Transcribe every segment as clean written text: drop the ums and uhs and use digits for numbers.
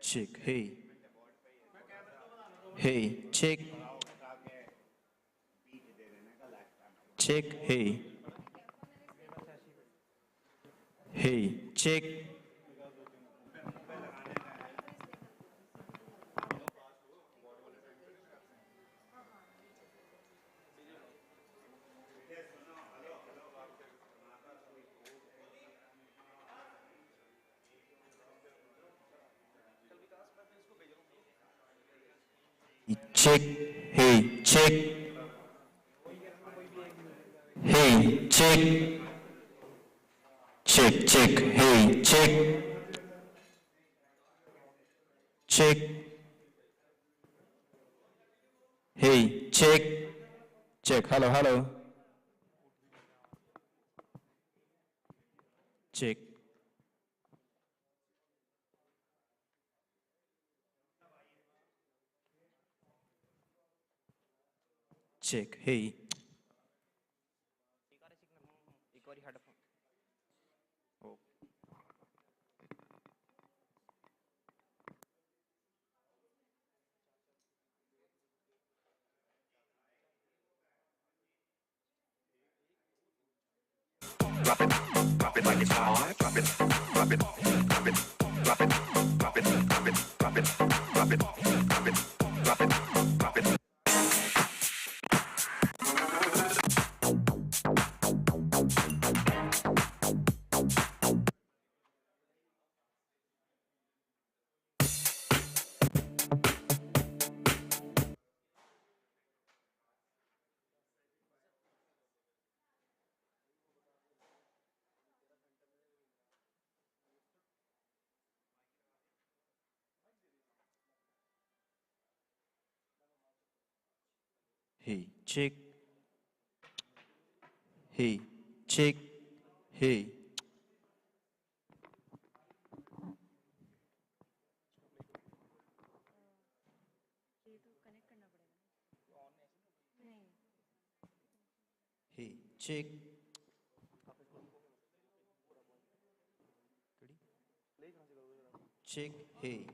check, hey, hey, check, check, hey, hey, check, check, hey, check, hey, check, check, check, hey, check, check, hey, check, check, hello, hello, check, check, hey, hey, check, hey, check, hey, hey, check, check, hey,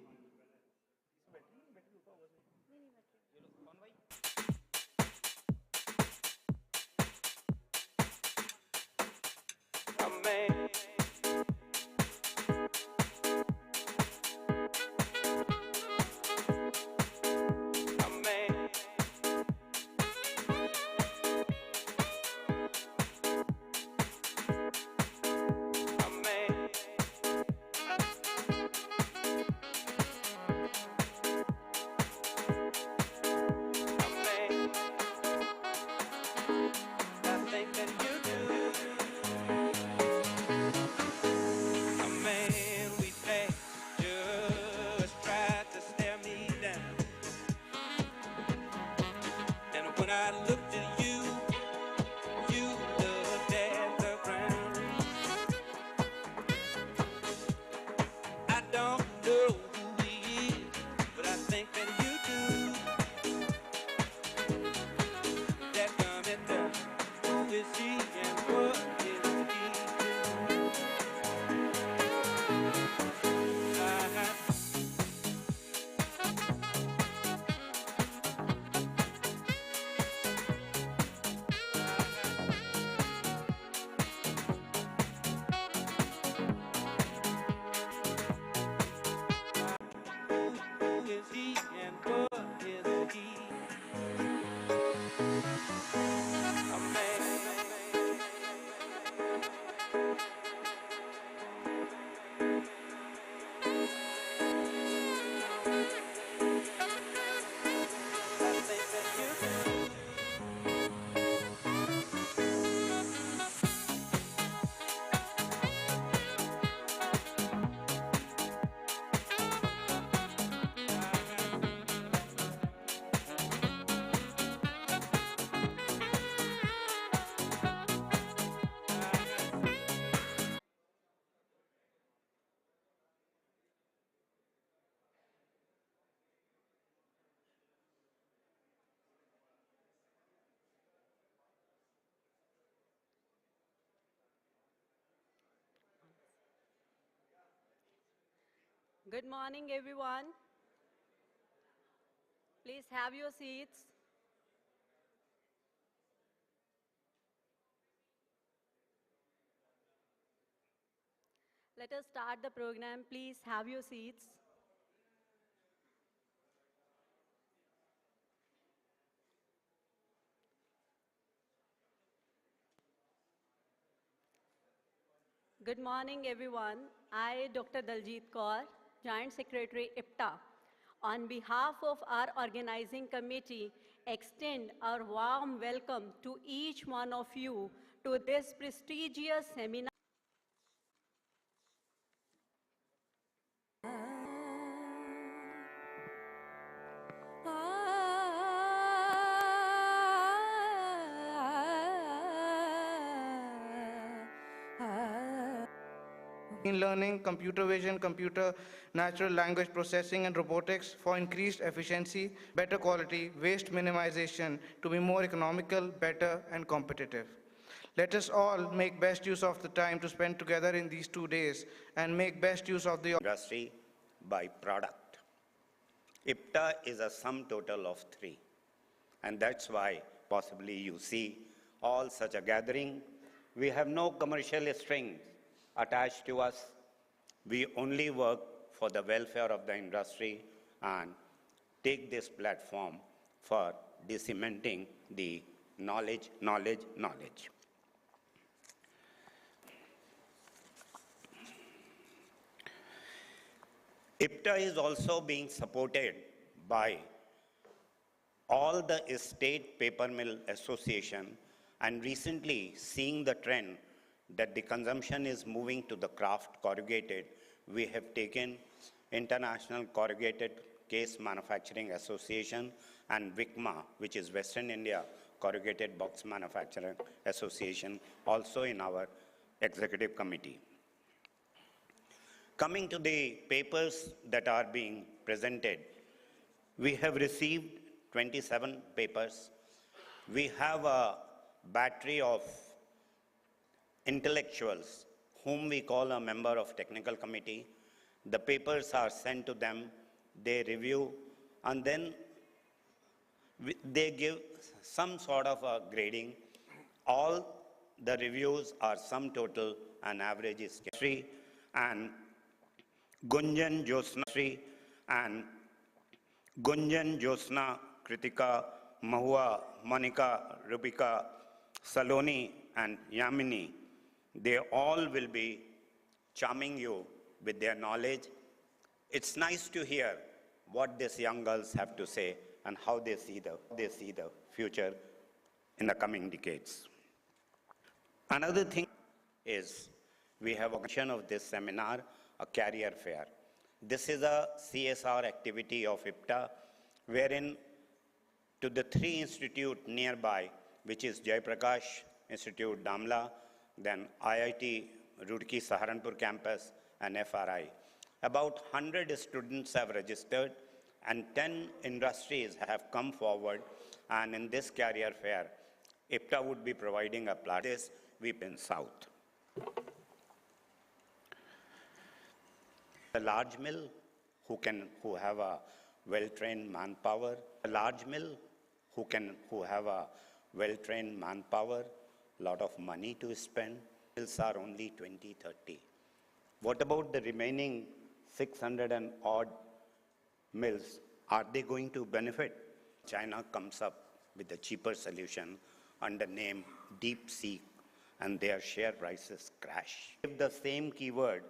Good morning, everyone. Please have your seats. Let us start the program. Please have your seats. Good morning, everyone. I, Dr. Daljit Kaur, Joint Secretary, Ippta, on behalf of our organizing committee, extend our warm welcome to each one of you to this prestigious seminar. Machine learning, computer vision, computer natural language processing, and robotics for increased efficiency, better quality, waste minimization to be more economical, better, and competitive. Let us all make best use of the time to spend together in these 2 days and make best use of the industry by product. Ippta is a sum total of three, and that's why possibly you see all such a gathering. We have no commercial strings attached to us. We only work for the welfare of the industry and take this platform for disseminating the knowledge. Ippta is also being supported by all the state paper mill association, and recently seeing the trend that the consumption is moving to the kraft corrugated, we have taken International Corrugated Case Manufacturing Association and WICMA, which is Western India Corrugated Box Manufacturing Association, also in our executive committee. Coming to the papers that are being presented, we have received 27 papers. We have a battery of intellectuals whom we call a member of technical committee. The papers are sent to them, they review, and then they give some sort of a grading. All the reviews are sum total and average is Sri and Gunjan Josna, Kritika, Mahua, Monica, Rubika, Saloni, and Yamini. They all will be charming you with their knowledge. It's nice to hear what these young girls have to say and how they see the future in the coming decades. Another thing is we have a function of this seminar, a career fair. This is a CSR activity of Ippta, wherein to the 3 institutes nearby, which is Jayaprakash Institute, Damla, then IIT Roorkee Saharanpur campus, and FRI. About 100 students have registered, and 10 industries have come forward, and in this career fair, Ippta would be providing a platform. This we've in South. A large mill who have a well-trained manpower. A large mill who have a well-trained manpower, lot of money to spend. Mills are only 20, 30. What about the remaining 600 and odd mills? Are they going to benefit? China comes up with a cheaper solution under name DeepSeek, and their share prices crash. Give the same keyword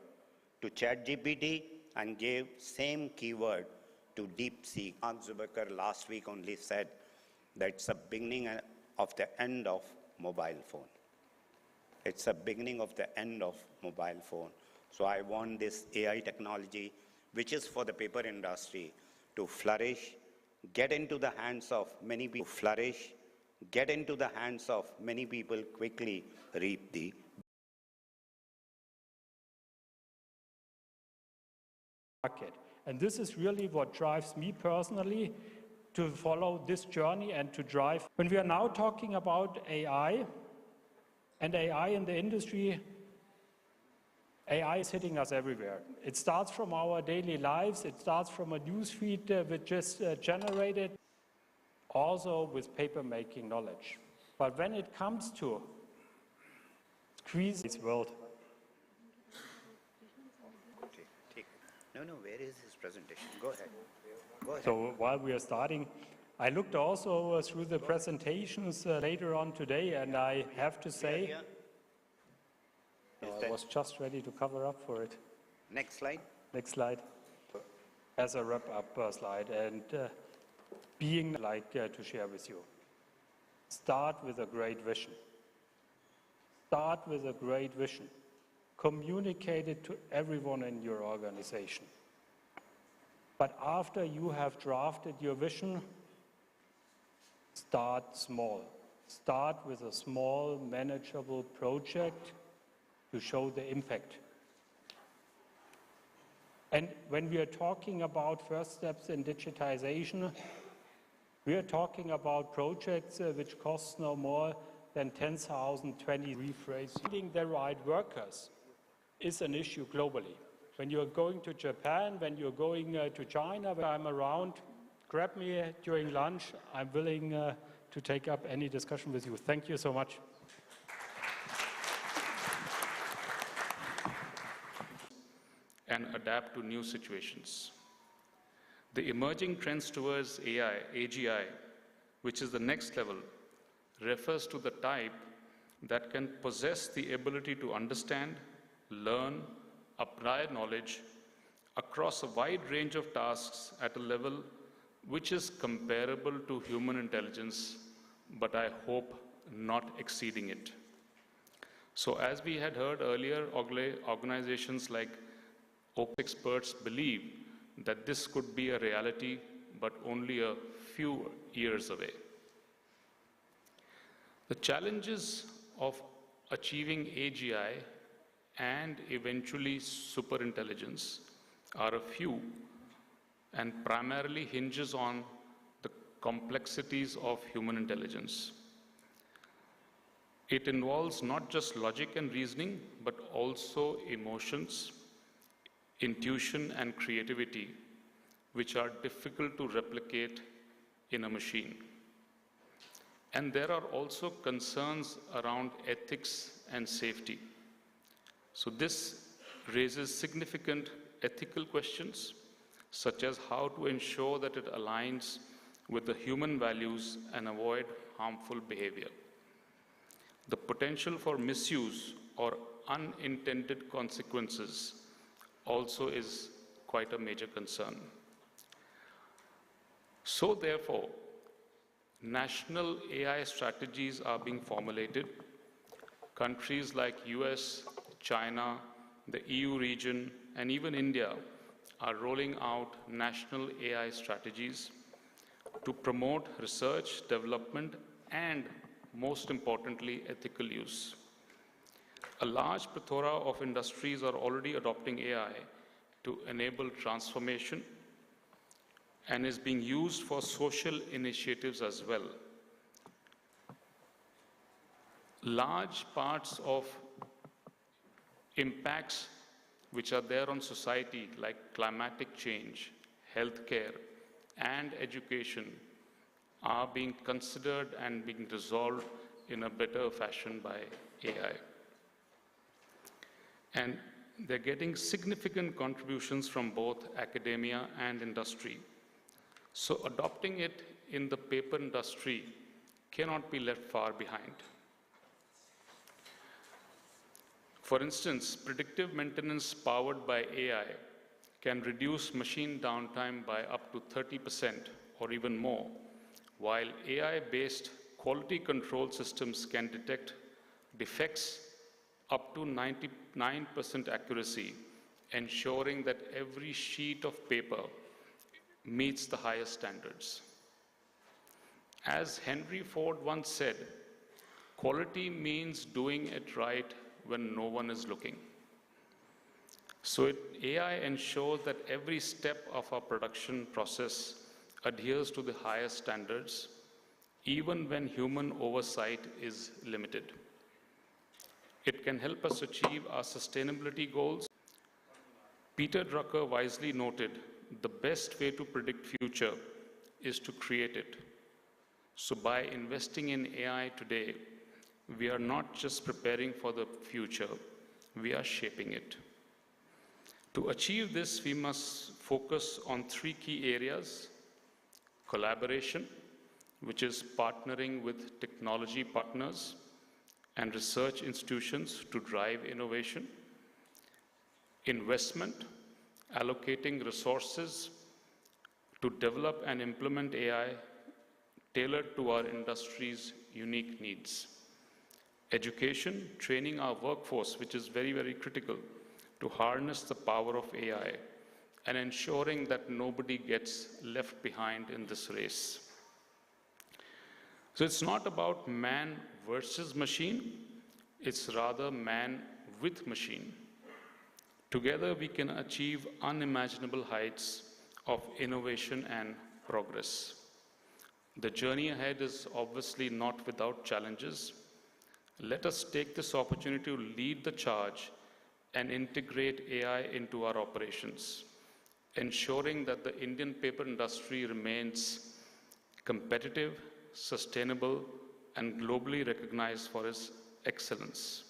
to ChatGPT and gave same keyword to DeepSeek. Mark Zuckerberg last week only said that it's a beginning of the end of mobile phone. It's a beginning of the end of mobile phone. So I want this AI technology, which is for the paper industry, to flourish, get into the hands of many people, quickly reap the market. And this is really what drives me personally to follow this journey and to drive. When we are now talking about AI and AI in the industry, AI is hitting us everywhere. It starts from our daily lives, it starts from a news feed which is generated, also with paper-making knowledge. But when it comes to squeeze this world, No, where is his presentation? Go ahead. Go ahead. so while we are starting, I looked also through the presentations later on today, and I have to say, Here. I was just ready to cover up for it. Next slide. Next slide. As a wrap-up slide, and being like to share with you. Start with a great vision. Start with a great vision. Communicate it to everyone in your organization. But after you have drafted your vision, start small. Start with a small, manageable project to show the impact. And when we are talking about first steps in digitization, we are talking about projects which cost no more than 10,000, 20 rephrase. Finding the right workers is an issue globally. When you're going to Japan, when you're going to China, when I'm around, grab me during lunch. I'm willing to take up any discussion with you. Thank you so much. And adapt to new situations. The emerging trends towards AI, AGI, which is the next level, refers to the type that can possess the ability to understand, learn, apply knowledge across a wide range of tasks at a level which is comparable to human intelligence, but I hope not exceeding it. So as we had heard earlier, organizations like Open experts believe that this could be a reality, but only a few years away. The challenges of achieving AGI and eventually superintelligence are a few and primarily hinges on the complexities of human intelligence. It involves not just logic and reasoning, but also emotions, intuition and creativity, which are difficult to replicate in a machine. And there are also concerns around ethics and safety. So this raises significant ethical questions, such as how to ensure that it aligns with the human values and avoid harmful behavior. The potential for misuse or unintended consequences also is quite a major concern. So therefore, national AI strategies are being formulated. Countries like US, China, the EU region, and even India are rolling out national AI strategies to promote research, development, and most importantly, ethical use. A large plethora of industries are already adopting AI to enable transformation and is being used for social initiatives as well. Large parts of impacts which are there on society, like climatic change, healthcare, and education, are being considered and being resolved in a better fashion by AI. And they're getting significant contributions from both academia and industry. So adopting it in the paper industry cannot be left far behind. For instance, predictive maintenance powered by AI can reduce machine downtime by up to 30% or even more, while AI-based quality control systems can detect defects up to 99% accuracy, ensuring that every sheet of paper meets the highest standards. As Henry Ford once said, quality means doing it right when no one is looking. So AI ensures that every step of our production process adheres to the highest standards, even when human oversight is limited. It can help us achieve our sustainability goals. Peter Drucker wisely noted, the best way to predict future is to create it. So by investing in AI today, we are not just preparing for the future, we are shaping it. To achieve this, we must focus on three key areas: collaboration, which is partnering with technology partners and research institutions to drive innovation; investment, allocating resources to develop and implement AI tailored to our industry's unique needs; education, training our workforce, which is very, very critical to harness the power of AI, and ensuring that nobody gets left behind in this race. So it's not about man versus machine, it's rather man with machine. Together we can achieve unimaginable heights of innovation and progress. The journey ahead is obviously not without challenges. Let us take this opportunity to lead the charge and integrate AI into our operations, ensuring that the Indian paper industry remains competitive, sustainable, and globally recognized for its excellence.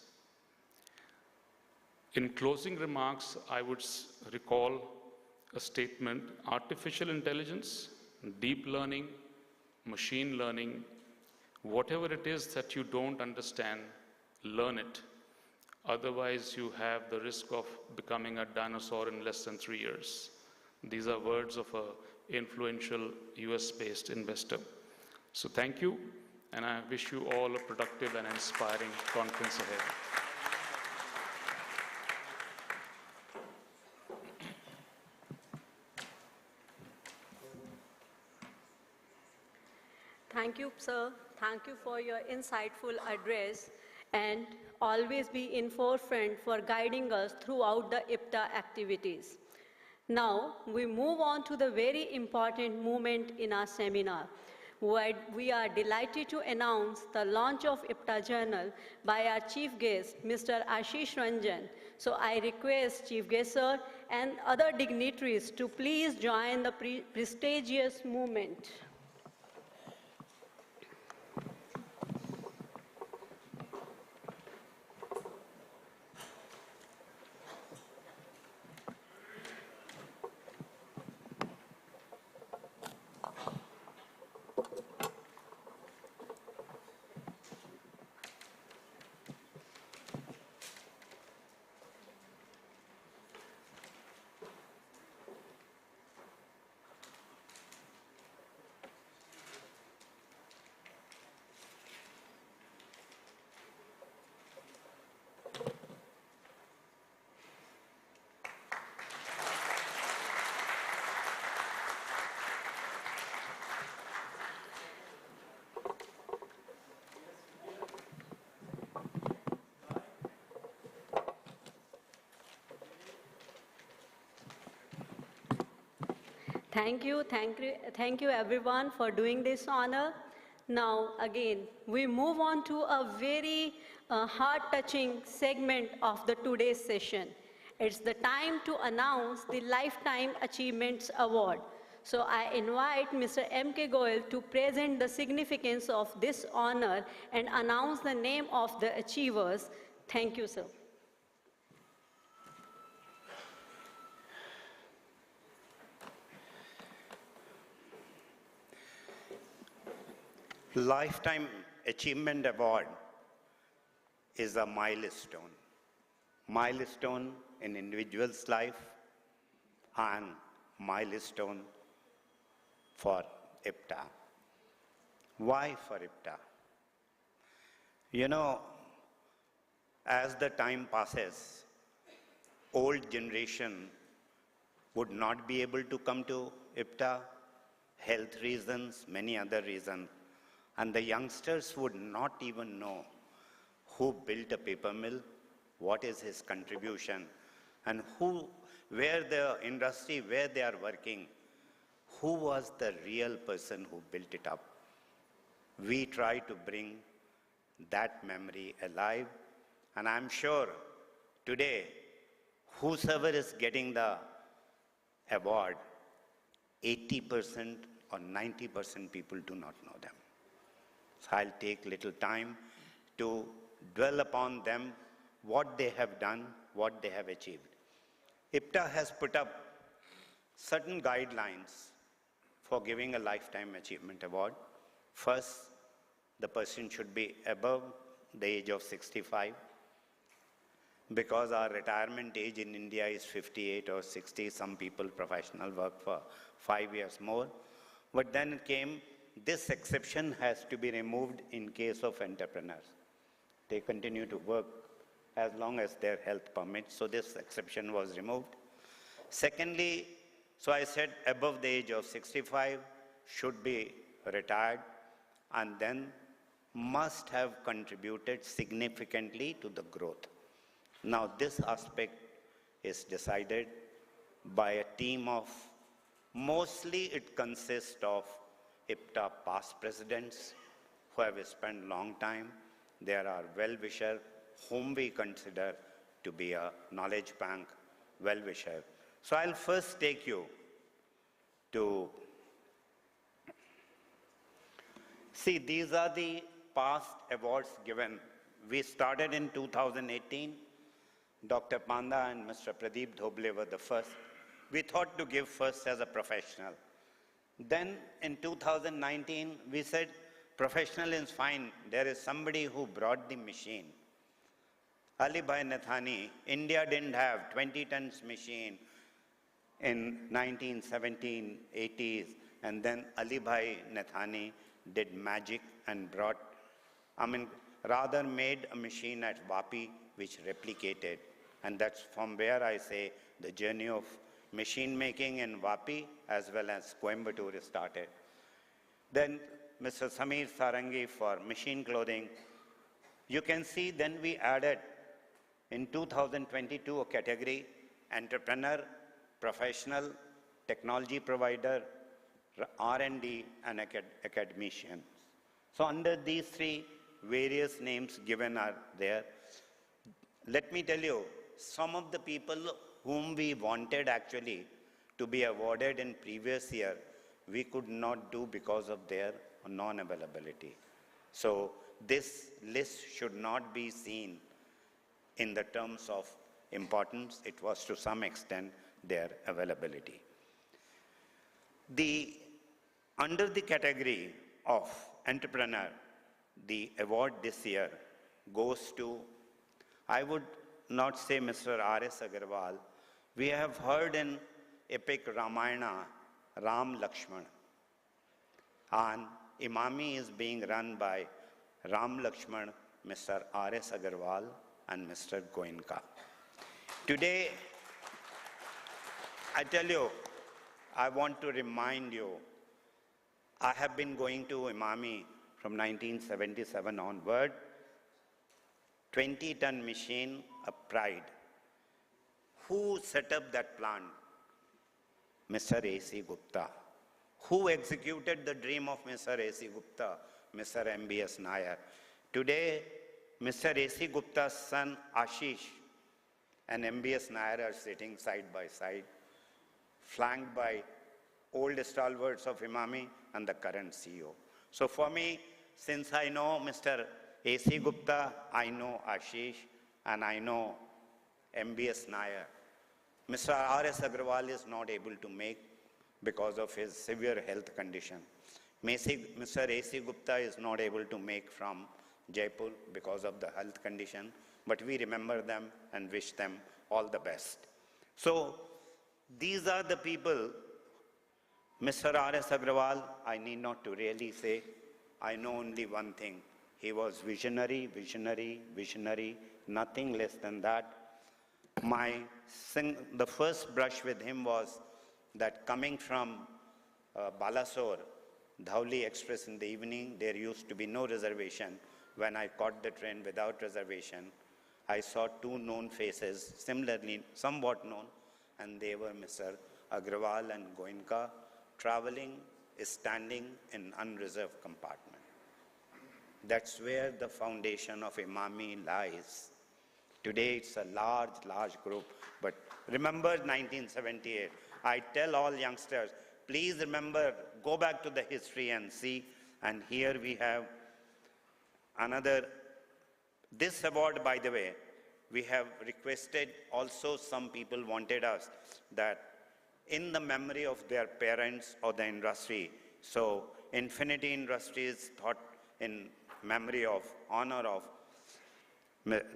In closing remarks, I would recall a statement: artificial intelligence, deep learning, machine learning, whatever it is that you don't understand, learn it. Otherwise, you have the risk of becoming a dinosaur in less than 3 years. These are words of an influential US-based investor. So thank you, and I wish you all a productive and inspiring conference ahead. Thank you, sir. Thank you for your insightful address, and always be in forefront for guiding us throughout the Ippta activities. Now, we move on to the very important moment in our seminar, where we are delighted to announce the launch of IPA Journal by our chief guest, Mr. Ashish Ranjan. So I request Chief Guest Sir and other dignitaries to please join the prestigious movement. Thank you everyone for doing this honor. Now again, we move on to a very heart-touching segment of the today's session. It's the time to announce the Lifetime Achievements Award. So I invite Mr. M.K. Goyal to present the significance of this honor and announce the name of the achievers. Thank you, sir. Lifetime Achievement Award is a milestone in individual's life and milestone for Ippta. Why for Ippta? You know, as the time passes, old generation would not be able to come to Ippta, health reasons, many other reasons. And the youngsters would not even know who built a paper mill, what is his contribution, and where the industry, where they are working, who was the real person who built it up. We try to bring that memory alive And I'm sure today, whosoever is getting the award, 80% or 90% people do not know them. So I'll take little time to dwell upon them, what they have done, what they have achieved. Ippta has put up certain guidelines for giving a Lifetime Achievement Award. First, the person should be above the age of 65, because our retirement age in India is 58 or 60. Some people, professional, work for 5 years more. But then came, this exception has to be removed in case of entrepreneurs. They continue to work as long as their health permits, so this exception was removed. Secondly, so I said above the age of 65 should be retired and then must have contributed significantly to the growth. Now this aspect is decided by a team of, mostly it consists of Ippta past presidents who have spent long time. There are well-wisher whom we consider to be a knowledge bank well-wisher. So I'll first take you to see, these are the past awards given. We started in 2018. Dr. Panda and Mr. Pradeep Dhoble were the first. We thought to give first as a professional. Then in 2019, we said, professional is fine. There is somebody who brought the machine. Ali Bhai Nathani, India didn't have 20 tons machine in 1917, 80s. And then Ali Bhai Nathani did magic and brought, rather made a machine at Vapi which replicated. And that's from where I say the journey of machine making in Vapi as well as Coimbatore started. Then Mr. Samir Sarangi for machine clothing. You can see then we added in 2022 a category, entrepreneur, professional, technology provider, R&D, and academicians. So under these three, various names given are there. Let me tell you, some of the people whom we wanted actually to be awarded in previous year, we could not do because of their non-availability. So this list should not be seen in the terms of importance. It was to some extent their availability. Under the category of entrepreneur, the award this year goes to, I would not say Mr. R.S. Agarwal. We have heard in epic Ramayana, Ram Lakshman. And Imami is being run by Ram Lakshman, Mr. R.S. Agarwal, and Mr. Goenka. Today, I tell you, I want to remind you, I have been going to Imami from 1977 onward. 20-ton machine, a pride. Who set up that plant? Mr. A.C. Gupta. Who executed the dream of Mr. A.C. Gupta? Mr. M.B.S. Nair. Today, Mr. A.C. Gupta's son Ashish and M.B.S. Nair are sitting side by side, flanked by old stalwarts of Imami and the current CEO. So for me, since I know Mr. A.C. Gupta, I know Ashish, and I know M.B.S. Nair. Mr. R.S. Agarwal is not able to make because of his severe health condition. Mr. A.C. Gupta is not able to make from Jaipur because of the health condition, but we remember them and wish them all the best. So these are the people. Mr. R.S. Agarwal, I need not to really say, I know only one thing. He was visionary, visionary, visionary, nothing less than that. The first brush with him was that coming from Balasore, Dhauli Express in the evening, there used to be no reservation. When I caught the train without reservation, I saw two known faces, similarly somewhat known, and they were Mr. Agarwal and Goenka, traveling, standing in unreserved compartment. That's where the foundation of Imami lies. Today it's a large group. But remember 1978. I tell all youngsters, please remember, go back to the history and see. And here we have another, this award, by the way, we have requested also, some people wanted us that in the memory of their parents or the industry. So Infinity Industries thought in memory of, honor of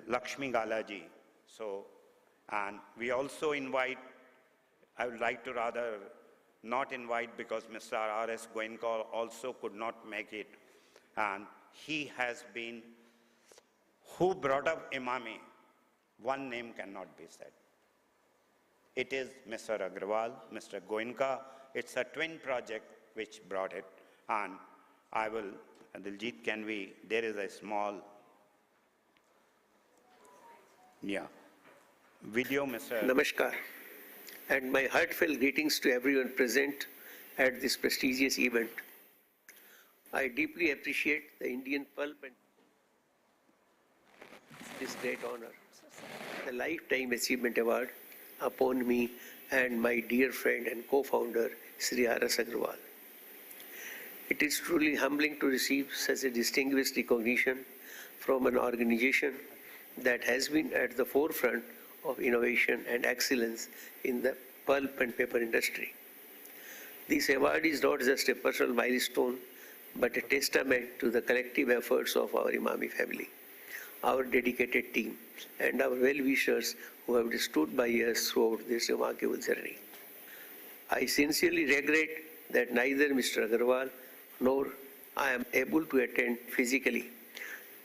Lakshmi Galaji. So, and we also invite, I would like to rather not invite because Mr. R.S. Goenka also could not make it. And he has been, who brought up Imami, one name cannot be said. It is Mr. Agrawal, Mr. Goenka. It's a twin project which brought it. And I will, Diljit, can we, there is a small, video, Mr. Namaskar, and my heartfelt greetings to everyone present at this prestigious event. I deeply appreciate the Indian pulp and this great honor, the Lifetime Achievement Award upon me and my dear friend and co-founder, Sri R.S. Agrawal. It is truly humbling to receive such a distinguished recognition from an organization that has been at the forefront of innovation and excellence in the pulp and paper industry. This award is not just a personal milestone, but a testament to the collective efforts of our Imami family, our dedicated team, and our well-wishers who have stood by us throughout this remarkable journey. I sincerely regret that neither Mr. Agrawal nor I am able to attend physically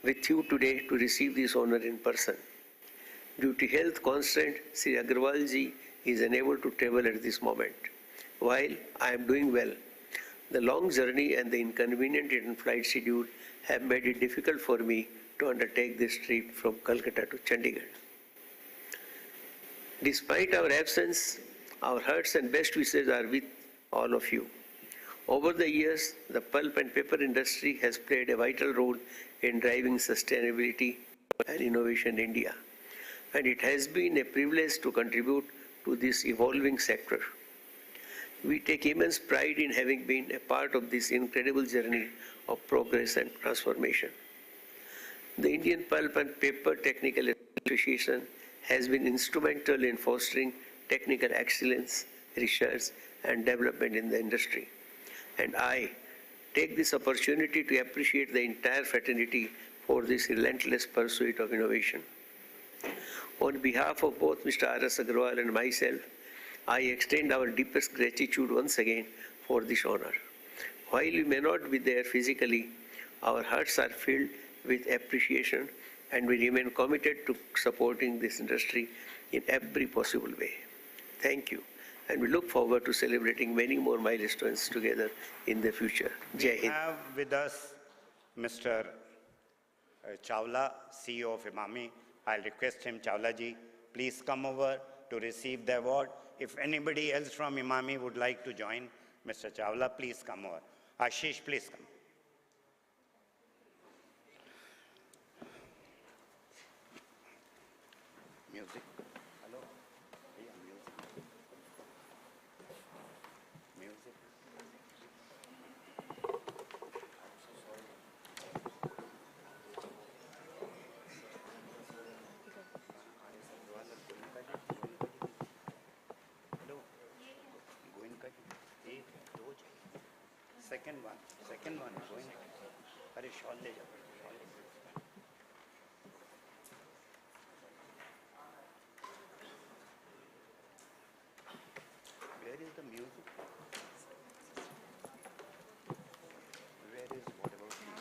with you today to receive this honor in person. Due to health constraint, Sri Agrawal ji is unable to travel at this moment. While I am doing well, the long journey and the inconvenient in-flight schedule have made it difficult for me to undertake this trip from Calcutta to Chandigarh. Despite our absence, our hearts and best wishes are with all of you. Over the years, the pulp and paper industry has played a vital role in driving sustainability and innovation in India, and it has been a privilege to contribute to this evolving sector. We take immense pride in having been a part of this incredible journey of progress and transformation. The Indian Pulp and Paper Technical Association has been instrumental in fostering technical excellence, research, and development in the industry. And I take this opportunity to appreciate the entire fraternity for this relentless pursuit of innovation. On behalf of both Mr. R.S. Agrawal and myself, I extend our deepest gratitude once again for this honor. While we may not be there physically, our hearts are filled with appreciation and we remain committed to supporting this industry in every possible way. Thank you. And we look forward to celebrating many more milestones together in the future. Jai We Hind. have with us Mr. Chawla, CEO of Imami. I'll request him, Chawla ji, please come over to receive the award. If anybody else from Imami would like to join, Mr. Chawla, please come over. Ashish, please come. Music. Hello. Yeah, music. Music. Hello. Goenka ji. एक, दो जी. Second one. Goenka. अरे shawl ले जाओ. Where is the music? Where is, what about you?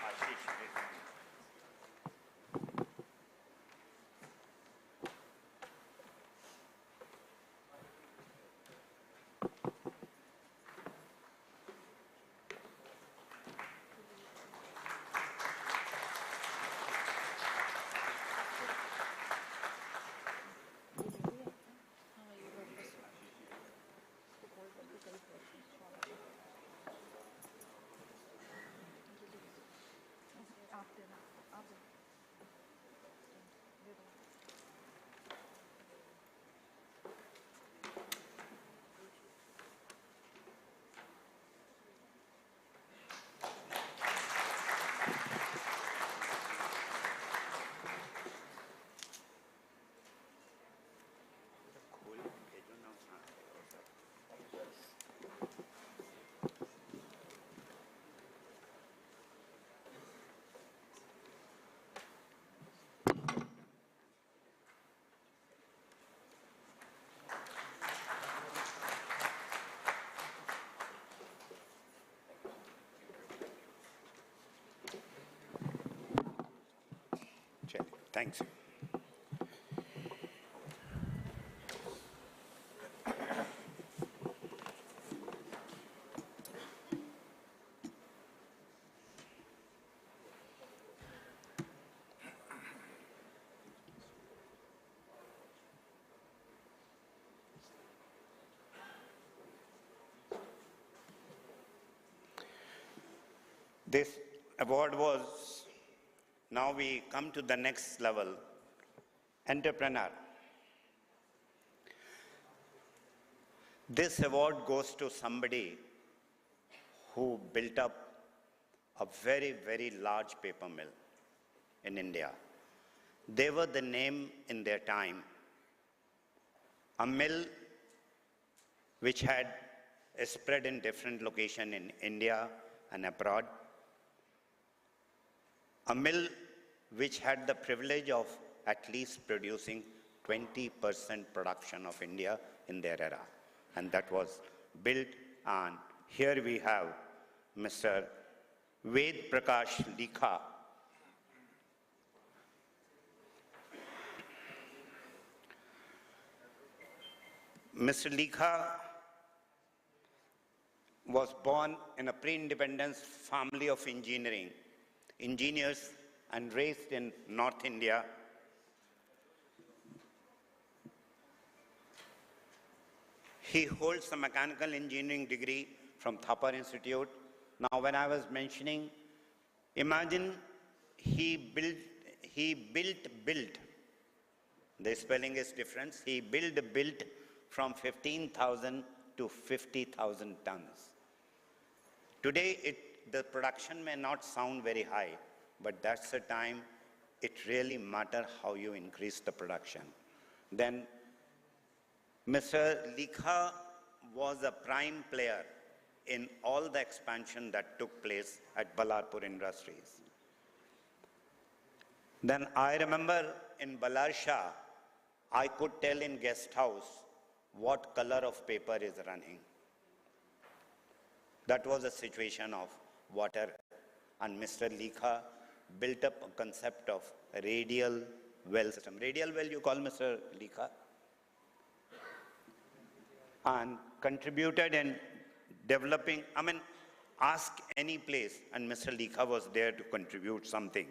Ashish, wait. Thanks. This award was, now we come to the next level, entrepreneur. This award goes to somebody who built up a very, very large paper mill in India. They were the name in their time. A mill which had spread in different locations in India and abroad. A mill which had the privilege of at least producing 20% production of India in their era. And that was built, and here we have Mr. Ved Prakash Likha. Mr. Likha was born in a pre-independence family of engineers, and raised in North India. He holds a mechanical engineering degree from Thapar Institute. Now, when I was mentioning, imagine he built, the spelling is different. He built from 15,000 to 50,000 tons. Today, the production may not sound very high, but that's the time it really matters how you increase the production. Then, Mr. Likha was a prime player in all the expansion that took place at Ballarpur Industries. Then I remember in Balarsha, I could tell in guest house what color of paper is running. That was a situation of water, and Mr. Likha built up a concept of radial well system. Radial well you call, Mr. Likha? And contributed in developing, ask any place, and Mr. Likha was there to contribute something.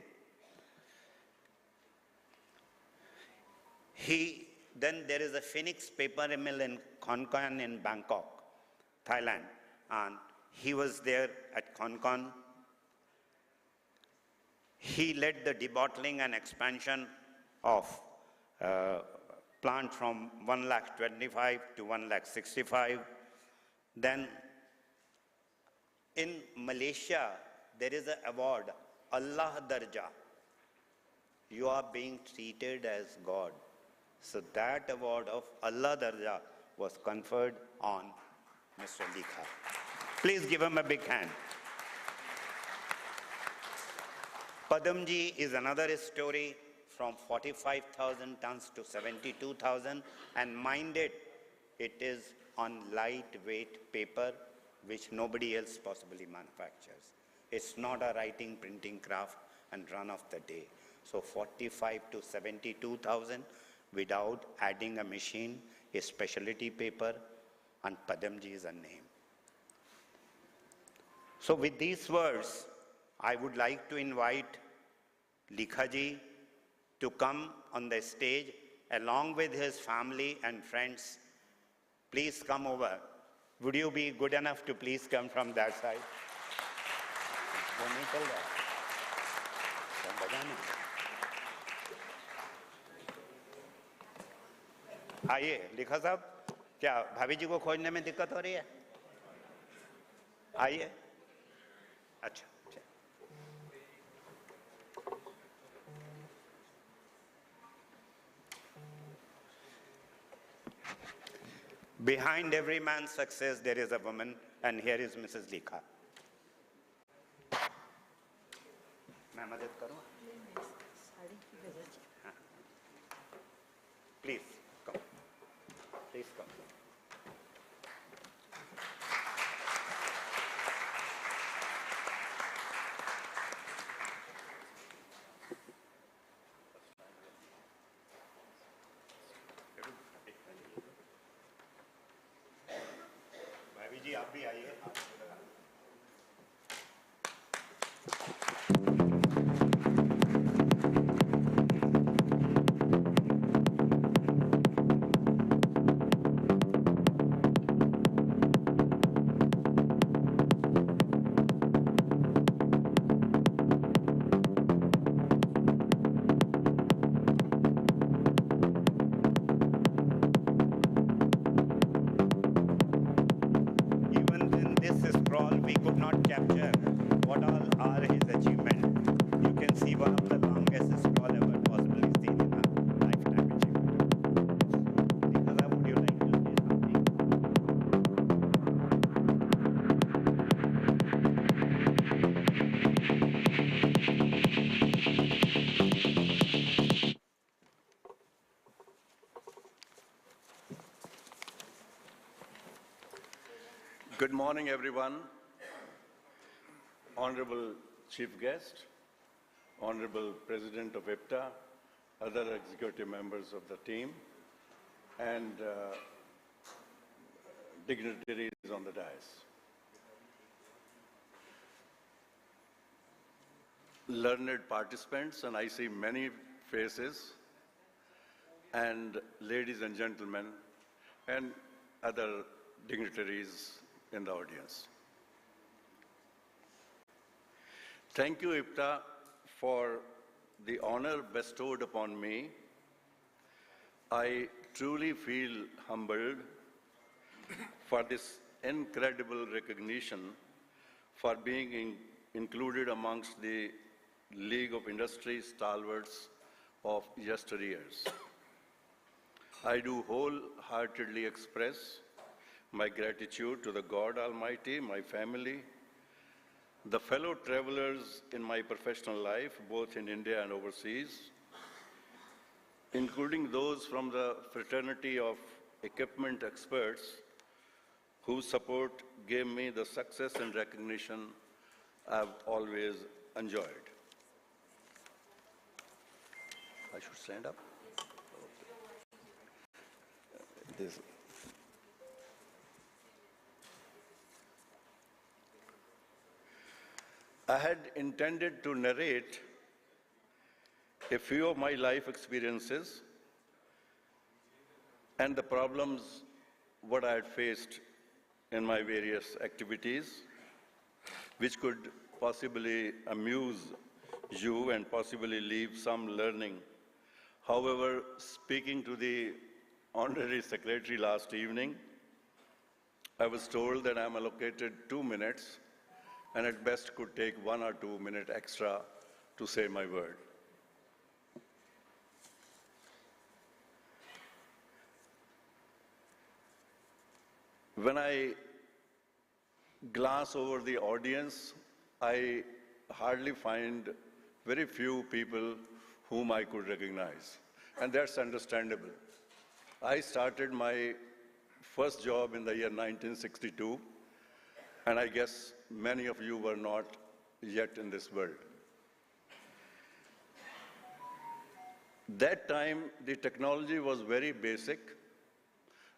Then there is a Phoenix paper mill in Khon Kaen in Bangkok, Thailand, and he was there at Khon Kaen. He led the debottling and expansion of plant from 125,000 to 165,000. Then in Malaysia, there is an award, Allah Darja. You are being treated as God. So that award of Allah Darja was conferred on Mr. Likha. Please give him a big hand. Padamji is another story, from 45,000 tons to 72,000, and mind it, it is on lightweight paper, which nobody else possibly manufactures. It's not a writing, printing craft and run of the day. So 45 to 72,000 without adding a machine, a specialty paper, and Padamji is a name. So with these words, I would like to invite Likhaji to come on the stage along with his family and friends. Please come over. Would you be good enough to please come from that side? आइए, लिखा साहब, क्या भाभी जी को खोजने में दिक्कत हो रही है? आइए. अच्छा. Behind every man's success, there is a woman, and here is Mrs. Likha. मैं मदद करूँ? Please come. Please come. capture what all are his achievements. You can see one of the longest scroll ever possibly seen in a lifetime achievement. Nikhala, would you like to say something? Good morning, everyone. Honorable Chief Guest, Honorable President of Ippta, other executive members of the team, and dignitaries on the dais. Learned participants, and I see many faces, and ladies and gentlemen, and other dignitaries in the audience. Thank you, Ippta, for the honor bestowed upon me. I truly feel humbled for this incredible recognition, for being included amongst the League of Industry stalwarts of yesteryears. I do wholeheartedly express my gratitude to the God Almighty, my family, the fellow travelers in my professional life, both in India and overseas, including those from the fraternity of equipment experts whose support gave me the success and recognition I've always enjoyed. I should stand up? This. I had intended to narrate a few of my life experiences and the problems what I had faced in my various activities, which could possibly amuse you and possibly leave some learning. However, speaking to the Honorary Secretary last evening, I was told that I'm allocated 2 minutes and at best could take 1 or 2 minutes extra to say my word. When I glance over the audience, I hardly find very few people whom I could recognize, and that's understandable. I started my first job in the year 1962, and I guess many of you were not yet in this world. That time, the technology was very basic.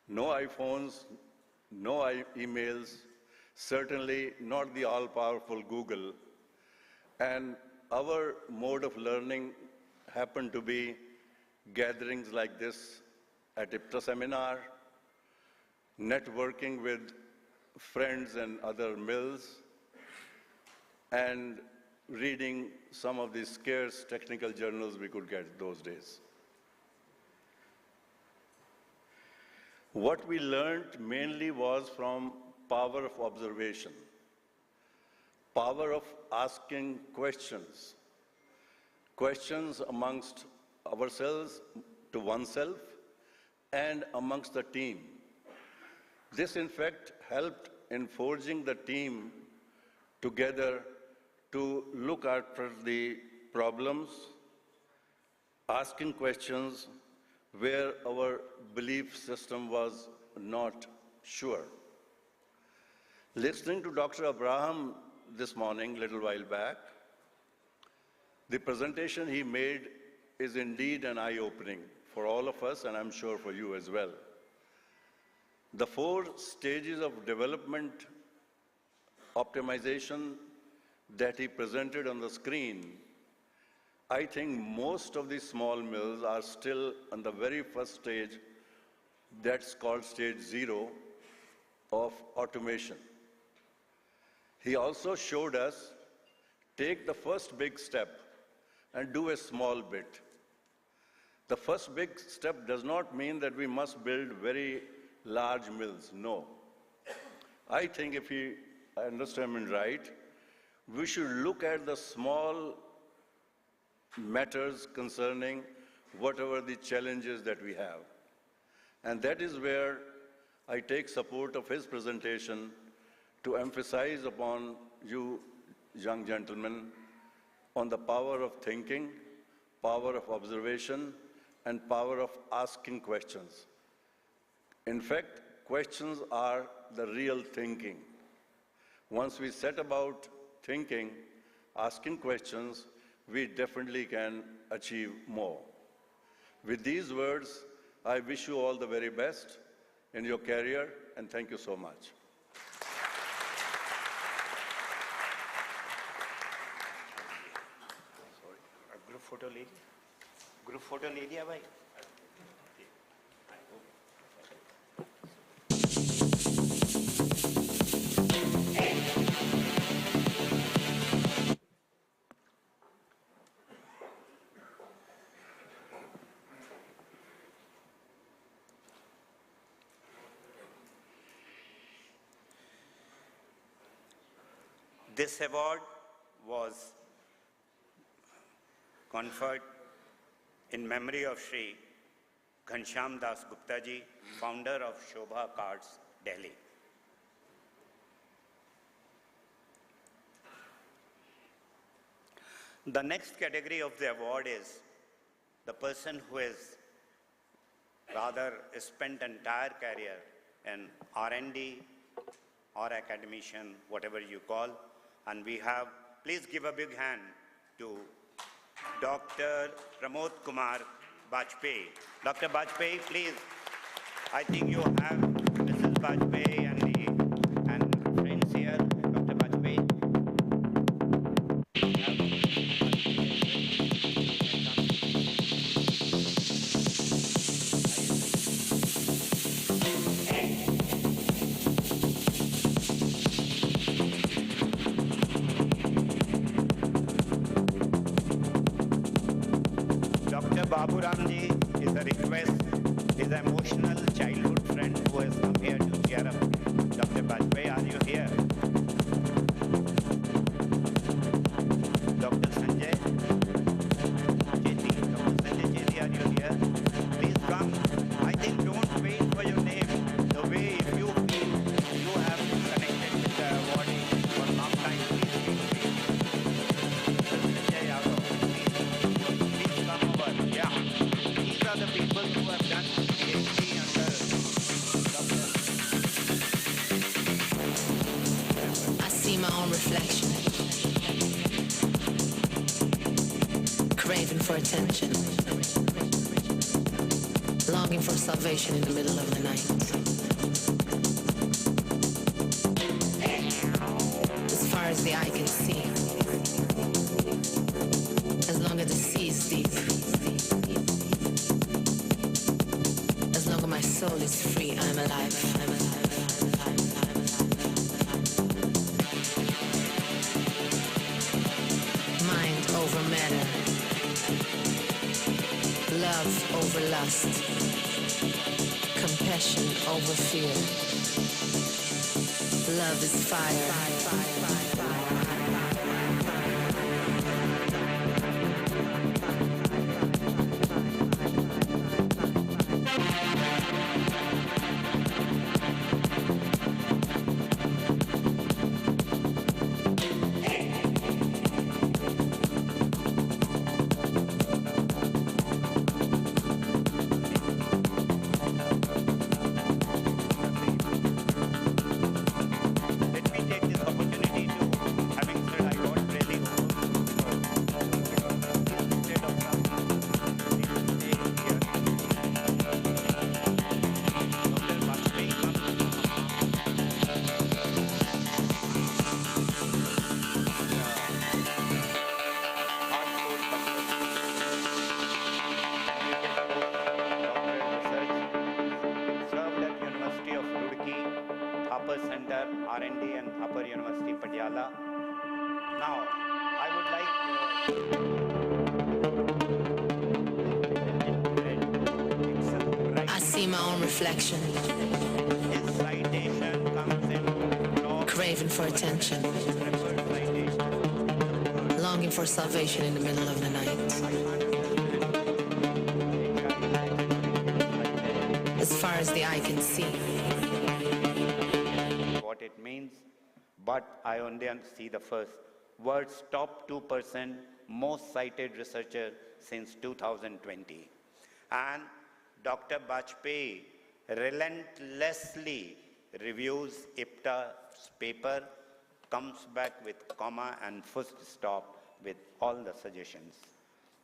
No iPhones, no emails, certainly not the all-powerful Google. And our mode of learning happened to be gatherings like this at Ippta seminar, networking with friends and other mills, and reading some of the scarce technical journals we could get those days. What we learned mainly was from power of observation, power of asking questions, questions amongst ourselves, to oneself, and amongst the team. This, in fact, helped in forging the team together to look at the problems, asking questions where our belief system was not sure. Listening to Dr. Abraham this morning, a little while back, the presentation he made is indeed an eye-opening for all of us, and I'm sure for you as well. The 4 stages of development optimization that he presented on the screen, I think most of these small mills are still on the very first stage, that's called stage 0 of automation. He also showed us, take the first big step and do a small bit. The first big step does not mean that we must build very large mills, no. I think if I understand him right, We should look at the small matters concerning whatever the challenges that we have. And that is where I take support of his presentation to emphasize upon you, young gentlemen, on the power of thinking, power of observation, and power of asking questions. In fact, questions are the real thinking. Once we set about thinking, asking questions, we definitely can achieve more. With these words, I wish you all the very best in your career, and thank you so much. Group photo ले लिया भाई. This award was conferred in memory of Shri Ghanshyam Das Gupta ji, founder of Shobha Cards, Delhi. The next category of the award is the person who has rather spent entire career in R&D or academician, whatever you call. And we have, please give a big hand to Dr. Pramod Kumar Bajpayee. Dr. Bajpayee, please. I think you have Mrs. Bajpayee and friends here. Dr. Bajpayee. Babu Ramji is a request, his emotional childhood friend who has come here to cheer up. Dr. Bajpayee, are you here? Dr. Sanjay Chetty, Dr. Sanjay Chetty, are you here? Please come. I think don't wait for your name. The way if you feel you have been connected with the awardee for a long time, please feel free. Dr. Sanjay Yadav, please come over. Yeah, these are the people who have done PhD under Dr. I see my own reflection, craving for attention, longing for salvation in the middle of the night. As far as the eye can see, as long as the sea is deep, as long as my soul is free, I'm alive. I'm alive. Mind over matter, love over lust, compassion over fear. Love is fire. R&D and Upper University, Patiala. Now, I would like I see my own reflection, his citation comes in craving for attention, preferred citation. for salvation in the middle of the night. As far as the eye can see. What it means, but I only see the first. World's top 2% most cited researcher since 2020. And Dr. Bajpayee relentlessly reviews Ippta's paper, comes back with comma and full stop with all the suggestions.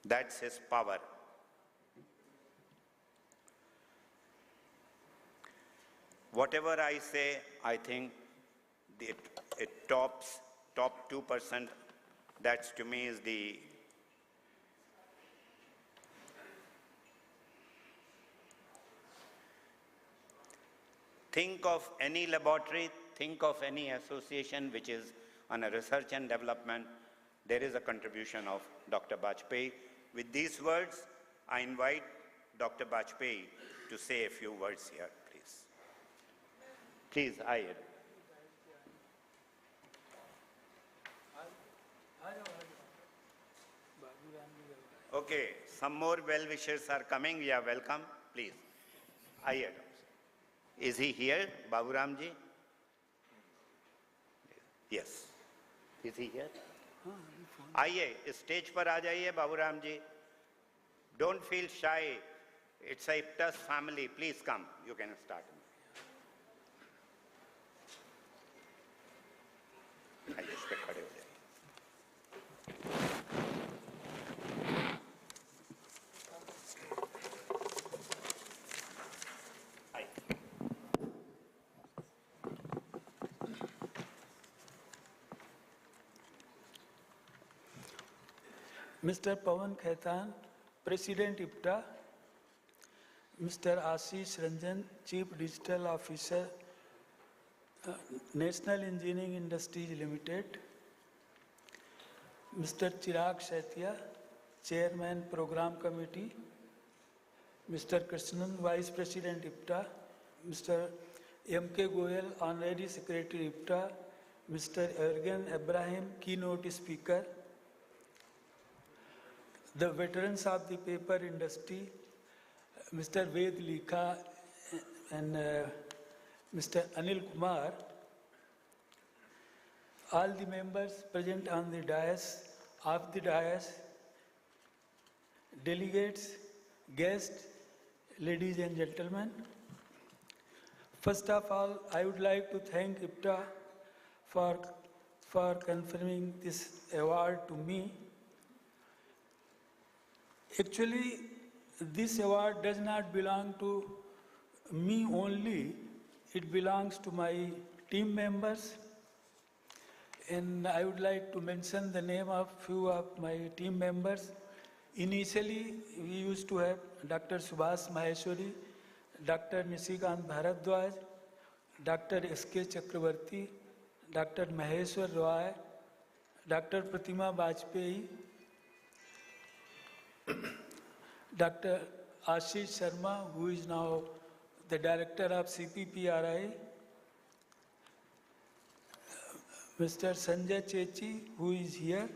That's his power. Whatever I say, I think it top 2%. That to me is the think of any laboratory, think of any association which is on a research and development. There is a contribution of Dr. Bajpayee. With these words, I invite Dr. Bajpayee to say a few words here, please. Please, Ayed. Okay, some more well-wishers are coming. We are welcome. Please, Ayed. Is he here, Baburamji? Yes. Is he here? आइए stage पर आ जाइए बाबूराम जी. Don't feel shy. It's a Ippta's family. Please come. You can start. आइए इस पे खड़े हो जाइए. Mr. Pawan Khaitan, President Ippta, Mr. Ashish Ranjan, Chief Digital Officer, National Engineering Industries Limited, Mr. Chirag Shaitya, Chairman Program Committee, Mr. Krishnan, Vice President Ippta, Mr. M.K. Goyal, Honorary Secretary Ippta, Mr. Ergan Ibrahim, Keynote Speaker, the veterans of the paper industry, Mr. Ved Likha and Mr. Anil Kumar, all the members present on the dais, of the dais, delegates, guests, ladies and gentlemen. First of all, I would like to thank Ippta for conferring this award to me. Actually, this award does not belong to me only. It belongs to my team members. And I would like to mention the name of few of my team members. Initially, we used to have Dr. Subhas Maheshwari, Dr. Nishikant Bharadwaj, Dr. S.K. Chakravarti, Dr. Maheshwar Roy, Dr. Pratima Bajpayee, Dr. Ashish Sharma, who is now the director of CPPRI, Mr. Sanjay Chechi, who is here,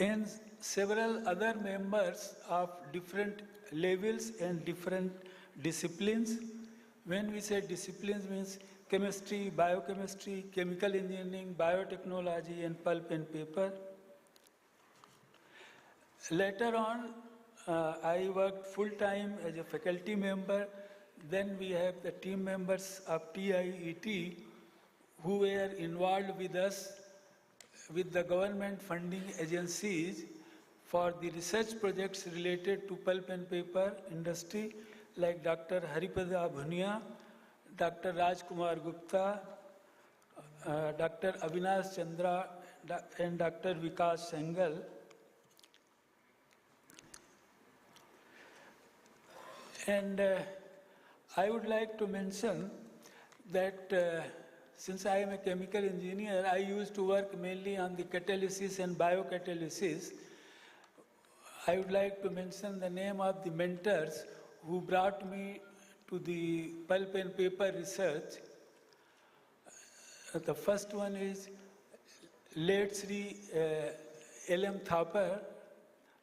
and several other members of different levels and different disciplines. When we say disciplines, means chemistry, biochemistry, chemical engineering, biotechnology, and pulp and paper. Later on, I worked full-time as a faculty member. Then we have the team members of TIET who were involved with us with the government funding agencies for the research projects related to pulp and paper industry, like Dr. Haripada Bhunia, Dr. Rajkumar Gupta, Dr. Avinash Chandra, and Dr. Vikas Sengal. And I would like to mention that since I am a chemical engineer, I used to work mainly on the catalysis and biocatalysis. I would like to mention the name of the mentors who brought me to the pulp and paper research. The first one is late Sri L.M. Thapar,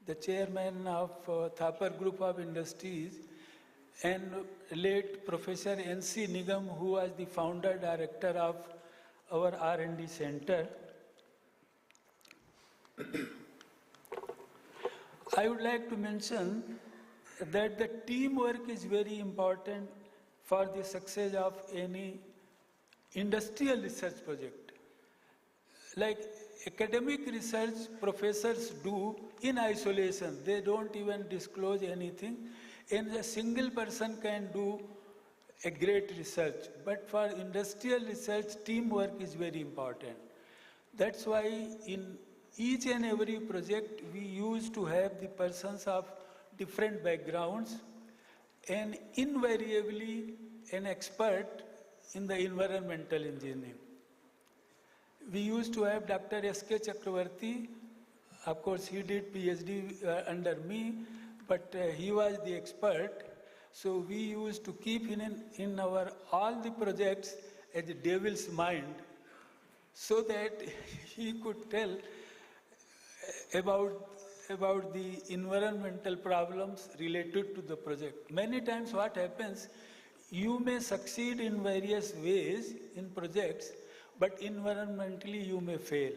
the chairman of Thapar Group of Industries, and late Professor N.C. Nigam, who was the founder director of our R&D center. I would like to mention that the teamwork is very important for the success of any industrial research project. Like academic research professors do in isolation, they don't even disclose anything, and a single person can do a great research. But for industrial research, teamwork is very important. That's why in each and every project, we used to have the persons of different backgrounds and invariably an expert in the environmental engineering. We used to have Dr. S.K. Chakravarti. Of course, he did PhD under me, but he was the expert. So we used to keep in our all the projects as a devil's mind, so that he could tell about the environmental problems related to the project. Many times what happens, you may succeed in various ways in projects, but environmentally you may fail.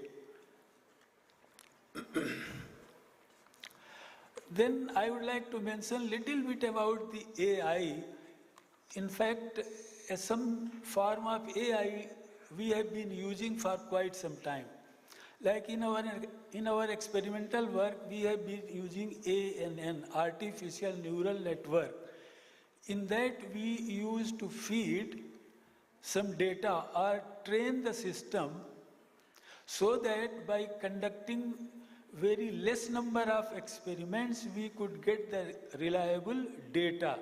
Then I would like to mention a little bit about the AI. In fact, some form of AI we have been using for quite some time. Like in our experimental work, we have been using ANN, Artificial Neural Network. In that, we used to feed some data or train the system so that by conducting very less number of experiments, we could get the reliable data.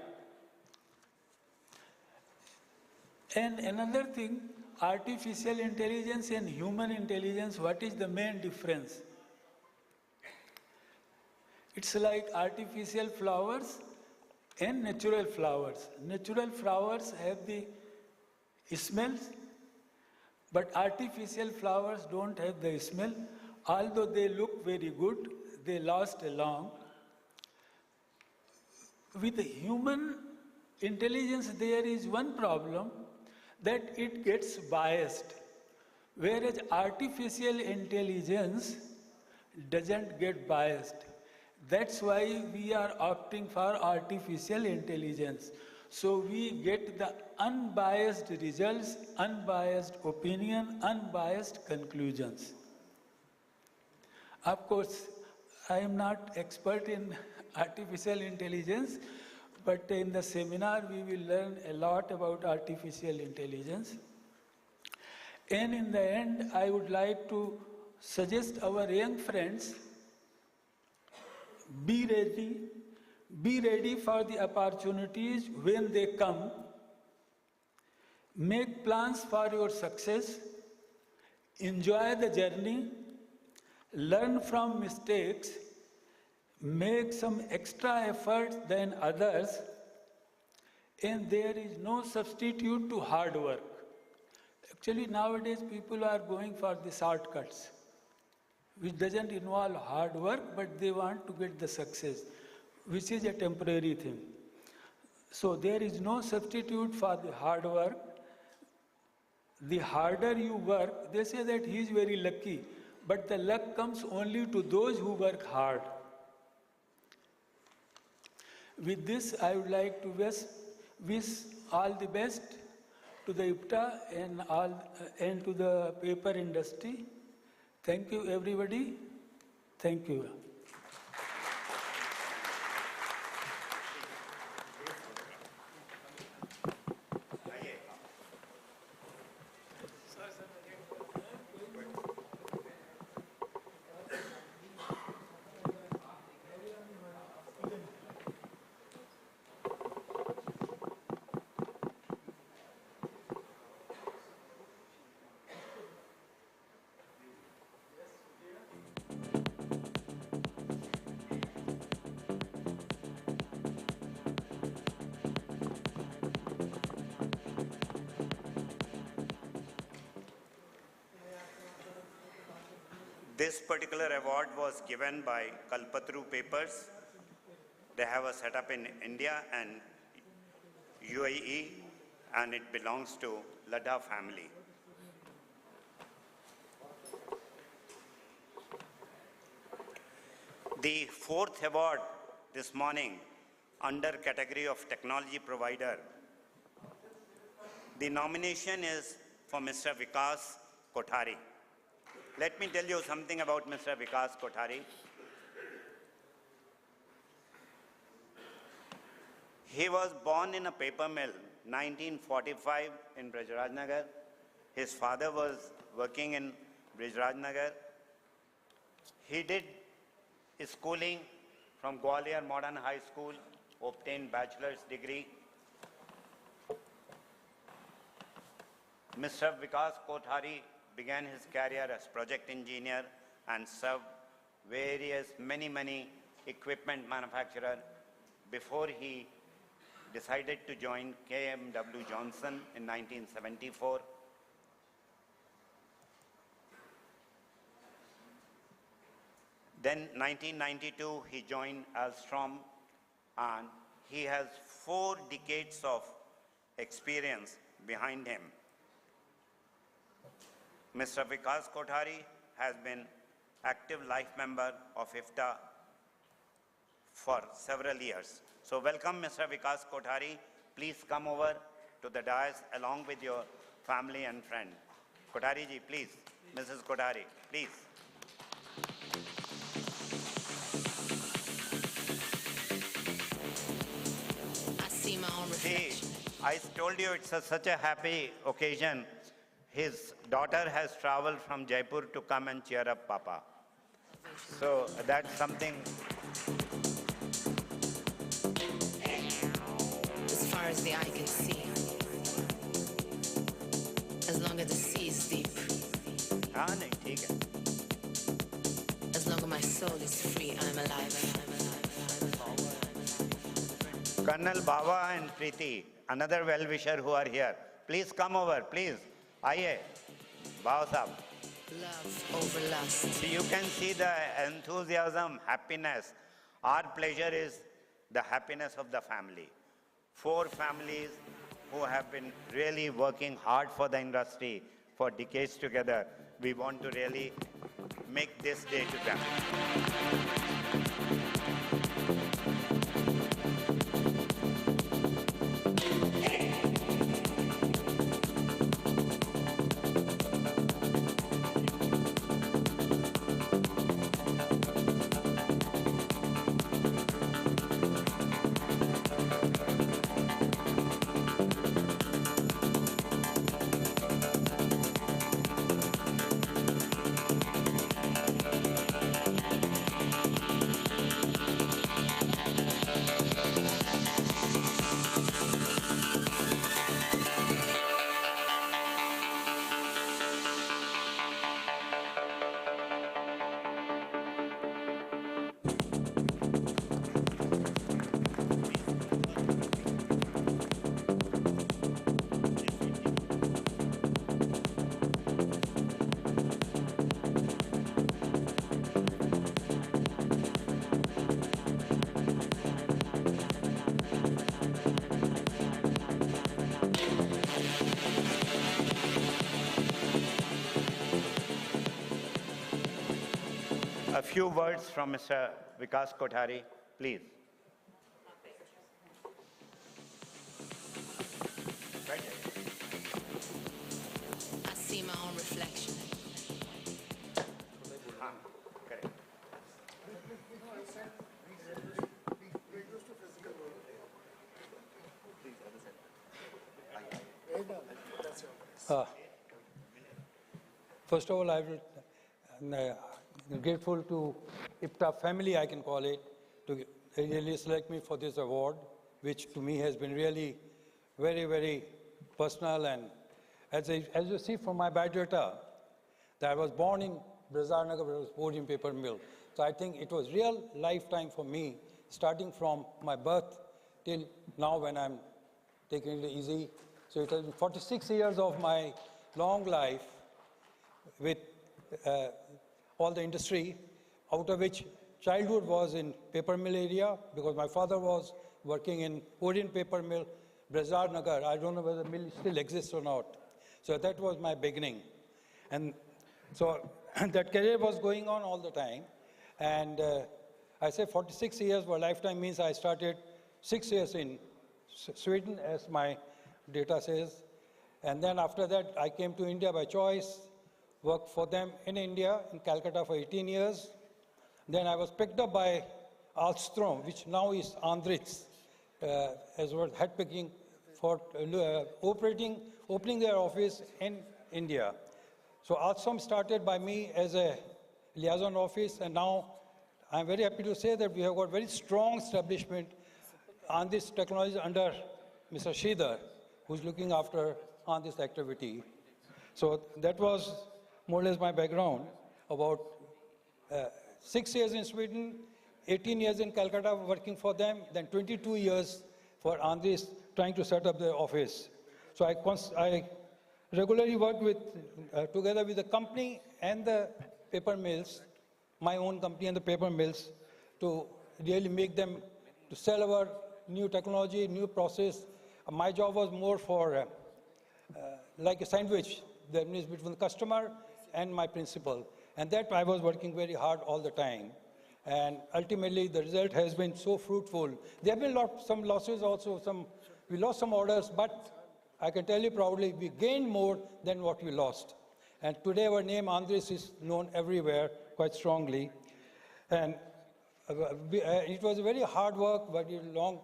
And another thing, artificial intelligence and human intelligence, what is the main difference? It's like artificial flowers and natural flowers. Natural flowers have the smells, but artificial flowers don't have the smell. Although they look very good, they last long. With human intelligence, there is one problem, that it gets biased, whereas artificial intelligence doesn't get biased. That's why we are opting for artificial intelligence. So we get the unbiased results, unbiased opinion, unbiased conclusions. Of course, I am not expert in artificial intelligence, but in the seminar we will learn a lot about artificial intelligence. And in the end, I would like to suggest our young friends, be ready for the opportunities when they come, make plans for your success, enjoy the journey, learn from mistakes, make some extra efforts than others, and there is no substitute to hard work. Actually, nowadays people are going for the shortcuts, which doesn't involve hard work, but they want to get the success, which is a temporary thing. So there is no substitute for the hard work. The harder you work, they say that he is very lucky, but the luck comes only to those who work hard. With this, I would like to wish all the best to the Ippta and to the paper industry. Thank you, everybody. Thank you. This particular award was given by Kalpataru Papers. They have a setup in India and UAE, and it belongs to Ladha family. The fourth award this morning under category of technology provider, the nomination is for Mr. Vikas Kothari. Let me tell you something about Mr. Vikas Kothari. He was born in a paper mill, 1945 in Brajrajnagar. His father was working in Brajrajnagar. He did his schooling from Gwalior Modern High School, obtained bachelor's degree. Mr. Vikas Kothari began his career as project engineer and served many equipment manufacturer before he decided to join KMW Johnson in 1974. Then 1992 he joined Alstom, and he has 4 decades of experience behind him. Mr. Vikas Kothari has been active life member of Ippta for several years. So welcome Mr. Vikas Kothari. Please come over to the dais along with your family and friend. Kothari ji, please. Mrs. Kothari, please. I see my own reflection. I told you it's such a happy occasion. His daughter has traveled from Jaipur to come and cheer up Papa. So that's something. As far as the eye can see, as long as the sea is deep, हाँ नहीं ठीक है. as long as my soul is free, I'm alive. Colonel Baba and Preeti, another well-wisher who are here. Please come over, please. आइए, Baba साहब. Love over lust. You can see the enthusiasm, happiness. Our pleasure is the happiness of the family. 4 families who have been really working hard for the industry for decades together. We want to really make this day to them. A few words from Mr. Vikas Kothari, please. I see my own reflection. Correct. First of all, I'm grateful to Ippta family, I can call it, to really select me for this award, which to me has been really very personal. And as you see from my biodata, that I was born in Brajrajnagar, but I was born in paper mill. So I think it was real lifetime for me, starting from my birth till now when I'm taking it easy. So it has been 46 years of my long life with all the industry, out of which childhood was in paper mill area, because my father was working in Orient paper mill, Brazar Nagar. I don't know whether the mill still exists or not. So that was my beginning. And so that career was going on all the time. And I say 46 years for lifetime means I started 6 years in Sweden, as my data says. And then after that, I came to India by choice, worked for them in India, in Calcutta for 18 years. Then I was picked up by Alstom, which now is Andritz, as well head picking for opening their office in India. So Alstom started by me as a liaison office, and now I'm very happy to say that we have got very strong establishment on this technology under Mr. Sridhar, who's looking after on this activity. So that was more or less my background, about 6 years in Sweden, 18 years in Calcutta working for them, then 22 years for Andris trying to set up the office. So I regularly work with, together with the company and the paper mills, my own company and the paper mills, to really make them, to sell our new technology, new process. My job was more for like a sandwich, that means between the customer and my principal. And that I was working very hard all the time. And ultimately, the result has been so fruitful. There have been some losses also. We lost some orders, but I can tell you proudly, we gained more than what we lost. And today, our name, Andres, is known everywhere quite strongly. And it was very hard work, very long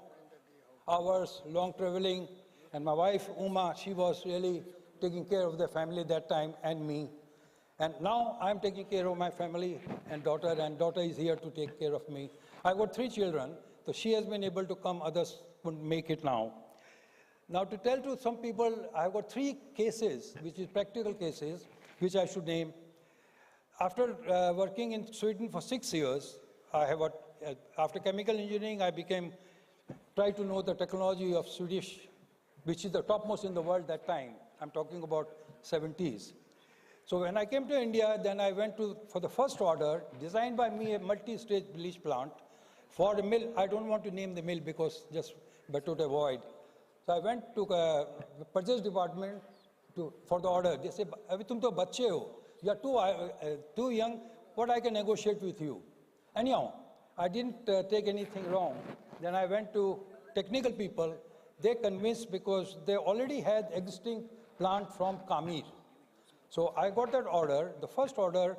hours, long traveling. And my wife, Uma, she was really taking care of the family that time and me. And now I'm taking care of my family and daughter is here to take care of me. I've got 3 children, so she has been able to come, others couldn't make it now. Now to tell to some people, I've got 3 cases, which is practical cases, which I should name. After working in Sweden for 6 years, after chemical engineering, I tried to know the technology of Swedish, which is the topmost in the world that time. I'm talking about 70s. So when I came to India, then I went for the first order, designed by me, a multi-stage bleach plant for a mill. I don't want to name the mill because just better to avoid. So I went to the purchase department for the order. They say, "Abhi tum to bacche ho. You are too young. What I can negotiate with you?" Anyhow, I didn't take anything wrong. Then I went to technical people. They convinced because they already had existing plant from Kamir. So I got that order, the first order,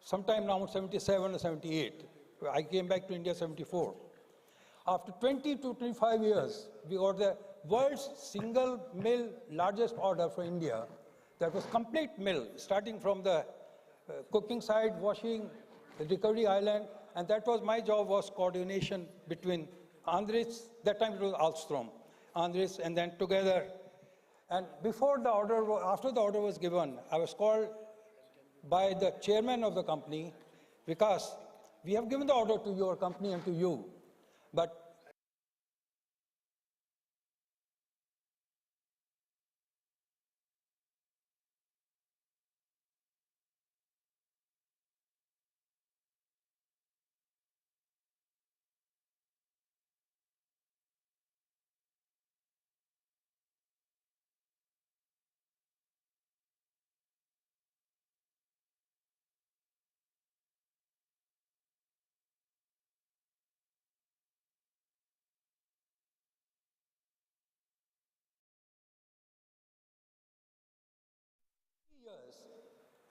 sometime now 77 or 78. I came back to India 74. After 20 to 25 years, we got the world's single mill largest order for India. That was complete mill, starting from the cooking side, washing, the recovery island, and that was my job, was coordination between Andritz, that time it was Alstom, Andritz, and then together. And after the order was given, I was called by the chairman of the company, because we have given the order to your company and to you, but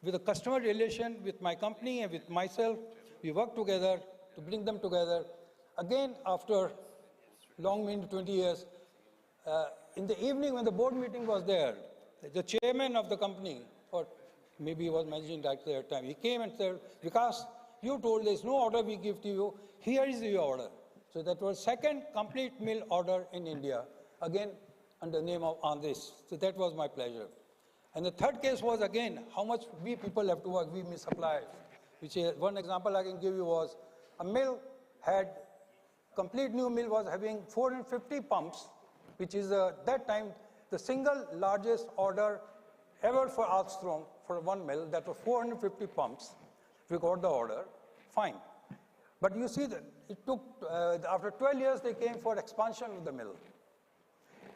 with the customer relation with my company and with myself, we worked together to bring them together. Again, after long, many 20 years, in the evening when the board meeting was there, the chairman of the company, or maybe he was managing director at that time, he came and said, "Vikas, you told there's no order we give to you, here is your order." So that was second complete mill order in India, again under the name of Andres. So that was my pleasure. And the third case was, again, how much we people have to work, we suppliers. Which is, one example I can give you was, a mill complete new mill was having 450 pumps, which is, that time, the single largest order ever for Alstom for one mill, that was 450 pumps. We got the order, fine. But you see that it took, after 12 years, they came for expansion of the mill.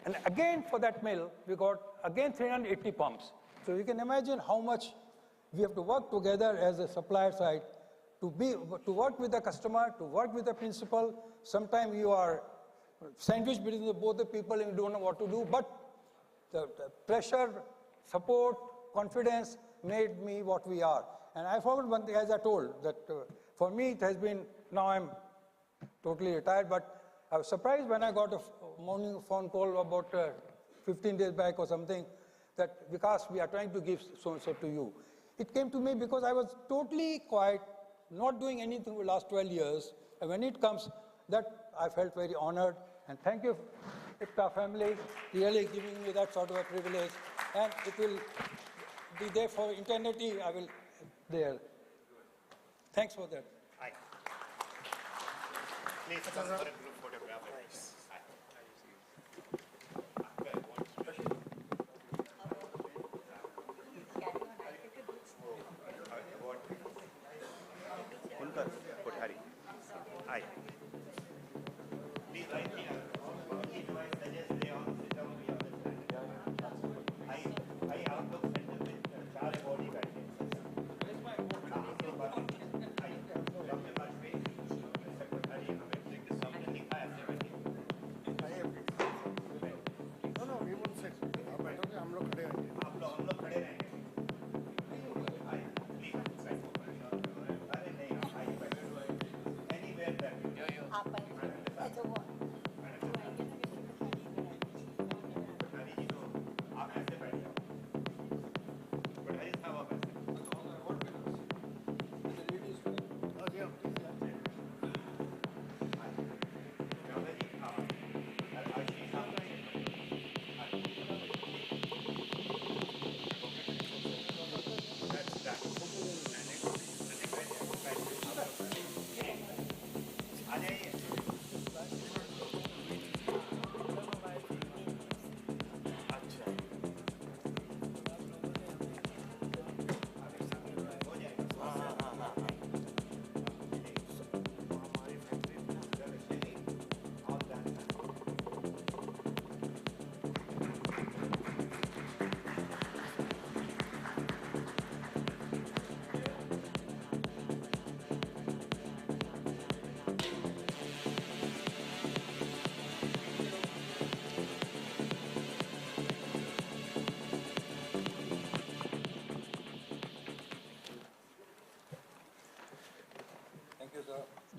And again, for that mill, we got again 380 pumps. So you can imagine how much we have to work together as a supplier side to work with the customer, to work with the principal. Sometimes you are sandwiched between both the people and you don't know what to do, but the pressure, support, confidence made me what we are. And I found one thing, as I told, that for me it has been, now I'm totally retired, but I was surprised when I got a morning phone call about 15 days back or something, that because we are trying to give so-and-so to you. It came to me because I was totally quiet, not doing anything for the last 12 years. And when it comes, that I felt very honored. And thank you, Ippta family, really giving me that sort of a privilege. And it will be there for eternity. I will there. Thanks for that. Hi. Please come for a group photograph. उनका कोठारी आए please right here I suggest they all sit down to understand. I आप लोग centre में चार body बैठे doctor Vajpayee mister Kothari हमें सामने लिखा है No, we won't sit. आप बैठोगे, हम लोग खड़े रहेंगे. हम लोग खड़े रहेंगे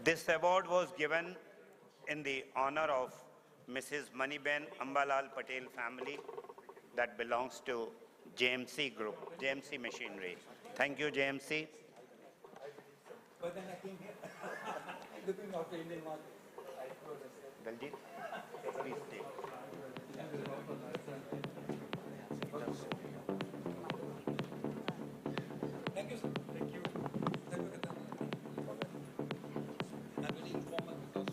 This award was given in the honor of Mrs. Maniben Ambalal Patel family that belongs to JMC Group, JMC Machinery. Thank you, JMC. But then I came here, looking after Indian market. Daljit, please take. Thank you, sir. Thank you. Thank you. I'm very informal because.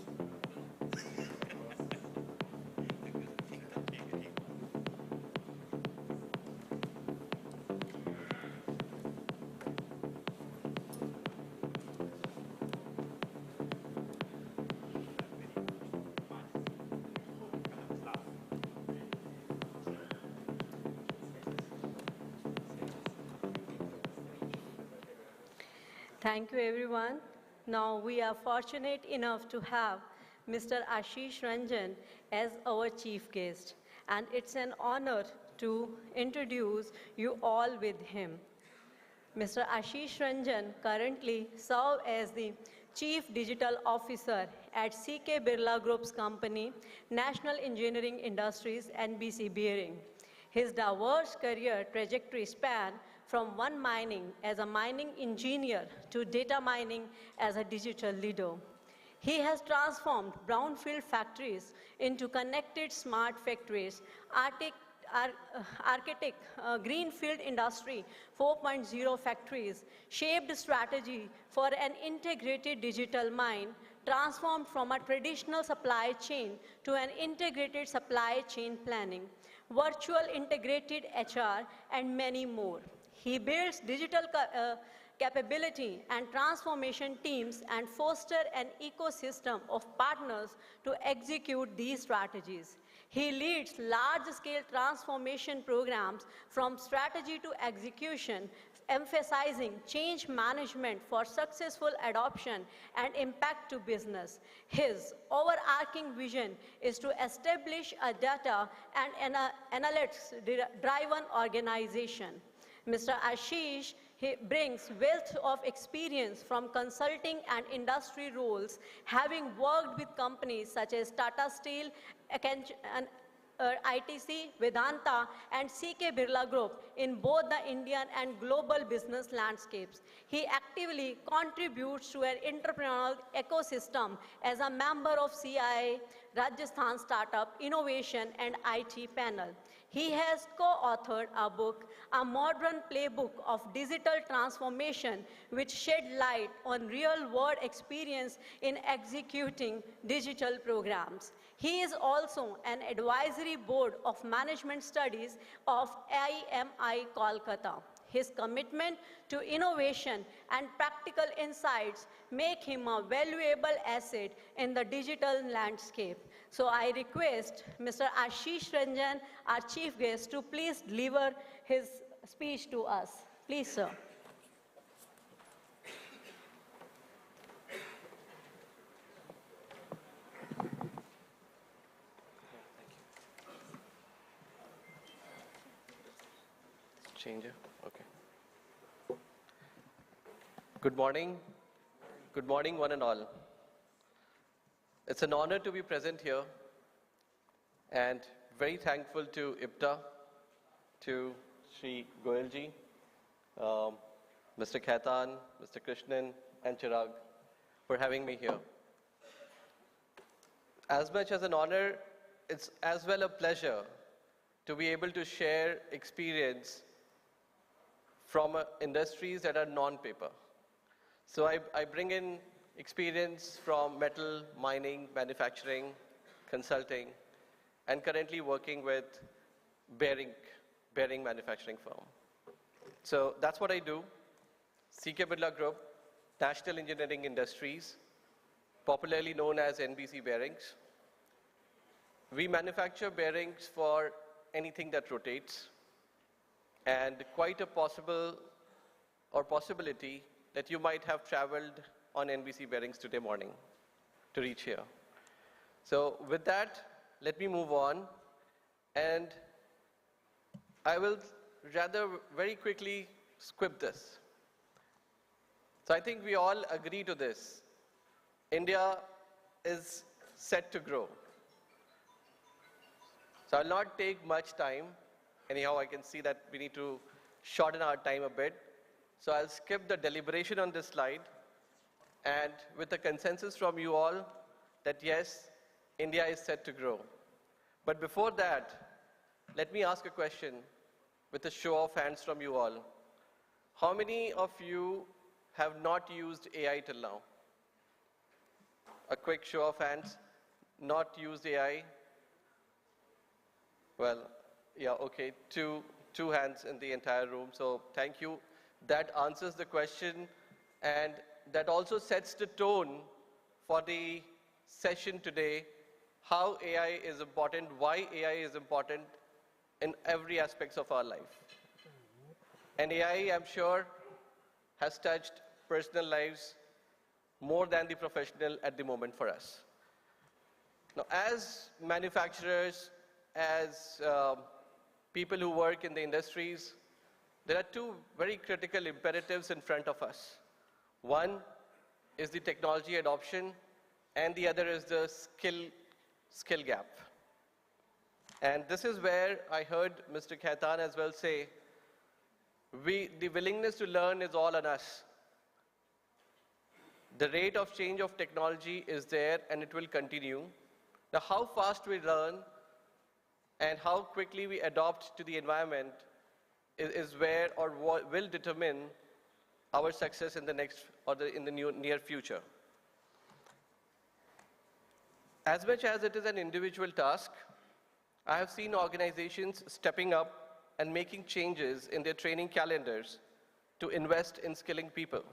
Thank you, everyone. Now we are fortunate enough to have Mr. Ashish Ranjan as our chief guest, and it's an honor to introduce you all with him. Mr. Ashish Ranjan currently serves as the Chief Digital Officer at CK Birla Group's company, National Engineering Industries and BC Bearing. His diverse career trajectory span from one mining as a mining engineer to data mining as a digital leader. He has transformed brownfield factories into connected smart factories, architect greenfield industry 4.0 factories, shaped strategy for an integrated digital mine, transformed from a traditional supply chain to an integrated supply chain planning, virtual integrated HR, and many more. He builds digital capability and transformation teams and foster an ecosystem of partners to execute these strategies. He leads large-scale transformation programs from strategy to execution, emphasizing change management for successful adoption and impact to business. His overarching vision is to establish a data and analytics-driven organization. Mr. Ashish he brings wealth of experience from consulting and industry roles, having worked with companies such as Tata Steel, ITC, Vedanta, and CK Birla Group in both the Indian and global business landscapes. He actively contributes to an entrepreneurial ecosystem as a member of CIA, Rajasthan Startup Innovation and IT panel. He has co-authored a book, A Modern Playbook of Digital Transformation, which shed light on real-world experience in executing digital programs. He is also an advisory board of management studies of IMI Kolkata. His commitment to innovation and practical insights make him a valuable asset in the digital landscape. So I request Mr. Ashish Ranjan, our chief guest, to please deliver his speech to us. Please, sir. Changer. Okay. Good morning. Good morning, one and all. It's an honor to be present here and very thankful to Ippta, to Sri Goyalji, Mr. Khaitan, Mr. Krishnan, and Chirag for having me here. As much as an honor, it's as well a pleasure to be able to share experience from industries that are non-paper. So I bring in experience from metal, mining, manufacturing, consulting, and currently working with bearing manufacturing firm. So that's what I do. CK Birla Group, National Engineering Industries, popularly known as NBC Bearings. We manufacture bearings for anything that rotates, and quite a possibility that you might have traveled on NBC bearings today morning to reach here. So with that, let me move on, and I will rather very quickly squib this. So I think we all agree to this. India is set to grow. So I'll not take much time. Anyhow, I can see that we need to shorten our time a bit. So I'll skip the deliberation on this slide, and with a consensus from you all that yes, India is set to grow. But before that, let me ask a question with a show of hands from you all. How many of you have not used AI till now? A quick show of hands, not used AI. Well, yeah, okay, two hands in the entire room, so thank you. That answers the question, and that also sets the tone for the session today, how AI is important, why AI is important in every aspect of our life. And AI, I'm sure, has touched personal lives more than the professional at the moment for us. Now, as manufacturers, as people who work in the industries, there are two very critical imperatives in front of us. One is the technology adoption, and the other is the skill gap. And this is where I heard Mr. Khaitan as well say, the willingness to learn is all on us. The rate of change of technology is there, and it will continue. Now, how fast we learn and how quickly we adopt to the environment is where or will determine our success in the next or in the near future. As much as it is an individual task, I have seen organizations stepping up and making changes in their training calendars to invest in skilling people.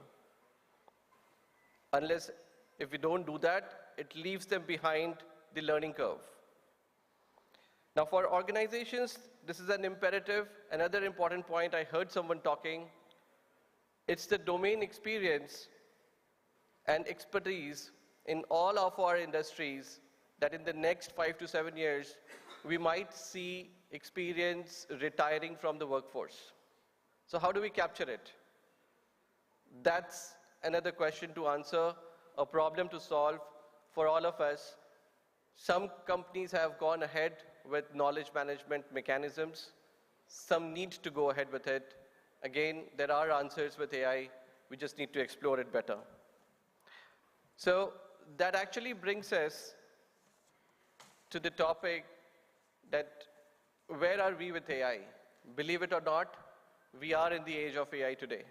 Unless, if we don't do that, it leaves them behind the learning curve. Now for organizations, this is an imperative. Another important point, I heard someone talking, it's the domain experience and expertise in all of our industries that in the next 5 to 7 years, we might see experience retiring from the workforce. So how do we capture it? That's another question to answer, a problem to solve for all of us. Some companies have gone ahead with knowledge management mechanisms. Some need to go ahead with it. Again, there are answers with AI. We just need to explore it better. So that actually brings us to the topic that where are we with AI? Believe it or not, we are in the age of AI today.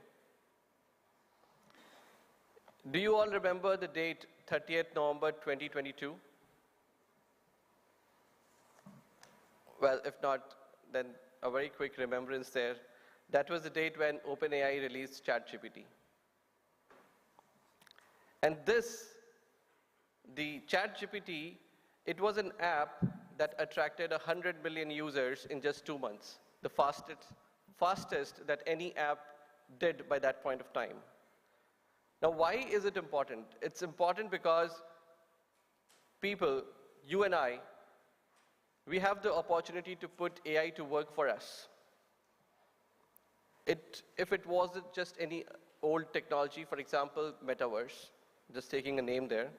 Do you all remember the date 30th November 2022? Well, if not, then a very quick remembrance there. That was the date when OpenAI released ChatGPT. And this, the ChatGPT, it was an app that attracted 100 million users in just 2 months, the fastest that any app did by that point of time. Now, why is it important? It's important because people, you and I, we have the opportunity to put AI to work for us. If it wasn't just any old technology, for example, metaverse, just taking a name there,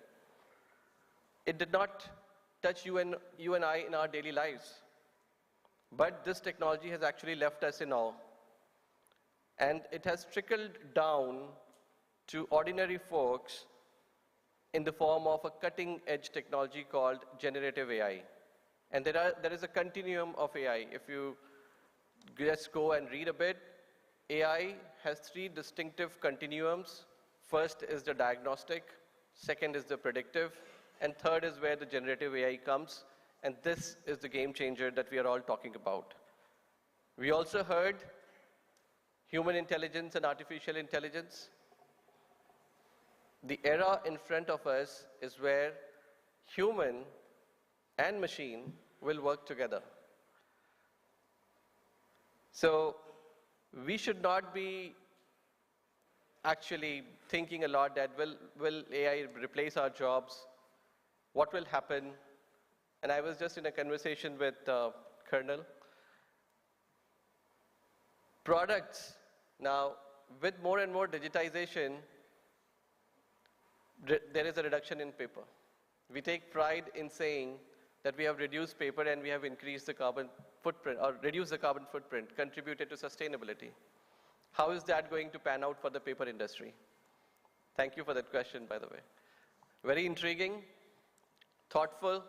it did not touch you and I in our daily lives. But this technology has actually left us in awe. And it has trickled down to ordinary folks in the form of a cutting-edge technology called generative AI. And there is a continuum of AI. If you just go and read a bit, AI has 3 distinctive continuums. First is the diagnostic, second is the predictive, and third is where the generative AI comes. And this is the game changer that we are all talking about. We also heard human intelligence and artificial intelligence. The era in front of us is where human and machine will work together. So we should not be actually thinking a lot that will AI replace our jobs? What will happen? And I was just in a conversation with Colonel. Products, now with more and more digitization, there is a reduction in paper. We take pride in saying that we have reduced paper and we have increased the carbon footprint, or reduced the carbon footprint, contributed to sustainability. How is that going to pan out for the paper industry? Thank you for that question, by the way. Very intriguing, thoughtful.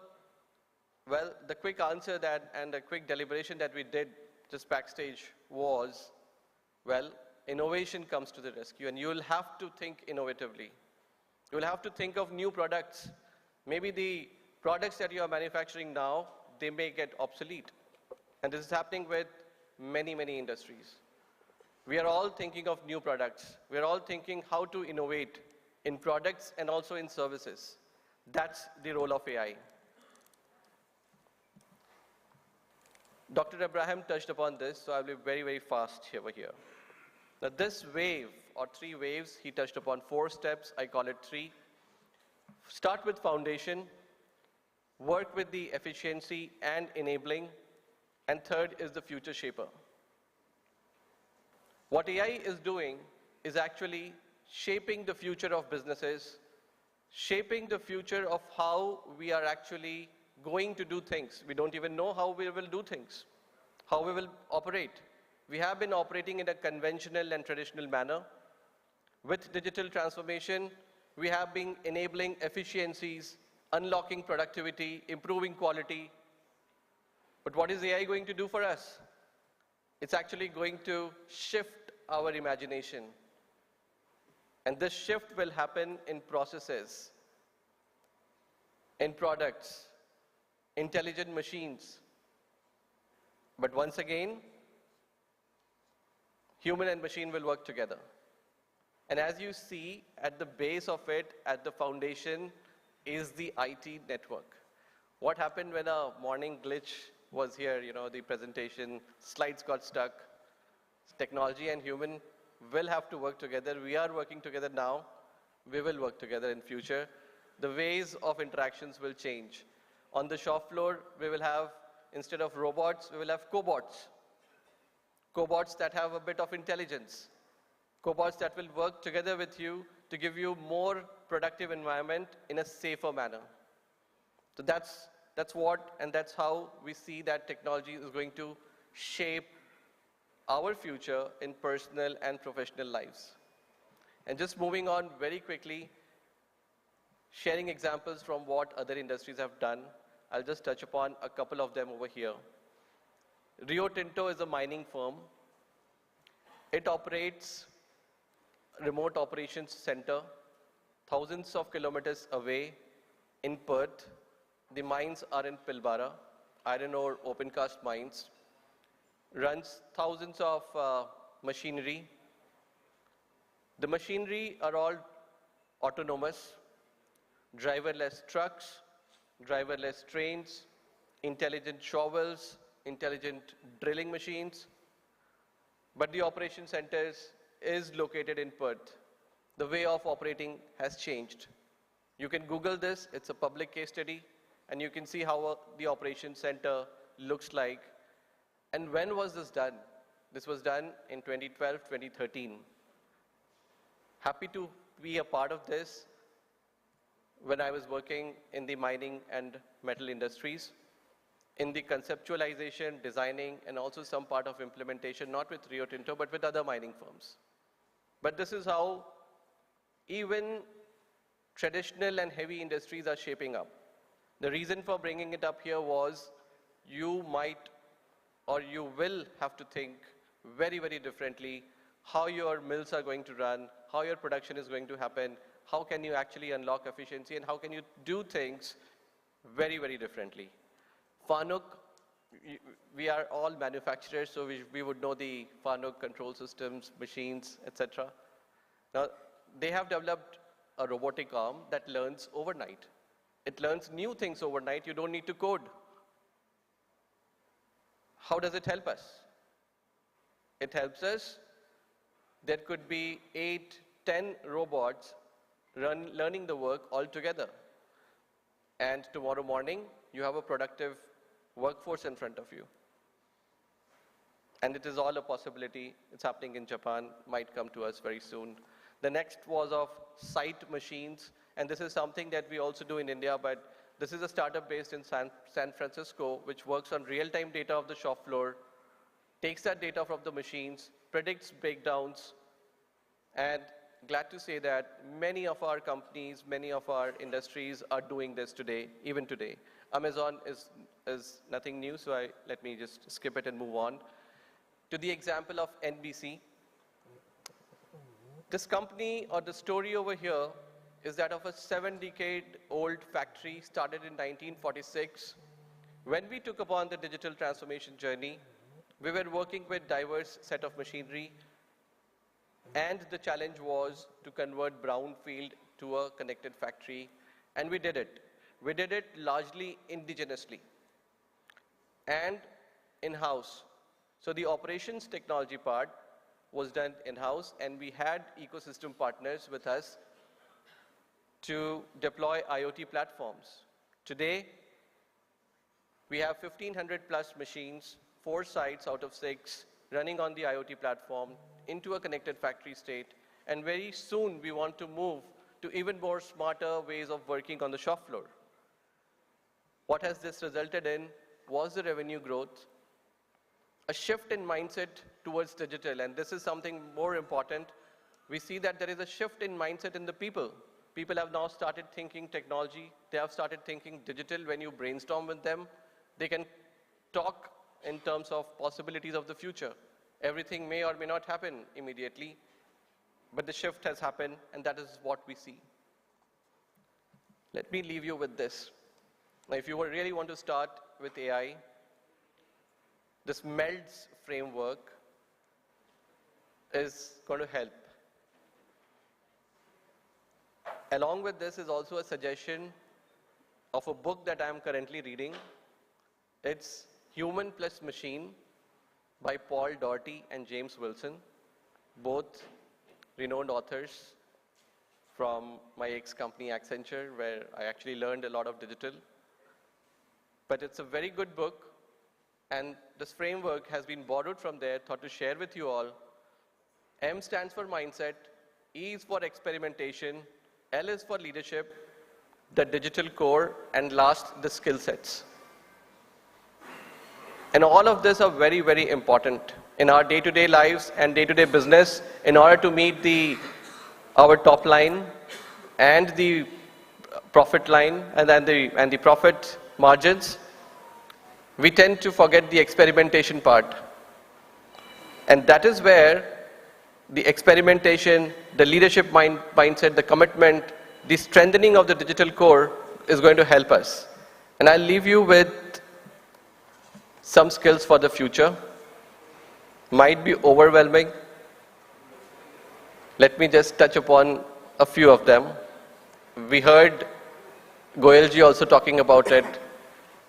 Well, the quick answer and the quick deliberation that we did just backstage was, well, innovation comes to the rescue, and you will have to think innovatively. You will have to think of new products. Maybe the products that you are manufacturing now, they may get obsolete. And this is happening with many, many industries. We are all thinking of new products. We are all thinking how to innovate in products and also in services. That's the role of AI. Dr. Abraham touched upon this, so I'll be very, very fast over here. Now this wave, or 3 waves, he touched upon 4 steps, I call it 3. Start with foundation, work with the efficiency and enabling, and third is the future shaper. What AI is doing is actually shaping the future of businesses, shaping the future of how we are actually going to do things. We don't even know how we will do things, how we will operate. We have been operating in a conventional and traditional manner. With digital transformation, we have been enabling efficiencies, unlocking productivity, improving quality. But what is AI going to do for us? It's actually going to shift our imagination. And this shift will happen in processes, in products, intelligent machines. But once again, human and machine will work together. And as you see, at the base of it, at the foundation, is the IT network. What happened when a morning glitch was here, the presentation, slides got stuck. Technology and human will have to work together. We are working together now. We will work together in future. The ways of interactions will change. On the shop floor, we will have, instead of robots, we will have cobots. Cobots that have a bit of intelligence. Cobots that will work together with you to give you more productive environment in a safer manner. So that's what, and that's how we see that technology is going to shape our future in personal and professional lives. And just moving on very quickly, sharing examples from what other industries have done, I'll just touch upon a couple of them over here. Rio Tinto is a mining firm. It operates remote operations center, thousands of kilometers away in Perth. The mines are in Pilbara, iron ore open cast mines. Runs thousands of machinery. The machinery are all autonomous, driverless trucks, driverless trains, intelligent shovels, intelligent drilling machines. But the operation centers is located in Perth. The way of operating has changed. You can Google this, it's a public case study, and you can see how the operation center looks like. And when was this done? This was done in 2012, 2013. Happy to be a part of this when I was working in the mining and metal industries, in the conceptualization, designing, and also some part of implementation, not with Rio Tinto, but with other mining firms. But this is how even traditional and heavy industries are shaping up. The reason for bringing it up here was you might or you will have to think very, very differently how your mills are going to run, how your production is going to happen, how can you actually unlock efficiency, and how can you do things very, very differently. Fanuc, we are all manufacturers, so we would know the Fanuc control systems, machines, etc. Now, they have developed a robotic arm that learns overnight. It learns new things overnight. You don't need to code. How does it help us? It helps us. There could be 8, 10 robots learning the work all together. And tomorrow morning, you have a productive workforce in front of you. And it is all a possibility. It's happening in Japan, might come to us very soon. The next was of site machines. And this is something that we also do in India, but this is a startup based in San Francisco, which works on real-time data of the shop floor, takes that data from the machines, predicts breakdowns, and glad to say that many of our companies, many of our industries are doing this today, even today. Amazon is nothing new, so let me just skip it and move on. To the example of NBC. This company, or the story over here, is that of a 7-decade-old factory started in 1946. When we took upon the digital transformation journey, we were working with diverse set of machinery, and the challenge was to convert brownfield to a connected factory, and we did it. We did it largely indigenously and in-house. So the operations technology part was done in-house, and we had ecosystem partners with us to deploy IoT platforms. Today, we have 1,500 plus machines, 4 sites out of 6, running on the IoT platform into a connected factory state. And very soon, we want to move to even more smarter ways of working on the shop floor. What has this resulted in was the revenue growth, a shift in mindset towards digital, and this is something more important. We see that there is a shift in mindset in the people. People have now started thinking technology. They have started thinking digital. When you brainstorm with them, they can talk in terms of possibilities of the future. Everything may or may not happen immediately, but the shift has happened, and that is what we see. Let me leave you with this. Now, if you really want to start with AI, this MELDS framework is going to help. Along with this is also a suggestion of a book that I am currently reading. It's Human plus Machine by Paul Doherty and James Wilson, both renowned authors from my ex-company Accenture, where I actually learned a lot of digital. But it's a very good book, and this framework has been borrowed from there, thought to share with you all. M stands for mindset, E is for experimentation, L is for leadership, the digital core, and last, the skill sets. And all of this are very, very important in our day-to-day lives and day-to-day business in order to meet our top line and the profit line and the profit margins. We tend to forget the experimentation part. And that is where the experimentation, the leadership mindset, the commitment, the strengthening of the digital core is going to help us. And I'll leave you with some skills for the future. Might be overwhelming. Let me just touch upon a few of them. We heard Goyalji also talking about it.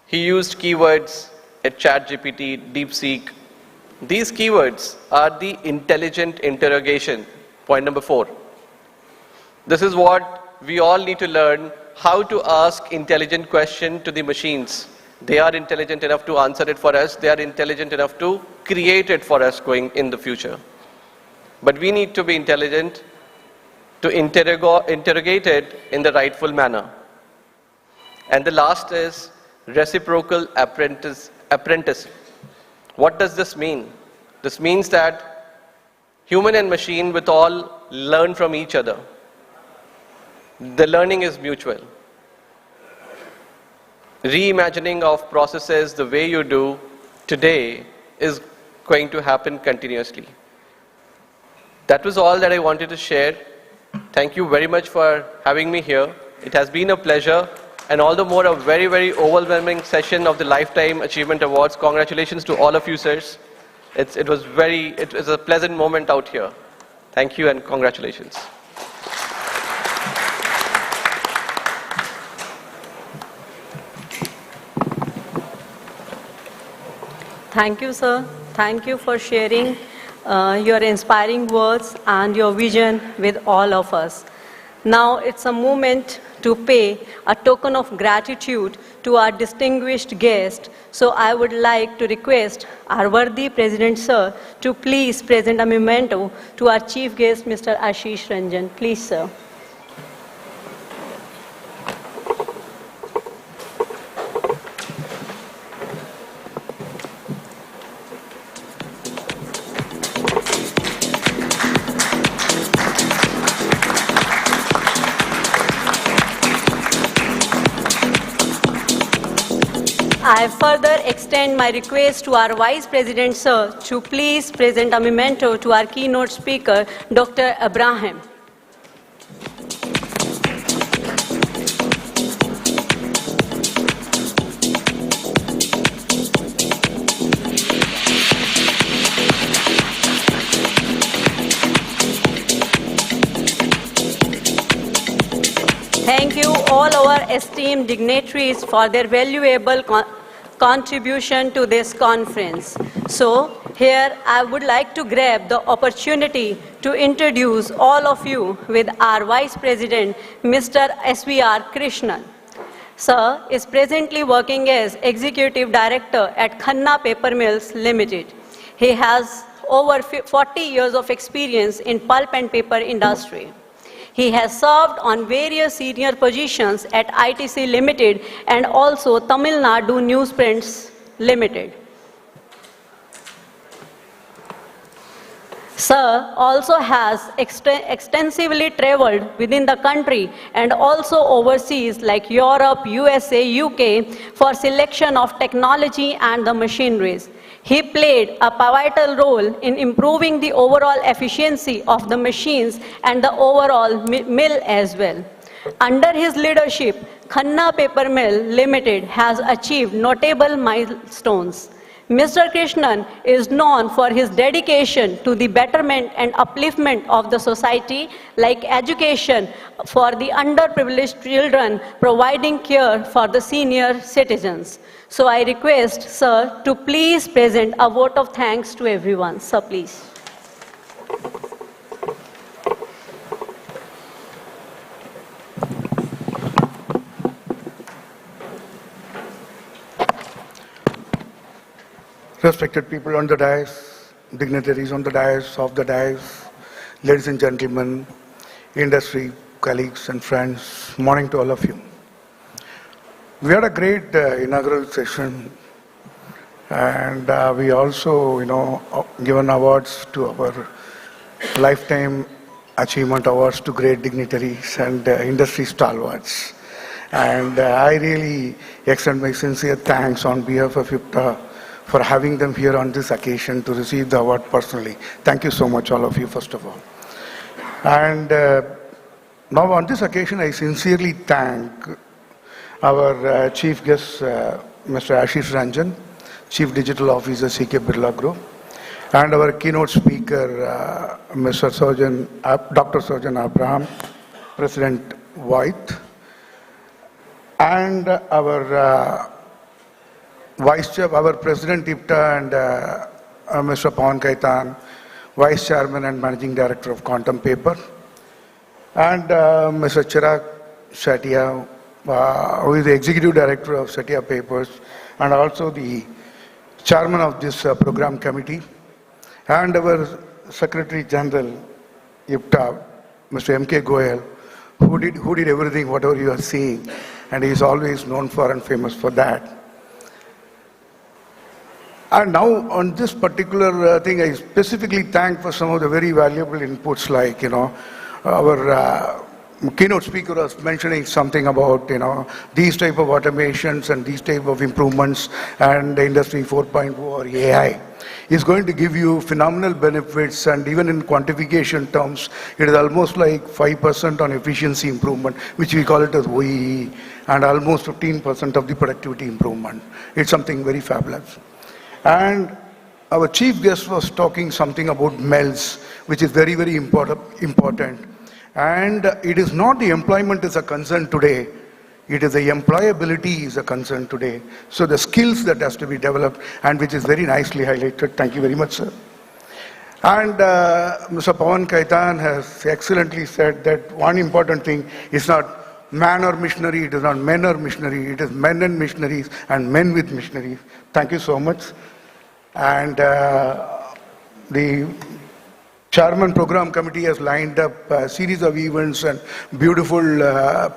He used keywords at ChatGPT, DeepSeek. These keywords are the intelligent interrogation, point number 4. This is what we all need to learn, how to ask intelligent questions to the machines. They are intelligent enough to answer it for us. They are intelligent enough to create it for us going in the future. But we need to be intelligent to interrogate it in the rightful manner. And the last is reciprocal apprentice. What does this mean? This means that human and machine with all learn from each other. The learning is mutual. Reimagining of processes the way you do today is going to happen continuously. That was all that I wanted to share. Thank you very much for having me here. It has been a pleasure, and all the more a very, very overwhelming session of the Lifetime Achievement Awards. Congratulations to all of you, sirs. It was a pleasant moment out here. Thank you and congratulations. Thank you, sir. Thank you for sharing your inspiring words and your vision with all of us. Now it's a moment to pay a token of gratitude to our distinguished guest. So I would like to request our worthy President, sir, to please present a memento to our chief guest, Mr. Ashish Ranjan. Please, sir. I further extend my request to our Vice President, sir, to please present a memento to our keynote speaker, Dr. Abraham. Thank you all our esteemed dignitaries for their valuable contribution to this conference. So here I would like to grab the opportunity to introduce all of you with our Vice President, Mr. SVR Krishnan. Sir is presently working as Executive Director at Khanna Paper Mills Limited. He has over 40 years of experience in pulp and paper industry. He has served on various senior positions at ITC Limited and also Tamil Nadu Newsprints Limited. Sir also has extensively traveled within the country and also overseas like Europe, USA, UK for selection of technology and the machineries. He played a pivotal role in improving the overall efficiency of the machines and the overall mill as well. Under his leadership, Khanna Paper Mill Limited has achieved notable milestones. Mr. Krishnan is known for his dedication to the betterment and upliftment of the society, like education for the underprivileged children, providing care for the senior citizens. So I request, sir, to please present a vote of thanks to everyone. Sir, please. Respected people on the dais, dignitaries on the dais, off the dais, ladies and gentlemen, industry, colleagues and friends, morning to all of you. We had a great inaugural session, and we also, given awards to our lifetime achievement awards to great dignitaries and industry stalwarts. And I really extend my sincere thanks on behalf of Ippta for having them here on this occasion to receive the award personally. Thank you so much, all of you, first of all. And now on this occasion, I sincerely thank our chief guest, Mr. Ashish Ranjan, Chief Digital Officer, CK Birla Group, and our keynote speaker, Mr. Dr. Surjan Abraham, President White, and our our President Ippta and Mr. Pawan Kaitan, Vice Chairman and Managing Director of Quantum Paper, and Mr. Chirag Shatia, who is the Executive Director of Shatia Papers, and also the Chairman of this program committee, and our Secretary General Ippta, Mr. M.K. Goyal, who did everything, whatever you are seeing, and he is always known for and famous for that. And now on this particular thing, I specifically thank for some of the very valuable inputs, like, our keynote speaker was mentioning something about, these type of automations and these type of improvements and the Industry 4.0 or AI is going to give you phenomenal benefits, and even in quantification terms, it is almost like 5% on efficiency improvement, which we call it as OEE, and almost 15% of the productivity improvement. It's something very fabulous. And our chief guest was talking something about MELS, which is very, very important. And it is not the employment is a concern today, it is the employability is a concern today. So the skills that has to be developed, and which is very nicely highlighted. Thank you very much, sir. And Mr. Pawan Kaitan has excellently said that one important thing is not man or missionary, it is not men or missionary, it is men and missionaries and men with missionaries. Thank you so much. And the Chairman Program Committee has lined up a series of events, and beautiful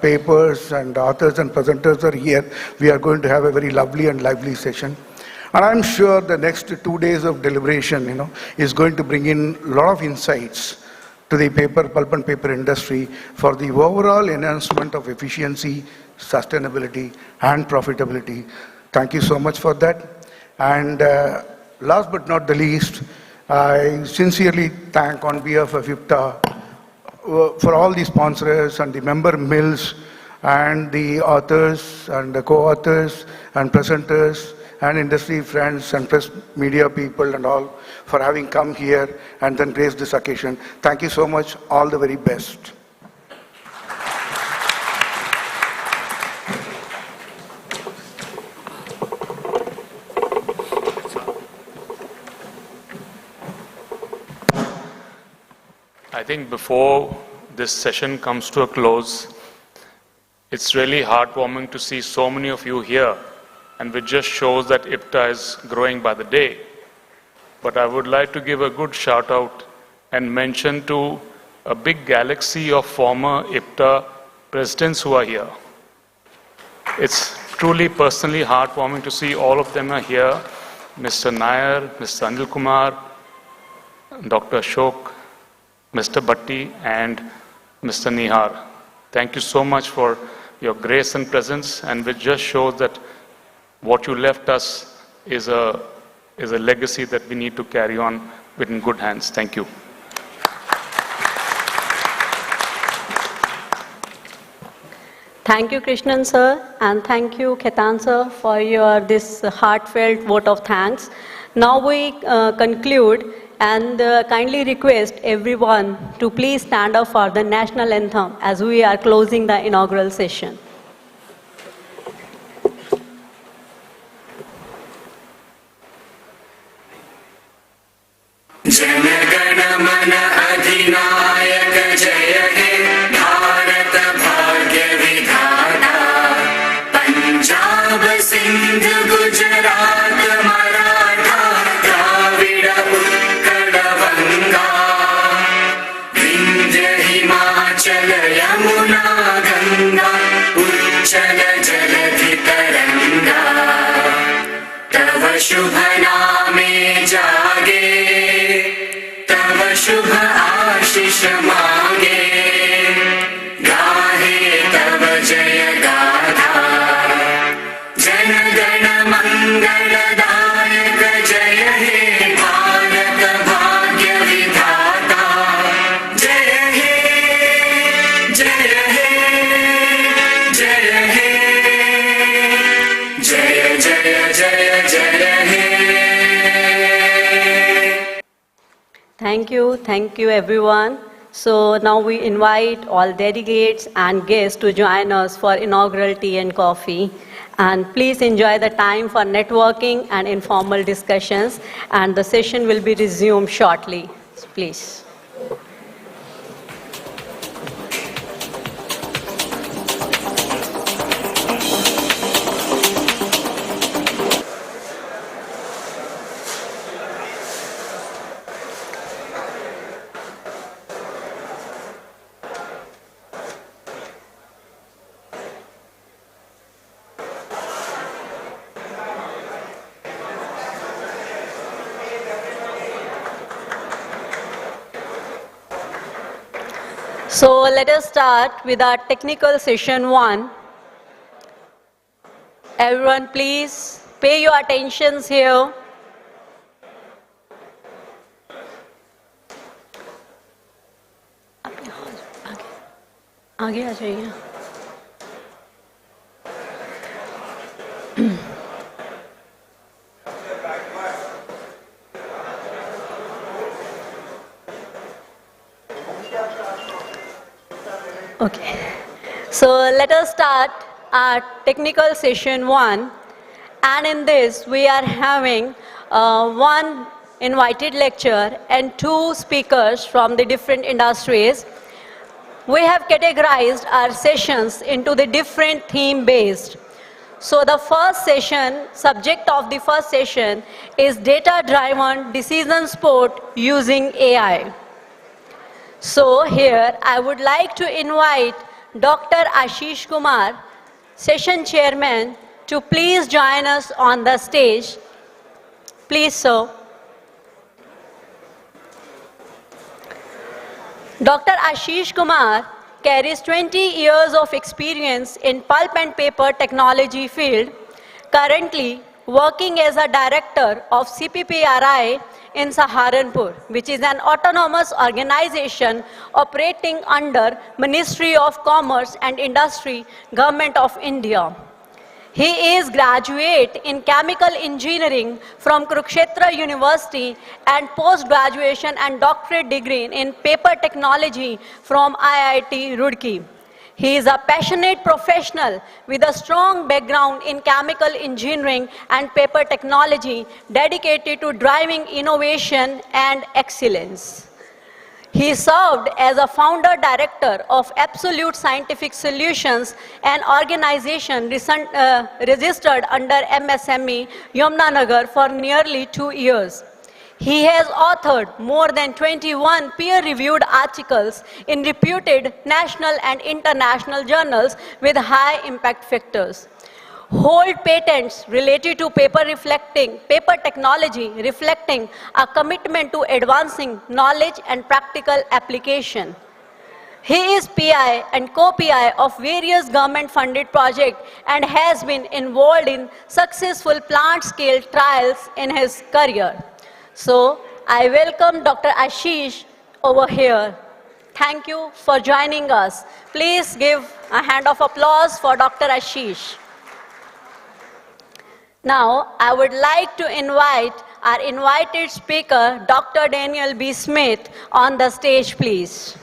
papers, and authors and presenters are here. We are going to have a very lovely and lively session. And I'm sure the next 2 days of deliberation, is going to bring in a lot of insights to the pulp and paper industry for the overall enhancement of efficiency, sustainability, and profitability. Thank you so much for that. And last but not the least, I sincerely thank on behalf of Ippta for all the sponsors and the member mills and the authors and the co-authors and presenters and industry friends and press media people and all for having come here and then graced this occasion. Thank you so much. All the very best. I think before this session comes to a close, it's really heartwarming to see so many of you here, and which just shows that Ippta is growing by the day. But I would like to give a good shout out and mention to a big galaxy of former Ippta presidents who are here. It's truly personally heartwarming to see all of them are here. Mr. Nair, Mr. Anil Kumar, Dr. Ashok, Mr. Bhatti and Mr. Nihar. Thank you so much for your grace and presence, and which just shows that what you left us is a legacy that we need to carry on within good hands. Thank you. Thank you, Krishnan sir, and thank you, Ketan sir, for your this heartfelt vote of thanks. Now we conclude and kindly request everyone to please stand up for the national anthem as we are closing the inaugural session. Jana Gana Mana अधिनायक जय हे भारत भाग्य विधाता पंजाब सिंध गुजरात मराठा द्राविड उत्कल गंगा विंध्य हिमाचल यमुना गंगा उच्चल जलधि तरंगा तव शुभ नामे जागे शुभ आशीष मांगे गाहे तब जय गाथा जन गण मंगलदायक जय हे भारत भाग्य विधाता जय हे जय हे जय हे जय जय जय जय हे Thank you everyone. So now we invite all delegates and guests to join us for inaugural tea and coffee. And please enjoy the time for networking and informal discussions. And the session will be resumed shortly. Please. So let us start with our technical session 1. Everyone please pay your attentions here. आगे आ जाइए. Okay, so let us start our technical session 1, and in this we are having one invited lecture and 2 speakers from the different industries. We have categorized our sessions into the different theme based. So the first session, subject of the first session is data driven decision support using AI. So here I would like to invite Dr. Ashish Kumar, session chairman, to please join us on the stage. Please, sir. Dr. Ashish Kumar carries 20 years of experience in pulp and paper technology field, currently working as a director of CPPRI in Saharanpur, which is an autonomous organization operating under Ministry of Commerce and Industry, Government of India. He is graduate in chemical engineering from Kurukshetra University and post-graduation and doctorate degree in paper technology from IIT Roorkee. He is a passionate professional with a strong background in chemical engineering and paper technology, dedicated to driving innovation and excellence. He served as a founder director of Absolute Scientific Solutions, an organization registered under MSME Yamuna for nearly 2 years. He has authored more than 21 peer-reviewed articles in reputed national and international journals with high impact factors. Hold patents related to paper technology, reflecting a commitment to advancing knowledge and practical application. He is PI and co-PI of various government-funded projects and has been involved in successful plant-scale trials in his career. So, I welcome Dr. Ashish over here. Thank you for joining us. Please give a hand of applause for Dr. Ashish. Now, I would like to invite our invited speaker, Dr. Daniel B. Smith, on the stage, please.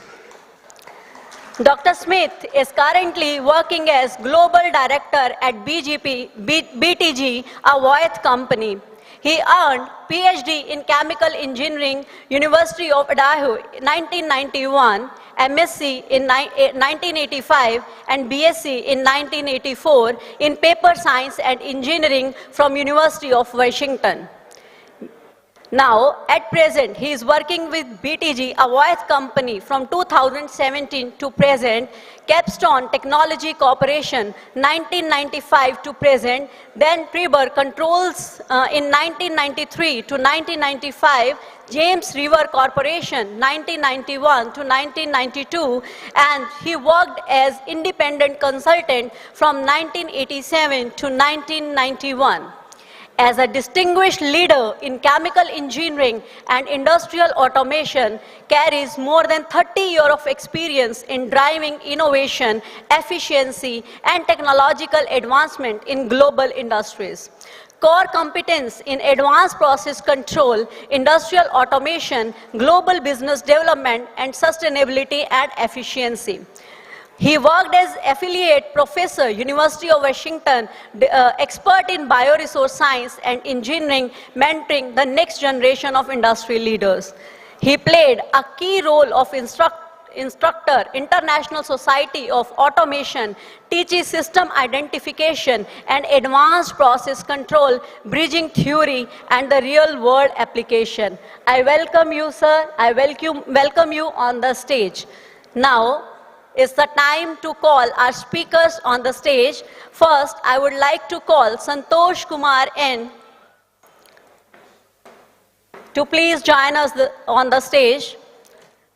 Dr. Smith is currently working as Global Director at BTG, a Voith company. He earned PhD in Chemical Engineering, University of Idaho, 1991, MSc in 1985, and BSc in 1984 in Paper Science and Engineering from University of Washington. Now, at present, he is working with BTG, a Voith company from 2017 to present, Capstone Technology Corporation, 1995 to present, then Tribur Controls in 1993 to 1995, James River Corporation, 1991 to 1992, and he worked as independent consultant from 1987 to 1991. As a distinguished leader in chemical engineering and industrial automation, carries more than 30 years of experience in driving innovation, efficiency, and technological advancement in global industries. Core competence in advanced process control, industrial automation, global business development, and sustainability and efficiency. He worked as affiliate professor, University of Washington, expert in bioresource science and engineering, mentoring the next generation of industry leaders. He played a key role of instructor, International Society of Automation, teaches system identification and advanced process control, bridging theory and the real world application. I welcome you, sir. I welcome you on the stage. Now, it's the time to call our speakers on the stage. First, I would like to call Santosh Kumar N. to please join us on the stage.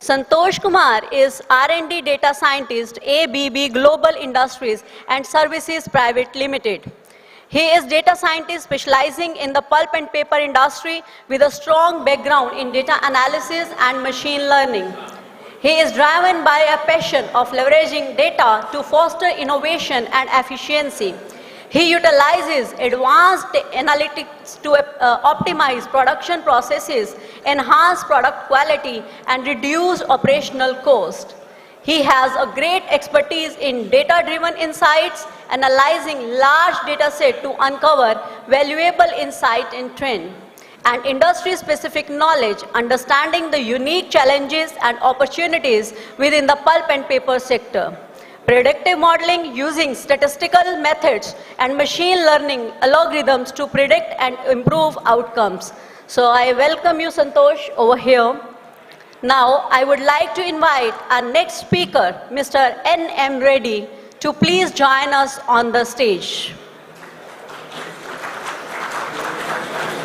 Santosh Kumar is R&D Data Scientist, ABB Global Industries and Services Private Limited. He is data scientist specializing in the pulp and paper industry with a strong background in data analysis and machine learning. He is driven by a passion of leveraging data to foster innovation and efficiency. He utilizes advanced analytics to optimize production processes, enhance product quality, and reduce operational cost. He has a great expertise in data-driven insights, analyzing large data set to uncover valuable insight and trend, and industry-specific knowledge, understanding the unique challenges and opportunities within the pulp and paper sector. Predictive modeling using statistical methods and machine learning algorithms to predict and improve outcomes. So I welcome you, Santosh, over here. Now, I would like to invite our next speaker, Mr. N.M. Reddy, to please join us on the stage.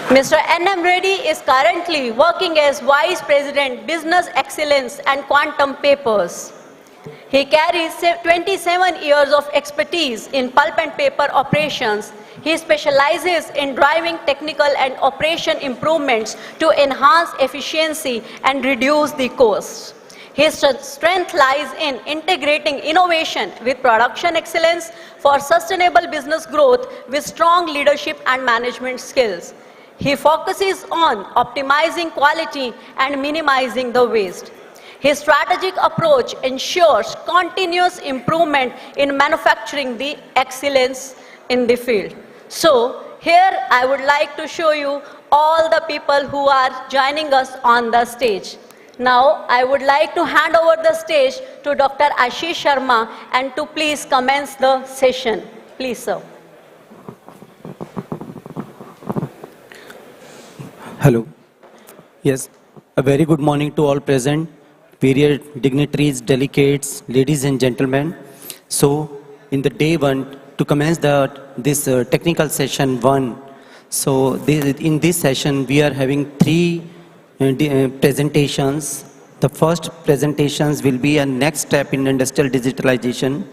Mr. N.M. Reddy is currently working as Vice President, Business Excellence and Quantum Papers. He carries 27 years of expertise in pulp and paper operations. He specializes in driving technical and operation improvements to enhance efficiency and reduce the costs. His strength lies in integrating innovation with production excellence for sustainable business growth with strong leadership and management skills. He focuses on optimizing quality and minimizing the waste. His strategic approach ensures continuous improvement in manufacturing the excellence in the field. So here I would like to show you all the people who are joining us on the stage. Now I would like to hand over the stage to Dr. Ashish Sharma and to please commence the session. Please, sir. Hello. Yes, a very good morning to all present, various dignitaries, delegates, ladies and gentlemen. So, in the day one, to commence this technical session one, so in this session we are having three presentations. The first presentations will be a next step in industrial digitalization,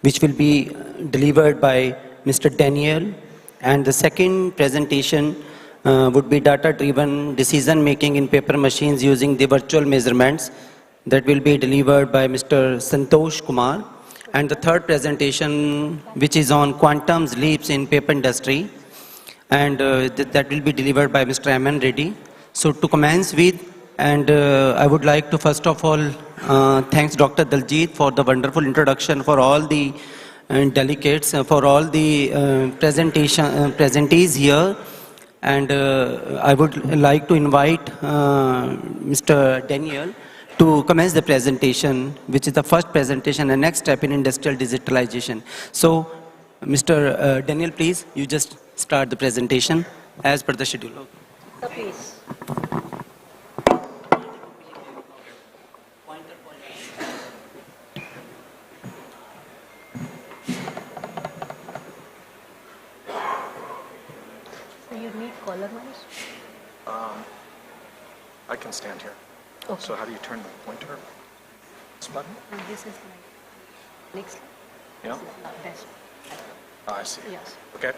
which will be delivered by Mr. Daniel, and the second presentation would be data-driven decision-making in paper machines using the virtual measurements that will be delivered by Mr. Santosh Kumar. And the third presentation, which is on quantum leaps in paper industry, and that will be delivered by Mr. M.N. Reddy. So to commence with, and I would like to first of all thanks Dr. Daljit for the wonderful introduction, for all the delegates, for all the presentees here. And I would like to invite Mr. Daniel to commence the presentation, which is the first presentation and next step in industrial digitalization. So, Mr. Daniel, please, you just start the presentation as per the schedule. So please. So you need collar mice? I can stand here. Okay. So how do you turn the pointer? This button? And this is like next. Yeah. This is best. I see. Yes. Okay.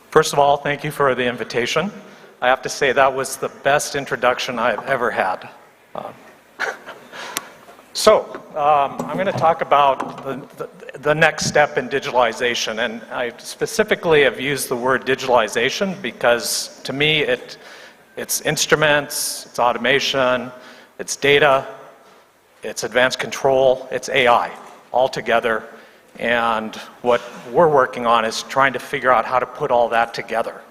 First of all, thank you for the invitation. I have to say that was the best introduction I've ever had. I'm going to talk about the next step in digitalization, and I specifically have used the word digitalization because to me it's instruments, it's automation, it's data, it's advanced control, it's AI all together. And what we're working on is trying to figure out how to put all that together.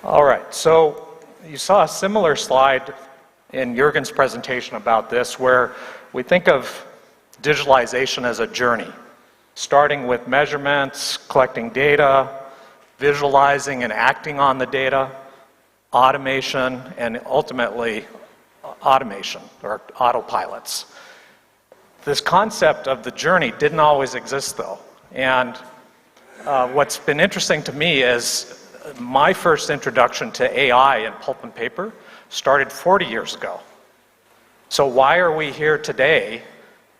All right, so you saw a similar slide in Jürgen's presentation about this, where we think of digitalization as a journey, starting with measurements, collecting data, visualizing and acting on the data, automation, and ultimately automation or autopilots. This concept of the journey didn't always exist though. And what's been interesting to me is my first introduction to AI in pulp and paper started 40 years ago. So why are we here today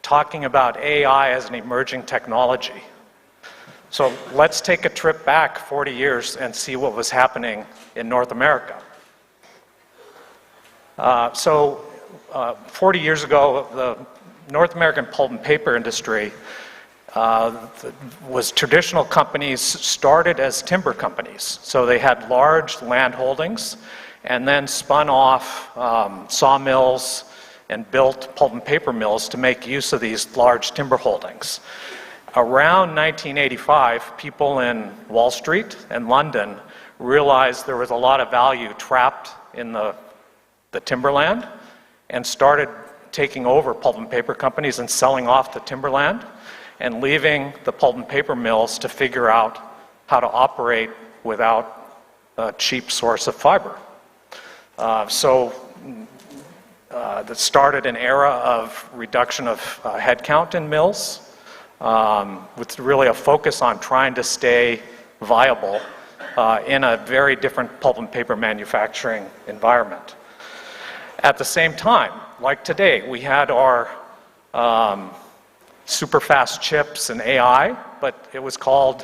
talking about AI as an emerging technology? So let's take a trip back 40 years and see what was happening in North America. 40 years ago, the North American pulp and paper industry was traditional companies started as timber companies. So they had large land holdings and then spun off sawmills and built pulp and paper mills to make use of these large timber holdings. Around 1985, people in Wall Street and London realized there was a lot of value trapped in the timberland and started taking over pulp and paper companies and selling off the timberland and leaving the pulp and paper mills to figure out how to operate without a cheap source of fiber. That started an era of reduction of headcount in mills, with really a focus on trying to stay viable in a very different pulp and paper manufacturing environment. At the same time, like today, we had our super fast chips and AI, but it was called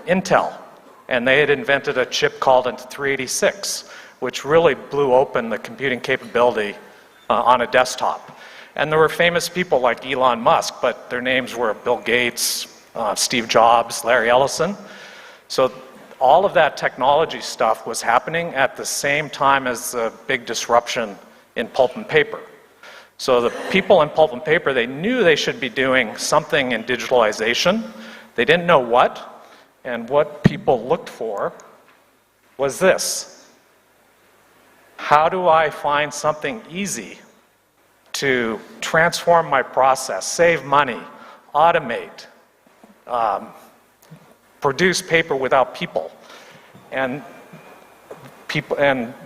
Intel. And they had invented a chip called 386, which really blew open the computing capability on a desktop. And there were famous people like Elon Musk, but their names were Bill Gates, Steve Jobs, Larry Ellison. So all of that technology stuff was happening at the same time as the big disruption in pulp and paper. So the people in pulp and paper, they knew they should be doing something in digitalization. They didn't know what, and what people looked for was this. How do I find something easy to transform my process, save money, automate, produce paper without people? And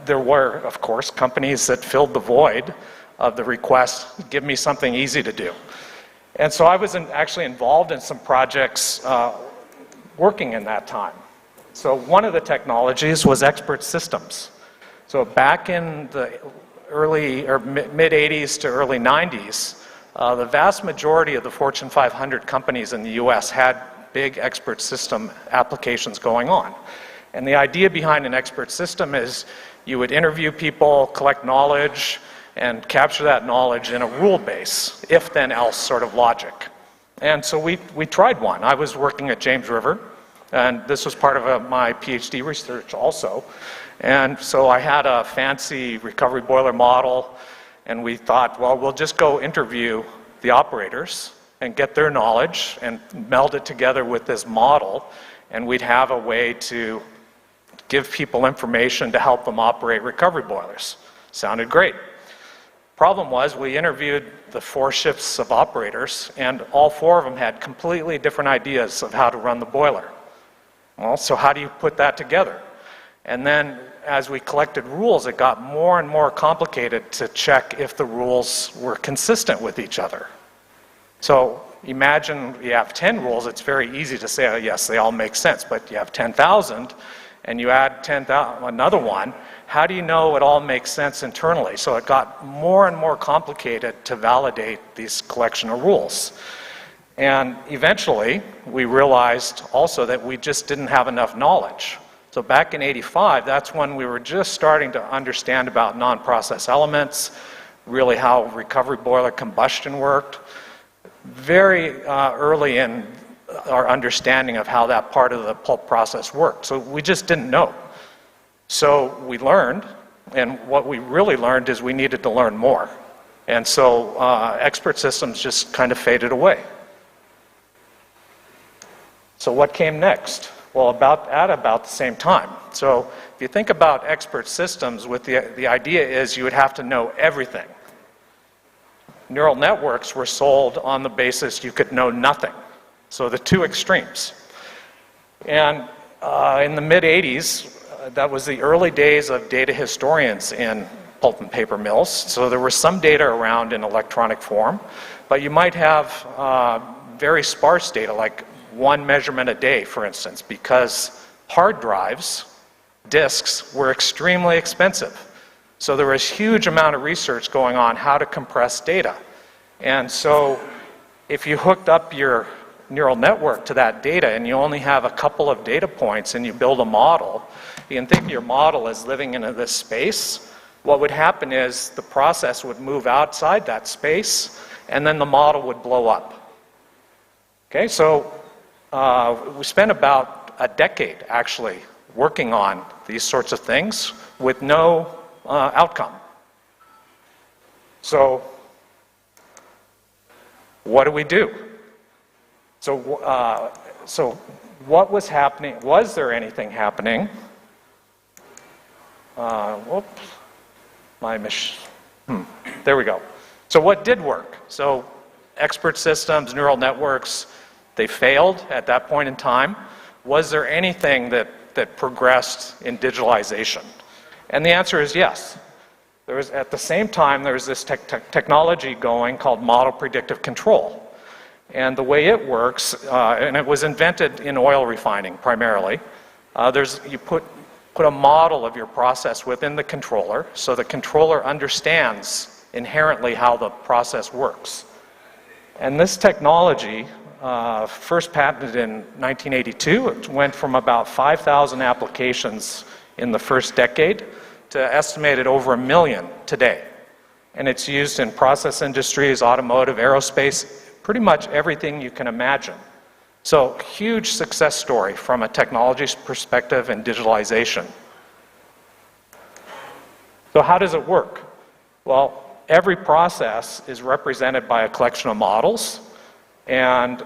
there were, of course, companies that filled the void of the request, give me something easy to do. And so I was actually involved in some projects working in that time. So one of the technologies was expert systems. So back in the early or mid 80s to early 90s, the vast majority of the Fortune 500 companies in the US had big expert system applications going on. And the idea behind an expert system is you would interview people, collect knowledge, and capture that knowledge in a rule base, if then else sort of logic. And so we tried one. I was working at James River, and this was part of my PhD research also. And so I had a fancy recovery boiler model, and we thought, well, we'll just go interview the operators and get their knowledge and meld it together with this model, and we'd have a way to give people information to help them operate recovery boilers. Sounded great. Problem was, we interviewed the 4 shifts of operators, and all 4 of them had completely different ideas of how to run the boiler. Well, so how do you put that together? And then as we collected rules, it got more and more complicated to check if the rules were consistent with each other. So imagine you have 10 rules, it's very easy to say, oh, yes, they all make sense, but you have 10,000, and you add 10,000, another one, how do you know it all makes sense internally? So it got more and more complicated to validate these collection of rules. And eventually, we realized also that we just didn't have enough knowledge. So back in '85, that's when we were just starting to understand about non-process elements, really how recovery boiler combustion worked. Very early in our understanding of how that part of the pulp process worked. So we just didn't know. So we learned, and what we really learned is we needed to learn more. And so expert systems just kind of faded away. So what came next? Well, at about the same time. So if you think about expert systems, with the idea is you would have to know everything. Neural networks were sold on the basis you could know nothing. So the 2 extremes. And in the mid-'80s, that was the early days of data historians in pulp and paper mills. So there was some data around in electronic form, but you might have very sparse data, like 1 measurement a day, for instance, because hard drives, disks, were extremely expensive. So there was a huge amount of research going on how to compress data. And so if you hooked up your neural network to that data and you only have a couple of data points and you build a model, you can think of your model as living in this space. What would happen is the process would move outside that space and then the model would blow up. Okay, so we spent about a decade actually working on these sorts of things with no outcome. So what do we do? So what was happening? Was there anything happening? Whoops, there we go. So what did work? So expert systems, neural networks, they failed at that point in time. Was there anything that progressed in digitalization? And the answer is yes. There was, at the same time, there was this technology going called model predictive control. And the way it works, and it was invented in oil refining primarily, you put a model of your process within the controller, so the controller understands inherently how the process works. And this technology, first patented in 1982, it went from about 5,000 applications in the first decade to estimated over 1 million today. And it's used in process industries, automotive, aerospace, pretty much everything you can imagine. So huge success story from a technology perspective and digitalization. So how does it work? Well, every process is represented by a collection of models, and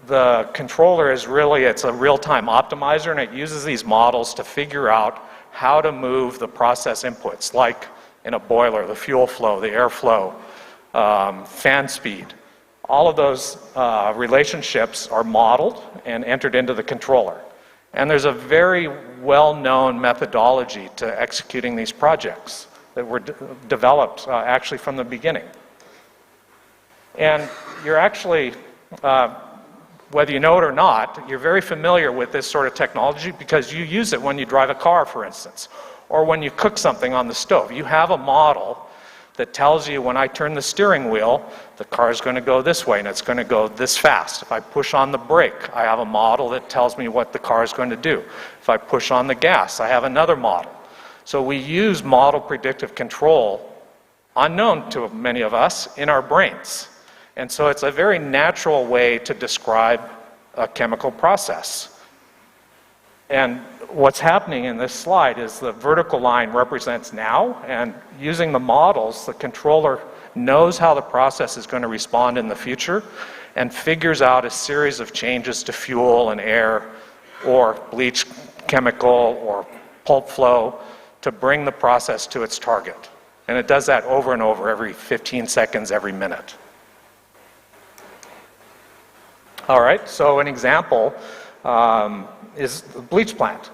the controller is really, it's a real-time optimizer, and it uses these models to figure out how to move the process inputs, like in a boiler, the fuel flow, the airflow, fan speed. All of those relationships are modeled and entered into the controller. And there's a very well-known methodology to executing these projects that were developed actually from the beginning. And you're actually, whether you know it or not, you're very familiar with this sort of technology because you use it when you drive a car, for instance, or when you cook something on the stove. You have a model that tells you when I turn the steering wheel, the car is going to go this way and it's going to go this fast. If I push on the brake, I have a model that tells me what the car is going to do. If I push on the gas, I have another model. So we use model predictive control, unknown to many of us, in our brains. And so it's a very natural way to describe a chemical process. And what's happening in this slide is the vertical line represents now, and using the models, the controller knows how the process is going to respond in the future and figures out a series of changes to fuel and air or bleach chemical or pulp flow to bring the process to its target. And it does that over and over, every 15 seconds, every minute. All right, so an example is the bleach plant.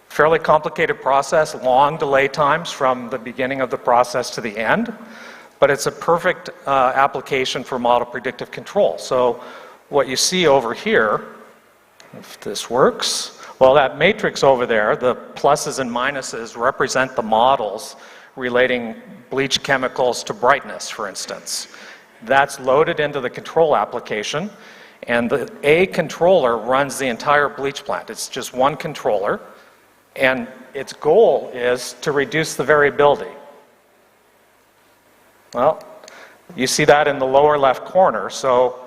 Fairly complicated process, long delay times from the beginning of the process to the end, but it's a perfect application for model predictive control. So what you see over here, if this works, well, that matrix over there, the pluses and minuses represent the models relating bleach chemicals to brightness, for instance. That's loaded into the control application, and the A controller runs the entire bleach plant. It's just one controller, and its goal is to reduce the variability. Well, you see that in the lower left corner. So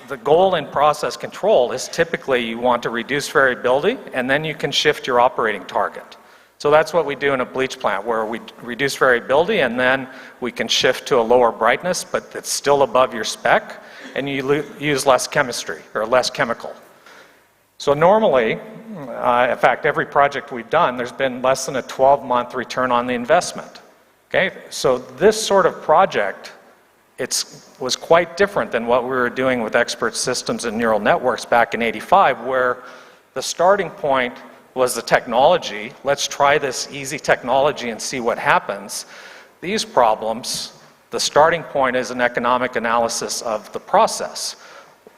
the goal in process control is typically you want to reduce variability, and then you can shift your operating target. So that's what we do in a bleach plant, where we reduce variability, and then we can shift to a lower brightness, but it's still above your spec, and you use less chemistry, or less chemical. So normally, in fact, every project we've done, there's been less than a 12-month return on the investment. Okay, so this sort of project, was quite different than what we were doing with expert systems and neural networks back in '85, where the starting point was the technology. Let's try this easy technology and see what happens. These problems, the starting point is an economic analysis of the process.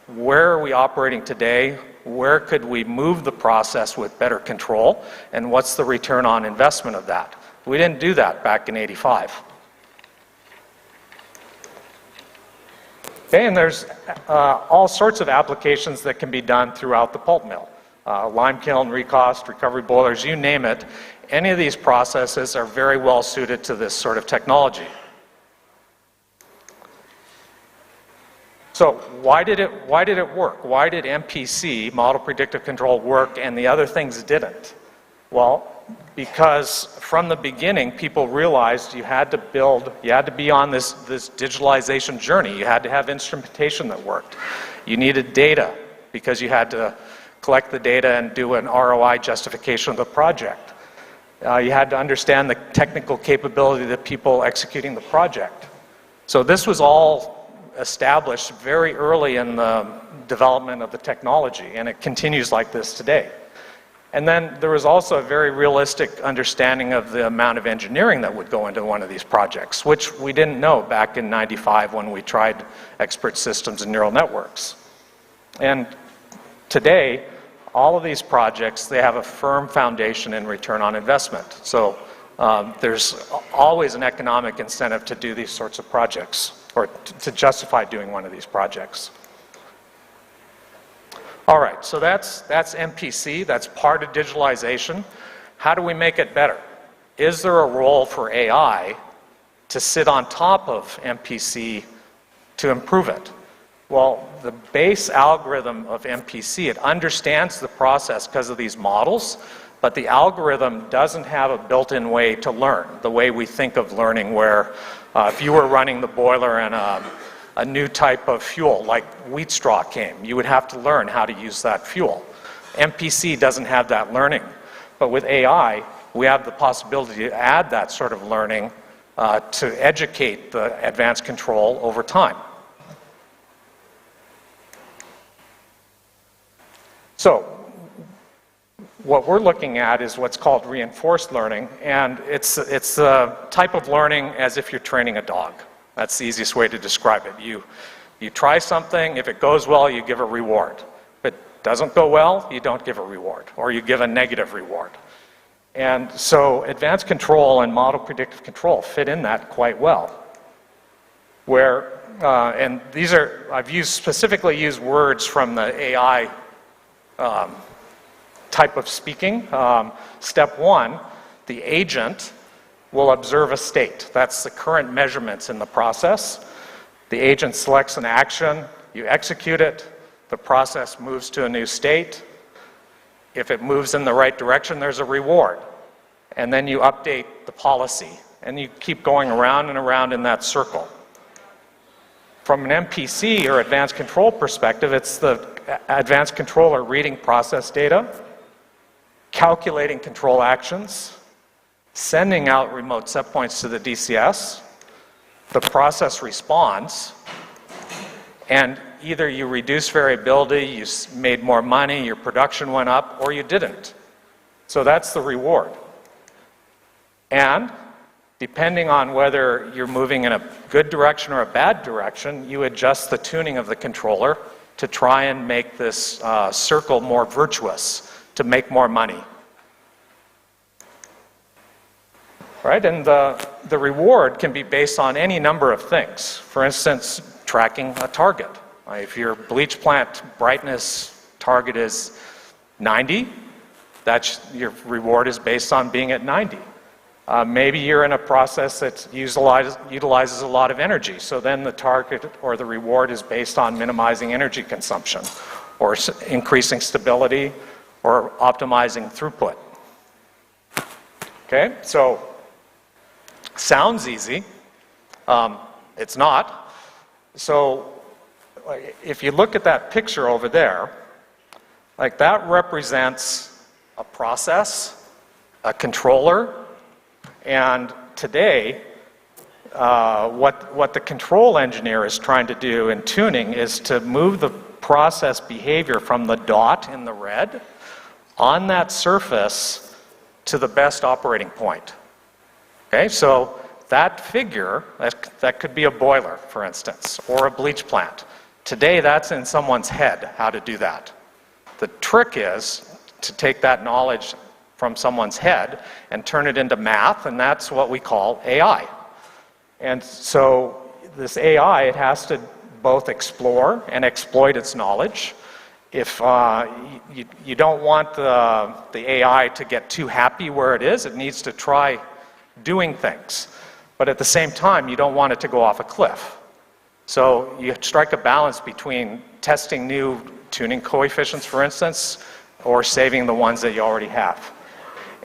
Where are we operating today? Where could we move the process with better control? And what's the return on investment of that? We didn't do that back in '85. Okay, and there's all sorts of applications that can be done throughout the pulp mill. Lime kiln, recost, recovery boilers, you name it. Any of these processes are very well suited to this sort of technology. So why did it work? Why did MPC, Model Predictive Control, work and the other things didn't? Well, because from the beginning, people realized you had to be on this digitalization journey. You had to have instrumentation that worked. You needed data, because you had to collect the data and do an ROI justification of the project. You had to understand the technical capability of the people executing the project. So this was all established very early in the development of the technology, and it continues like this today. And then there was also a very realistic understanding of the amount of engineering that would go into one of these projects, which we didn't know back in '95 when we tried expert systems and neural networks. And today, all of these projects, they have a firm foundation in return on investment. So there's always an economic incentive to do these sorts of projects, or to justify doing one of these projects. All right, so that's MPC, that's part of digitalization. How do we make it better? Is there a role for AI to sit on top of MPC to improve it? Well, the base algorithm of MPC, it understands the process because of these models, but the algorithm doesn't have a built-in way to learn, the way we think of learning, where if you were running the boiler and a new type of fuel, like wheat straw came, you would have to learn how to use that fuel. MPC doesn't have that learning. But with AI, we have the possibility to add that sort of learning to educate the advanced control over time. So what we're looking at is what's called reinforced learning, and it's a type of learning as if you're training a dog. That's the easiest way to describe it. You try something, if it goes well, you give a reward. If it doesn't go well, you don't give a reward, or you give a negative reward. And so advanced control and model predictive control fit in that quite well. Where, and these are, I've specifically used words from the AI type of speaking. Step one, the agent will observe a state. That's the current measurements in the process. The agent selects an action, you execute it, the process moves to a new state. If it moves in the right direction, there's a reward. And then you update the policy. And you keep going around and around in that circle. From an MPC or advanced control perspective, it's the advanced controller reading process data, calculating control actions, sending out remote set points to the DCS, the process responds, and either you reduce variability, you made more money, your production went up, or you didn't. So that's the reward. And depending on whether you're moving in a good direction or a bad direction, you adjust the tuning of the controller to try and make this circle more virtuous, to make more money. Right? And the reward can be based on any number of things. For instance, tracking a target. If your bleach plant brightness target is 90, your reward is based on being at 90. Maybe you're in a process that utilizes a lot of energy, so then the target or the reward is based on minimizing energy consumption, or increasing stability, or optimizing throughput. Okay, so sounds easy. It's not. So if you look at that picture over there, like that represents a process, a controller, and today what the control engineer is trying to do in tuning is to move the process behavior from the dot in the red on that surface to the best operating point. Okay, so that figure, that could be a boiler, for instance, or a bleach plant. Today, that's in someone's head, how to do that. The trick is to take that knowledge from someone's head and turn it into math, and that's what we call AI. And so this AI, it has to both explore and exploit its knowledge. If you don't want the AI to get too happy where it is, it needs to try doing things. But at the same time, you don't want it to go off a cliff. So you strike a balance between testing new tuning coefficients, for instance, or saving the ones that you already have.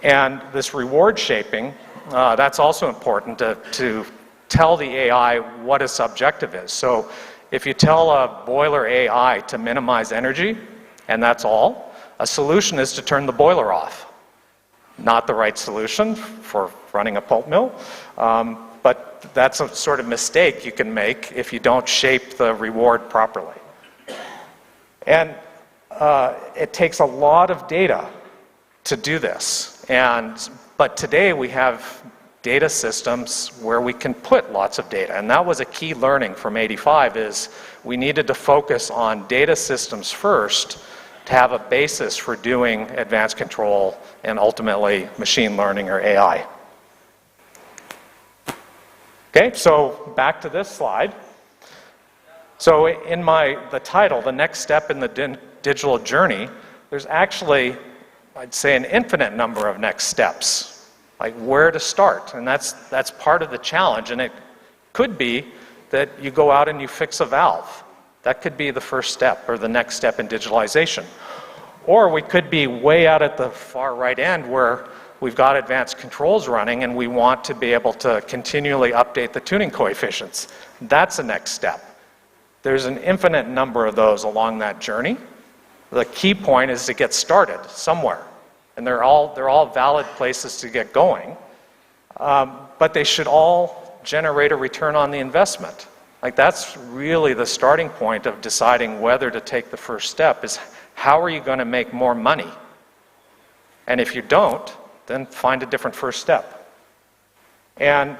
And this reward shaping, that's also important to tell the AI what its objective is. So if you tell a boiler AI to minimize energy, and that's all, a solution is to turn the boiler off. Not the right solution for running a pulp mill, but that's a sort of mistake you can make if you don't shape the reward properly. And it takes a lot of data to do this. But today we have data systems where we can put lots of data. And that was a key learning from 85, is we needed to focus on data systems first to have a basis for doing advanced control and ultimately machine learning or AI. Okay, so back to this slide. So in the title, the next step in the digital journey, there's actually, I'd say, an infinite number of next steps, like where to start. And that's part of the challenge. And it could be that you go out and you fix a valve. That could be the first step or the next step in digitalization. Or we could be way out at the far right end where we've got advanced controls running and we want to be able to continually update the tuning coefficients. That's the next step. There's an infinite number of those along that journey. The key point is to get started somewhere. And they're all valid places to get going. But they should all generate a return on the investment. Like that's really the starting point of deciding whether to take the first step, is how are you going to make more money? And if you don't, then find a different first step. And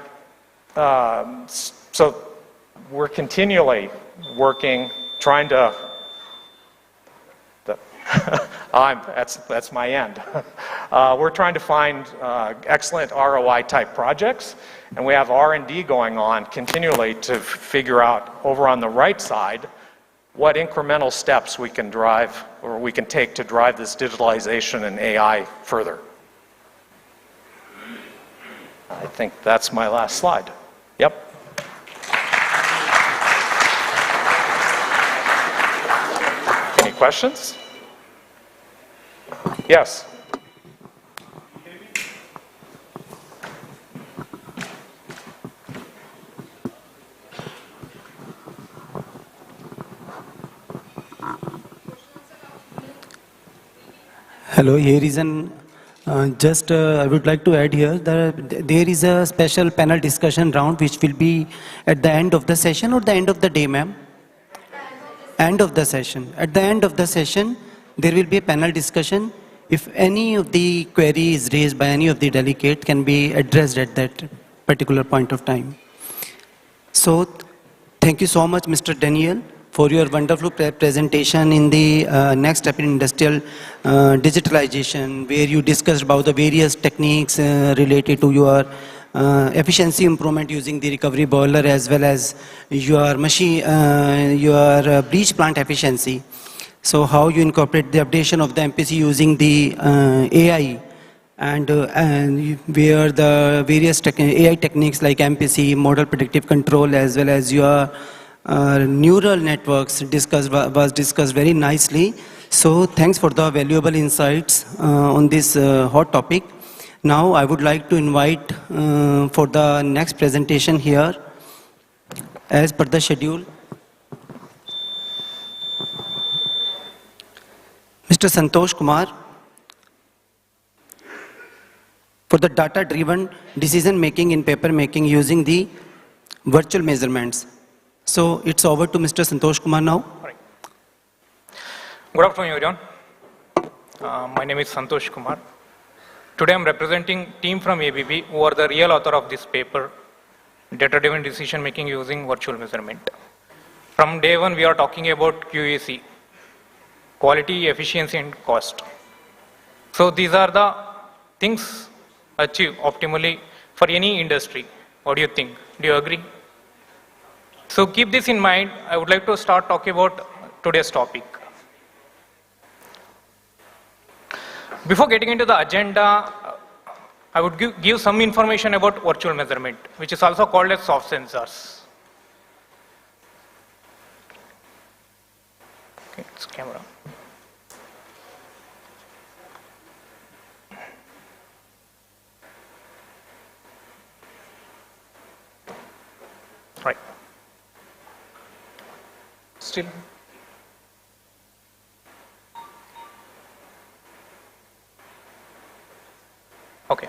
so we're continually working, trying to, that's my end. We're trying to find excellent ROI type projects, and we have R&D going on continually to figure out over on the right side what incremental steps we can drive or we can take to drive this digitalization and AI further. I think that's my last slide. Yep. Any questions? Yes. Hello, here is an, I would like to add here that there is a special panel discussion round which will be at the end of the session or the end of the day, ma'am? End of the session. At the end of the session, there will be a panel discussion. If any of the queries raised by any of the delegates can be addressed at that particular point of time. So, thank you so much, Mr. Daniel, for your wonderful presentation in the next step in industrial digitalization, where you discussed about the various techniques related to your efficiency improvement using the recovery boiler as well as your machine, your bleach plant efficiency. So how you incorporate the updation of the MPC using the AI and where the various AI techniques like MPC, model predictive control, as well as your neural networks was discussed very nicely. So thanks for the valuable insights on this hot topic. Now I would like to invite for the next presentation here, as per the schedule, Mr. Santosh Kumar, for the data-driven decision-making in paper making using the virtual measurements. So it's over to Mr. Santosh Kumar now. Good afternoon, everyone. My name is Santosh Kumar. Today I'm representing team from ABB who are the real author of this paper, data-driven decision making using virtual measurement. From day one, we are talking about QAC, quality, efficiency, and cost. So these are the things achieved optimally for any industry. What do you think? Do you agree? So keep this in mind. I would like to start talking about today's topic. Before getting into the agenda, I would give some information about virtual measurement, which is also called as soft sensors. Okay, it's camera. Right. Still. Okay.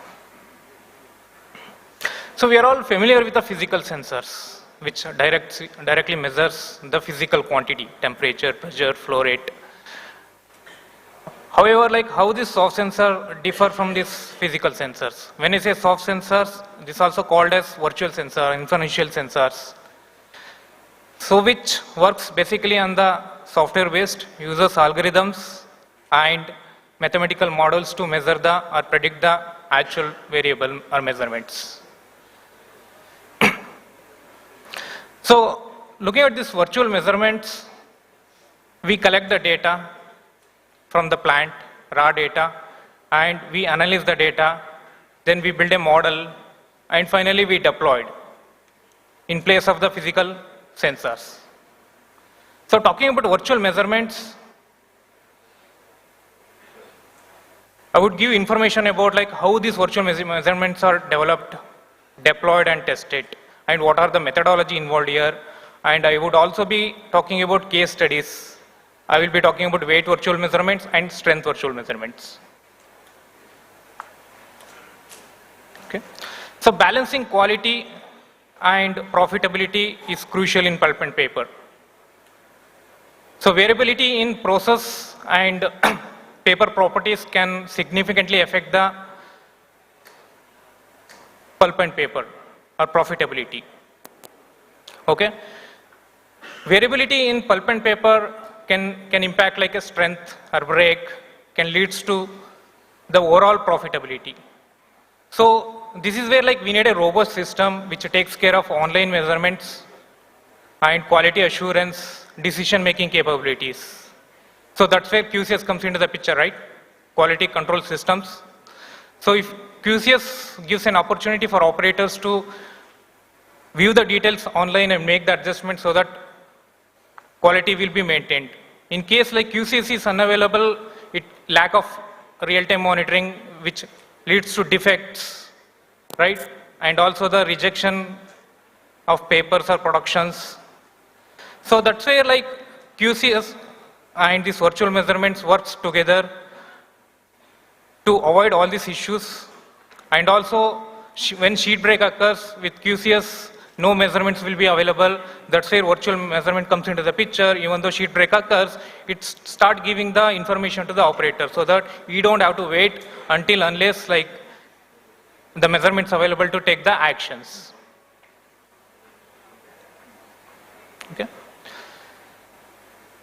So we are all familiar with the physical sensors, which directly measures the physical quantity, temperature, pressure, flow rate. However, like how this soft sensor differ from these physical sensors? When I say soft sensors, this is also called as virtual sensor, inferential sensors. So which works basically on the software based, uses algorithms and mathematical models to measure or predict the actual variable or measurements. So looking at these virtual measurements, we collect the data from the plant, raw data, and we analyze the data, then we build a model, and finally we deploy it in place of the physical sensors. So talking about virtual measurements, I would give information about like how these virtual measurements are developed, deployed and tested, and what are the methodology involved here. And I would also be talking about case studies. I will be talking about weight virtual measurements and strength virtual measurements. Okay. So balancing quality and profitability is crucial in pulp and paper. So variability in process and paper properties can significantly affect the pulp and paper or profitability. Okay. Variability in pulp and paper can impact like a strength or break, can leads to the overall profitability. So this is where like we need a robust system which takes care of online measurements and quality assurance, decision-making capabilities. So that's where QCS comes into the picture, right? Quality control systems. So if QCS gives an opportunity for operators to view the details online and make the adjustment so that quality will be maintained. In case like QCS is unavailable, it lack of real-time monitoring which leads to defects, right? And also the rejection of papers or productions. So that's where like QCS and these virtual measurements works together to avoid all these issues. And also when sheet break occurs with QCS, no measurements will be available. That's where virtual measurement comes into the picture. Even though sheet break occurs, it start giving the information to the operator so that you don't have to wait until unless like the measurements available to take the actions. Okay.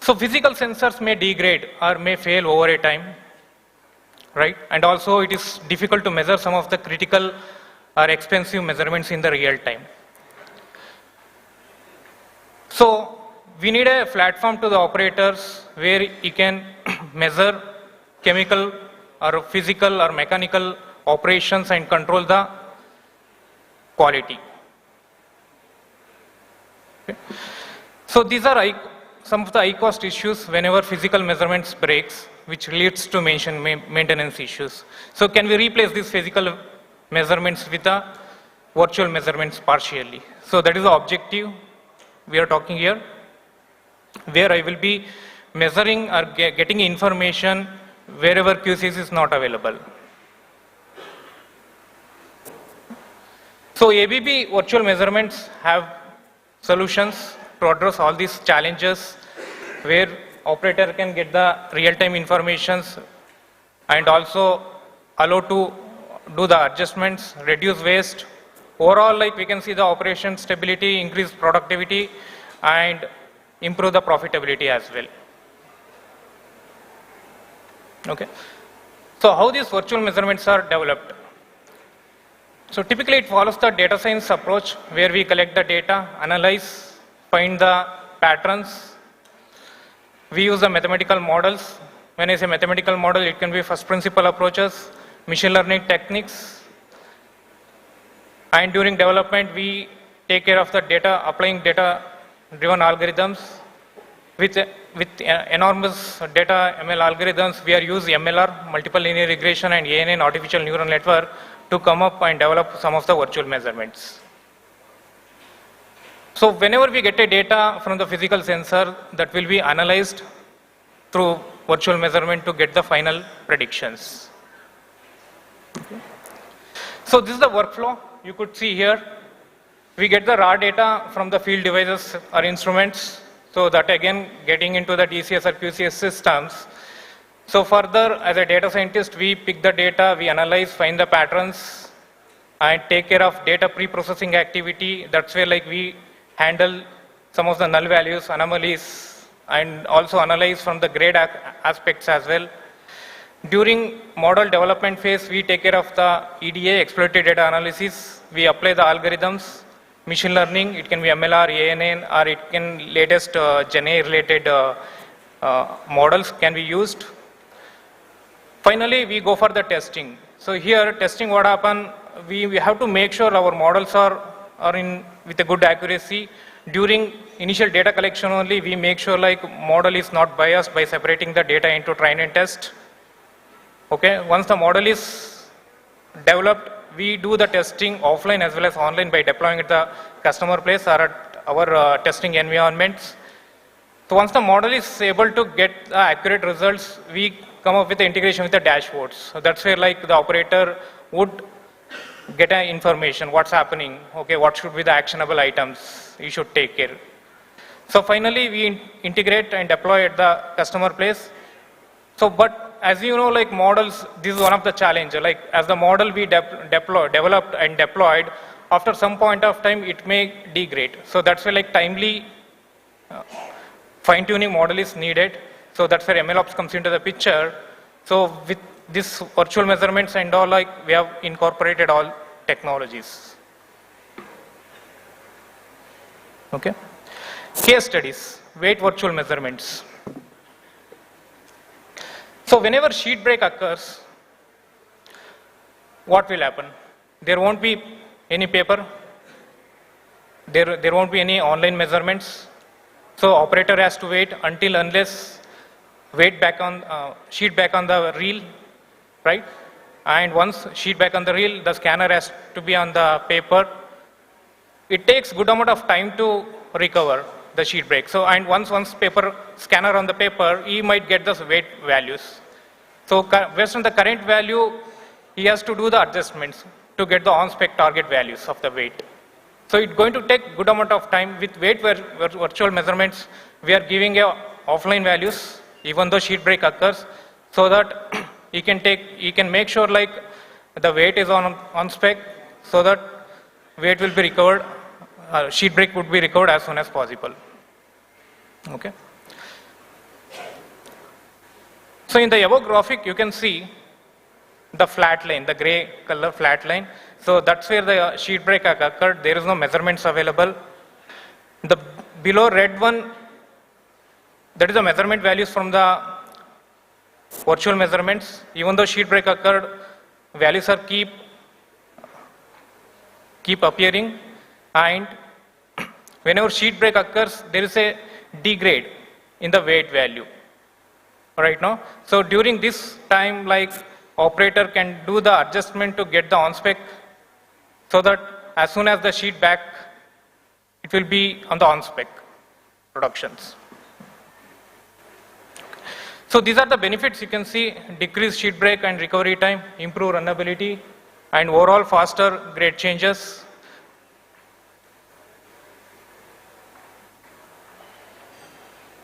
So physical sensors may degrade or may fail over a time, right? And also it is difficult to measure some of the critical or expensive measurements in the real time. So we need a platform to the operators where you can measure chemical or physical or mechanical operations and control the quality. Okay. So these are some of the high cost issues whenever physical measurements breaks, which leads to maintenance issues. So can we replace these physical measurements with the virtual measurements partially? So that is the objective we are talking here, where I will be measuring or getting information wherever QCS is not available. So ABB virtual measurements have solutions to address all these challenges where operator can get the real-time informations and also allow to do the adjustments, reduce waste. Overall, like we can see the operation stability, increase productivity, and improve the profitability as well. Okay. So how these virtual measurements are developed? So typically it follows the data science approach where we collect the data, analyze, find the patterns. We use the mathematical models. When I say mathematical model, it can be first principle approaches, machine learning techniques. And during development, we take care of the data, applying data-driven algorithms. With enormous data ML algorithms, we are using MLR, multiple linear regression, and ANN, artificial neural network, to come up and develop some of the virtual measurements. So whenever we get a data from the physical sensor, that will be analyzed through virtual measurement to get the final predictions. Okay. So this is the workflow. You could see here, we get the raw data from the field devices or instruments. So that again, getting into the DCS or QCS systems. So further, as a data scientist, we pick the data, we analyze, find the patterns, and take care of data pre-processing activity. That's where like we handle some of the null values, anomalies, and also analyze from the grade aspects as well. During model development phase, we take care of the EDA, exploratory data analysis. We apply the algorithms, machine learning, it can be MLR, ANN, or it can latest Gen AI related models can be used. Finally, we go for the testing. So here, testing what happen, we have to make sure our models are in with a good accuracy. During initial data collection only, we make sure like model is not biased by separating the data into train and test. Okay, once the model is developed, we do the testing offline as well as online by deploying at the customer place or at our testing environments. So once the model is able to get the accurate results, we come up with the integration with the dashboards. So that's where like the operator would get information, what's happening, okay, what should be the actionable items you should take care. So finally, we integrate and deploy at the customer place. So, but as you know, like models, this is one of the challenges. Like as the model we developed and deployed, after some point of time, it may degrade. So that's why like timely fine-tuning model is needed. So that's where MLOps comes into the picture. So this virtual measurements and all, like we have incorporated all technologies. Okay. Case studies, weight virtual measurements. So whenever sheet break occurs, what will happen? There won't be any paper, there won't be any online measurements. So operator has to wait until unless sheet back on the reel, right? And once sheet back on the reel, the scanner has to be on the paper. It takes good amount of time to recover the sheet break. So, and once paper scanner on the paper, he might get the weight values. So based on the current value, he has to do the adjustments to get the on-spec target values of the weight. So it's going to take good amount of time. With weight virtual measurements, we are giving a offline values, even though sheet break occurs, so that he can make sure like the weight is on spec, so that weight will be recovered, sheet break would be recovered as soon as possible. Okay. So in the above graphic, you can see the flat line, the gray color flat line. So that's where the sheet break occurred. There is no measurements available. The below red one, that is the measurement values from the virtual measurements. Even though sheet break occurred, values are keep appearing, and whenever sheet break occurs, there is a degrade in the weight value right now. So during this time, like operator can do the adjustment to get the on-spec, so that as soon as the sheet back, it will be on the on-spec productions. So these are the benefits you can see: decreased sheet break and recovery time, improve runnability, and overall faster grade changes.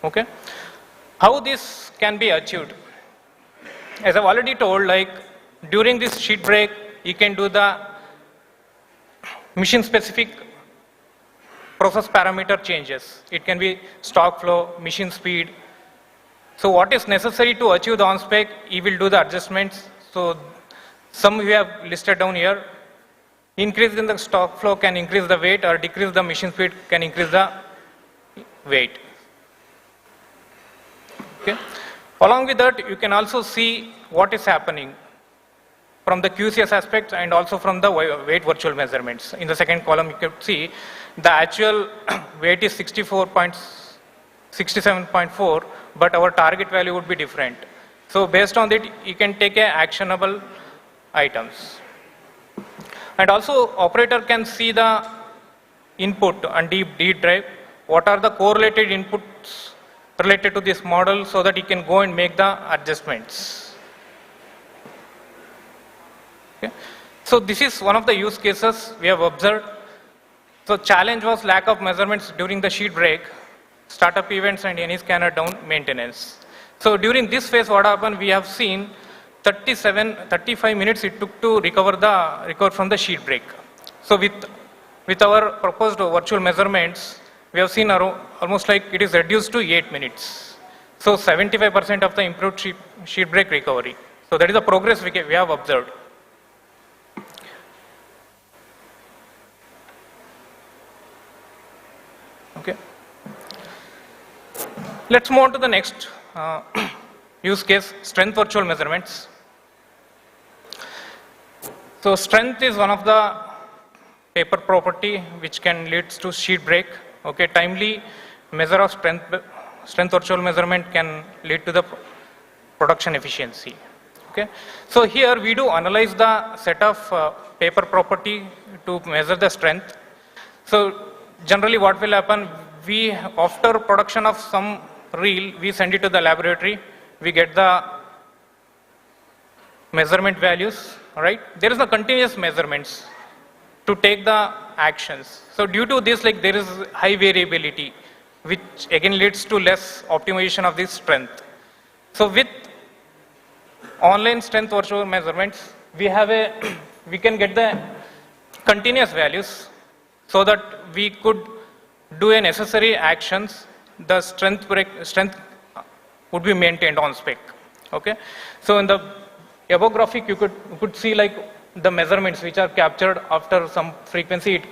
Okay. How this can be achieved? As I've already told, like during this sheet break, you can do the machine specific process parameter changes. It can be stock flow, machine speed. So what is necessary to achieve the on-spec, you will do the adjustments. So some we have listed down here. Increase in the stock flow can increase the weight, or decrease the machine speed can increase the weight. Okay. Along with that, you can also see what is happening from the QCS aspects and also from the weight virtual measurements. In the second column, you can see the actual weight is 67.4, but our target value would be different. So based on that, you can take actionable items. And also, operator can see the input and deep drive. What are the correlated inputs related to this model, so that he can go and make the adjustments. Okay. So this is one of the use cases we have observed. So challenge was lack of measurements during the sheet break, startup events, and any scanner down maintenance. So during this phase, what happened, we have seen 35 minutes it took to recover from the sheet break. So with our proposed virtual measurements, we have seen almost like it is reduced to 8 minutes. So 75% of the improved sheet break recovery. So that is the progress we have observed. Okay. Let's move on to the next use case, strength virtual measurements. So strength is one of the paper property which can lead to sheet break. Okay, timely measure of strength virtual measurement can lead to the production efficiency. Okay, so here we do analyze the set of paper property to measure the strength. So generally what will happen, we after production of some reel, we send it to the laboratory, we get the measurement values, right? There is no continuous measurements to take the actions. So due to this, like there is high variability, which again leads to less optimization of this strength. So with online strength virtual measurements, we can get the continuous values, so that we could do a necessary actions. The strength would be maintained on spec. Okay. So in the above graphic, you could see like the measurements which are captured after some frequency.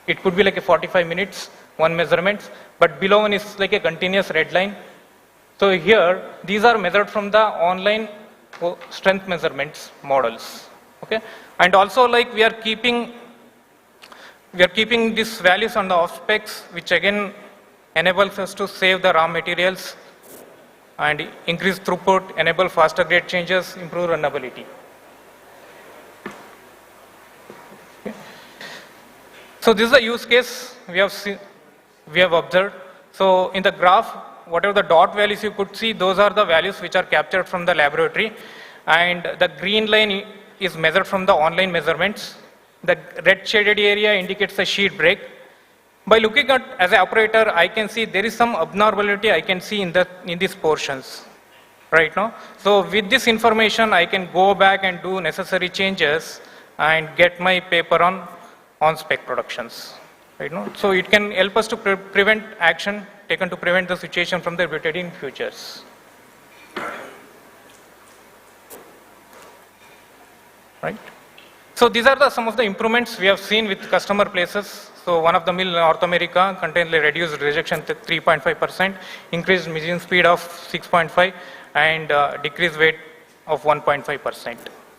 It could be like a 45 minutes, one measurement, but below one is like a continuous red line. So here, these are measured from the online strength measurements models. Okay, and also like we are keeping these values on the off specs, which again enables us to save the raw materials and increase throughput, enable faster grade changes, improve runnability. Okay. So this is a use case we have observed. So in the graph, whatever the dot values you could see, those are the values which are captured from the laboratory, and the green line is measured from the online measurements. The red shaded area indicates the sheet break. By looking at as an operator, I can see there is some abnormality I can see in these portions right now. So with this information, I can go back and do necessary changes and get my paper on spec productions. Right now, so it can help us to prevent action taken to prevent the situation from the repeating in futures. Right. So these are some of the improvements we have seen with customer places. So one of the mill in North America contained reduced rejection to 3.5%, increased machine speed of 6.5, and decreased weight of 1.5%.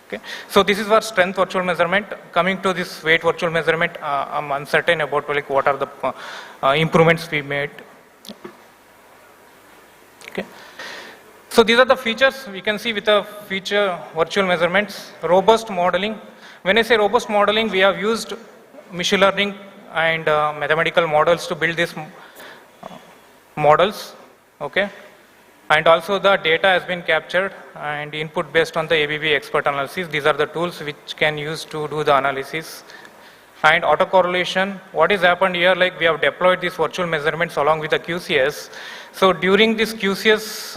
Okay. So this is for strength virtual measurement. Coming to this weight virtual measurement, I'm uncertain about like what are the improvements we made. Okay. So these are the features we can see with the feature virtual measurements. Robust modeling. When I say robust modeling, we have used machine learning and mathematical models to build these models. Okay. And also the data has been captured and input based on the ABB expert analysis. These are the tools which can use to do the analysis. And autocorrelation, what has happened here, like we have deployed these virtual measurements along with the QCS. So during this QCS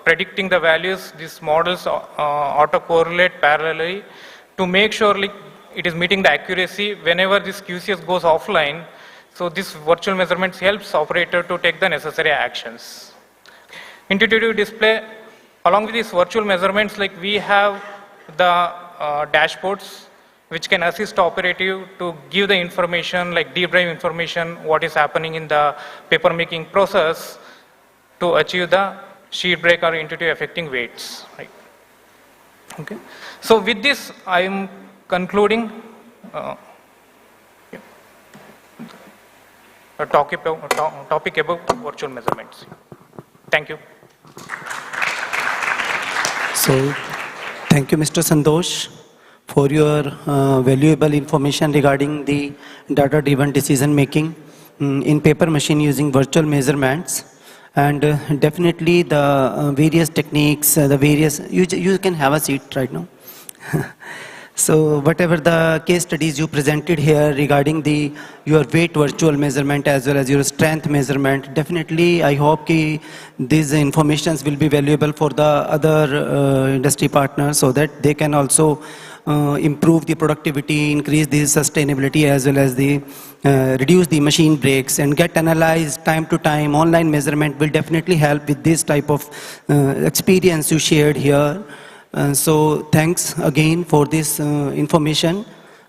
predicting the values, these models autocorrelate parallelly to make sure like it is meeting the accuracy whenever this QCS goes offline. So this virtual measurements helps operator to take the necessary actions. Intuitive display, along with these virtual measurements, like we have the dashboards which can assist operative to give the information, like deep dive information, what is happening in the paper making process to achieve the sheet break or intuitive affecting weights. Right. Okay. So with this, I am concluding a topic about virtual measurements. Thank you. So, thank you, Mr. Santosh, for your valuable information regarding the data-driven decision making in paper machine using virtual measurements. And definitely the various techniques, the various, you can have a seat right now. So whatever the case studies you presented here regarding your weight virtual measurement as well as your strength measurement, definitely I hope these informations will be valuable for the other industry partners so that they can also improve the productivity, increase the sustainability as well as reduce the machine breaks and get analyzed time to time. Online measurement will definitely help with this type of experience you shared here. So thanks again for this information.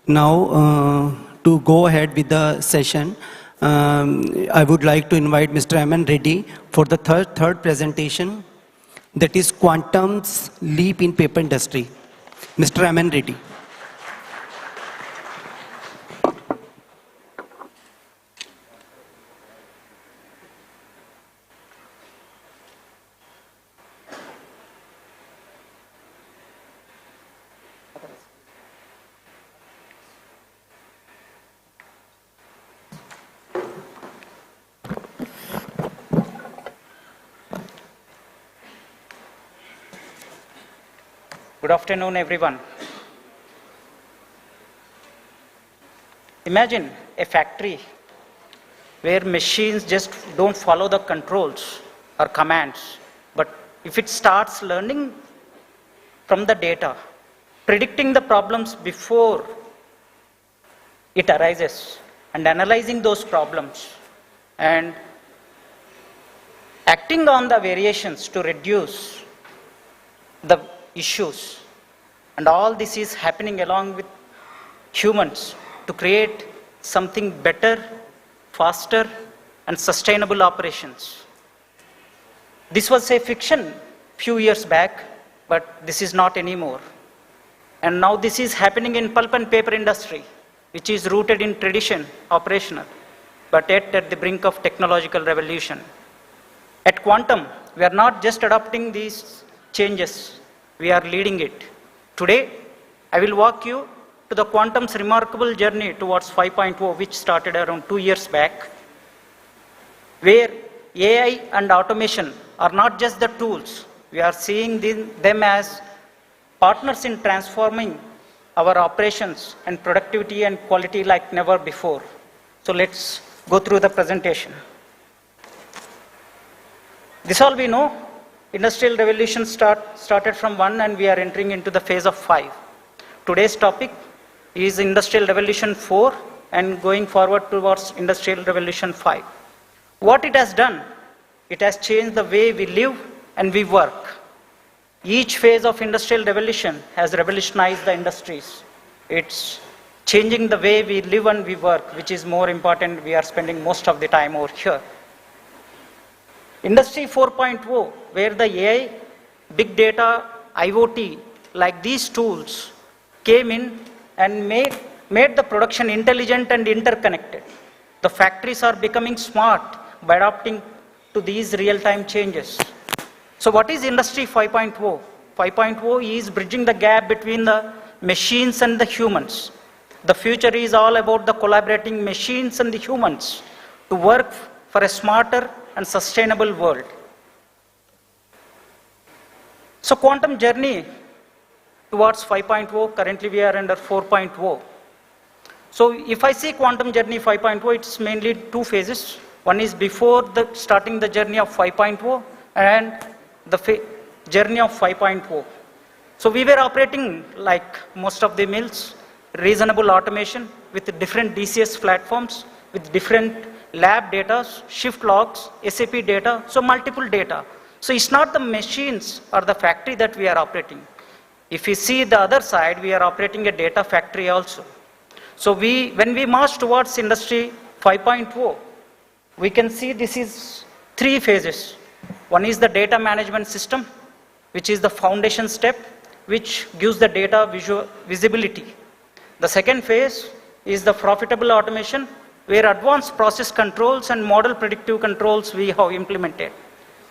Now to go ahead with the session, I would like to invite Mr. Aman Reddy for the third presentation, that is Quantum's Leap in Paper Industry. Mr. Aman Reddy. Good afternoon, everyone. Imagine a factory where machines just don't follow the controls or commands, but if it starts learning from the data, predicting the problems before it arises, and analyzing those problems, and acting on the variations to reduce the issues And all this is happening along with humans to create something better, faster, and sustainable operations. This was a fiction few years back, but this is not anymore. And now this is happening in pulp and paper industry, which is rooted in tradition, operational, but yet at the brink of technological revolution. At Quantum, we are not just adopting these changes, we are leading it. Today, I will walk you to the Quantum's remarkable journey towards 5.0, which started around 2 years back, where AI and automation are not just the tools, we are seeing them as partners in transforming our operations and productivity and quality like never before. So let's go through the presentation. This all we know, industrial revolution started from 1 and we are entering into the phase of 5. Today's topic is industrial revolution 4 and going forward towards industrial revolution 5. What it has done, it has changed the way we live and we work. Each phase of industrial revolution has revolutionized the industries. It's changing the way we live and we work, which is more important. We are spending most of the time over here. Industry 4.0, where the AI, big data, IoT, like these tools came in and made the production intelligent and interconnected. The factories are becoming smart by adapting to these real-time changes. So what is Industry 5.0? 5.0 is bridging the gap between the machines and the humans. The future is all about the collaborating machines and the humans to work for a smarter and sustainable world. So quantum journey towards 5.0, currently we are under 4.0. So if I see quantum journey 5.0, it's mainly 2 phases. One is before starting the journey of 5.0 and the journey of 5.0. So we were operating like most of the mills, reasonable automation with different DCS platforms, with different lab data, shift logs, SAP data, so multiple data. So it's not the machines or the factory that we are operating. If you see the other side, we are operating a data factory also. So when we march towards industry 5.0, we can see this is 3 phases. One is the data management system, which is the foundation step, which gives the data visibility. The second phase is the profitable automation, where advanced process controls and model predictive controls we have implemented.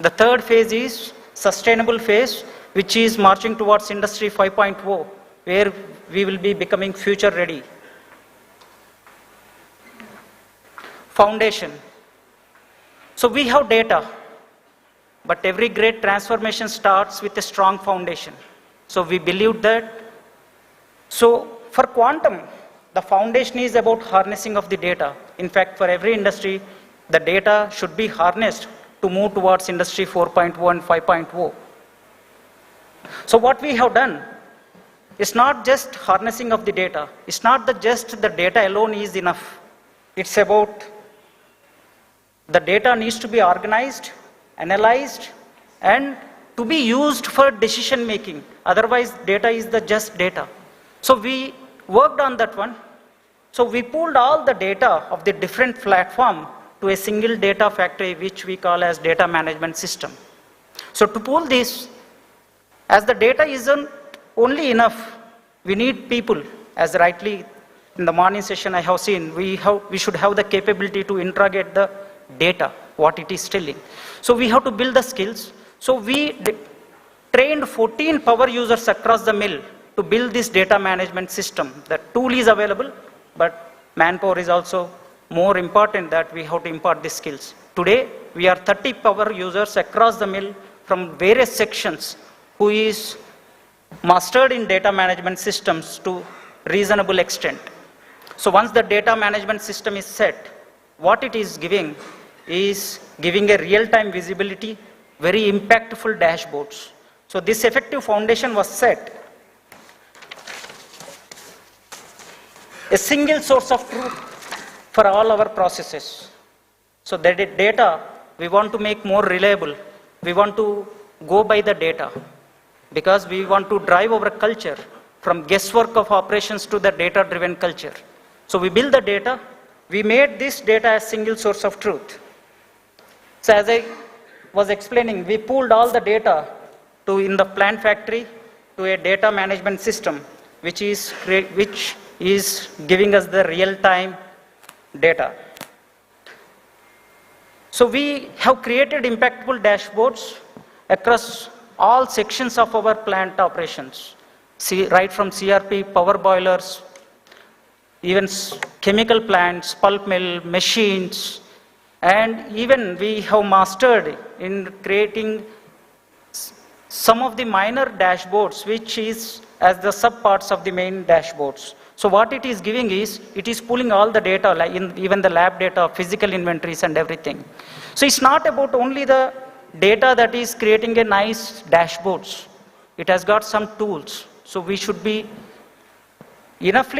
The third phase is sustainable phase, which is marching towards industry 5.0, where we will be becoming future ready. Foundation. So we have data, but every great transformation starts with a strong foundation. So we believe that. So for quantum, the foundation is about harnessing of the data. In fact, for every industry, the data should be harnessed to move towards industry 4.0 and 5.0. So what we have done is not just harnessing of the data. It's not just the data alone is enough. It's about the data needs to be organized, analyzed, and to be used for decision making. Otherwise, data is just data. So we worked on that one. So we pulled all the data of the different platform to a single data factory, which we call as data management system. So to pull this, as the data isn't only enough, we need people, as rightly in the morning session I have seen, we should have the capability to interrogate the data, what it is telling. So we have to build the skills. So we trained 14 power users across the mill to build this data management system. The tool is available, but manpower is also more important, that we have to impart these skills. Today, we are 30 power users across the mill from various sections who is mastered in data management systems to reasonable extent. So once the data management system is set, what it is giving a real-time visibility, very impactful dashboards. So this effective foundation was set. A single source of truth for all our processes. So the data we want to make more reliable. We want to go by the data because we want to drive our culture from guesswork of operations to the data-driven culture. So we build the data, we made this data as single source of truth. So as I was explaining, we pulled all the data in the plant factory to a data management system, which is giving us the real-time data. So we have created impactful dashboards across all sections of our plant operations, right from CRP, power boilers, even chemical plants, pulp mill, machines, and even we have mastered in creating some of the minor dashboards, which is as the subparts of the main dashboards. So what it is giving is, it is pulling all the data, like even the lab data, physical inventories and everything. So it's not about only the data that is creating a nice dashboards. It has got some tools. So we should be enough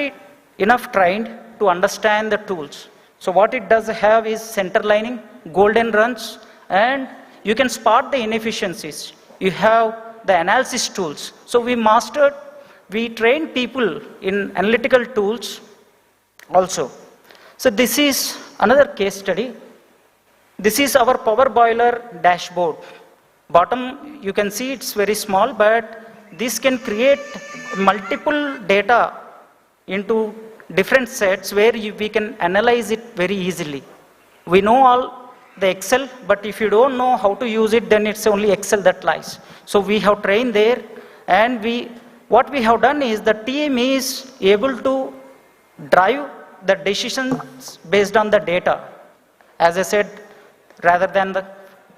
trained to understand the tools. So what it does have is center lining, golden runs, and you can spot the inefficiencies. You have the analysis tools. So we train people in analytical tools also. So this is another case study. This is our power boiler dashboard. Bottom, you can see it's very small, but this can create multiple data into different sets where we can analyze it very easily. We know all the Excel, but if you don't know how to use it, then it's only Excel that lies. So we have trained there, and what we have done is the team is able to drive the decisions based on the data, as I said, rather than the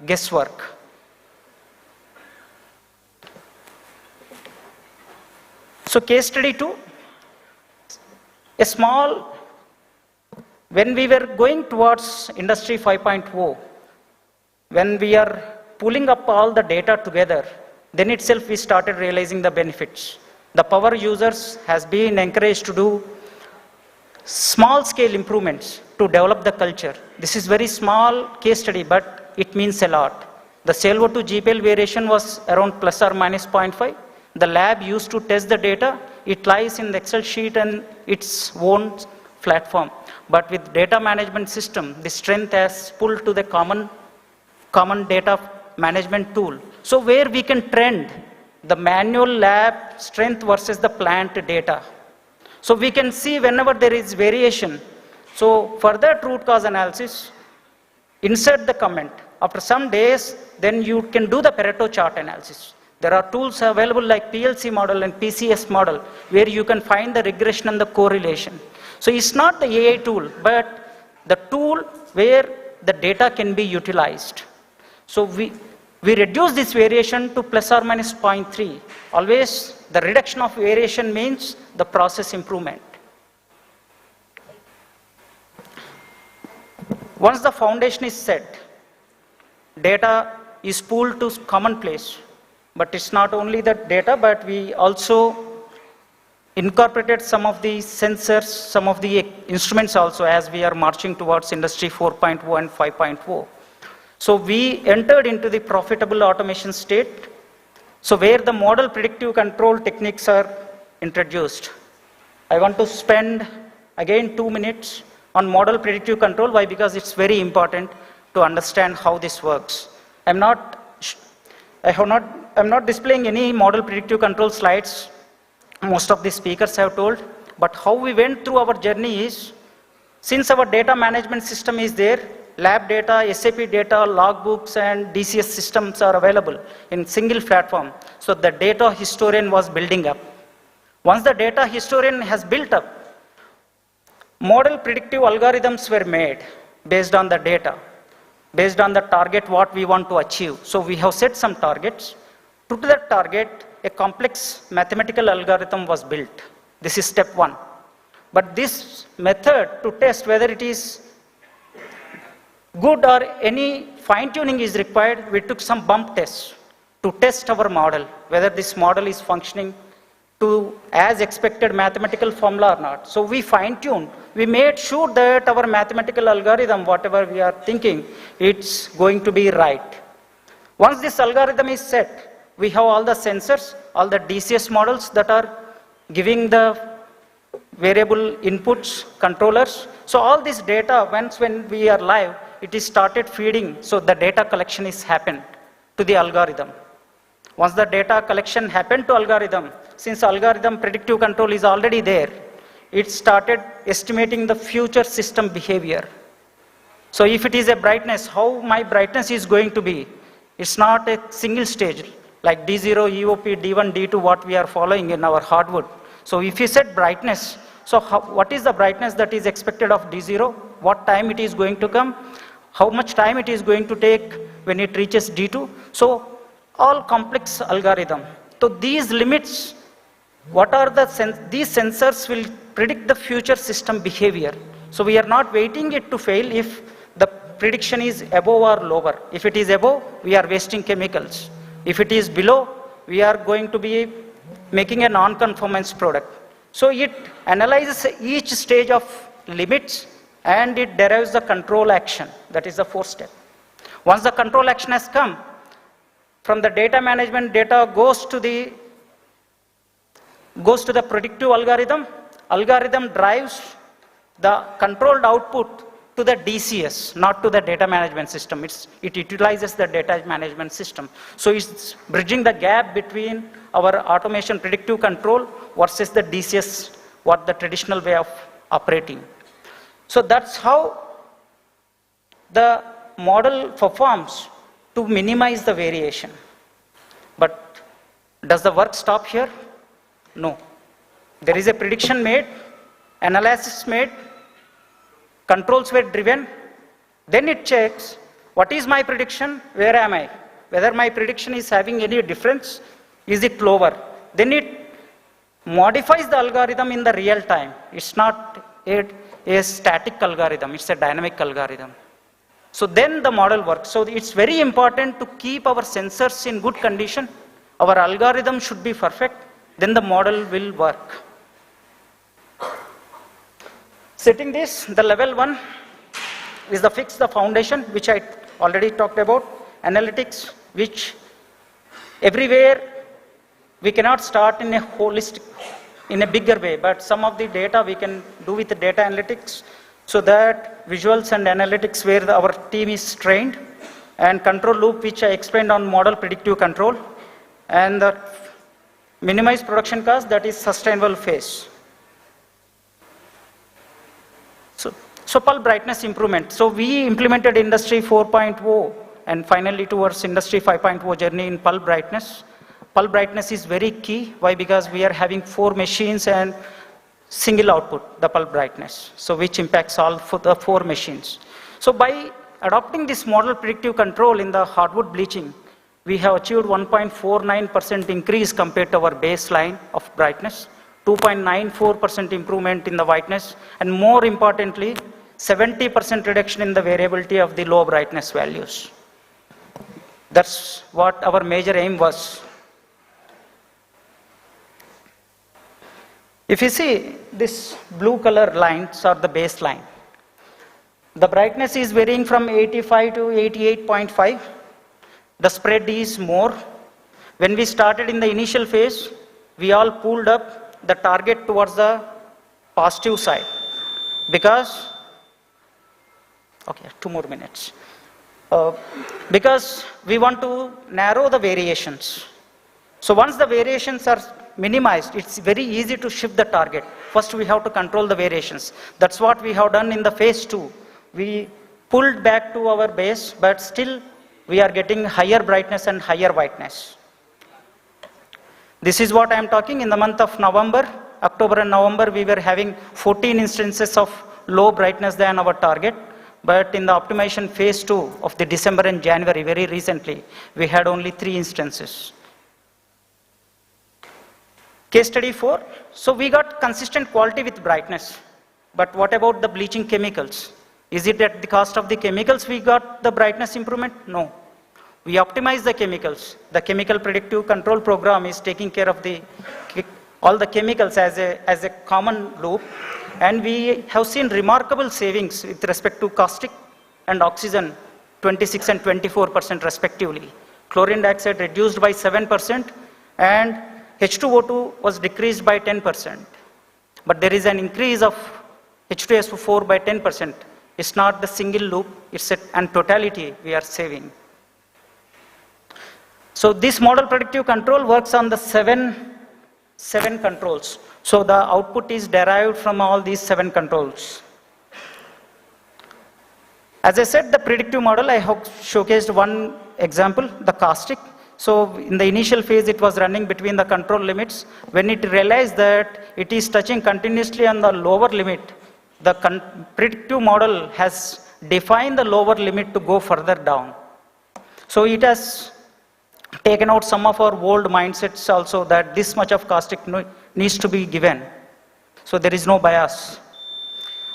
guesswork. So case study 2, when we were going towards Industry 5.0, when we are pulling up all the data together, then itself we started realizing the benefits. The power users has been encouraged to do small scale improvements to develop the culture. This is very small case study, but it means a lot. The CO2 GPL variation was around plus or minus 0.5. The lab used to test the data. It lies in the Excel sheet and its own platform. But with data management system, the strength has pulled to the common data management tool. So where we can trend the manual lab strength versus the plant data. So we can see whenever there is variation. So for that root cause analysis, insert the comment. After some days, then you can do the Pareto chart analysis. There are tools available like PLC model and PCS model where you can find the regression and the correlation. So it's not the AI tool, but the tool where the data can be utilized. So we reduce this variation to plus or minus 0.3. Always the reduction of variation means the process improvement. Once the foundation is set, data is pooled to common place. But it's not only the data, but we also incorporated some of the sensors, some of the instruments also as we are marching towards Industry 4.0 and 5.0. So we entered into the profitable automation state. So where the model predictive control techniques are introduced. I want to spend again 2 minutes on model predictive control. Why? Because it's very important to understand how this works. I'm not displaying any model predictive control slides. Most of the speakers have told, but how we went through our journey is, since our data management system is there, lab data, SAP data, logbooks and DCS systems are available in single platform. So the data historian was building up. Once the data historian has built up, model predictive algorithms were made based on the data, based on the target what we want to achieve. So we have set some targets. To that target, a complex mathematical algorithm was built. This is step 1. But this method to test whether it is good or any fine-tuning is required, we took some bump tests to test our model, whether this model is functioning to as expected mathematical formula or not. So we fine-tuned. We made sure that our mathematical algorithm, whatever we are thinking, it's going to be right. Once this algorithm is set, we have all the sensors, all the DCS models that are giving the variable inputs, controllers. So all this data, once when we are live, it is started feeding, so the data collection is happened to the algorithm. Once the data collection happened to algorithm, since algorithm predictive control is already there, it started estimating the future system behavior. So if it is a brightness, how my brightness is going to be? It's not a single stage, like D0, EOP, D1, D2, what we are following in our hardwood. So if you set brightness, so what is the brightness that is expected of D0? What time it is going to come? How much time it is going to take when it reaches D2? So all complex algorithm. So these limits, what are these sensors will predict the future system behavior. So we are not waiting it to fail if the prediction is above or lower. If it is above, we are wasting chemicals. If it is below, we are going to be making a non-conformance product. So it analyzes each stage of limits and it derives the control action. That is the fourth step. Once the control action has come, from the data management, data goes to the predictive algorithm. Algorithm drives the controlled output to the DCS, not to the data management system. It utilizes the data management system. So it's bridging the gap between our automation predictive control versus the DCS, what the traditional way of operating. So that's how the model performs to minimize the variation. But does the work stop here? No. There is a prediction made, analysis made, controls were driven, then it checks what is my prediction, where am I, whether my prediction is having any difference, is it lower. Then it modifies the algorithm in the real time. It's not a static algorithm, it's a dynamic algorithm. So then the model works. So it's very important to keep our sensors in good condition. Our algorithm should be perfect, then the model will work. Setting this, the level 1 is the fix the foundation, which I already talked about. Analytics, which everywhere we cannot start in a holistic, in a bigger way, but some of the data we can do with the data analytics, so that visuals and analytics where our team is trained, and control loop, which I explained on model predictive control, and the minimize production cost, that is sustainable phase. So pulp brightness improvement. So we implemented Industry 4.0 and finally towards Industry 5.0 journey in pulp brightness. Pulp brightness is very key. Why? Because we are having 4 machines and single output, the pulp brightness. So which impacts all for the 4 machines. So by adopting this model predictive control in the hardwood bleaching, we have achieved 1.49% increase compared to our baseline of brightness, 2.94% improvement in the whiteness, and more importantly, 70% reduction in the variability of the low brightness values. That's what our major aim was. If you see, this blue color lines are the baseline. The brightness is varying from 85 to 88.5. The spread is more. When we started in the initial phase, we all pulled up the target towards the positive side because, okay, 2 more minutes. Because we want to narrow the variations. So once the variations are minimized, it's very easy to shift the target. First we have to control the variations. That's what we have done in the phase 2. We pulled back to our base, but still we are getting higher brightness and higher whiteness. This is what I am talking in the month of November. October and November we were having 14 instances of low brightness than our target. But in the optimization phase 2 of the December and January, very recently, we had only 3 instances. Case study 4. So we got consistent quality with brightness. But what about the bleaching chemicals? Is it at the cost of the chemicals we got the brightness improvement? No. We optimize the chemicals. The chemical predictive control program is taking care of all the chemicals as a common loop. And we have seen remarkable savings with respect to caustic and oxygen, 26 and 24% respectively. Chlorine dioxide reduced by 7% and H2O2 was decreased by 10%. But there is an increase of H2SO4 by 10%. It's not the single loop, it's an totality we are saving. So this model predictive control works on the seven controls. So the output is derived from all these 7 controls. As I said, the predictive model, I have showcased one example, the caustic. So in the initial phase, it was running between the control limits. When it realized that it is touching continuously on the lower limit, the predictive model has defined the lower limit to go further down. So it has taken out some of our old mindsets also that this much of caustic needs to be given. So there is no bias.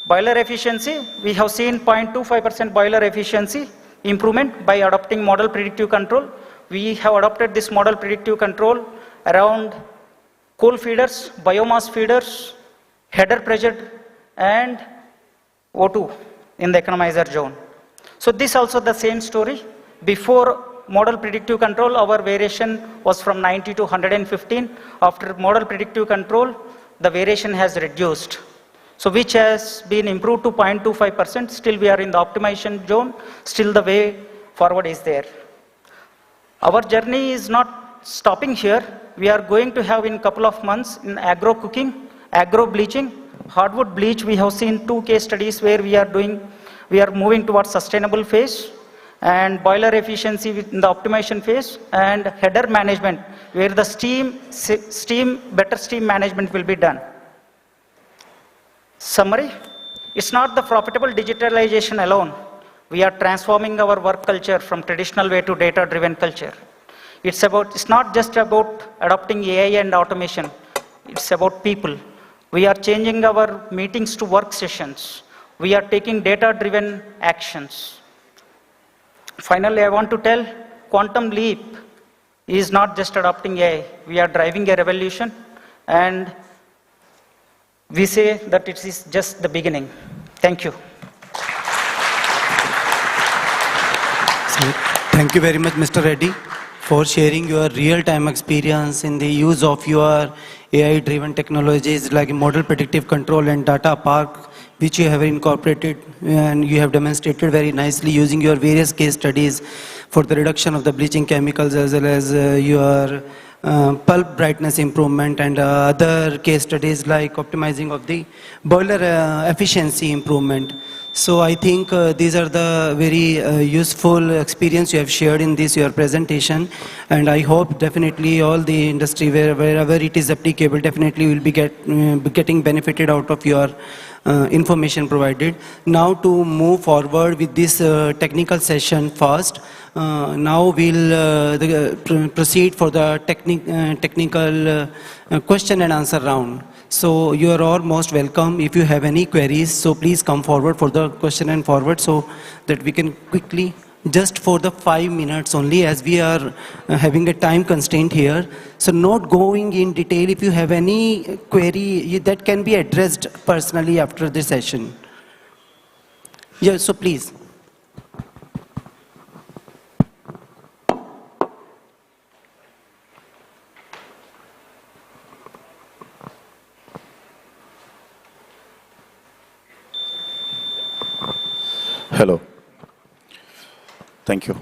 Boiler efficiency, we have seen 0.25% boiler efficiency improvement by adopting model predictive control. We have adopted this model predictive control around coal feeders, biomass feeders, header pressure, and O2 in the economizer zone. So this also the same story. Before model predictive control, our variation was from 90 to 115. After model predictive control, the variation has reduced. So which has been improved to 0.25%. Still we are in the optimization zone. Still the way forward is there. Our journey is not stopping here. We are going to have in couple of months in agro cooking, agro bleaching, hardwood bleach. We have seen 2 case studies where we are moving towards sustainable phase, and boiler efficiency in the optimization phase, and header management where the better steam management will be done. Summary, it's not the profitable digitalization alone. We are transforming our work culture from traditional way to data-driven culture. It's not just about adopting AI and automation. It's about people. We are changing our meetings to work sessions. We are taking data-driven actions. Finally, I want to tell, quantum leap is not just adopting AI. We are driving a revolution, and we say that it is just the beginning. Thank you. Thank you very much, Mr. Reddy, for sharing your real-time experience in the use of your AI-driven technologies like model predictive control and data park, which you have incorporated and you have demonstrated very nicely using your various case studies for the reduction of the bleaching chemicals, as well as your pulp brightness improvement, and other case studies like optimizing of the boiler efficiency improvement. So I think these are the very useful experience you have shared in this your presentation, and I hope definitely all the industry wherever it is applicable definitely will be getting benefited out of your information provided. Now to move forward with this technical session first, now we'll proceed for the technical question and answer round. So you are all most welcome. If you have any queries, so please come forward for the question and forward so that we can quickly, just for the 5 minutes only, as we are having a time constraint here. So not going in detail. If you have any query that can be addressed personally after the session. Yeah, so please. Hello. Thank you.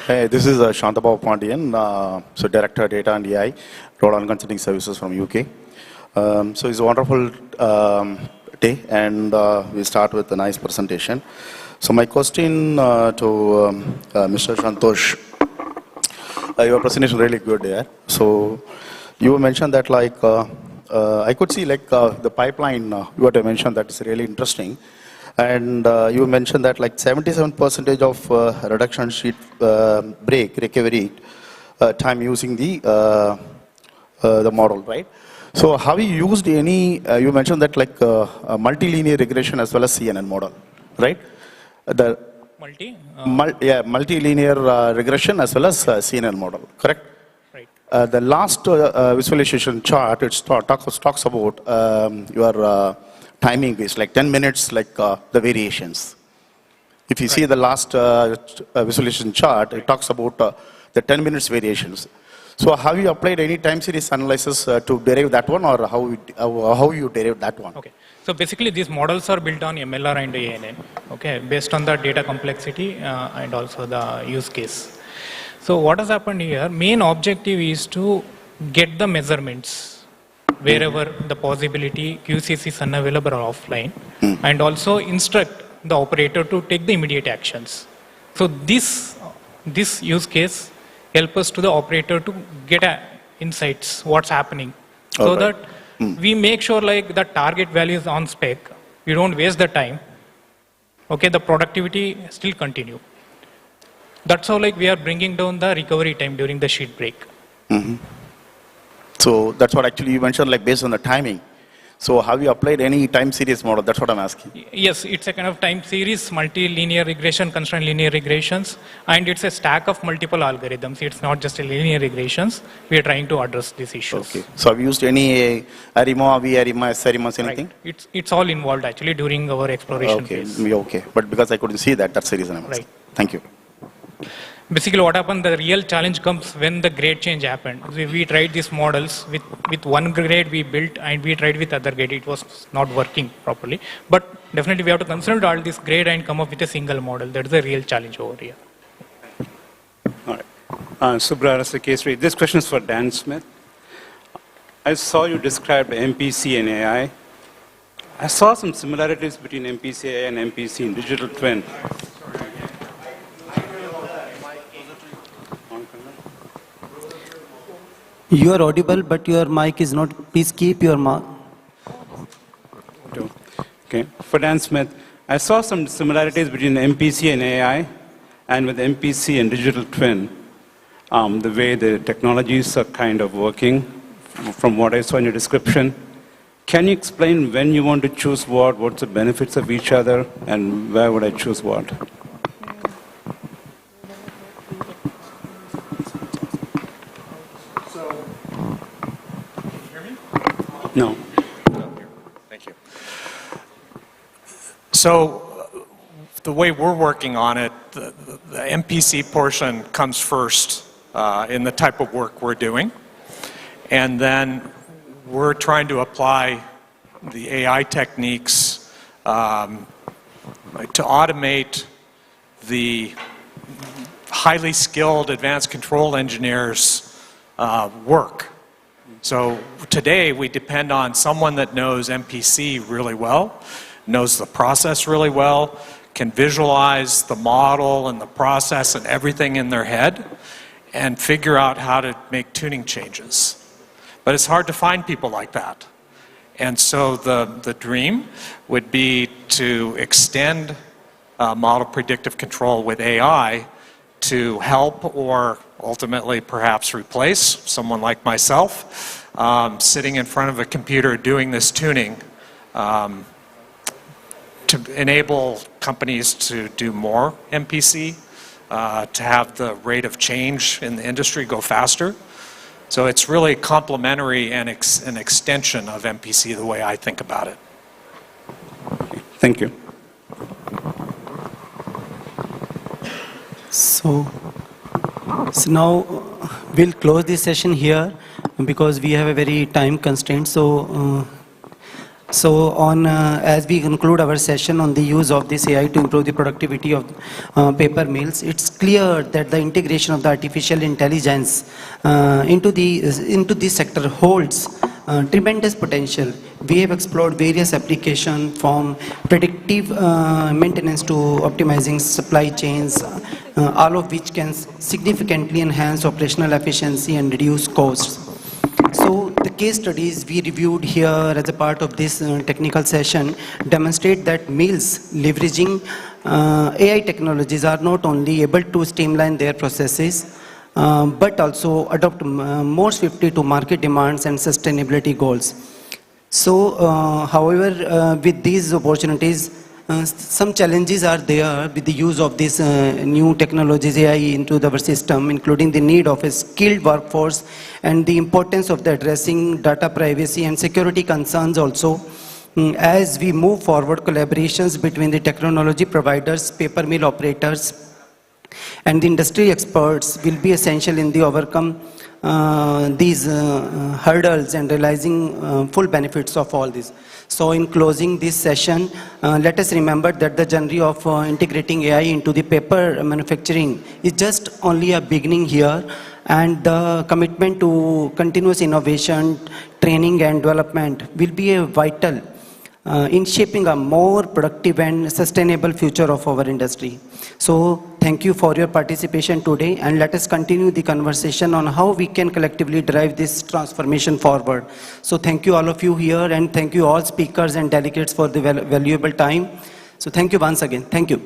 Hey, this is Shantabhav Pandian, so Director Data and AI, Rhode Island Consulting Services from UK. So it's a wonderful day, and we start with a nice presentation. So my question to Mr. Santosh, your presentation is really good there. So you mentioned that like, I could see like the pipeline you had mentioned that is really interesting. And you mentioned that like 77% of reduction sheet break recovery time using the model, right? So have you used any, you mentioned that like multilinear regression as well as CNN model, right? The multilinear regression as well as CNN model, correct? Right. The last visualization chart, it talks about your timing based, like 10 minutes, like the variations. If you see the last visualization chart, it talks about the 10 minutes variations. So have you applied any time series analysis to derive that one, or how you derive that one? Okay. So basically, these models are built on MLR and ANN, okay, based on the data complexity and also the use case. So what has happened here, main objective is to get the measurements wherever the possibility QCS is unavailable or offline, and also instruct the operator to take the immediate actions. So this use case help us to the operator to get insights, what's happening, so that we make sure like the target value is on spec, we don't waste the time, okay, the productivity still continue. That's how like we are bringing down the recovery time during the sheet break. So that's what actually you mentioned, like based on the timing. So have you applied any time series model? That's what I'm asking. Yes, it's a kind of time series, multi-linear regression, constraint linear regressions, and it's a stack of multiple algorithms. It's not just a linear regressions. We are trying to address these issues. Okay. So have you used any ARIMA, VARIMA, SARIMA, anything? Right. It's all involved actually during our exploration phase. Okay. But because I couldn't see that, that's the reason I'm asking. Right. Thank you. Basically what happened, the real challenge comes when the grade change happened. We tried these models with one grade we built, and we tried with other grade. It was not working properly. But definitely we have to consider all this grade and come up with a single model. That's the real challenge over here. All right. Subra Rasakesri, this question is for Dan Smith. I saw you describe MPC and AI. I saw some similarities between MPC AI and MPC in digital twin. You are audible, but your mic is not. Please keep your mic. Okay. For Dan Smith, I saw some similarities between MPC and AI, and with MPC and digital twin, the way the technologies are kind of working, from what I saw in your description. Can you explain when you want to choose what's the benefits of each other, and where would I choose what? No. Thank you. So the way we're working on it, the MPC portion comes first in the type of work we're doing. And then we're trying to apply the AI techniques to automate the highly skilled advanced control engineers' work. So today we depend on someone that knows MPC really well, knows the process really well, can visualize the model and the process and everything in their head, and figure out how to make tuning changes. But it's hard to find people like that. And so the dream would be to extend model predictive control with AI to help or ultimately perhaps replace someone like myself sitting in front of a computer doing this tuning to enable companies to do more MPC, to have the rate of change in the industry go faster. So it's really complementary and an extension of MPC the way I think about it. Thank you. So now we'll close this session here because we have a very time constraint. So as we conclude our session on the use of this AI to improve the productivity of paper mills, it's clear that the integration of the artificial intelligence into this sector holds tremendous potential. We have explored various applications from predictive maintenance to optimizing supply chains, all of which can significantly enhance operational efficiency and reduce costs. So the case studies we reviewed here as a part of this technical session demonstrate that mills leveraging AI technologies are not only able to streamline their processes, but also adopt more swiftly to market demands and sustainability goals. So, however, with these opportunities, some challenges are there with the use of these new technologies, AI, into our system, including the need of a skilled workforce and the importance of addressing data privacy and security concerns also. As we move forward, collaborations between the technology providers, paper mill operators, and the industry experts will be essential in the overcome these hurdles and realizing full benefits of all this. So in closing this session, let us remember that the journey of integrating AI into the paper manufacturing is just only a beginning here, and the commitment to continuous innovation, training and development will be a vital in shaping a more productive and sustainable future of our industry. So thank you for your participation today, and let us continue the conversation on how we can collectively drive this transformation forward. So thank you all of you here, and thank you all speakers and delegates for the valuable time. So thank you once again. Thank you.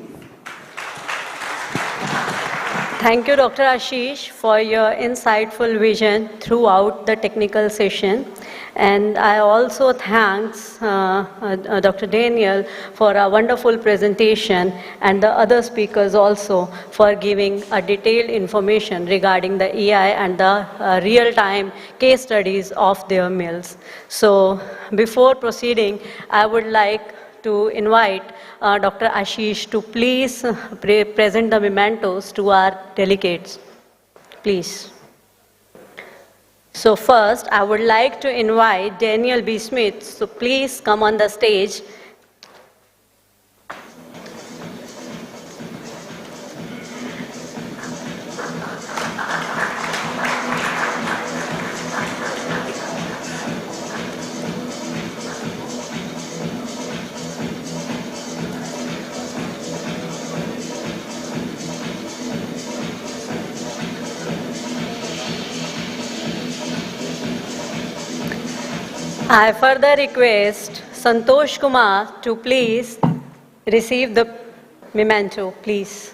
Thank you, Dr. Ashish, for your insightful vision throughout the technical session. And I also thanks Dr. Daniel for a wonderful presentation, and the other speakers also for giving a detailed information regarding the AI and the real-time case studies of their mills. So before proceeding, I would like to invite Dr. Ashish to please present the mementos to our delegates. Please. So first, I would like to invite Daniel B. Smith. So please come on the stage. I further request Santosh Kumar to please receive the memento, please.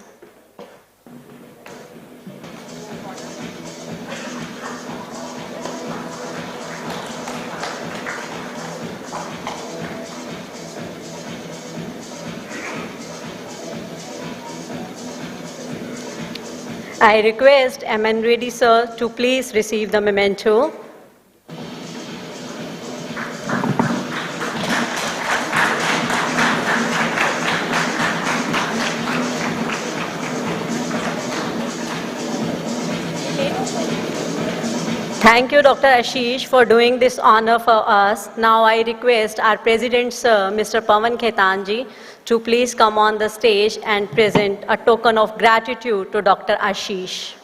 I request M.N. Reddy sir to please receive the memento. Thank you, Dr. Ashish, for doing this honor for us. Now I request our President, Sir, Mr. Pawan Khetanji, to please come on the stage and present a token of gratitude to Dr. Ashish.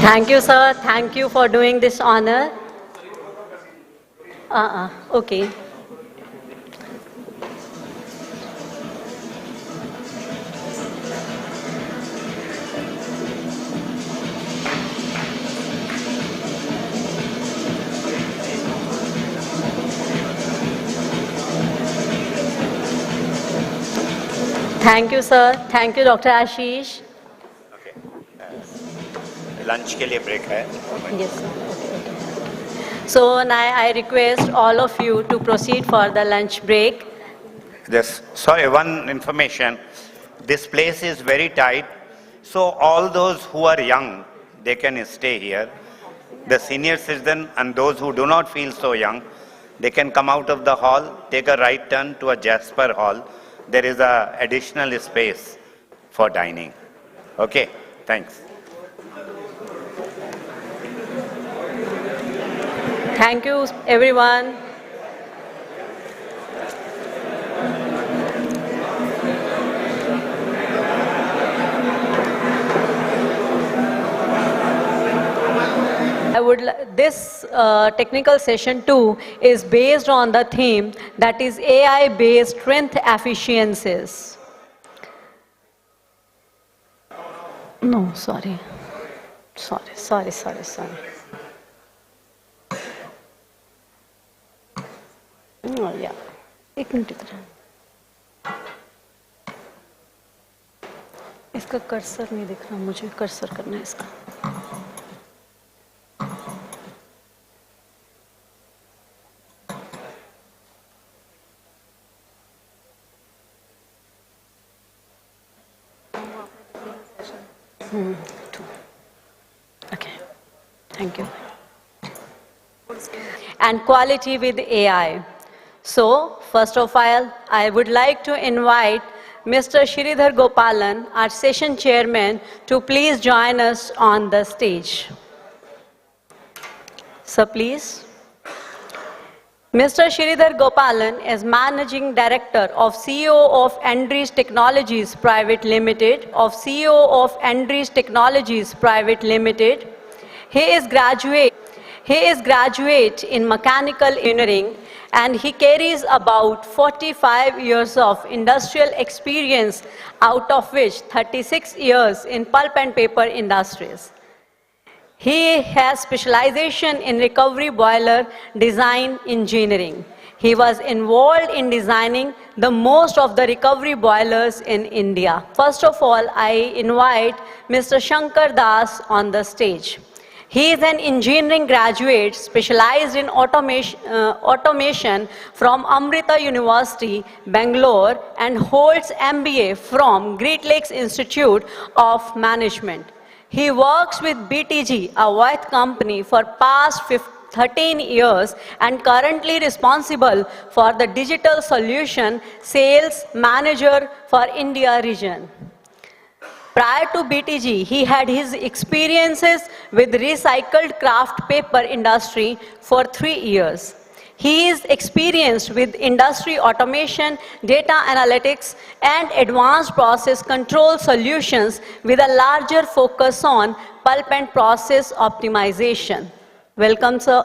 Thank you, sir. Thank you for doing this honor. Okay. Thank you, sir. Thank you, Dr. Ashish. Lunch के लिए break है. Yes, sir. Okay. So now I request all of you to proceed for the lunch break. Sorry, one information. This place is very tight, so all those who are young, they can stay here. The senior citizen and those who do not feel so young, they can come out of the hall, take a right turn to a Jasper Hall. There is a additional space for dining. Okay, thanks. Thank you, everyone. This technical session 2 is based on the theme that is AI-based strength efficiencies. No, sorry. Sorry. Oh, yeah. एक minute इधर इसका cursor नहीं दिख रहा, मुझे cursor करना है इसका. Okay, thank you. And quality with AI. So, first of all, I would like to invite Mr. Sridhar Gopalan, our session chairman, to please join us on the stage. So, please. Mr. Sridhar Gopalan is Managing Director of CEO of Andrees Technologies Private Limited, He is graduate in mechanical engineering, and he carries about 45 years of industrial experience, out of which 36 years in pulp and paper industries. He has specialization in recovery boiler design engineering. He was involved in designing the most of the recovery boilers in India. First of all, I invite Mr. Shankar Das on the stage. He is an engineering graduate specialized in automation from Amrita University, Bangalore, and holds MBA from Great Lakes Institute of Management. He works with BTG, a white company, for past 13 years and currently responsible for the digital solution sales manager for India region. Prior to BTG, he had his experiences with recycled kraft paper industry for 3 years. He is experienced with industry automation, data analytics, and advanced process control solutions with a larger focus on pulp and process optimization. Welcome, sir.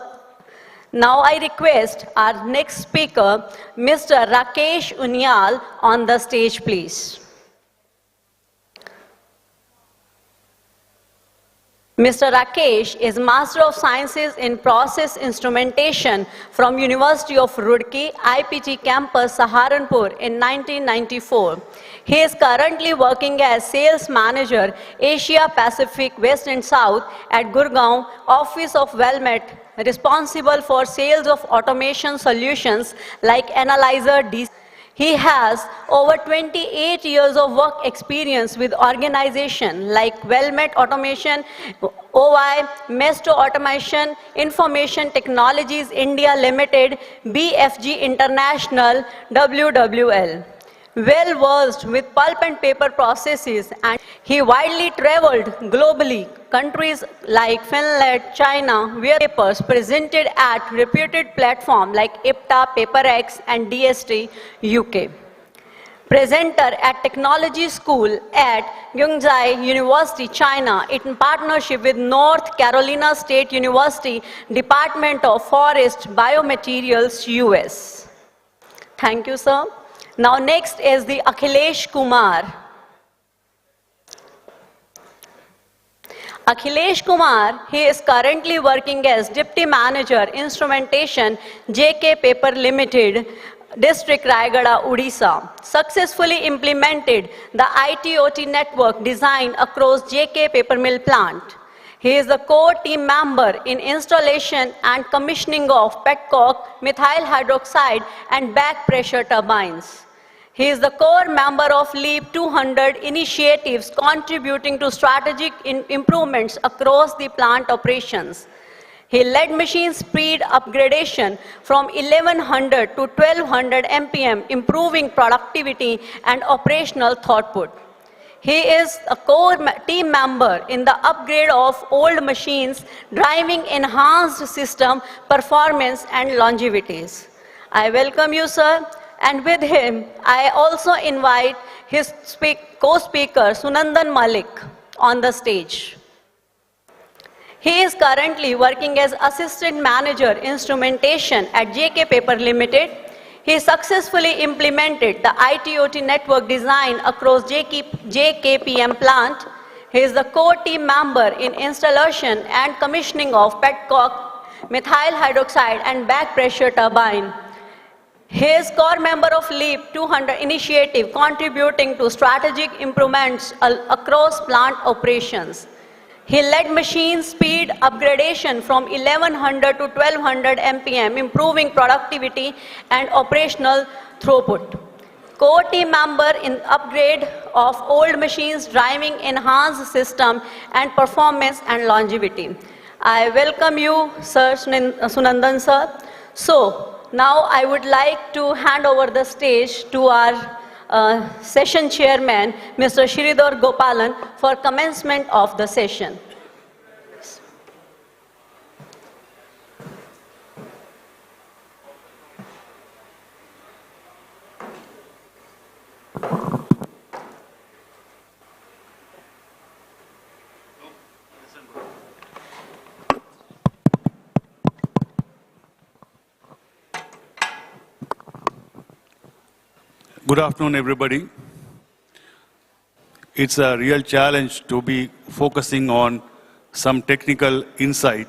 Now I request our next speaker, Mr. Rakesh Unyal, on the stage, please. Mr. Rakesh is Master of Sciences in Process Instrumentation from University of Roorkee, IPT campus, Saharanpur in 1994. He is currently working as Sales Manager, Asia Pacific West and South at Gurgaon, Office of Valmet, responsible for sales of automation solutions like Analyzer DC. He has over 28 years of work experience with organizations like Valmet Automation, OI, Mesto Automation, Information Technologies India Limited, BFG International, WWL. Well versed with pulp and paper processes, and he widely traveled globally, countries like Finland, China, where papers presented at reputed platforms like Ippta, PaperX, and DST, UK. Presenter at Technology School at Yunzhai University, China, in partnership with North Carolina State University, Department of Forest Biomaterials, US. Thank you, sir. Now next is the Akhilesh Kumar. Akhilesh Kumar, he is currently working as Deputy Manager, Instrumentation, JK Paper Limited, District Raigada, Odisha. Successfully implemented the IT/OT network design across JK Paper Mill plant. He is the core team member in installation and commissioning of petcoke, methyl hydroxide, and back pressure turbines. He is the core member of LEAP 200 initiatives contributing to strategic improvements across the plant operations. He led machine speed upgradation from 1100 to 1200 MPM, improving productivity and operational throughput. He is a core team member in the upgrade of old machines, driving enhanced system performance and longevities. I welcome you, sir. And with him, I also invite his co-speaker, Sunandan Malik, on the stage. He is currently working as Assistant Manager, Instrumentation at JK Paper Limited. He successfully implemented the IT/OT network design across JKPM plant. He is the core team member in installation and commissioning of petcoke, methyl hydroxide, and back pressure turbine. He is core member of LEAP 200 initiative, contributing to strategic improvements across plant operations. He led machine speed upgradation from 1100 to 1200 MPM, improving productivity and operational throughput. core team member in upgrade of old machines, driving enhanced system and performance and longevity. I welcome you, Sir Sunandan, sir. So, now I would like to hand over the stage to our session chairman, Mr. Shridhar Gopalan, for commencement of the session. Good afternoon, everybody. It's a real challenge to be focusing on some technical insight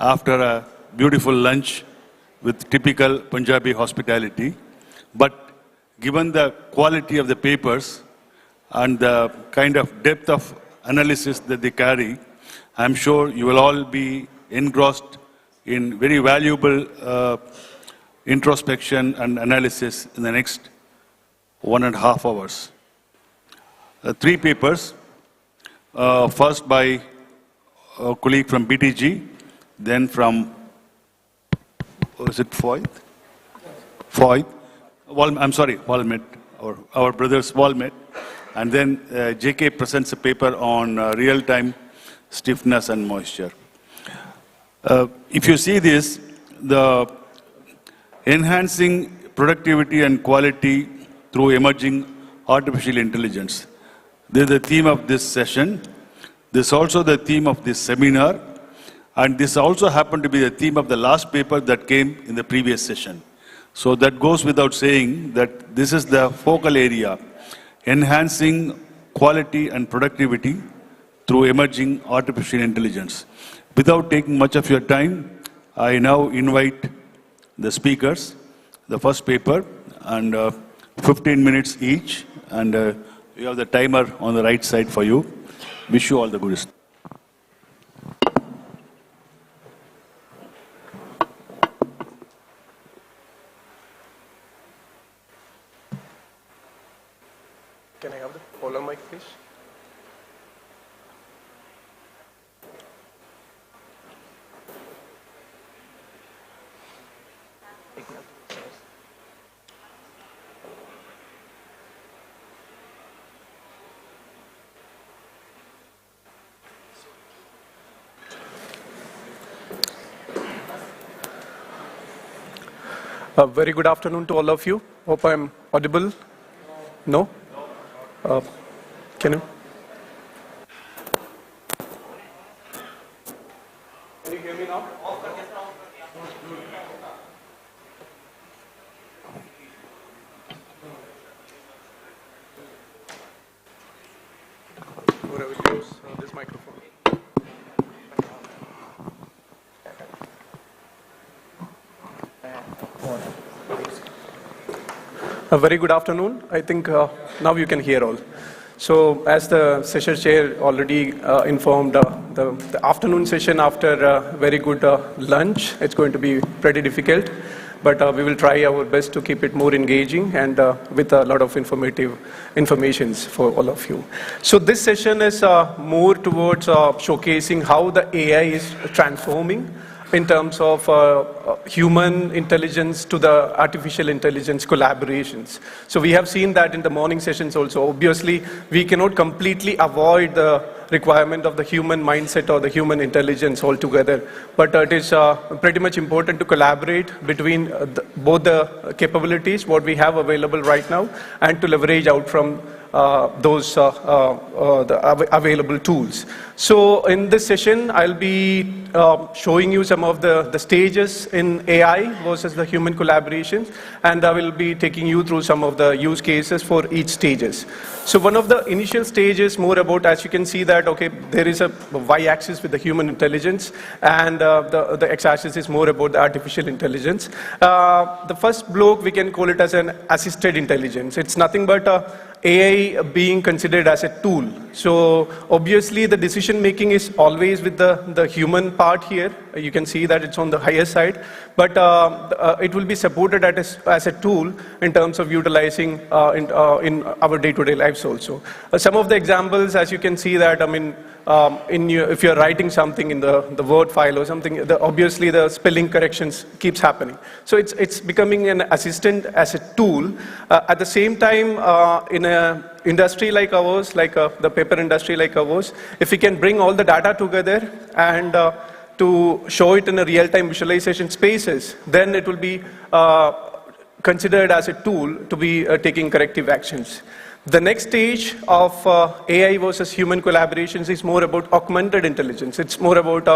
after a beautiful lunch with typical Punjabi hospitality. But given the quality of the papers and the kind of depth of analysis that they carry, I'm sure you will all be engrossed in very valuable introspection and analysis in the next 1.5 hours. 3 papers, first by a colleague from BTG, then from, was it Foyt? Walmet, our brothers Walmet. And then JK presents a paper on real-time stiffness and moisture. If you see this, the enhancing productivity and quality through emerging artificial intelligence. This is the theme of this session. This is also the theme of this seminar. And this also happened to be the theme of the last paper that came in the previous session. So that goes without saying that this is the focal area, enhancing quality and productivity through emerging artificial intelligence. Without taking much of your time, I now invite the speakers, the first paper, and 15 minutes each, and you have the timer on the right side for you. Wish you all the goodest. Can I have the follow mic, please? A very good afternoon to all of you. Hope I'm audible. No? Can you? Can you hear me now? Or I will use this microphone. A very good afternoon. I think now you can hear all. So as the session chair already informed, the afternoon session after a very good lunch, it's going to be pretty difficult. But we will try our best to keep it more engaging and with a lot of informations for all of you. So this session is more towards showcasing how the AI is transforming in terms of human intelligence to the artificial intelligence collaborations. So we have seen that in the morning sessions also. Obviously, we cannot completely avoid the requirement of the human mindset or the human intelligence altogether. But it is pretty much important to collaborate between both the capabilities, what we have available right now, and to leverage out from those the available tools. So in this session, I'll be showing you some of the stages in AI versus the human collaborations, and I will be taking you through some of the use cases for each stages. So one of the initial stages more about, as you can see that, okay, there is a y-axis with the human intelligence, and the x-axis is more about the artificial intelligence. The first block, we can call it as an assisted intelligence. It's nothing but AI being considered as a tool. So obviously the decision making is always with the human part here. You can see that it's on the higher side, but it will be supported as a tool in terms of utilizing in our day-to-day lives also. Some of the examples, as you can see that, I mean, if you're writing something in the Word file or something, obviously the spelling corrections keeps happening. So it's becoming an assistant as a tool. At the same time, in an industry like ours, like the paper industry like ours, if we can bring all the data together and to show it in a real-time visualization spaces, then it will be considered as a tool to be taking corrective actions. The next stage of AI versus human collaborations is more about augmented intelligence. It's more about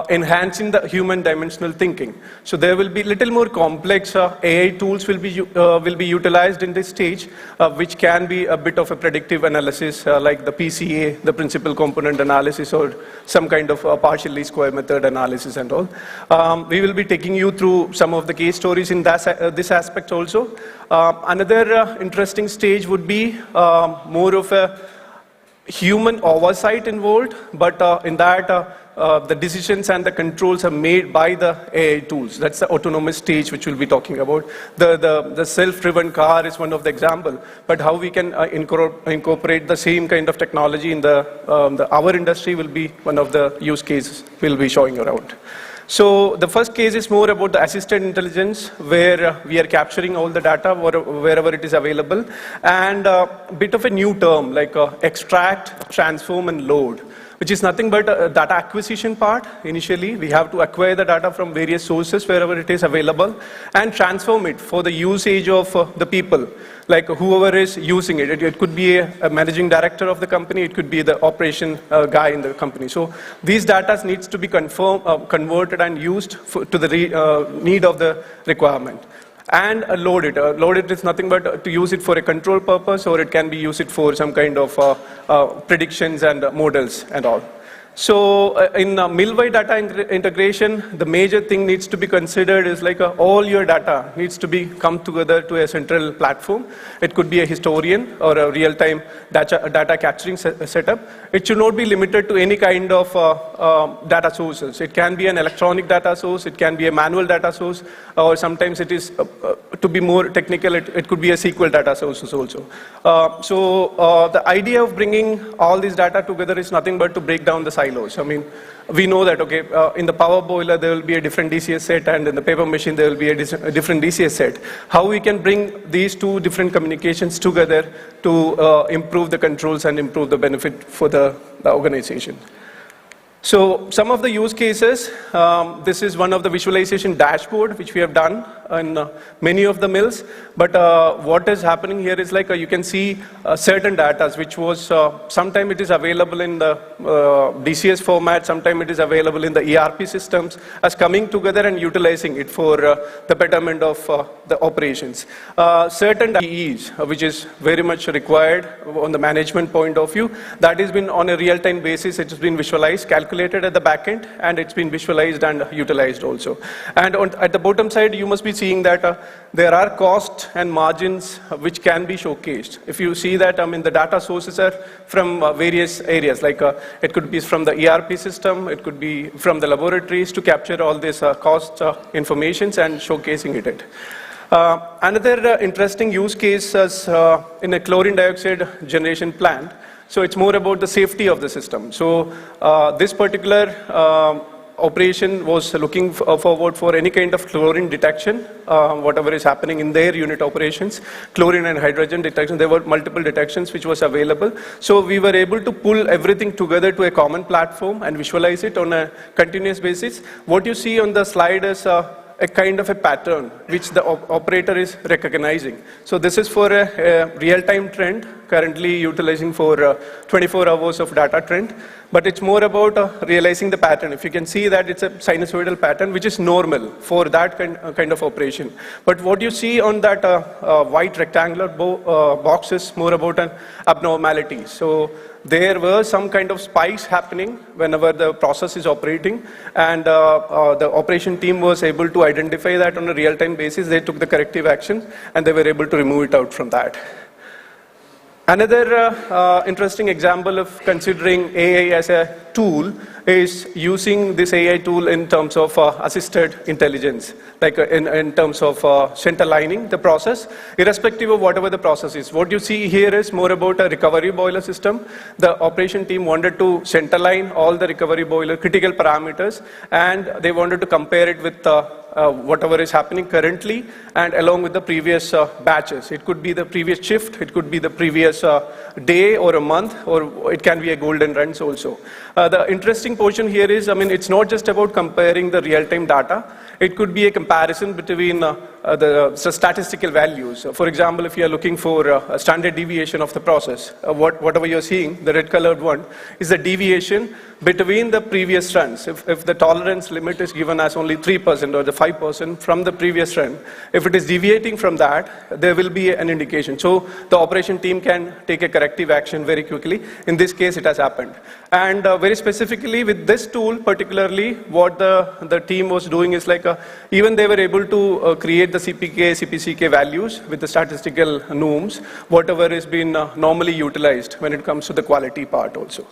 enhancing the human dimensional thinking. So there will be little more complex AI tools will be utilized in this stage, which can be a bit of a predictive analysis like the PCA, the principal component analysis, or some kind of partial least square method analysis and all. We will be taking you through some of the case stories in this aspect also. Another interesting stage would be more of a human oversight involved, but in that the decisions and the controls are made by the AI tools. That's the autonomous stage which we'll be talking about. The self-driven car is one of the example, but how we can incorporate the same kind of technology in our industry will be one of the use cases we'll be showing around. So the first case is more about the assisted intelligence, where we are capturing all the data wherever it is available, and a bit of a new term like extract, transform, and load, which is nothing but a data acquisition part. Initially, we have to acquire the data from various sources wherever it is available and transform it for the usage of the people, like whoever is using it. It could be a managing director of the company, it could be the operation guy in the company. So these data needs to be converted and used to the need of the requirement. And load it. Load it is nothing but to use it for a control purpose, or it can be used for some kind of predictions and models and all. So in mill-wide data integration, the major thing needs to be considered is like all your data needs to be come together to a central platform. It could be a historian or a real-time data capturing setup. It should not be limited to any kind of data sources. It can be an electronic data source, it can be a manual data source, or sometimes it is, to be more technical, it could be a SQL data sources also. The idea of bringing all this data together is nothing but to break down the silos. I mean, we know that, okay, in the power boiler there will be a different DCS set, and in the paper machine there will be a different DCS set. How we can bring these two different communications together to improve the controls and improve the benefit for the organization. So some of the use cases, this is one of the visualization dashboard which we have done in many of the mills, but what is happening here is like you can see certain data which was, sometime it is available in the DCS format, sometime it is available in the ERP systems, as coming together and utilizing it for the betterment of the operations. Certain DEs, which is very much required on the management point of view, that has been on a real-time basis, it has been visualized, calculated at the back end, and it's been visualized and utilized also. And at the bottom side, you must be seeing that there are costs and margins which can be showcased. If you see that, I mean, the data sources are from various areas, like it could be from the ERP system, it could be from the laboratories to capture all this cost informations and showcasing it. Another interesting use case is in a chlorine dioxide generation plant. So it's more about the safety of the system. So this particular operation was looking forward for any kind of chlorine detection, whatever is happening in their unit operations, chlorine and hydrogen detection. There were multiple detections which was available. So we were able to pull everything together to a common platform and visualize it on a continuous basis. What you see on the slide is a kind of a pattern which the operator is recognizing. So this is for a real-time trend, currently utilizing for 24 hours of data trend, but it's more about realizing the pattern. If you can see that it's a sinusoidal pattern which is normal for that kind of operation. But what you see on that white rectangular box is more about an abnormality. So there were some kind of spikes happening whenever the process is operating, and the operation team was able to identify that on a real-time basis. They took the corrective action and they were able to remove it out from that. Another interesting example of considering AI as a tool is using this AI tool in terms of assisted intelligence, like in terms of centerlining the process, irrespective of whatever the process is. What you see here is more about a recovery boiler system. The operation team wanted to centerline all the recovery boiler critical parameters, and they wanted to compare it with whatever is happening currently and along with the previous batches. It could be the previous shift, it could be the previous day or a month, or it can be a golden runs also. The interesting portion here is, it's not just about comparing the real-time data. It could be a comparison between the statistical values. For example, if you are looking for a standard deviation of the process, whatever you're seeing, the red colored one, is the deviation between the previous runs. If the tolerance limit is given as only 3% or the 5% from the previous run, if it is deviating from that, there will be an indication. So the operation team can take a corrective action very quickly. In this case, it has happened. And very specifically with this tool, particularly, what the team was doing is like, even they were able to create the CPK, CPCK values with the statistical norms, whatever is been normally utilized when it comes to the quality part also.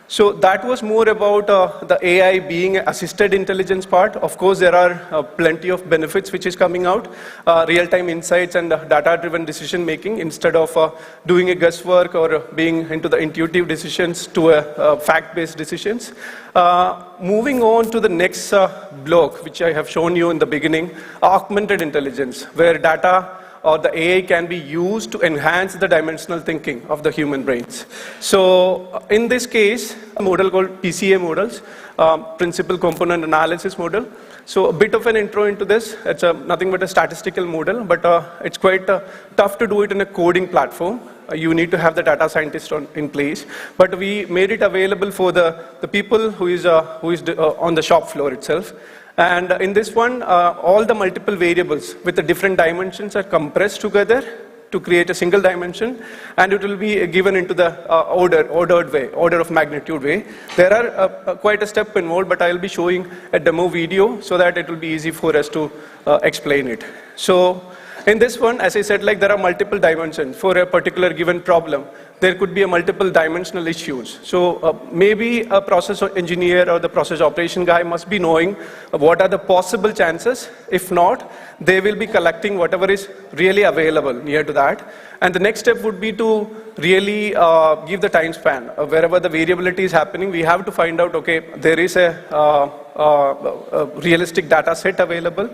So that was more about the AI being assisted intelligence part. Of course, there are plenty of benefits which is coming out, real-time insights and data-driven decision making instead of doing a guesswork or being into the intuitive decisions to a fact-based decisions. Moving on to the next block, which I have shown you in the beginning, augmented intelligence, where data or the AI can be used to enhance the dimensional thinking of the human brains. So in this case, a model called PCA models, Principal Component Analysis model. So a bit of an intro into this. It's nothing but a statistical model, but it's quite tough to do it in a coding platform. You need to have the data scientist in place. But we made it available for the people who is on the shop floor itself. And in this one, all the multiple variables with the different dimensions are compressed together to create a single dimension, and it will be given into the ordered way, order of magnitude way. There are quite a step involved, but I'll be showing a demo video so that it will be easy for us to explain it. So in this one, as I said, like there are multiple dimensions for a particular given problem. There could be a multiple dimensional issues. So maybe a process engineer or the process operation guy must be knowing what are the possible chances. If not, they will be collecting whatever is really available near to that. And the next step would be to really give the time span. Wherever the variability is happening, we have to find out, okay, there is a realistic data set available.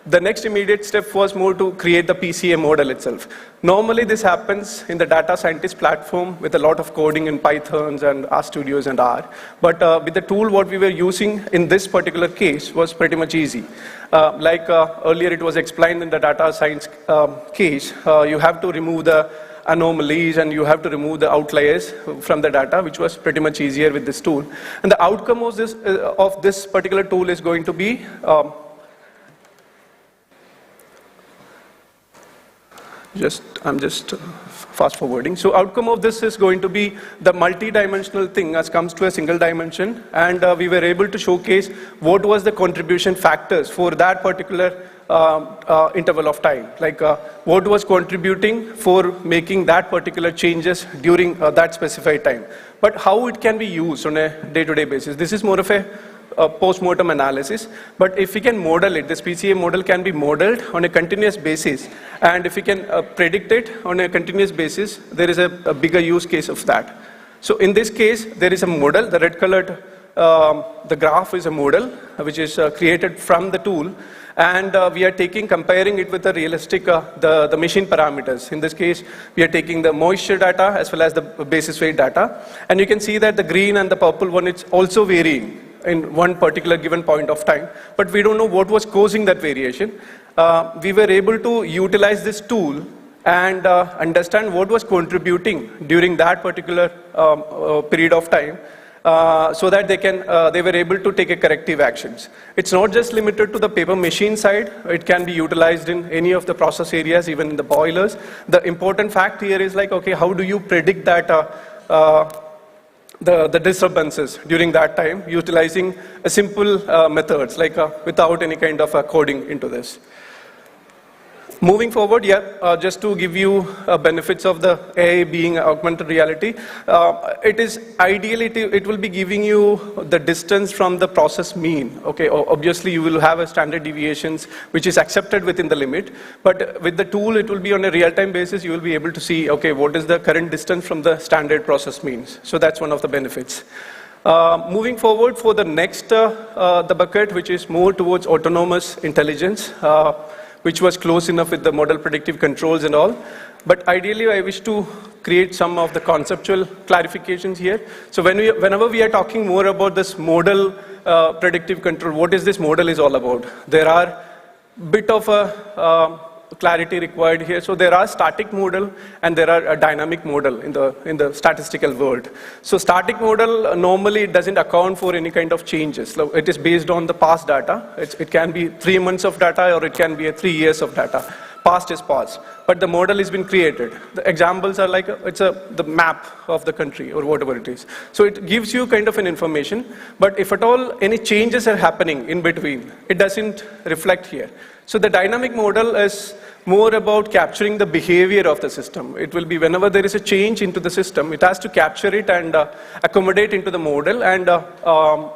The next immediate step was more to create the PCA model itself. Normally this happens in the data scientist platform with a lot of coding in Pythons and RStudios and R. But with the tool what we were using in this particular case was pretty much easy. Earlier it was explained in the data science case, you have to remove the anomalies and you have to remove the outliers from the data, which was pretty much easier with this tool. And the outcome of this particular tool is going to be I'm just fast forwarding. So outcome of this is going to be the multi-dimensional thing as comes to a single dimension, and we were able to showcase what was the contribution factors for that particular interval of time, like what was contributing for making that particular changes during that specified time, but how it can be used on a day-to-day basis. This is more of a post-mortem analysis, but if we can model it, this PCA model can be modeled on a continuous basis, and if we can predict it on a continuous basis, there is a bigger use case of that. So in this case, there is a model, the red colored, the graph is a model which is created from the tool, and we are comparing it with the realistic, the machine parameters. In this case, we are taking the moisture data as well as the basis weight data, and you can see that the green and the purple one, it's also varying in one particular given point of time, but we don't know what was causing that variation. We were able to utilize this tool and understand what was contributing during that particular period of time, so that they were able to take a corrective actions. It's not just limited to the paper machine side, it can be utilized in any of the process areas, even in the boilers. The important fact here is like, okay, how do you predict that the disturbances during that time, utilizing simple methods, like without any kind of coding into this. Moving forward, just to give you benefits of the AI being augmented reality, it is ideally, it will be giving you the distance from the process mean. Okay, obviously you will have a standard deviations which is accepted within the limit, but with the tool it will be on a real-time basis. You will be able to see, okay, what is the current distance from the standard process means. So that's one of the benefits. Moving forward for the next the bucket, which is more towards autonomous intelligence, which was close enough with the model predictive controls and all. But ideally, I wish to create some of the conceptual clarifications here. So whenever we are talking more about this model predictive control, what is this model is all about? There are bit of a clarity required here. So there are static model and there are a dynamic model in the statistical world. So static model normally it doesn't account for any kind of changes. So it is based on the past data. It can be 3 months of data or it can be 3 years of data. Past is past, but the model has been created. The examples are like the map of the country or whatever it is. So it gives you kind of an information, but if at all any changes are happening in between, it doesn't reflect here. So the dynamic model is more about capturing the behavior of the system. It will be whenever there is a change into the system, it has to capture it and accommodate into the model and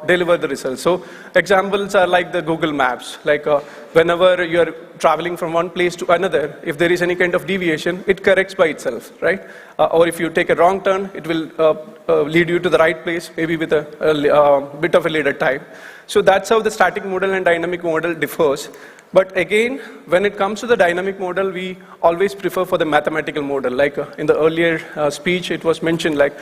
deliver the results. So examples are like the Google Maps, like whenever you are traveling from one place to another, if there is any kind of deviation, it corrects by itself, right? Or if you take a wrong turn, it will lead you to the right place, maybe with a bit of a later time. So that's how the static model and dynamic model differs. But again, when it comes to the dynamic model, we always prefer for the mathematical model. Like in the earlier speech, it was mentioned like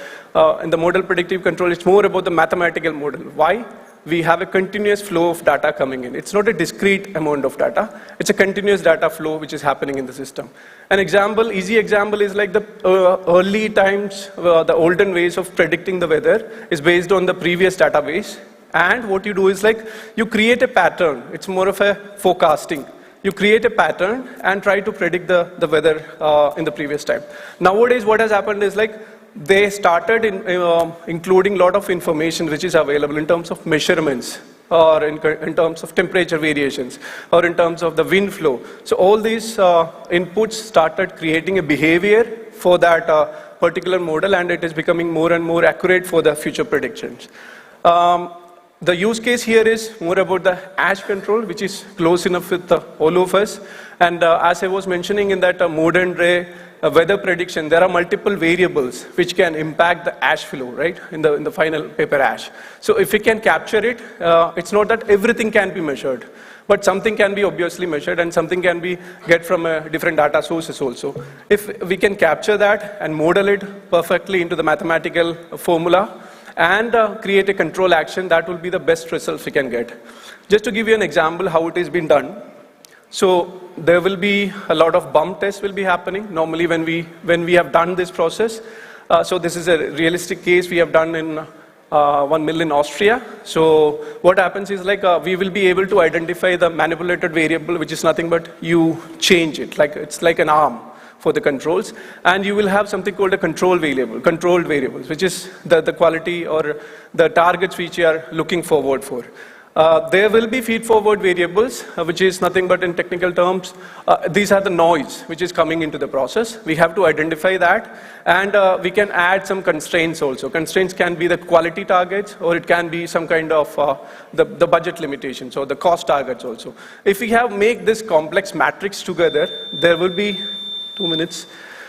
in the model predictive control, it's more about the mathematical model. Why? We have a continuous flow of data coming in. It's not a discrete amount of data. It's a continuous data flow which is happening in the system. An example, easy example is like the early times, the olden ways of predicting the weather is based on the previous database. And what you do is like, you create a pattern. It's more of a forecasting. You create a pattern and try to predict the weather in the previous time. Nowadays, what has happened is like, they started including a lot of information which is available in terms of measurements, or in terms of temperature variations, or in terms of the wind flow. So all these inputs started creating a behavior for that particular model, and it is becoming more and more accurate for the future predictions. The use case here is more about the ash control, which is close enough with all of us. And as I was mentioning in that modern day weather prediction, there are multiple variables which can impact the ash flow, right, in the final paper ash. So if we can capture it, it's not that everything can be measured, but something can be obviously measured and something can be get from different data sources also. If we can capture that and model it perfectly into the mathematical formula, and create a control action, that will be the best results we can get. Just to give you an example how it is being done. So there will be a lot of bump tests will be happening normally when we have done this process. So this is a realistic case we have done in 1 mill in Austria. So what happens is like we will be able to identify the manipulated variable, which is nothing but you change it, like it's like an arm for the controls, and you will have something called a controlled variables, which is the quality or the targets which you are looking forward for. There will be feed-forward variables, which is nothing but in technical terms, these are the noise which is coming into the process. We have to identify that, and we can add some constraints also. Constraints can be the quality targets, or it can be some kind of the budget limitations or the cost targets also. If we have make this complex matrix together, there will be 2 minutes.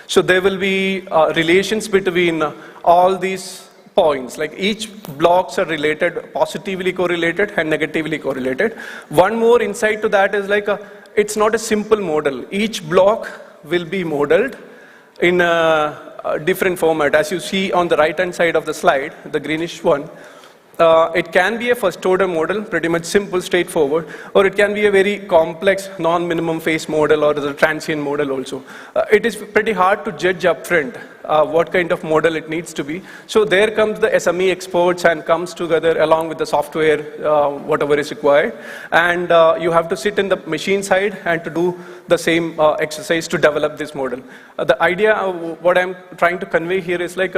So there will be relations between all these points, like each blocks are related, positively correlated and negatively correlated. One more insight to that is like, it's not a simple model. Each block will be modeled in a different format. As you see on the right-hand side of the slide, the greenish one, it can be a first-order model, pretty much simple, straightforward, or it can be a very complex non-minimum phase model or the transient model also. It is pretty hard to judge upfront what kind of model it needs to be. So there comes the SME experts and comes together along with the software, whatever is required. And you have to sit in the machine side and to do the same exercise to develop this model. The idea of what I'm trying to convey here is like,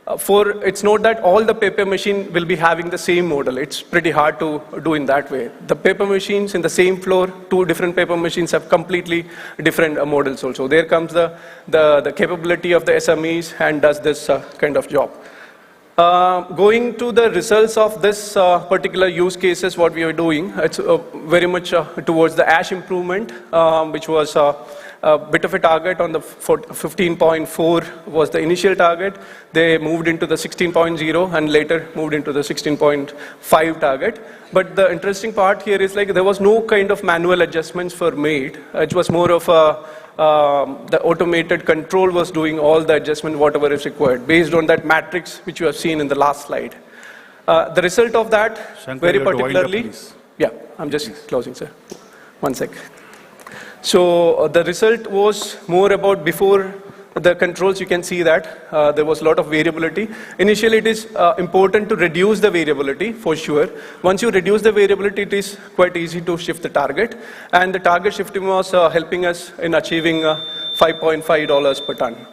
It's not that all the paper machine will be having the same model. It's pretty hard to do in that way. The paper machines in the same floor, two different paper machines have completely different models also. There comes the capability of the SMEs and does this kind of job. Going to the results of this particular use cases, what we are doing, it's very much towards the ash improvement, which was a bit of a target on the 15.4 was the initial target. They moved into the 16.0 and later moved into the 16.5 target. But the interesting part here is like there was no kind of manual adjustments for made. It was more of the automated control was doing all the adjustment, whatever is required, based on that matrix which you have seen in the last slide. The result of that, Shankar, very you have to wind up, particularly, please. yeah, I'm just closing, sir. 1 sec. So the result was more about before the controls, you can see that there was a lot of variability. Initially, it is important to reduce the variability for sure. Once you reduce the variability, it is quite easy to shift the target. And the target shifting was helping us in achieving $5.5 per ton.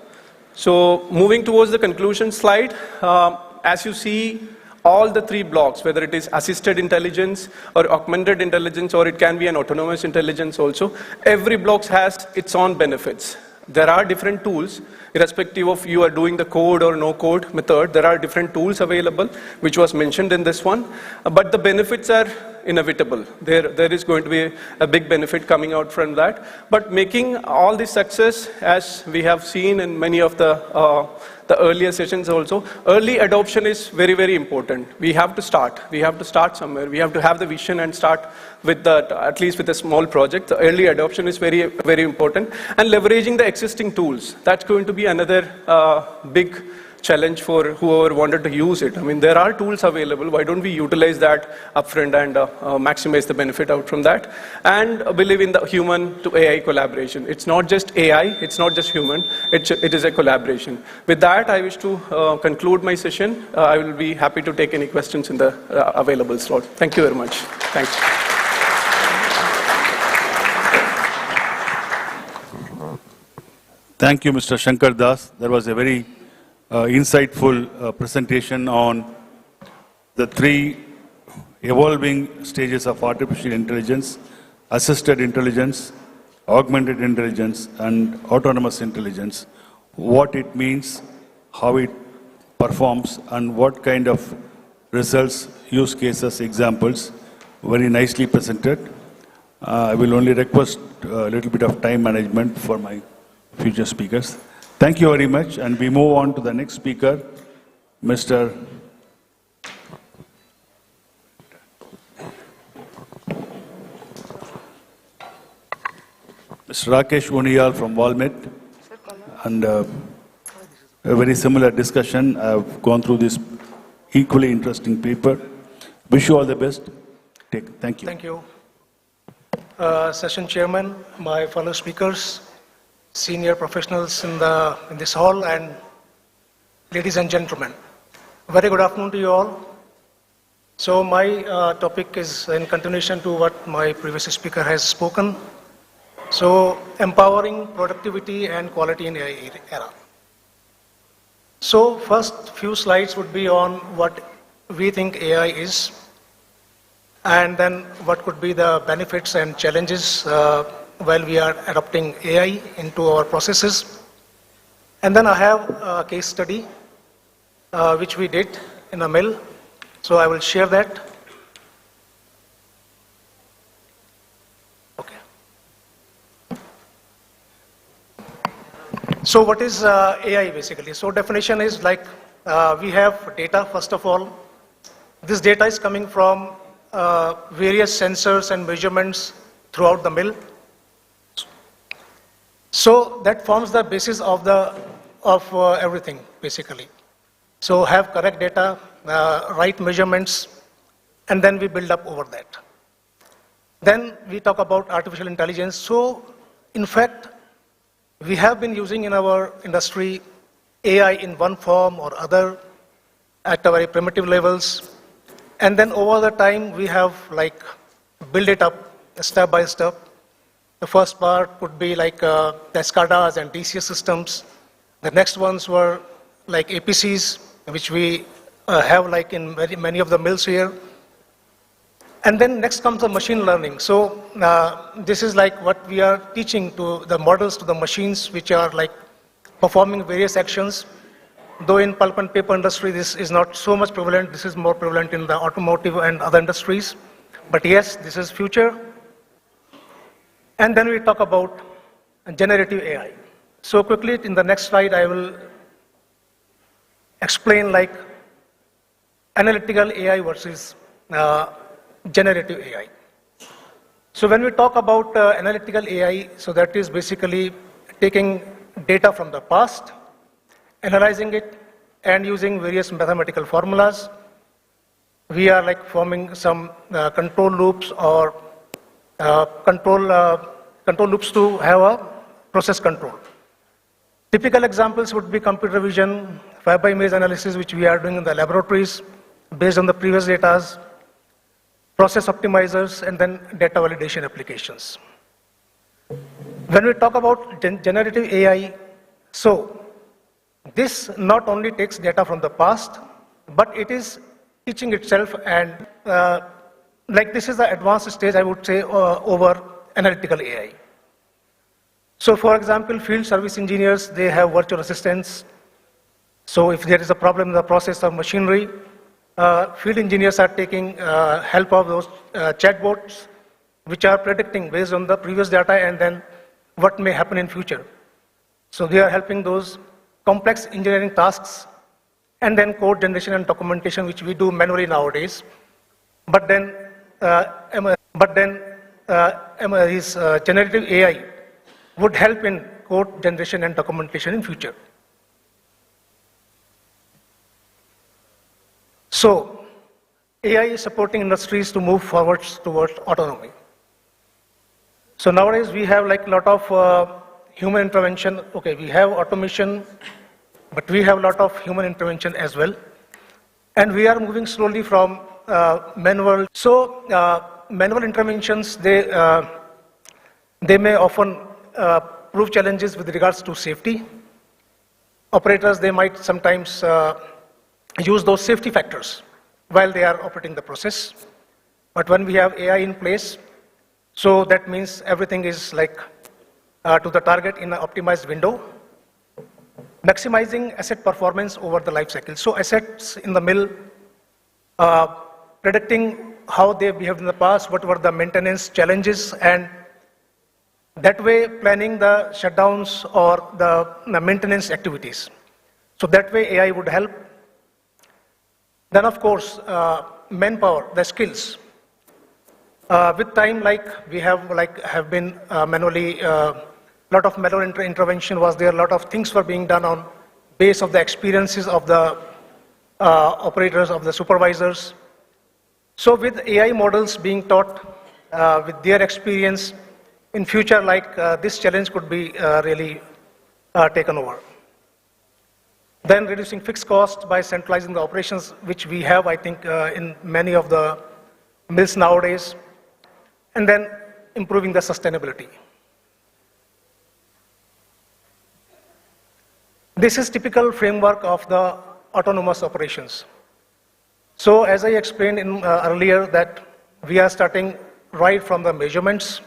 So moving towards the conclusion slide, as you see, all the three blocks, whether it is assisted intelligence or augmented intelligence, or it can be an autonomous intelligence also, every block has its own benefits. There are different tools, irrespective of you are doing the code or no code method, there are different tools available, which was mentioned in this one, but the benefits are inevitable. There is going to be a big benefit coming out from that. But making all this success, as we have seen in many of the earlier sessions also, early adoption is very, very important. We have to start. We have to start somewhere. We have to have the vision and start with that, at least with a small project. The early adoption is very, very important. And leveraging the existing tools, that's going to be another big challenge for whoever wanted to use it. I mean, there are tools available. Why don't we utilize that upfront and maximize the benefit out from that? And believe in the human to AI collaboration. It's not just AI, it's not just human, it is a collaboration. With that, I wish to conclude my session. I will be happy to take any questions in the available slot. Thank you very much. Thanks. Thank you, Mr. Shankar Das. That was a very insightful presentation on the three evolving stages of artificial intelligence: assisted intelligence, augmented intelligence, and autonomous intelligence. What it means, how it performs, and what kind of results, use cases, examples. Very nicely presented. I will only request a little bit of time management for my future speakers. Thank you very much, and we move on to the next speaker, Mr. Rakesh Uniyal from Walmart, and a very similar discussion. I've gone through this equally interesting paper. Wish you all the best. Thank you. Thank you. Session chairman, my fellow speakers, senior professionals in this hall, and ladies and gentlemen. Very good afternoon to you all. So my topic is in continuation to what my previous speaker has spoken. So empowering productivity and quality in AI era. So first few slides would be on what we think AI is, and then what could be the benefits and challenges while we are adopting AI into our processes. And then I have a case study which we did in a mill. So I will share that. Okay. So what is AI basically? So definition is like we have data first of all. This data is coming from various sensors and measurements throughout the mill. So that forms the basis of everything basically. So have correct data, right measurements, and then we build up over that. Then we talk about artificial intelligence. So in fact, we have been using in our industry AI in one form or other at a very primitive levels. And then over the time, we have like build it up step by step. The first part would be like the SCADAs and DCS systems. The next ones were like APCs. which we have like in many of the mills here. And then next comes the machine learning. So this is like what we are teaching to the models to the machines which are like performing various actions. Though in pulp and paper industry this is not so much prevalent, this is more prevalent in the automotive and other industries. But yes, this is future. And then we talk about generative AI. So quickly in the next slide I will explain like analytical AI versus generative AI. So when we talk about analytical AI, so that is basically taking data from the past, analyzing it, and using various mathematical formulas. We are like forming some control loops or control loops to have a process control. Typical examples would be computer vision, fiber image analysis, which we are doing in the laboratories based on the previous data, process optimizers, and then data validation applications. When we talk about generative AI, so this not only takes data from the past, but it is teaching itself, and like this is the advanced stage, I would say, over analytical AI. So for example, field service engineers, they have virtual assistants. So if there is a problem in the process of machinery, field engineers are taking help of those chatbots, which are predicting based on the previous data and then what may happen in future. So they are helping those complex engineering tasks and then code generation and documentation, which we do manually nowadays. But then, his generative AI would help in code generation and documentation in future. So, AI is supporting industries to move forwards towards autonomy. So nowadays we have like a lot of human intervention. Okay, we have automation, but we have a lot of human intervention as well. And we are moving slowly from manual. So manual interventions, they may often prove challenges with regards to safety. Operators, they might sometimes use those safety factors while they are operating the process. But when we have AI in place, so that means everything is like to the target in an optimized window, maximizing asset performance over the life cycle. So assets in the mill, predicting how they behaved in the past, what were the maintenance challenges, and that way planning the shutdowns or the maintenance activities. So that way AI would help. Then of course, manpower, the skills. With time, like we have been manually, lot of manual intervention was there, a lot of things were being done on base of the experiences of the operators, of the supervisors. So with AI models being taught with their experience, in future, like this challenge could be really taken over. Then reducing fixed cost by centralizing the operations, which we have, I think, in many of the mills nowadays. And then improving the sustainability. This is typical framework of the autonomous operations. So as I explained earlier, that we are starting right from the measurements,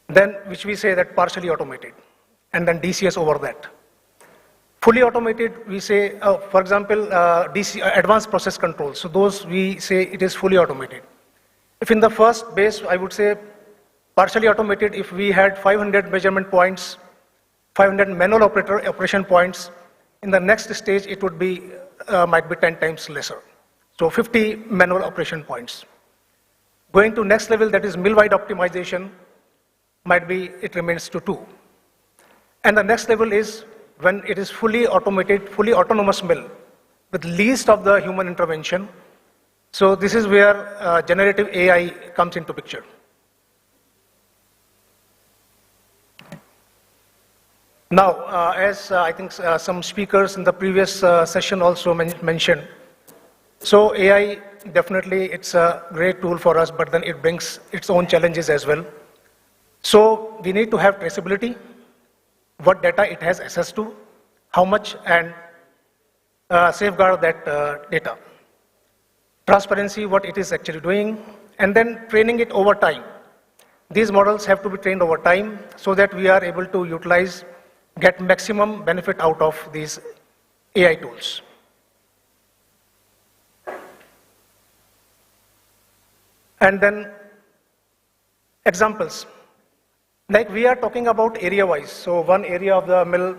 then which we say that partially automated, and then DCS over that. Fully automated, we say, for example, advanced process control. So those we say it is fully automated. If in the first base, I would say partially automated, if we had 500 measurement points, 500 manual operation points, in the next stage it would be, might be 10 times lesser. So 50 manual operation points. Going to next level, that is mill-wide optimization, might be, it remains to 2. And the next level is when it is fully automated, fully autonomous mill, with least of the human intervention. So this is where generative AI comes into picture. Now, as I think some speakers in the previous session also mentioned, so AI, definitely it's a great tool for us, but then it brings its own challenges as well. So we need to have traceability, what data it has access to, how much, and safeguard that data. Transparency, what it is actually doing, and then training it over time. These models have to be trained over time so that we are able to utilize, get maximum benefit out of these AI tools. And then examples. Like we are talking about area-wise. So one area of the mill,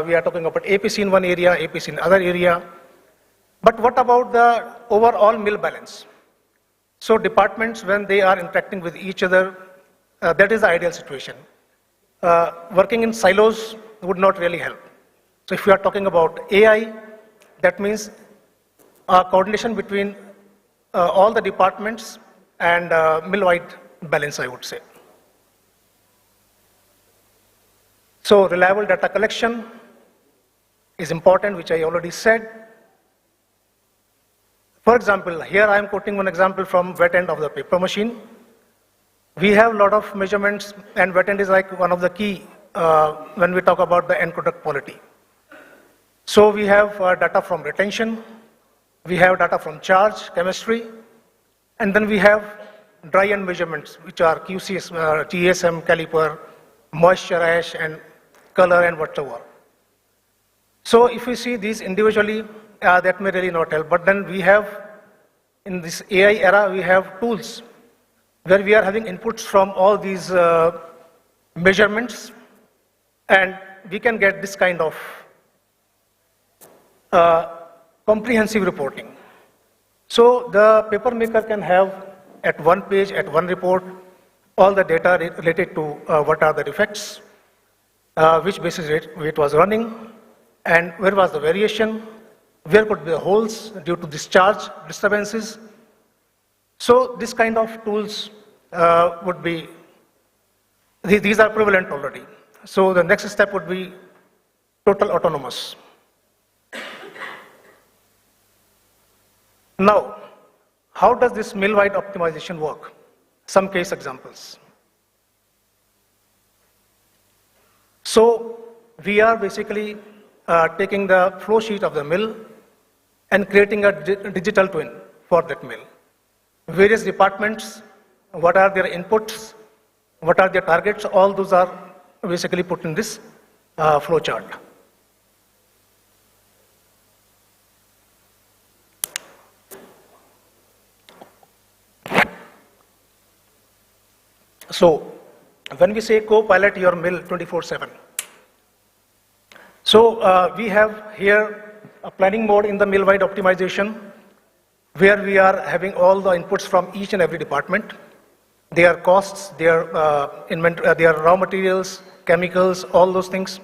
we are talking about APC in one area, APC in other area. But what about the overall mill balance? So departments, when they are interacting with each other, that is the ideal situation. Working in silos would not really help. So if we are talking about AI, that means coordination between all the departments and mill-wide balance, I would say. So reliable data collection is important, which I already said. For example, here I am quoting one example from wet end of the paper machine. We have a lot of measurements, and wet end is like one of the key when we talk about the end product quality. So we have data from retention, we have data from charge, chemistry, and then we have dry end measurements, which are QCS, TSM, caliper, moisture ash, and color and whatever. So if we see these individually, that may really not help. But then we have, in this AI era, we have tools where we are having inputs from all these measurements, and we can get this kind of comprehensive reporting. So the paper maker can have at one page, at one report, all the data related to what are the defects, which basis it was running, and where was the variation, where could be the holes due to discharge disturbances. So this kind of tools would be, these are prevalent already. So the next step would be total autonomous. Now, how does this mill-wide optimization work? Some case examples. So we are basically taking the flow sheet of the mill and creating a digital twin for that mill. Various departments, what are their inputs, what are their targets, all those are basically put in this flow chart. So when we say co-pilot your mill 24/7, so we have here a planning mode in the mill-wide optimization, where we are having all the inputs from each and every department, their costs, their raw materials, chemicals, all those things.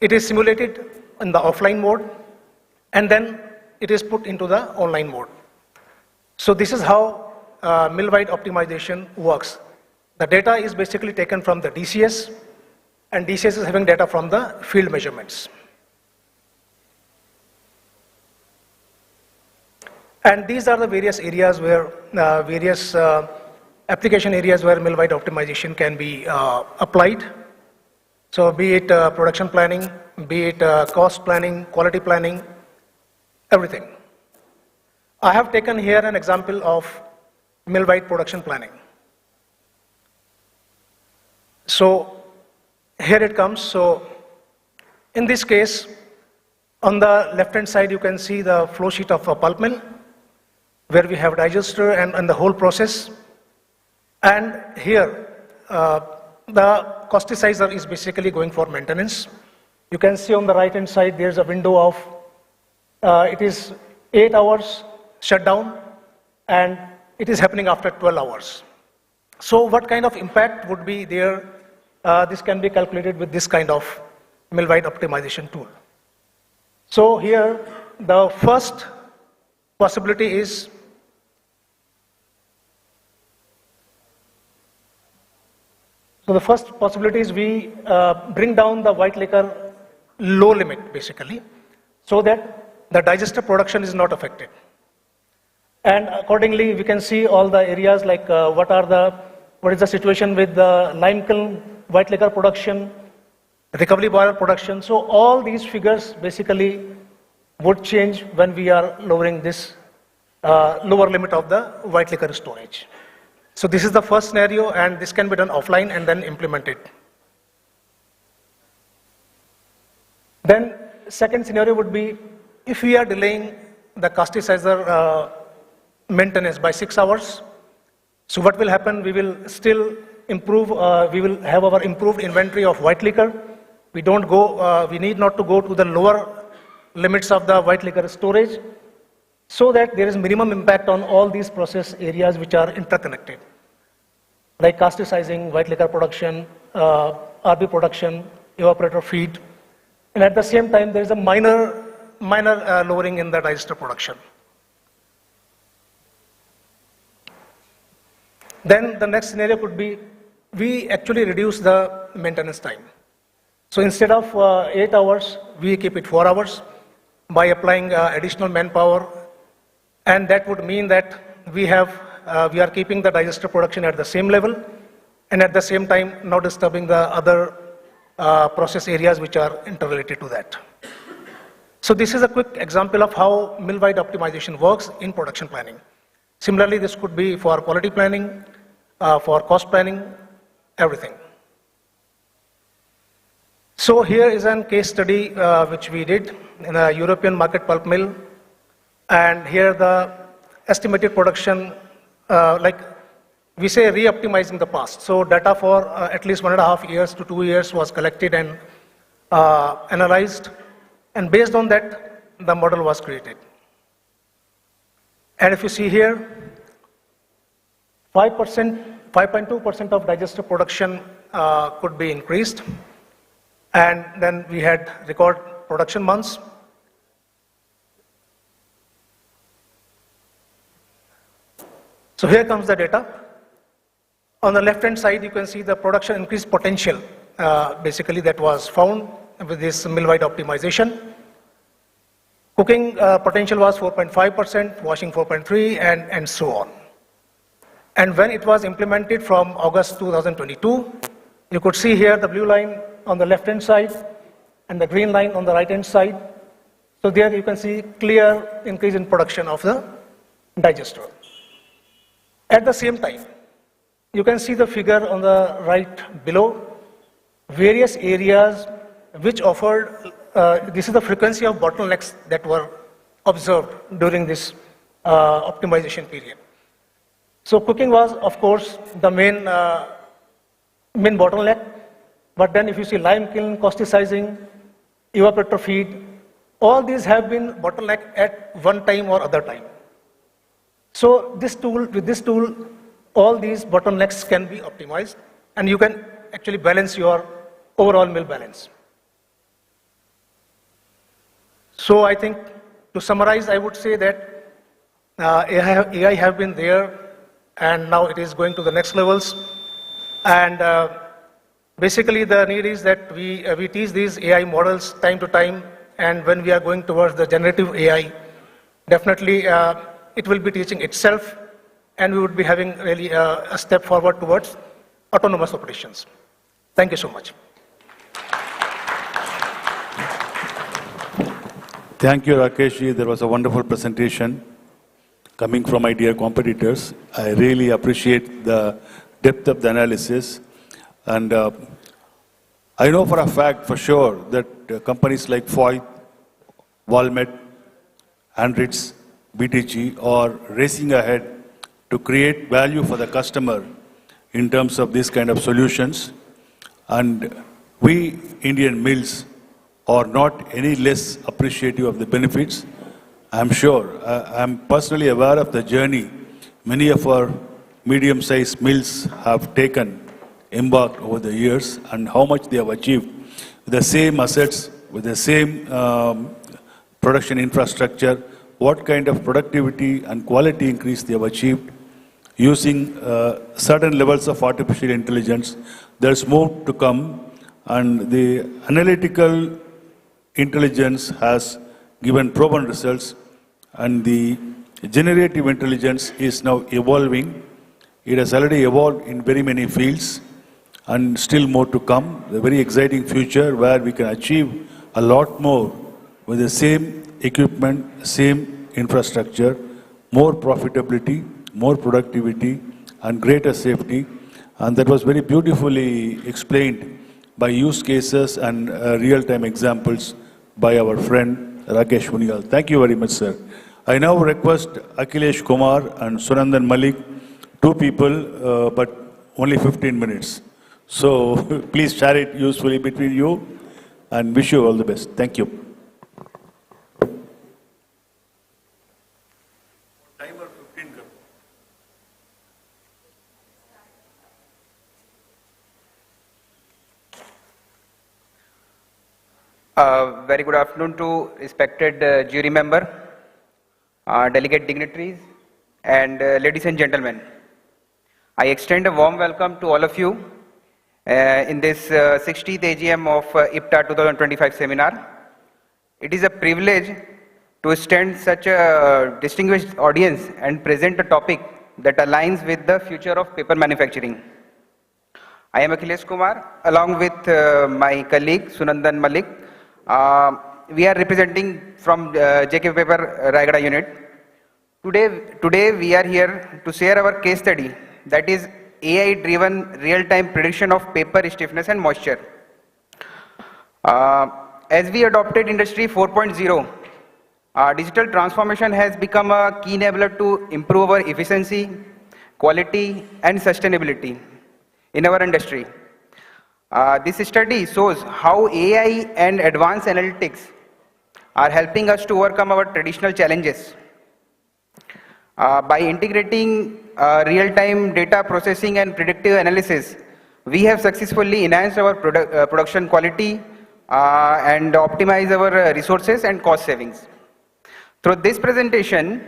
It is simulated in the offline mode, and then it is put into the online mode. So this is how mill-wide optimization works. The data is basically taken from the DCS, and DCS is having data from the field measurements. And these are the various areas where, application areas where mill-wide optimization can be applied. So be it production planning, be it cost planning, quality planning, everything. I have taken here an example of mill-wide production planning. So here it comes. So in this case, on the left-hand side, you can see the flow sheet of a pulp mill, where we have digester and the whole process. And here, the costicizer is basically going for maintenance. You can see on the right-hand side, there's a window of, it is 8 hours shutdown, and it is happening after 12 hours. So what kind of impact would be there? This can be calculated with this kind of mill-wide optimization tool. So here, the first possibility is we bring down the white liquor low limit, basically, so that the digester production is not affected. And accordingly, we can see all the areas like what is the situation with the lime kiln white liquor production, recovery boiler production. So all these figures basically would change when we are lowering this lower limit of the white liquor storage. So this is the first scenario, and this can be done offline and then implemented. Then second scenario would be if we are delaying the casticizer maintenance by 6 hours. So what will happen? We will still improve, we will have our improved inventory of white liquor. We need not to go to the lower limits of the white liquor storage, so that there is minimum impact on all these process areas which are interconnected, like casticizing, white liquor production, RB production, evaporator feed, and at the same time there is a minor lowering in the digester production. Then the next scenario could be, we actually reduce the maintenance time. So instead of 8 hours, we keep it 4 hours by applying additional manpower, and that would mean that we are keeping the digester production at the same level, and at the same time not disturbing the other process areas which are interrelated to that. So this is a quick example of how mill-wide optimization works in production planning. Similarly, this could be for quality planning, for cost planning, everything. So here is a case study which we did in a European market pulp mill, and here the estimated production, like we say, re-optimizing the past. So data for at least 1.5 years to 2 years was collected and analyzed, and based on that, the model was created. And if you see here, 5.2% of digester production could be increased, and then we had record production months. So here comes the data. On the left-hand side, you can see the production increase potential, basically that was found with this mill-wide optimization. Cooking potential was 4.5%, washing 4.3%, and so on. And when it was implemented from August 2022, you could see here the blue line on the left-hand side and the green line on the right-hand side. So there you can see clear increase in production of the digester. At the same time, you can see the figure on the right below, various areas which offered, this is the frequency of bottlenecks that were observed during this optimization period. So cooking was, of course, the main bottleneck, but then if you see lime kiln, causticizing, evaporator feed, all these have been bottleneck at one time or other time. So with this tool, all these bottlenecks can be optimized, and you can actually balance your overall mill balance. So I think, to summarize, I would say that AI have been there, and now it is going to the next levels. And basically the need is that we teach these AI models time to time, and when we are going towards the generative AI, definitely it will be teaching itself, and we would be having really a step forward towards autonomous operations. Thank you so much. Thank you, Rakeshji. There was a wonderful presentation coming from my dear competitors. I really appreciate the depth of the analysis. And I know for a fact, for sure, that companies like Foyt, Walmart, Andritz, BTG are racing ahead to create value for the customer in terms of these kind of solutions. And we Indian mills are not any less appreciative of the benefits. I'm sure, I'm personally aware of the journey many of our medium-sized mills have embarked over the years, and how much they have achieved with the same assets, with the same production infrastructure, what kind of productivity and quality increase they have achieved using certain levels of artificial intelligence. There's more to come, and the analytical intelligence has given proven results, and the generative intelligence is now evolving. It has already evolved in very many fields, and still more to come. A very exciting future where we can achieve a lot more with the same equipment, same infrastructure, more profitability, more productivity, and greater safety. And that was very beautifully explained by use cases and real-time examples by our friend Rakesh Munial. Thank you very much, sir. I now request Akhilesh Kumar and Sunandan Malik, two people, but only 15 minutes. So please share it usefully between you and wish you all the best. Thank you. Very good afternoon to respected jury member, delegate dignitaries, and ladies and gentlemen. I extend a warm welcome to all of you in this 60th AGM of Ippta 2025 seminar. It is a privilege to stand such a distinguished audience and present a topic that aligns with the future of paper manufacturing. I am Akhilesh Kumar, along with my colleague Sunandan Malik. We are representing from JK Paper Raigada unit. Today we are here to share our case study, that is AI-driven real-time prediction of paper stiffness and moisture. As we adopted Industry 4.0, digital transformation has become a key enabler to improve our efficiency, quality, and sustainability in our industry. This study shows how AI and advanced analytics are helping us to overcome our traditional challenges. By integrating real-time data processing and predictive analysis, we have successfully enhanced our production quality and optimized our resources and cost savings. Through this presentation,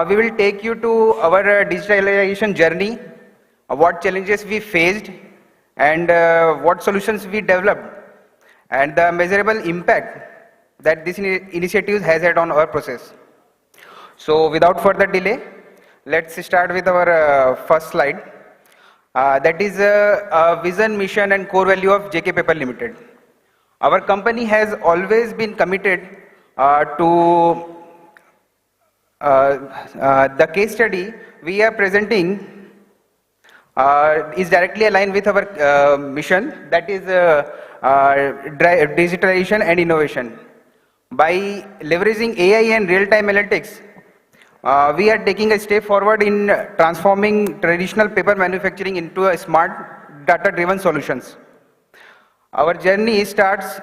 we will take you to our digitalization journey, what challenges we faced, and what solutions we developed, and the measurable impact that this initiative has had on our process. So without further delay, let's start with our first slide. That is a vision, mission, and core value of JK Paper Limited. Our company has always been committed to the case study we are presenting is directly aligned with our mission, that is digitalization and innovation. By leveraging AI and real-time analytics, we are taking a step forward in transforming traditional paper manufacturing into a smart, data-driven solutions. Our journey starts,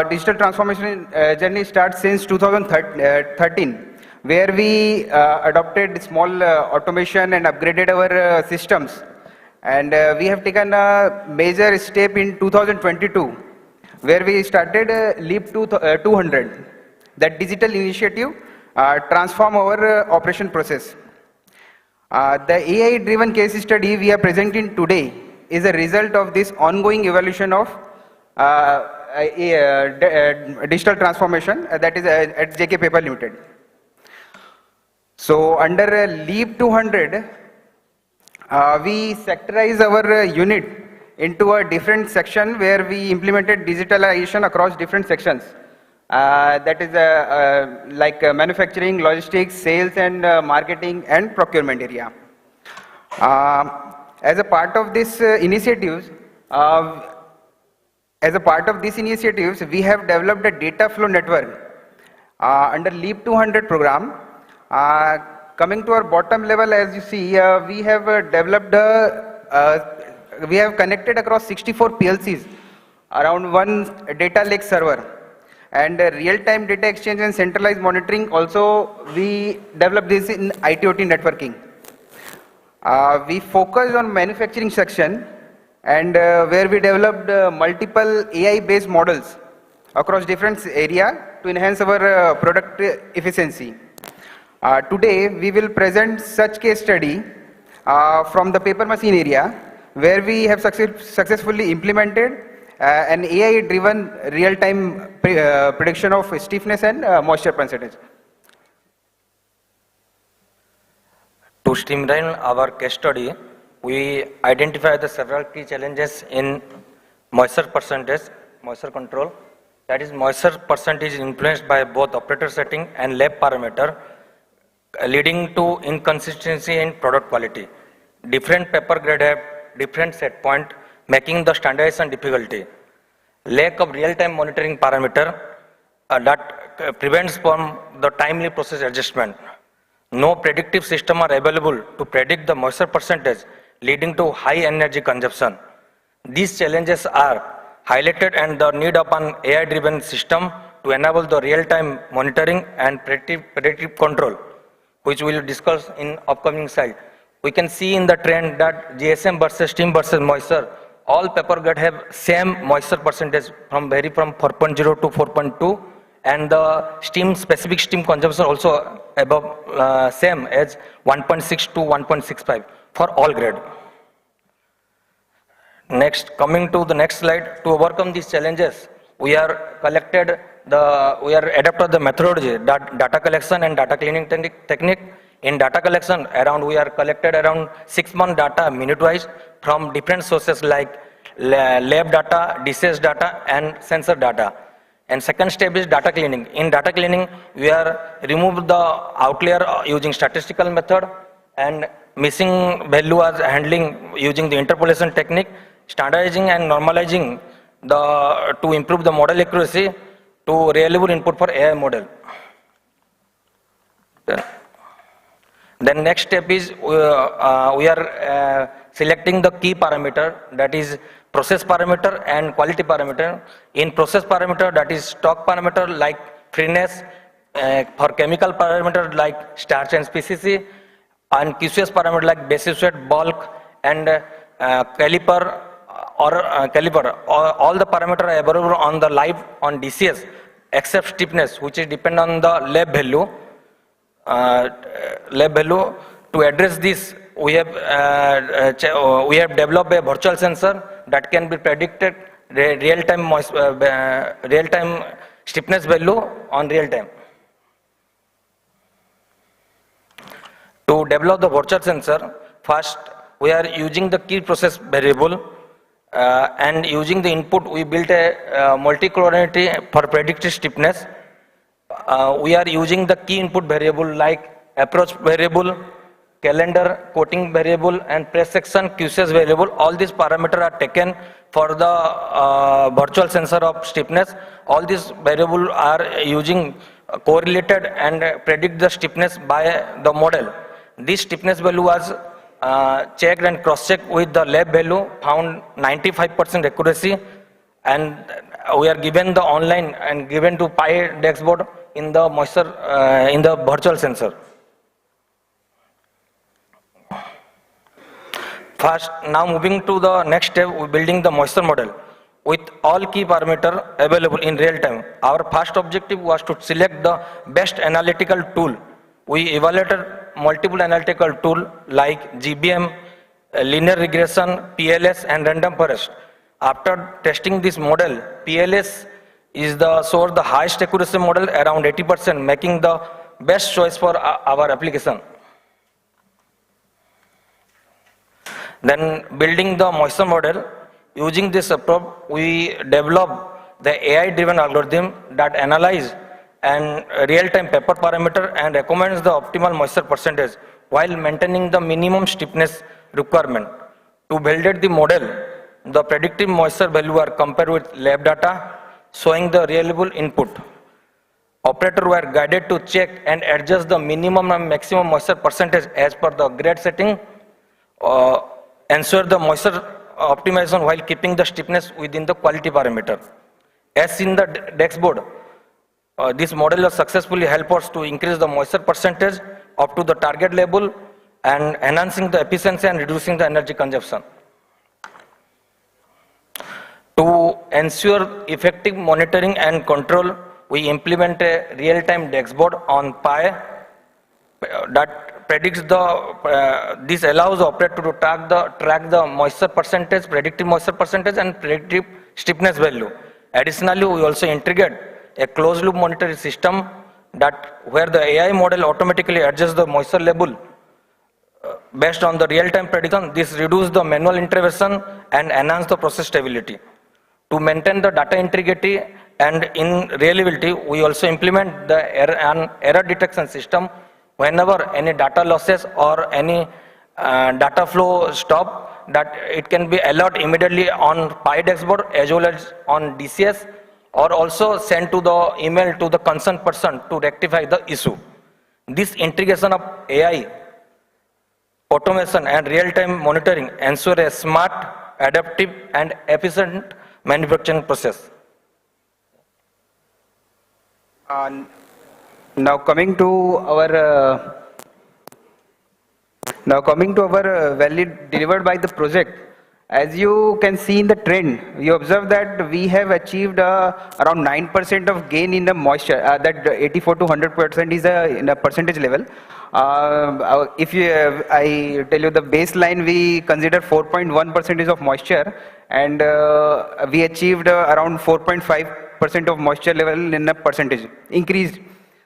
digital transformation journey starts since 2013, where we adopted small automation and upgraded our systems. And we have taken a major step in 2022, where we started Leap 200, that digital initiative transform our operation process. The AI-driven case study we are presenting today is a result of this ongoing evolution of digital transformation, that is at JK Paper Limited. So under Leap 200, we sectorize our unit into a different section where we implemented digitalization across different sections. That is like manufacturing, logistics, sales and marketing and procurement area. As a part of this initiatives, we have developed a data flow network under Leap 200 program. Coming to our bottom level, as you see, we have developed we have connected across 64 PLCs around one data lake server. And real-time data exchange and centralized monitoring also, we developed this in IT/OT networking. We focused on manufacturing section, and where we developed multiple AI-based models across different areas to enhance our product efficiency. Today, we will present such case study from the paper machine area, where we have successfully implemented an AI-driven real-time prediction of stiffness and moisture percentage. To streamline our case study, we identify the several key challenges in moisture percentage, moisture control, that is moisture percentage is influenced by both operator setting and lab parameter, leading to inconsistency in product quality. Different paper grade have different set point, making the standardization difficulty. Lack of real-time monitoring parameter that prevents from the timely process adjustment. No predictive system are available to predict the moisture percentage, leading to high energy consumption. These challenges are highlighted and the need of an AI-driven system to enable the real-time monitoring and predictive control, which we will discuss in upcoming slide. We can see in the trend that GSM versus steam versus moisture, all paper grade have same moisture percentage vary from 4.0 to 4.2, and the specific steam consumption also above same as 1.6 to 1.65 for all grade. Next, coming to the next slide, to overcome these challenges, we are adapted the methodology, that data collection and data cleaning technique. In data collection, we are collected around 6 month data minute-wise from different sources like lab data, DCS data, and sensor data. And second step is data cleaning. In data cleaning, we are remove the outlier using statistical method, and missing value as handling using the interpolation technique, standardizing and normalizing to improve the model accuracy to reliable input for AI model. Then next step is we are selecting the key parameter, that is process parameter and quality parameter. In process parameter, that is stock parameter like freeness, for chemical parameter like starch and PCC, and QCS parameter like basis weight, bulk, and caliper. All the parameters are available on the live on DCS except stiffness, which is depend on the lab value. To address this, we have developed a virtual sensor that can be predicted real-time stiffness value on real-time. To develop the virtual sensor, first we are using the key process variable, and using the input we built a multi-collinearity for predictive stiffness. We are using the key input variable like approach variable, calendar, coating variable, and press section QCS variable. All these parameters are taken for the virtual sensor of stiffness. All these variables are using correlated and predict the stiffness by the model. This stiffness value was checked and cross-checked with the lab value, found 95% accuracy, and we are given the online and given to Pi dashboard in the moisture in the virtual sensor. First, now moving to the next step, we building the moisture model with all key parameters available in real time. Our first objective was to select the best analytical tool. We evaluated multiple analytical tools like GBM, linear regression, PLS, and random forest. After testing this model, PLS is the highest accuracy model, around 80%, making the best choice for our application. Then building the moisture model, using this approach, we develop the AI-driven algorithm that analyze and real-time paper parameter and recommends the optimal moisture percentage while maintaining the minimum stiffness requirement. To validate the model, the predictive moisture value are compared with lab data, showing the reliable input. Operators were guided to check and adjust the minimum and maximum moisture percentage as per the grade setting, ensure the moisture optimization while keeping the stiffness within the quality parameter. As in the dashboard, this model has successfully helped us to increase the moisture percentage up to the target level and enhancing the efficiency and reducing the energy consumption. To ensure effective monitoring and control, we implement a real-time dashboard on Pi that predicts this allows the operator to track the moisture percentage, predictive moisture percentage, and predictive stiffness value. Additionally, we also integrate a closed loop monitoring system where the AI model automatically adjusts the moisture level based on the real-time prediction. This reduces the manual intervention and enhance the process stability. To maintain the data integrity And in reliability, we also implement an error detection system whenever any data losses or any data flow stop, that it can be alert immediately on Pi dashboard as well as on DCS, or also send to the email to the concerned person to rectify the issue. This integration of AI, automation and real-time monitoring ensure a smart, adaptive and efficient manufacturing process. Now coming to our value delivered by the project, as you can see in the trend, you observe that we have achieved around 9% of gain in the moisture. That 84 to 100% is in a percentage level. If I tell you the baseline, we consider 4.1% of moisture, and we achieved around 4.5% of moisture level in a percentage increased.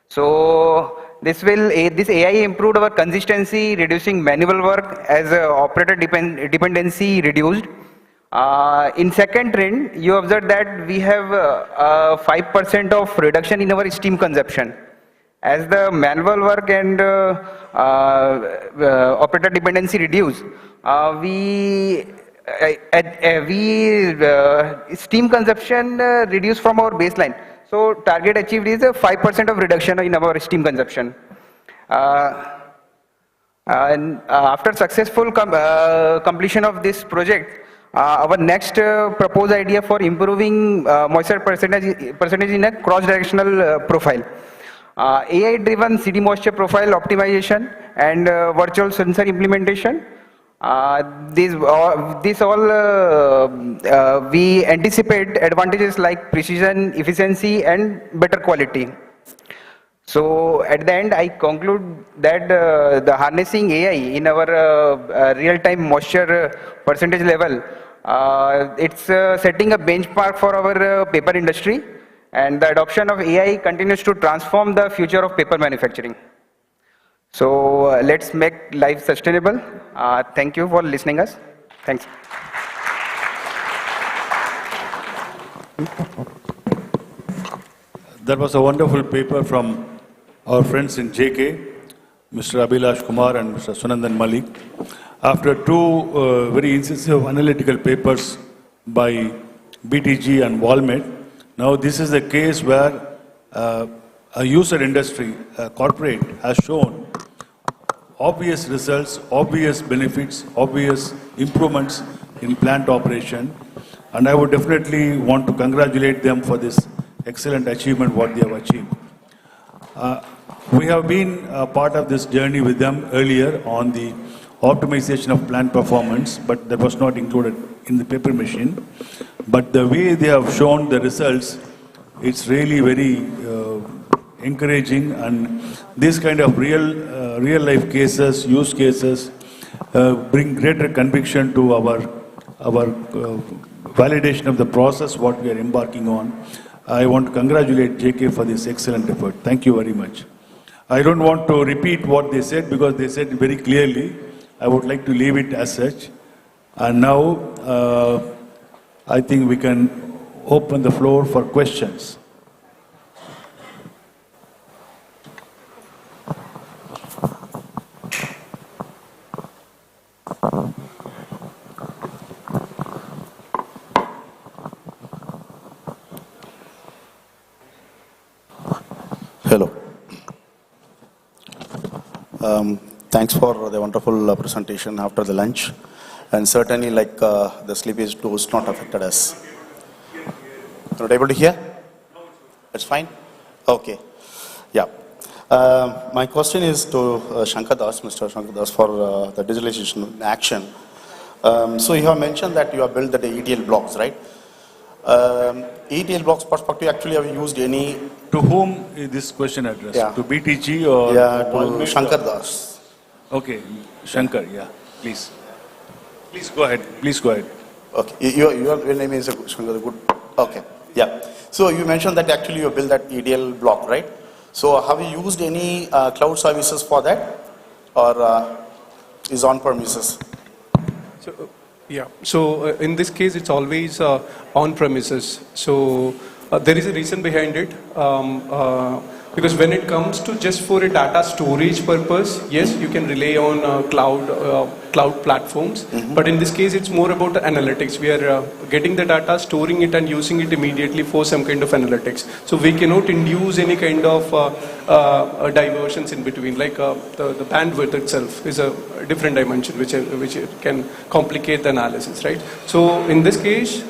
So this AI improved our consistency, reducing manual work as operator dependency reduced. In second trend, you observe that we have 5% of reduction in our steam consumption. As the manual work and operator dependency reduce, steam consumption reduce from our baseline. So target achieved is a 5% of reduction in our steam consumption. And after successful completion of this project, our next proposed idea for improving moisture percentage in a cross-directional profile. AI-driven CD moisture profile optimization and virtual sensor implementation. This all we anticipate advantages like precision, efficiency and better quality. So at the end, I conclude that the harnessing AI in our real-time moisture percentage level, it's setting a benchmark for our paper industry, and the adoption of AI continues to transform the future of paper manufacturing. So let's make life sustainable. Thank you for listening us. Thanks. That was a wonderful paper from our friends in JK, Mr. Abhilash Kumar and Mr. Sunandan Malik. After two very incisive analytical papers by BTG and Walmart, now this is the case where a user industry, a corporate, has shown obvious results, obvious benefits, obvious improvements in plant operation, and I would definitely want to congratulate them for this excellent achievement what they have achieved. We have been a part of this journey with them earlier on the optimization of plant performance, but that was not included in the paper machine. But the way they have shown the results, it's really very encouraging, and this kind of real life cases, use cases, bring greater conviction to our validation of the process what we are embarking on. I want to congratulate JK for this excellent effort. Thank you very much. I don't want to repeat what they said because they said very clearly. I would like to leave it as such. And now I think we can open the floor for questions. Hello. Thanks for the wonderful presentation after the lunch. And certainly, like the sleepage dose not affected us. Not able to hear? It's fine? Okay. Yeah. My question is to Shankar Das, Mr. Shankar Das, for the digitalization action. So you have mentioned that you have built the ETL blocks, right? ETL blocks perspective, actually have you used any? To whom is this question addressed? Yeah. To BTG or? Yeah, to Shankar Das. Okay, Shankar, yeah, please. Please go ahead, please go ahead. Okay, your name is Shankar, good. Okay, yeah. So you mentioned that actually you built that ETL block, right? So have you used any cloud services for that, or is on premises? So, yeah, so in this case, it's always on premises. So There is a reason behind it. Because when it comes to just for a data storage purpose, yes, you can rely on cloud platforms. But in this case, it's more about the analytics. We are getting the data, storing it, and using it immediately for some kind of analytics. So we cannot induce any kind of diversions in between. Like the bandwidth itself is a different dimension, which can complicate the analysis, right? So in this case,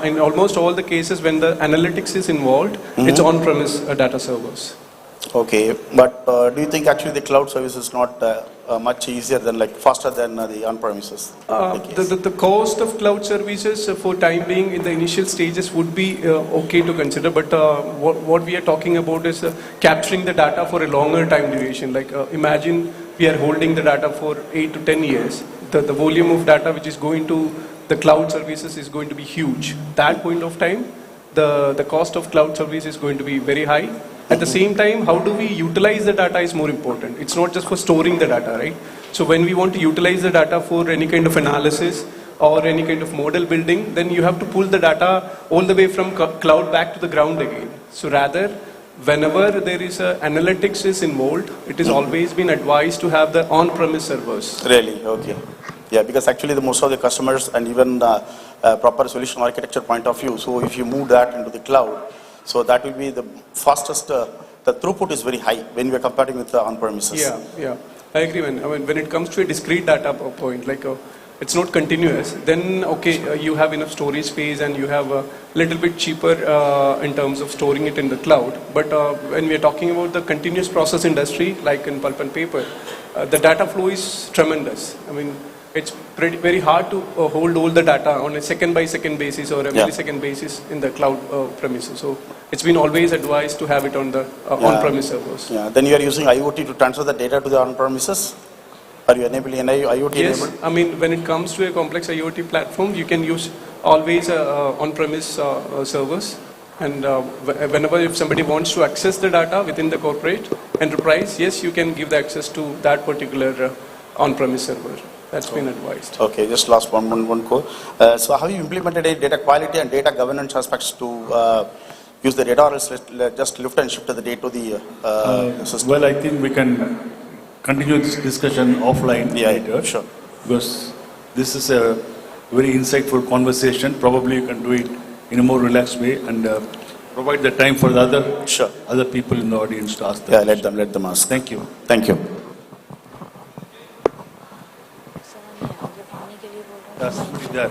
in almost all the cases when the analytics is involved, it's on-premise data servers. Okay, but do you think actually the cloud service is not much easier than, like, faster than the on-premises? The cost of cloud services for time being in the initial stages would be okay to consider, but what we are talking about is capturing the data for a longer time duration. Like imagine we are holding the data for 8 to 10 years. The volume of data which is going to the cloud services is going to be huge. That point of time, the cost of cloud service is going to be very high. At the same time, how do we utilize the data is more important. It's not just for storing the data, right? So when we want to utilize the data for any kind of analysis or any kind of model building, then you have to pull the data all the way from cloud back to the ground again. So rather, whenever there is analytics is involved, it is always been advised to have the on-premise servers. Really? Okay. Yeah, because actually the most of the customers and even proper solution architecture point of view, so if you move that into the cloud, so that will be the fastest, the throughput is very high when we are comparing with the on-premises. Yeah, I agree. When it comes to a discrete data point, like it's not continuous, then okay, you have enough storage space and you have a little bit cheaper in terms of storing it in the cloud. But when we are talking about the continuous process industry, like in pulp and paper, the data flow is tremendous. It's very hard to hold all the data on a second-by-second basis or a millisecond basis in the cloud premises. So it's been always advised to have it on the on-premise servers. Yeah. Then you are using IoT to transfer the data to the on-premises? Are you enabling an IoT? Yes, enabled? when it comes to a complex IoT platform, you can use always on-premise servers. And whenever if somebody wants to access the data within the corporate enterprise, yes, you can give the access to that particular on-premise server. That's been advised. Okay, just last one call. So have you implemented a data quality and data governance aspects to use the data, or just lift and shift the data to the system? Well, I think we can continue this discussion offline later. Sure. Because this is a very insightful conversation. Probably you can do it in a more relaxed way and provide the time for the other people in the audience to ask them. Yeah, let them ask. Thank you. Thank you. There.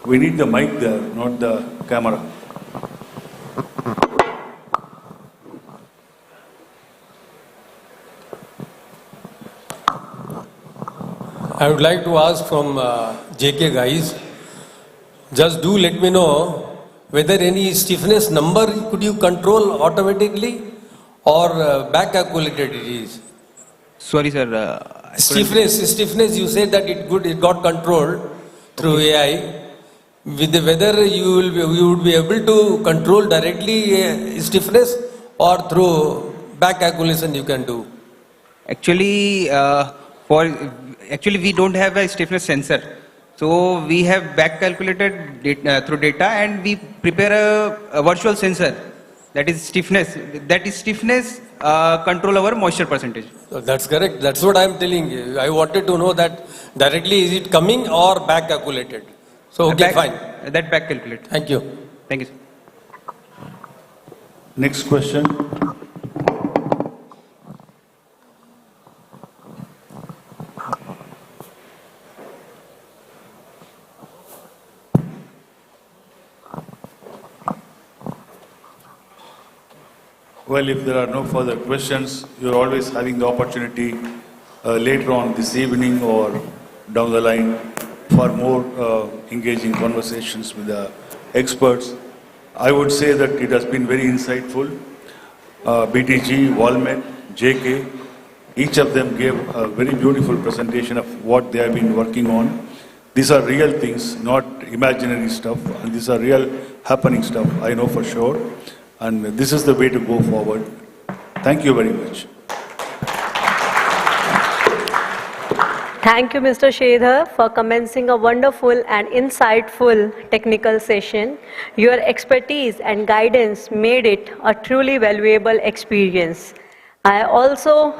We need the mic there, not the camera. I would like to ask from JK guys, just do let me know whether any stiffness number could you control automatically or back calculated it is. Sorry, sir. Stiffness. You said that it got controlled through AI. With whether you would be able to control directly stiffness or through back calculation you can do. Actually, we don't have a stiffness sensor. So we have back calculated through data, and we prepare a virtual sensor. That is stiffness. Control our moisture percentage. That's correct. That's what I am telling you. I wanted to know that directly is it coming or back calculated. So okay, fine. That back calculated. Thank you. Thank you, sir. Next question. Well, if there are no further questions, you're always having the opportunity later on this evening or down the line for more engaging conversations with the experts. I would say that it has been very insightful. BTG, Walmet, JK, each of them gave a very beautiful presentation of what they have been working on. These are real things, not imaginary stuff, and these are real happening stuff, I know for sure. And this is the way to go forward. Thank you very much. Thank you, Mr. Sridhar, for commencing a wonderful and insightful technical session. Your expertise and guidance made it a truly valuable experience. I also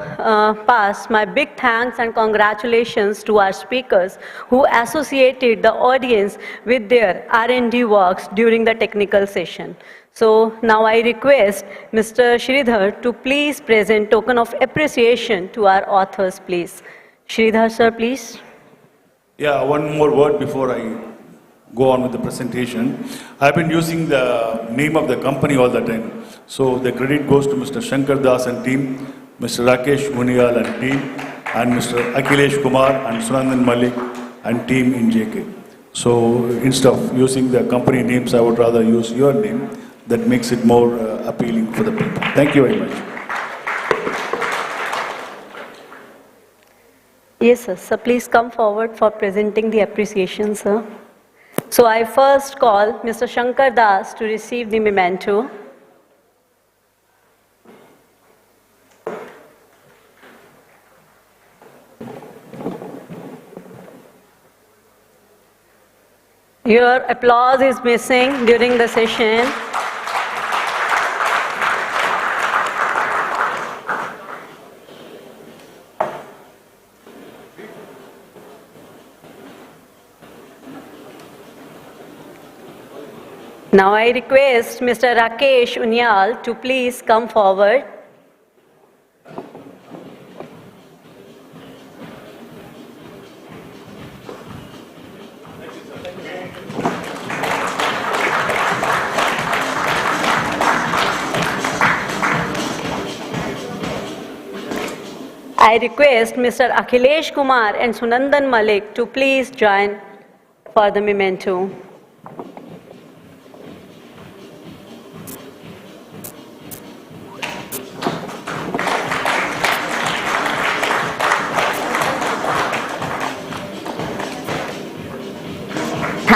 pass my big thanks and congratulations to our speakers who associated the audience with their R&D works during the technical session. So now I request Mr. Sridhar to please present token of appreciation to our authors, please. Sridhar sir, please. Yeah, one more word before I go on with the presentation. I've been using the name of the company all the time. So the credit goes to Mr. Shankar Das and team, Mr. Rakesh Muniyal and team, and Mr. Akhilesh Kumar and Sunandan Malik and team in JK. So instead of using the company names, I would rather use your name. That makes it more appealing for the people. Thank you very much. Yes, sir. So please come forward for presenting the appreciation, sir. So I first call Mr. Shankar Das to receive the memento. Your applause is missing during the session. Now I request Mr. Rakesh Unyal to please come forward. I request Mr. Akhilesh Kumar and Sunandan Malik to please join for the memento.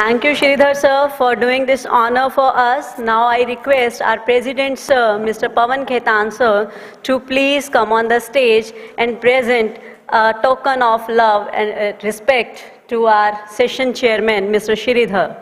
Thank you, Sridhar sir, for doing this honor for us. Now I request our President sir, Mr. Pawan Khaitan sir, to please come on the stage and present a token of love and respect to our session chairman, Mr. Sridhar.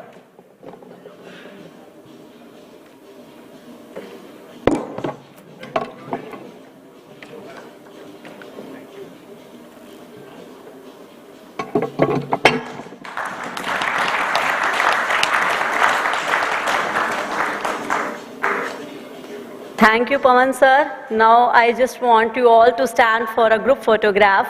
Thank you, Pawan sir. Now I just want you all to stand for a group photograph.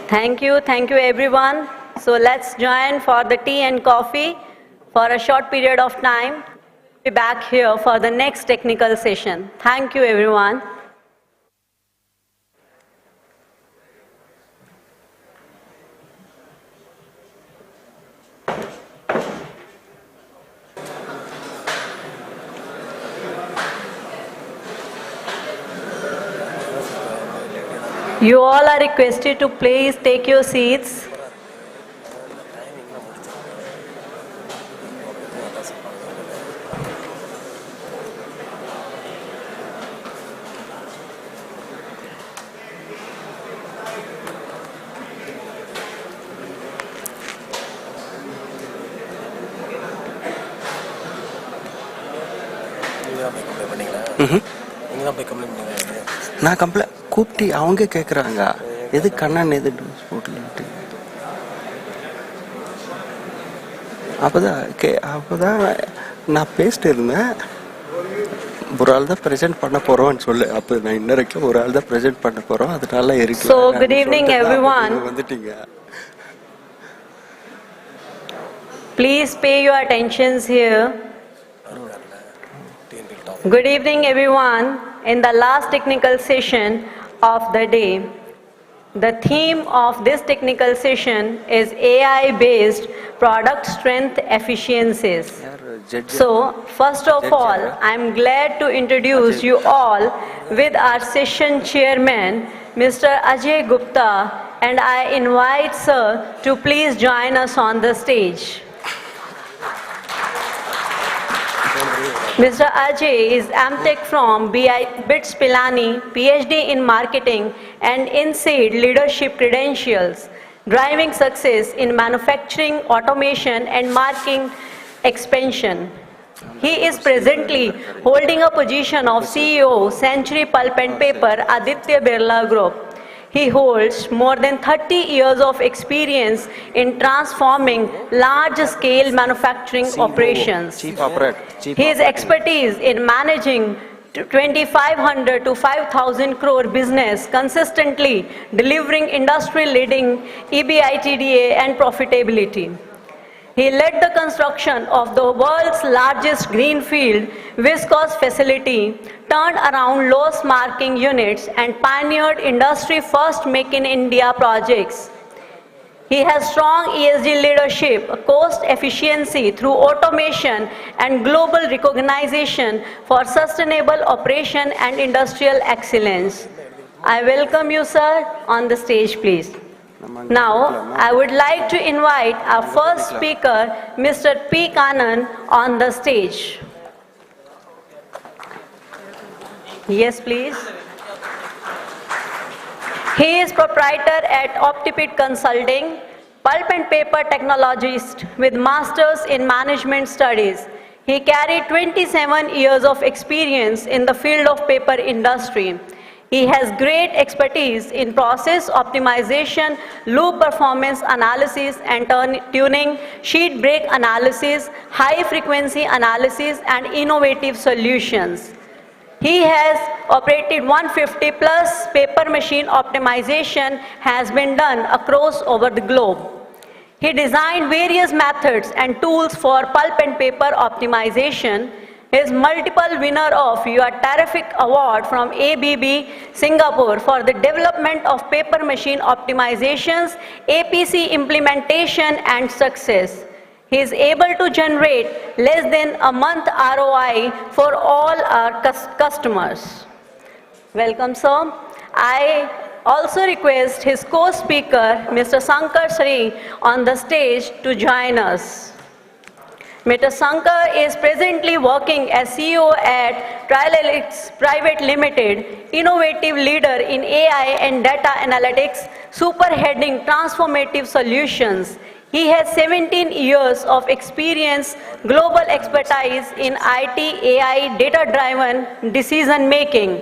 Thank you everyone. So let's join for the tea and coffee for a short period of time. Be back here for the next technical session. Thank you everyone. You all are requested to please take your seats. நான் complaint கூப்பிட்டு அவங்க கேட்குறாங்க எது கண்ணன் எது dose போடலன்ட்டு அப்போதான் நான் பேசிட்டு இருந்தேன் ஒரு ஆள் தான் ப்ரெசென்ட் பண்ண போகிறோம்னு சொல்லு அப்போ நான் இன்னொரு ஒரு ஆள் தான் ப்ரெசென்ட் பண்ண போகிறோம் அதனால இருக்கு So good evening everyone. வந்துட்டீங்க Please pay your attentions here. Good evening everyone. In the last technical session of the day, the theme of this technical session is AI-based product strength efficiencies. So, first of all, I'm glad to introduce you all with our session chairman, Mr. Ajay Gupta, and I invite Sir to please join us on the stage. Mr. Ajay is MTech from BITS Pilani, PhD in Marketing and INSEAD Leadership Credentials, driving success in manufacturing, automation and marketing expansion. He is presently holding a position of CEO, Century Pulp and Paper, Aditya Birla Group. He holds more than 30 years of experience in transforming large-scale manufacturing operations. His expertise in managing 2,500 to 5,000 crore business, consistently delivering industry-leading EBITDA and profitability. He led the construction of the world's largest greenfield viscose facility, turned around loss-making units, and pioneered industry-first Make in India projects. He has strong ESG leadership, cost efficiency through automation, and global recognition for sustainable operation and industrial excellence. I welcome you, sir, on the stage, please. Now, I would like to invite our first speaker, Mr. P. Kanan, on the stage. Yes, please. He is proprietor at Optipit Consulting, pulp and paper technologist with masters in management studies. He carried 27 years of experience in the field of paper industry. He has great expertise in process optimization, loop performance analysis and tuning, sheet break analysis, high frequency analysis, and innovative solutions. He has operated 150 plus paper machine optimization has been done across over the globe. He designed various methods and tools for pulp and paper optimization. He is multiple winner of Your Terrific Award from ABB Singapore for the development of paper machine optimizations, APC implementation and success. He is able to generate less than a month ROI for all our customers. Welcome, sir. I also request his co-speaker, Mr. Sankar Sri, on the stage to join us. Mr. Sankar is presently working as CEO at Trialytics Private Limited, innovative leader in AI and data analytics, superheading transformative solutions. He has 17 years of experience, global expertise in IT, AI, data-driven decision-making.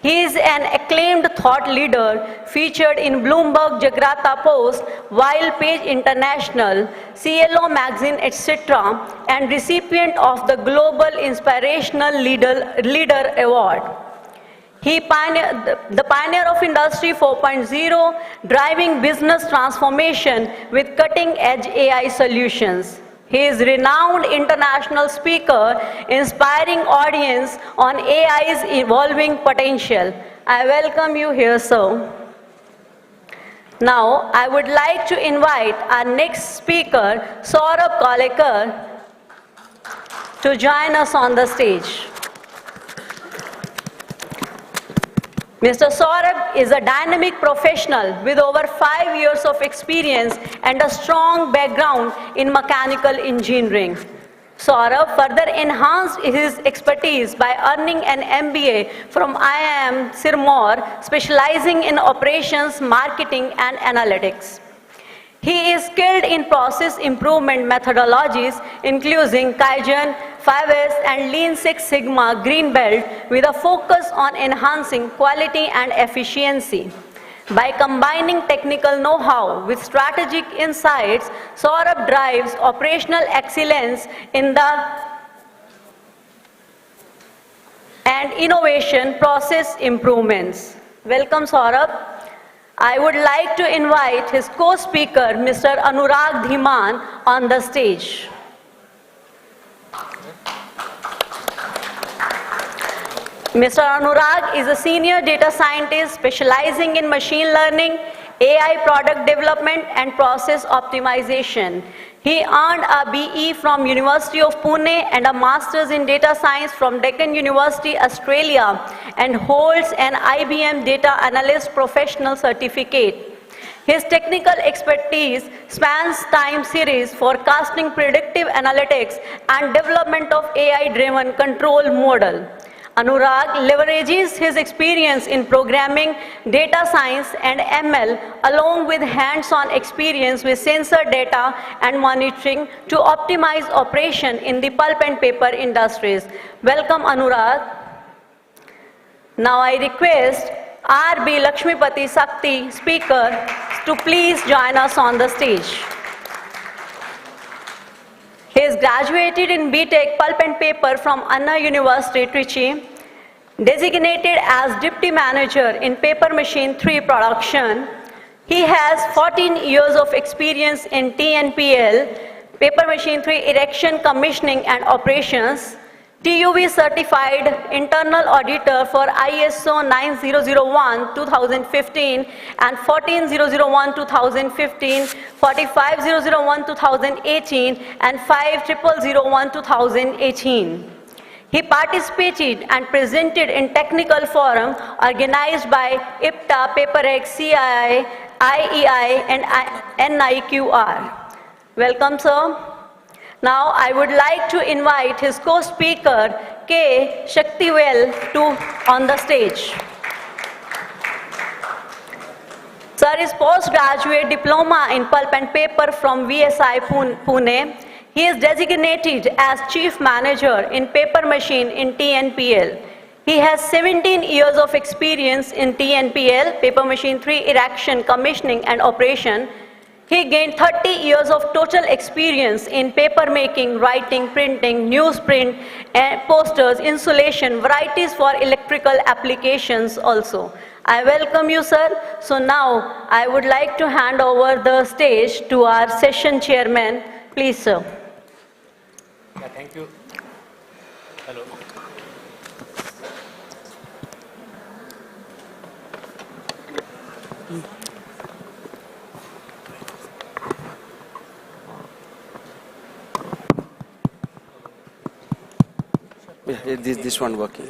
He is an acclaimed thought leader featured in Bloomberg, Jakarta Post, Wild Page International, CLO Magazine, etc., and recipient of the Global Inspirational Leader Award. He the pioneer of Industry 4.0, driving business transformation with cutting-edge AI solutions. He is renowned international speaker, inspiring audience on AI's evolving potential. I welcome you here, sir. Now, I would like to invite our next speaker, Saurabh Kolekar, to join us on the stage. Mr. Saurabh is a dynamic professional with over 5 years of experience and a strong background in mechanical engineering. Saurabh further enhanced his expertise by earning an MBA from IIM Sirmaur, specializing in operations, marketing, and analytics. He is skilled in process improvement methodologies, including Kaizen, 5S, and Lean Six Sigma Green Belt, with a focus on enhancing quality and efficiency. By combining technical know-how with strategic insights, Saurabh drives operational excellence and innovation process improvements. Welcome, Saurabh. I would like to invite his co-speaker, Mr. Anurag Dhiman, on the stage. Mr. Anurag is a senior data scientist specializing in machine learning, AI product development and process optimization. He earned a BE from University of Pune and a Master's in Data Science from Deccan University, Australia, and holds an IBM Data Analyst Professional Certificate. His technical expertise spans time series, forecasting, predictive analytics, and development of AI-driven control model. Anurag leverages his experience in programming, data science, and ML, along with hands-on experience with sensor data and monitoring to optimize operation in the pulp and paper industries. Welcome, Anurag. Now I request R.B. Lakshmipati Sakti, speaker, to please join us on the stage. He is graduated in BTech Pulp and Paper from Anna University, Trichy, designated as Deputy Manager in Paper Machine 3 production. He has 14 years of experience in TNPL, Paper Machine 3 erection, commissioning and operations, TUV certified internal auditor for ISO 9001-2015 and 14001-2015, 45001-2018 and 5001-2018. He participated and presented in technical forum organized by Ippta, PaperX, CII, IEI and NIQR. Welcome, sir. Now I would like to invite his co-speaker K. Shaktivel on the stage. Sir is postgraduate diploma in pulp and paper from VSI Pune. He is designated as Chief Manager in Paper Machine in TNPL. He has 17 years of experience in TNPL, Paper Machine 3 erection, commissioning and operation. He gained 30 years of total experience in paper making, writing, printing, newsprint, and posters, insulation, varieties for electrical applications also. I welcome you, sir. So now I would like to hand over the stage to our session chairman. Please, sir. Yeah, thank you. Hello. Yeah, this one working.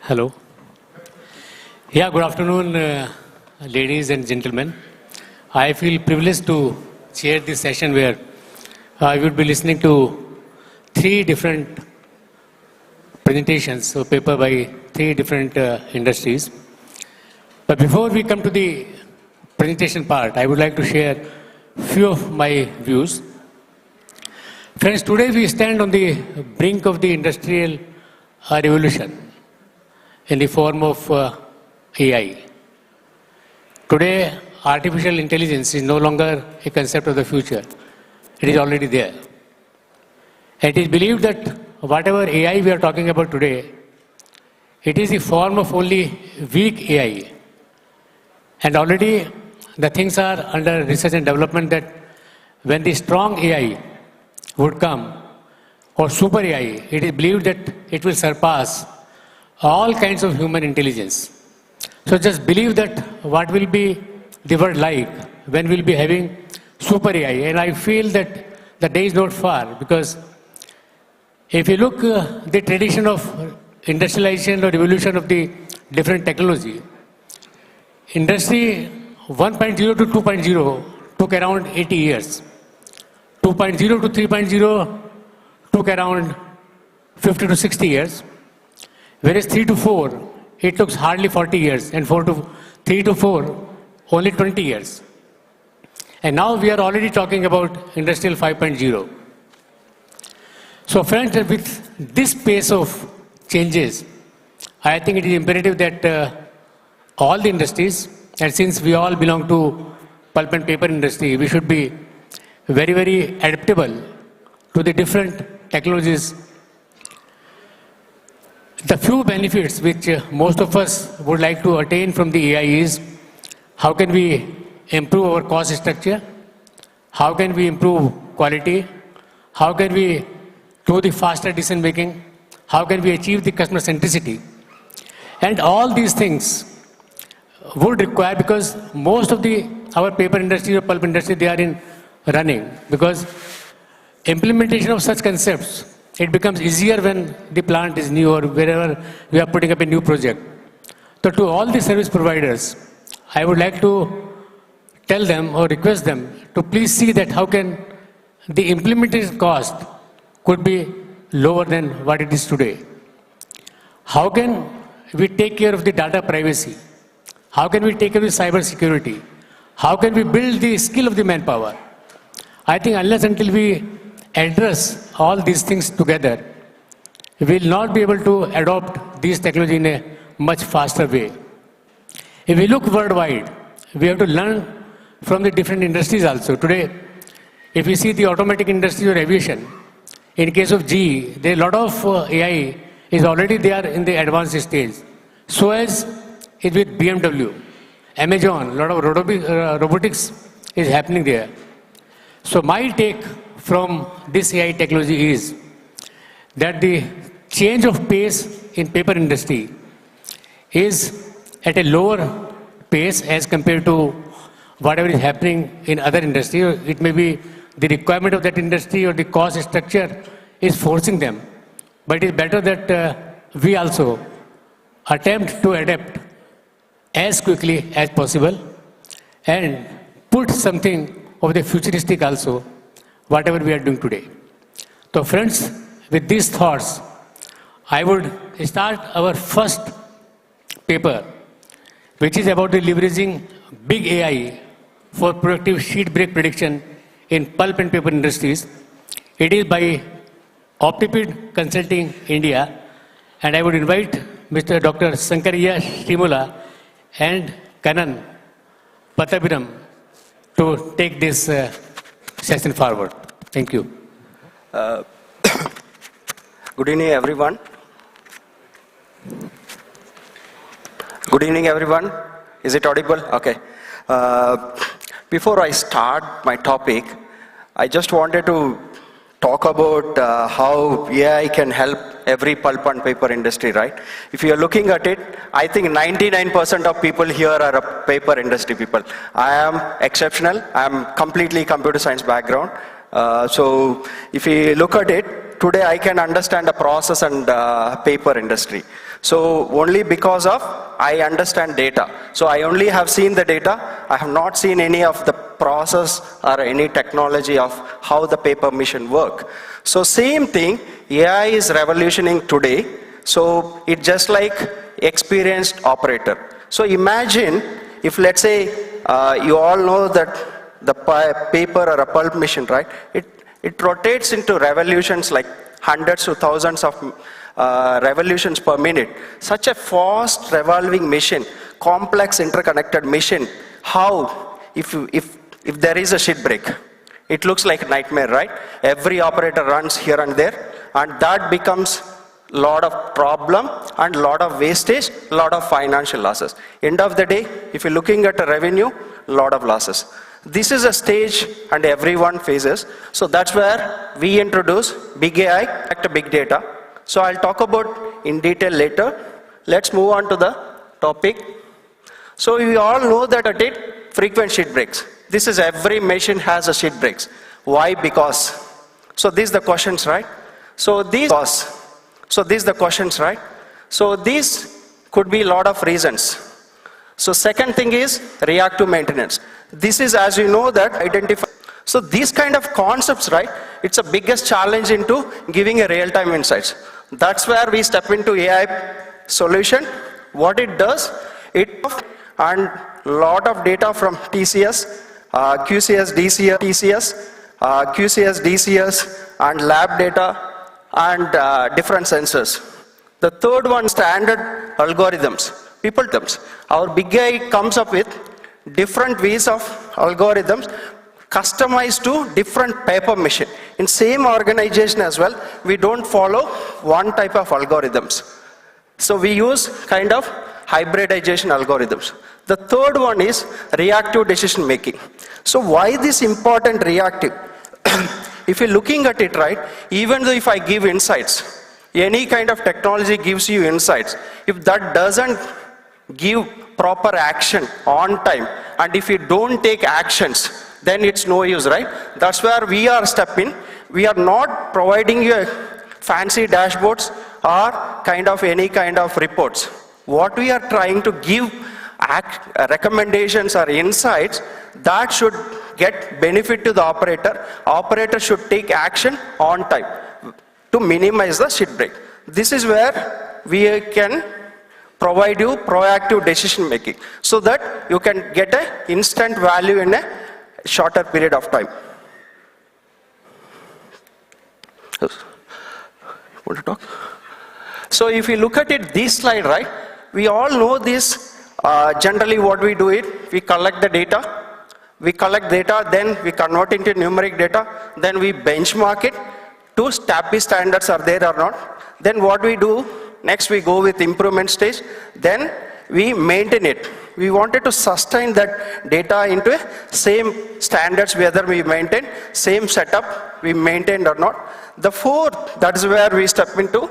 Hello. Yeah, good afternoon, ladies and gentlemen. I feel privileged to chair this session where I would be listening to 3 different presentations, so paper by 3 different industries. But before we come to the presentation part, I would like to share few of my views. Friends, today we stand on the brink of the industrial revolution in the form of AI. Today, artificial intelligence is no longer a concept of the future. It is already there. And it is believed that whatever AI we are talking about today, it is the form of only weak AI. And already the things are under research and development that when the strong AI would come, or super AI, it is believed that it will surpass all kinds of human intelligence. So just believe that what will be the world like when we'll be having super AI. And I feel that the day is not far, because if you look the tradition of industrialization or evolution of the different technology, industry 1.0 to 2.0 took around 80 years. 2.0 to 3.0 took around 50 to 60 years. Whereas 3 to 4, it took hardly 40 years, and 3 to 4, only 20 years. And now we are already talking about Industrial 5.0. So friends, with this pace of changes, I think it is imperative that all the industries, and since we all belong to pulp and paper industry, we should be very, very adaptable to the different technologies. The few benefits which most of us would like to attain from the AI is, how can we improve our cost structure? How can we improve quality? How can we do the faster decision making? How can we achieve the customer centricity? And all these things would require, because most of our paper industry or pulp industry, they are in running, because implementation of such concepts, it becomes easier when the plant is new or wherever we are putting up a new project. So to all the service providers, I would like to tell them or request them to please see that how can the implementation cost could be lower than what it is today. How can we take care of the data privacy? How can we take care of cyber security? How can we build the skill of the manpower? I think unless until we address all these things together, we will not be able to adopt these technology in a much faster way. If we look worldwide, we have to learn from the different industries also. Today, if we see the automotive industry or aviation, in case of GE, there are a lot of AI is already there in the advanced stage. So as is with BMW, Amazon, a lot of robotics is happening there. So my take from this AI technology is that the change of pace in paper industry is at a lower pace as compared to whatever is happening in other industry. It may be the requirement of that industry or the cost structure is forcing them. But it is better that we also attempt to adapt as quickly as possible and put something of the futuristic also, whatever we are doing today. So friends, with these thoughts, I would start our first paper, which is about the leveraging big AI for productive sheet break prediction in pulp and paper industries. It is by Optipid Consulting India, and I would invite Mr. Dr. Sankariya Shrimula and Kanan Patabiram to take this session forward. Thank you. Good evening, everyone. Good evening, everyone. Is it audible? Okay. Before I start my topic, I just wanted to talk about how AI can help every pulp and paper industry, right? If you are looking at it, I think 99% of people here are a paper industry people. I am exceptional. I am completely computer science background. So if you look at it, today I can understand the process and paper industry. So only because of I understand data. So I only have seen the data. I have not seen any of the process or any technology of how the paper machine work. So same thing, AI is revolutioning today. So it's just like experienced operator. So imagine if, let's say, you all know that the paper or a pulp machine, right? It rotates into revolutions like hundreds to thousands of revolutions per minute. Such a fast revolving machine, complex interconnected machine. How, if there is a sheet break, it looks like a nightmare, right? Every operator runs here and there, and that becomes lot of problem and lot of wastage, lot of financial losses. End of the day, if you're looking at a revenue, lot of losses. This is a stage and everyone faces. So that's where we introduce big AI, back to big data. So I'll talk about in detail later. Let's move on to the topic. So we all know that at it, frequent sheet breaks. This is every machine has a sheet breaks. Why? Because. So these are the questions, right? So these the questions, right? So these could be a lot of reasons. So second thing is reactive maintenance. This is, as you know, that identify. So these kind of concepts, right? It's the biggest challenge into giving a real-time insights. That's where we step into AI solution. What it does, and lot of data from TCS, QCS, DCS, and lab data, and different sensors. The third one, standard algorithms. Our big AI comes up with different ways of algorithms customized to different paper machine. In same organization as well, we don't follow one type of algorithms. So we use kind of hybridization algorithms. The third one is reactive decision making. So why this important reactive? If you're looking at it, right, even though if I give insights, any kind of technology gives you insights. If that doesn't give proper action on time, and if you don't take actions, then it's no use, right? That's where we are stepping. We are not providing you fancy dashboards or any kind of reports. What we are trying to give recommendations or insights that should get benefit to the operator. Operator should take action on time to minimize the shit break. This is where we can provide you proactive decision making so that you can get an instant value in a shorter period of time. Want to talk? So if you look at it, this slide, right? We all know this. Generally what we do it, we collect the data. We collect data, then we convert into numeric data, then we benchmark it to TAPI standards are there or not. Then what we do, next we go with improvement stage, then we maintain it. We wanted to sustain that data into same standards, whether we maintain, same setup we maintained or not. The fourth, that is where we step into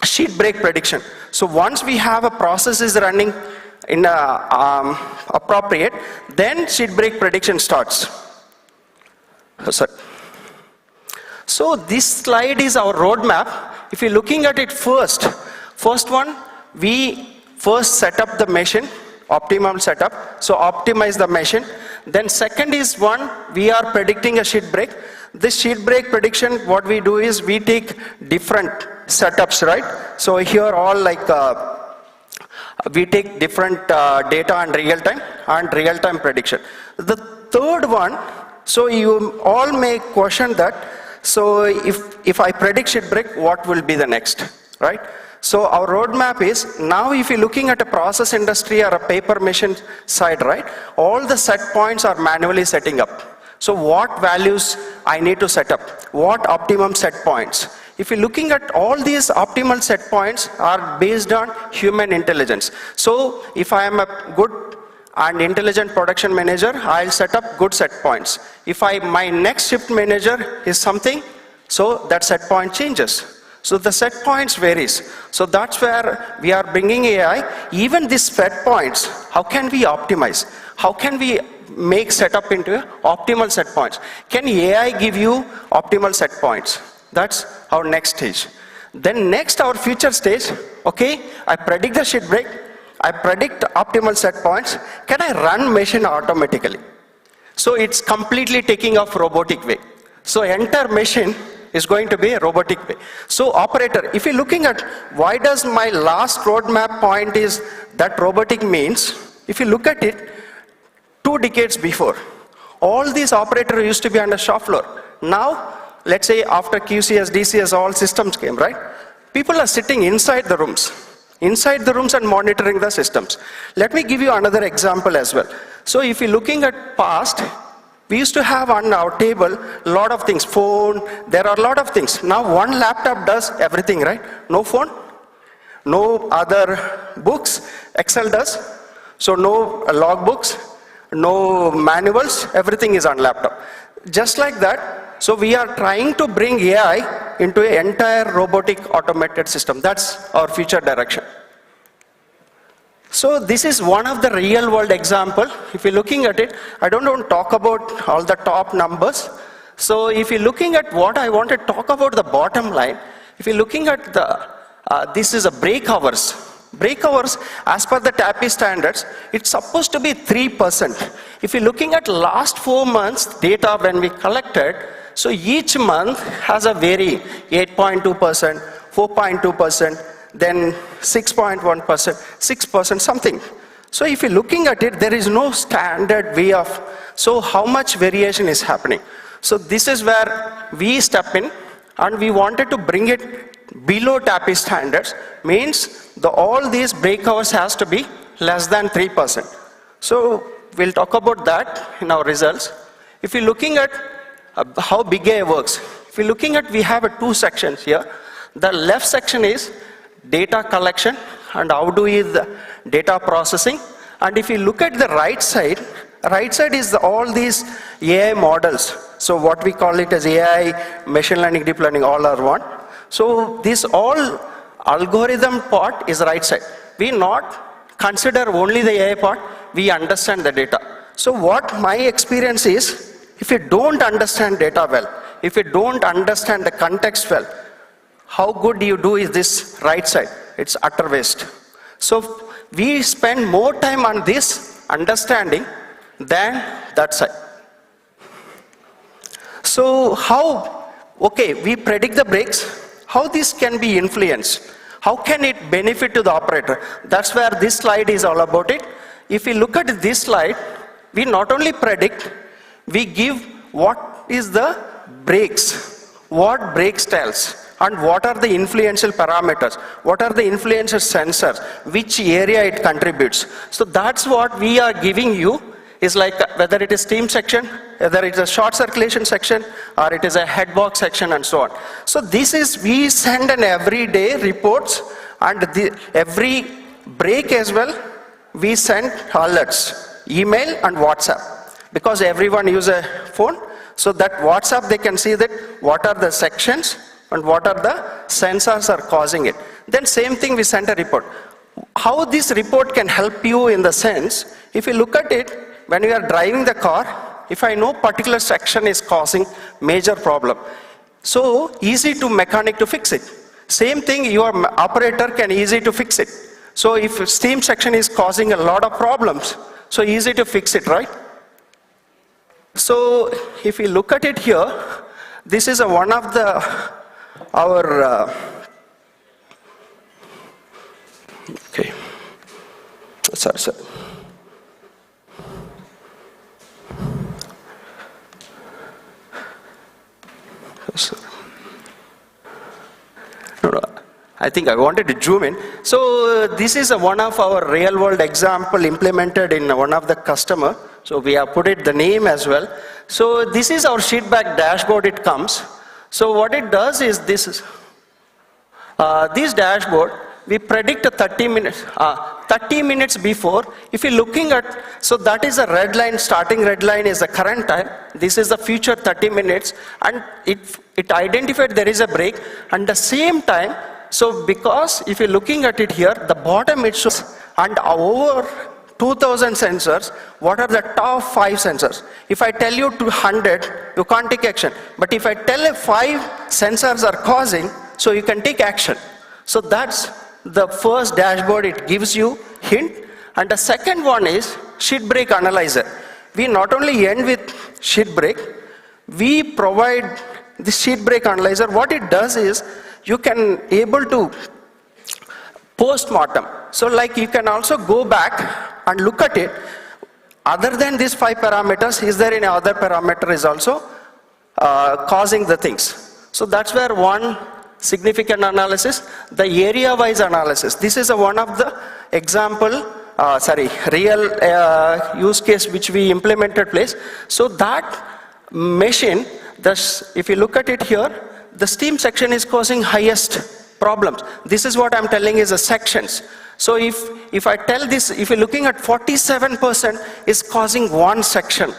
sheet break prediction. So once we have a process is running in appropriate, then sheet break prediction starts. So this slide is our roadmap. If you're looking at it first one, we first set up the machine, optimum setup, so optimize the machine. Then second is one, we are predicting a sheet break. This sheet break prediction, what we do is we take different setups, right? So here all like, we take different data and real-time prediction. The third one, so you all may question that, so if I predict sheet break, what will be the next, right? So our roadmap is, now if you're looking at a process industry or a paper machine side, right? All the set points are manually setting up. So what values I need to set up? What optimum set points? If you're looking at all these optimal set points are based on human intelligence. So if I am a good and intelligent production manager, I'll set up good set points. If my next shift manager is something, so that set point changes. So the set points varies. So that's where we are bringing AI. Even these set points, how can we optimize? How can we make setup into optimal set points? Can AI give you optimal set points? That's our next stage. Then next, our future stage, okay, I predict the sheet break, I predict optimal set points, can I run machine automatically? So it's completely taking off robotic way. So entire machine is going to be a robotic way. So operator, if you're looking at why does my last roadmap point is that robotic means, if you look at it, 2 decades before, all these operators used to be on the shop floor. Now, let's say after QCS, DCS, all systems came, right? People are sitting inside the rooms and monitoring the systems. Let me give you another example as well. So if you're looking at past, we used to have on our table a lot of things, phone, there are a lot of things. Now one laptop does everything, right? No phone, no other books, Excel does. So no log books, no manuals, everything is on laptop. Just like that, so we are trying to bring AI into an entire robotic automated system. That's our future direction. So this is one of the real world example. If you're looking at it, I don't want to talk about all the top numbers. So if you're looking at what I want to talk about the bottom line, if you're looking at the, this is a break hours. Break hours, as per the TAPI standards, it's supposed to be 3%. If you're looking at last 4 months data when we collected, so each month has a vary, 8.2%, 4.2%, then 6.1%, 6%, something. So if you're looking at it, there is no standard way of, so how much variation is happening? So this is where we step in, and we wanted to bring it below TAPI standards, means all these break hours has to be less than 3%. So we'll talk about that in our results. If you're looking at how big AI works, if you're looking at, we have 2 sections here. The left section is data collection and how do we the data processing. And if you look at the right side is all these AI models. So what we call it as AI, machine learning, deep learning, all are one. So this all algorithm part is right side. we not consider only the AI part, we understand the data. So what my experience is, if you don't understand data well, if you don't understand the context well, how good you do is this right side. It's utter waste. So we spend more time on this understanding than that side. So how, okay, we predict the breaks, how this can be influenced? How can it benefit to the operator? That's where this slide is all about it. If we look at this slide, we not only predict, we give what is the breaks, what breaks tells, and what are the influential parameters, what are the influential sensors, which area it contributes. So that's what we are giving you, is like whether it is steam section, whether it is a short circulation section, or it is a head box section and so on. So this is, we send an everyday reports, and every break as well, we send alerts, email and WhatsApp. Because everyone uses a phone, so that WhatsApp they can see that what are the sections and what are the sensors are causing it. Then same thing, we send a report. How this report can help you in the sense, if you look at it, when you are driving the car, if I know particular section is causing major problem, so easy to mechanic to fix it. Same thing, your operator can easy to fix it. So if steam section is causing a lot of problems, so easy to fix it, right? So if you look at it here, this is one of the okay, sorry. No, I think I wanted to zoom in. So this is one of our real world example implemented in one of the customer. So we have put it the name as well. So this is our sheetback dashboard it comes. So what it does is this dashboard, we predict 30 minutes before. If you're looking at, so that is a red line, starting red line is the current time. This is the future 30 minutes, and it identified there is a break. And the same time, so because if you're looking at it here, the bottom it shows, and over 2000 sensors, what are the top 5 sensors? If I tell you 200, you can't take action. But if I tell 5 sensors are causing, so you can take action. So that's the first dashboard, it gives you hint. And the second one is sheet break analyzer. We not only end with sheet break, we provide the sheet break analyzer. What it does is, you can able to post-mortem. So like you can also go back and look at it. Other than these 5 parameters, is there any other parameter is also causing the things? So that's where one significant analysis, the area-wise analysis. This is one of the example, real use case which we implemented place. So that machine, if you look at it here, the steam section is causing highest problems. This is what I'm telling is the sections. So if I tell this, if you're looking at 47% is causing one section.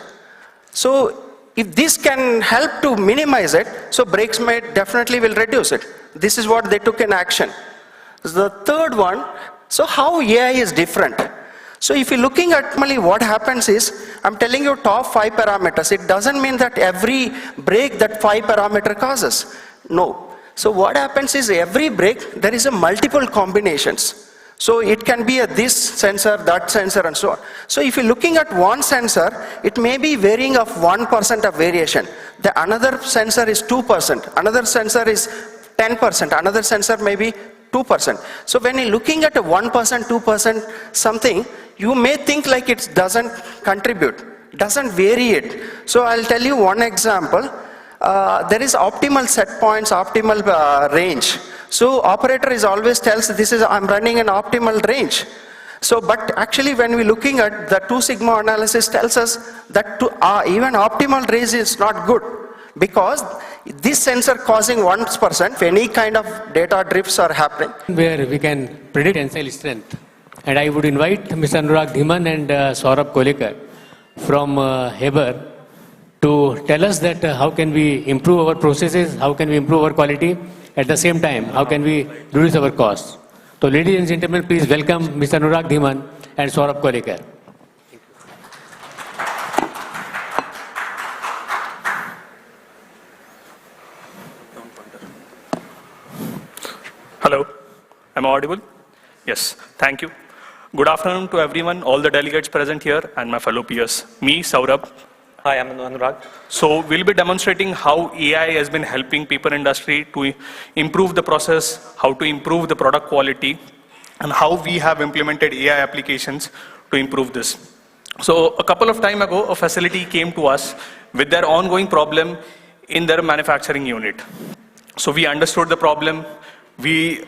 So if this can help to minimize it, so brakes may definitely will reduce it. This is what they took in action. The third one, so how AI is different. So if you're looking at normally what happens is, I'm telling you top 5 parameters. It doesn't mean that every break that 5 parameter causes. No. So what happens is every break, there is a multiple combinations. So it can be this sensor, that sensor and so on. So if you're looking at one sensor, it may be varying of 1% of variation. The another sensor is 2%, another sensor is 10%, another sensor may be 2%. So when you're looking at a 1%, 2% something, you may think like it doesn't contribute, doesn't vary it. So I'll tell you one example. There is optimal set points, optimal range. So operator is always tells this is I'm running an optimal range. So but actually when we're looking at the 2 sigma analysis tells us that even optimal range is not good, because this sensor causing 1%, if any kind of data drifts are happening. Where we can predict tensile strength. And I would invite Mr. Anurag Dhiman and Saurabh Kolekar from Heber to tell us that how can we improve our processes, how can we improve our quality, at the same time, how can we reduce our costs. So ladies and gentlemen, please welcome Mr. Anurag Dhiman and Saurabh Kolekar. Hello, am I audible? Yes, thank you. Good afternoon to everyone, all the delegates present here and my fellow peers. Me, Saurabh. Hi, I'm Anurag. So we'll be demonstrating how AI has been helping paper industry to improve the process, how to improve the product quality, and how we have implemented AI applications to improve this. So a couple of time ago, a facility came to us with their ongoing problem in their manufacturing unit. So we understood the problem, we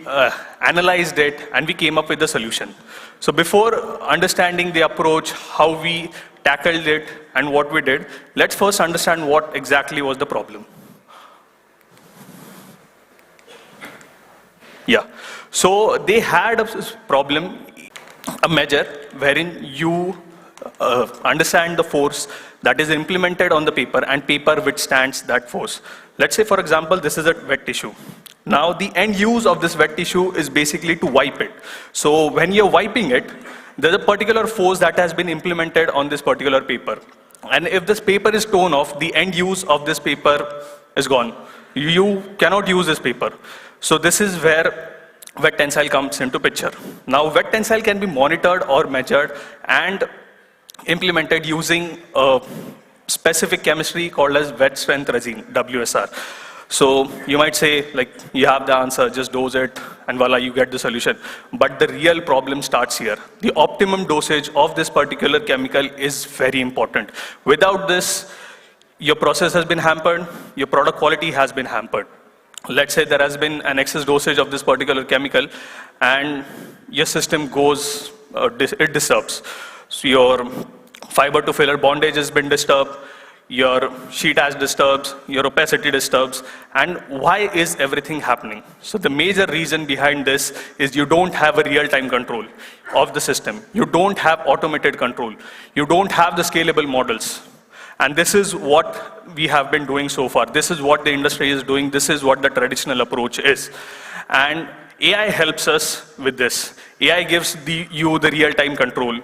analyzed it, and we came up with a solution. So before understanding the approach, how we tackled it, and what we did, let's first understand what exactly was the problem. Yeah, so they had a problem, a measure wherein you understand the force that is implemented on the paper and paper withstands that force. Let's say, for example, this is a wet tissue. Now, the end use of this wet tissue is basically to wipe it. So when you're wiping it, there's a particular force that has been implemented on this particular paper. And if this paper is torn off, the end use of this paper is gone. You cannot use this paper. So this is where wet tensile comes into picture. Now, wet tensile can be monitored or measured and implemented using a specific chemistry called as wet strength resin, WSR. So you might say, like, you have the answer, just dose it, and voila, you get the solution. But the real problem starts here. The optimum dosage of this particular chemical is very important. Without this, your process has been hampered, your product quality has been hampered. Let's say there has been an excess dosage of this particular chemical, and your system goes, it disturbs. So your fiber to filler bondage has been disturbed, your sheet has disturbed, your opacity disturbs, and why is everything happening? So the major reason behind this is you don't have a real-time control of the system. You don't have automated control. You don't have the scalable models. And this is what we have been doing so far. This is what the industry is doing. This is what the traditional approach is. And AI helps us with this. AI gives you the real-time control,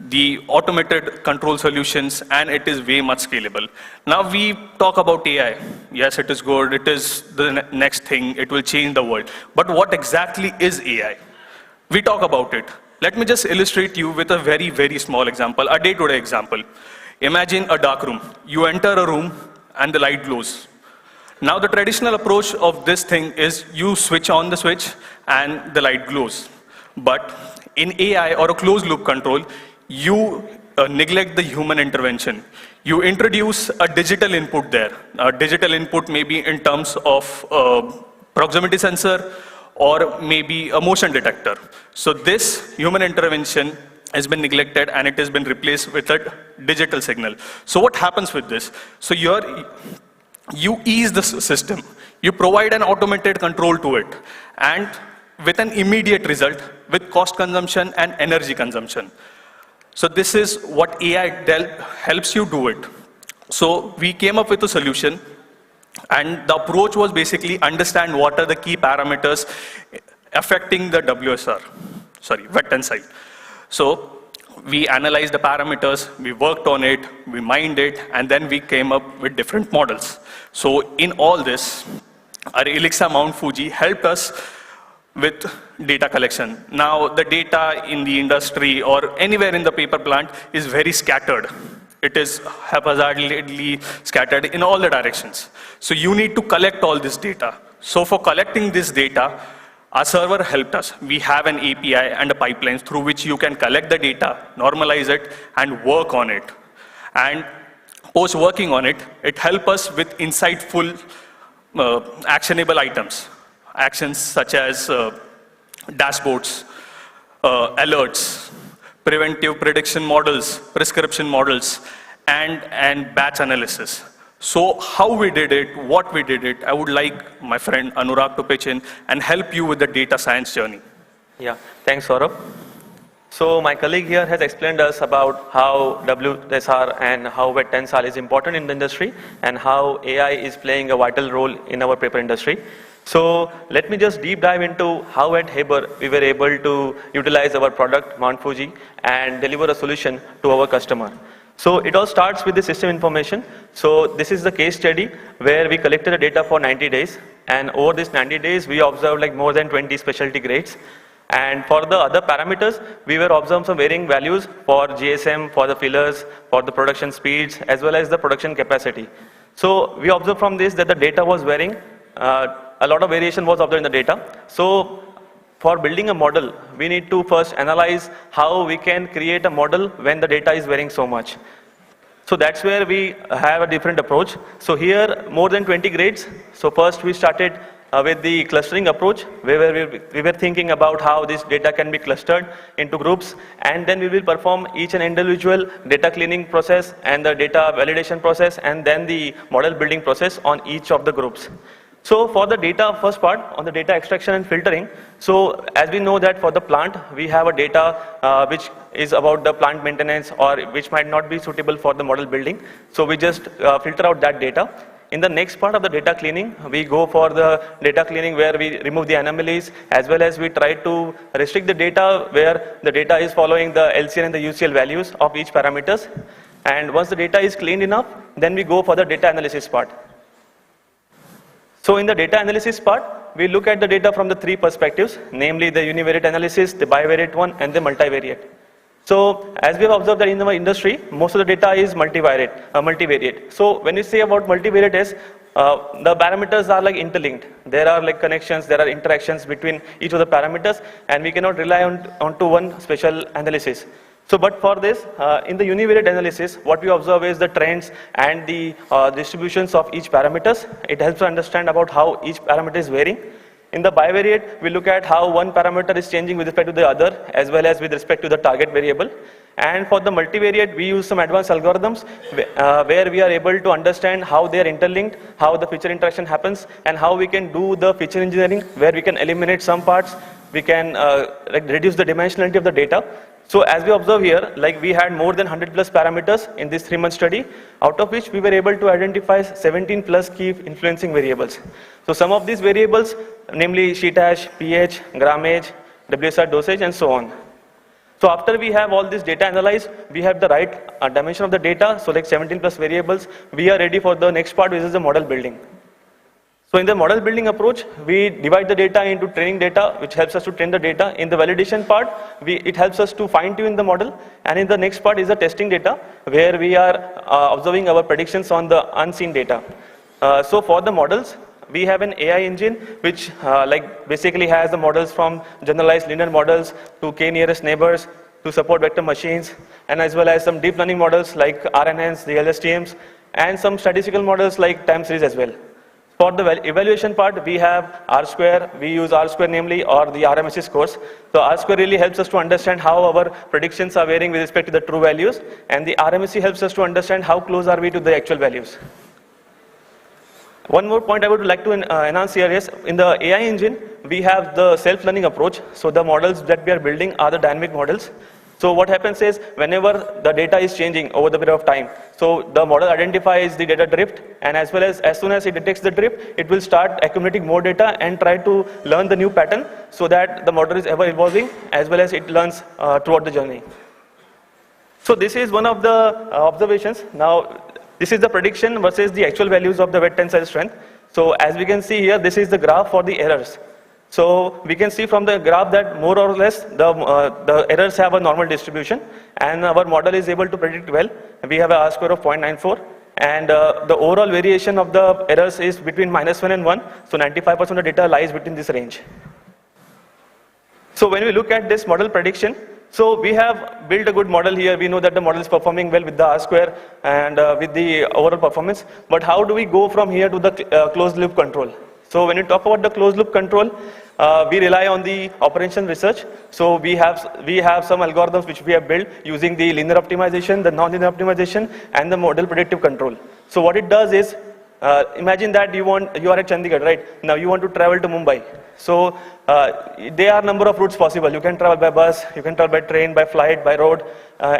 the automated control solutions, and it is way much scalable. Now we talk about AI. Yes, it is good. It is the next thing. It will change the world. But what exactly is AI? We talk about it. Let me just illustrate you with a very, very small example, a day-to-day example. Imagine a dark room. You enter a room and the light glows. Now the traditional approach of this thing is you switch on the switch and the light glows. But in AI or a closed loop control, you neglect the human intervention. You introduce a digital input there. A digital input may be in terms of proximity sensor or maybe a motion detector. So this human intervention has been neglected and it has been replaced with a digital signal. So what happens with this? So you ease the system. You provide an automated control to it, and with an immediate result with cost consumption and energy consumption. So this is what AI helps you do it. So we came up with a solution, and the approach was basically understand what are the key parameters affecting the wet tensile. So we analyzed the parameters, we worked on it, we mined it, and then we came up with different models. So in all this, our Elixir Mount Fuji helped us with data collection. Now the data in the industry or anywhere in the paper plant is very scattered. It is haphazardly scattered in all the directions. So you need to collect all this data. So for collecting this data, our server helped us. We have an API and a pipeline through which you can collect the data, normalize it, and work on it. And post working on it, it helps us with insightful actionable items. Actions such as dashboards, alerts, preventive prediction models, prescription models, and batch analysis. So how we did it, what we did it, I would like my friend Anurag to pitch in and help you with the data science journey. Yeah, thanks, Saurabh. So my colleague here has explained us about how WSR and how wet tensile is important in the industry and how AI is playing a vital role in our paper industry. So let me just deep dive into how at Haber we were able to utilize our product Mount Fuji and deliver a solution to our customer. So it all starts with the system information. So this is the case study where we collected the data for 90 days, and over this 90 days we observed like more than 20 specialty grades. And for the other parameters, we were observing some varying values for GSM, for the fillers, for the production speeds, as well as the production capacity. So we observed from this that the data was varying. A lot of variation was observed in the data. So for building a model, we need to first analyze how we can create a model when the data is varying so much. So that's where we have a different approach. So here, more than 20 grades. So first we started with the clustering approach, where we were thinking about how this data can be clustered into groups, and then we will perform each and individual data cleaning process and the data validation process, and then the model building process on each of the groups. So for the data first part, on the data extraction and filtering, so as we know that for the plant, we have a data which is about the plant maintenance or which might not be suitable for the model building. So we just filter out that data. In the next part of the data cleaning, we go for the data cleaning where we remove the anomalies, as well as we try to restrict the data where the data is following the LCL and the UCL values of each parameters. And once the data is cleaned enough, then we go for the data analysis part. So in the data analysis part, we look at the data from the three perspectives, namely the univariate analysis, the bivariate one, and the multivariate. So as we have observed that in our industry, most of the data is multivariate. So when you say about multivariate is, the parameters are like interlinked. There are like connections, there are interactions between each of the parameters, and we cannot rely on to one special analysis. So, but for this, in the univariate analysis, what we observe is the trends and the distributions of each parameters. It helps us understand about how each parameter is varying. In the bivariate, we look at how one parameter is changing with respect to the other, as well as with respect to the target variable. And for the multivariate, we use some advanced algorithms where we are able to understand how they are interlinked, how the feature interaction happens, and how we can do the feature engineering, where we can eliminate some parts, we can reduce the dimensionality of the data. So as we observe here, like we had more than 100 plus parameters in this 3-month study, out of which we were able to identify 17 plus key influencing variables. So some of these variables, namely sheet ash, pH, grammage, WSR dosage, and so on. So after we have all this data analyzed, we have the right dimension of the data, so like 17 plus variables, we are ready for the next part, which is the model building. So in the model building approach, we divide the data into training data, which helps us to train the data. In the validation part, it helps us to fine tune the model. And in the next part is the testing data, where we are observing our predictions on the unseen data. So for the models, we have an AI engine, which basically has the models from generalized linear models to k nearest neighbors to support vector machines, and as well as some deep learning models like RNNs, the LSTMs, and some statistical models like time series as well. For the evaluation part, we have R-square. We use R-square namely, or the RMSE scores. So R-square really helps us to understand how our predictions are varying with respect to the true values, and the RMSE helps us to understand how close are we to the actual values. One more point I would like to enhance here is, in the AI engine, we have the self-learning approach. So the models that we are building are the dynamic models. So what happens is, whenever the data is changing over the period of time, so the model identifies the data drift, and as well as soon as it detects the drift, it will start accumulating more data and try to learn the new pattern, so that the model is ever evolving, as well as it learns throughout the journey. So this is one of the observations. Now, this is the prediction versus the actual values of the wet tensile strength. So as we can see here, this is the graph for the errors. So we can see from the graph that more or less the errors have a normal distribution, and our model is able to predict well. We have a R-square of 0.94, and the overall variation of the errors is between -1 and 1. So 95% of the data lies within this range. So when we look at this model prediction, so we have built a good model here. We know that the model is performing well with the R-square and with the overall performance. But how do we go from here to the closed loop control? So when you talk about the closed loop control, we rely on the operation research. So we have some algorithms which we have built using the linear optimization, the non-linear optimization, and the model predictive control. So what it does is, imagine that you are at Chandigarh, right? Now you want to travel to Mumbai. So there are a number of routes possible. You can travel by bus, you can travel by train, by flight, by road,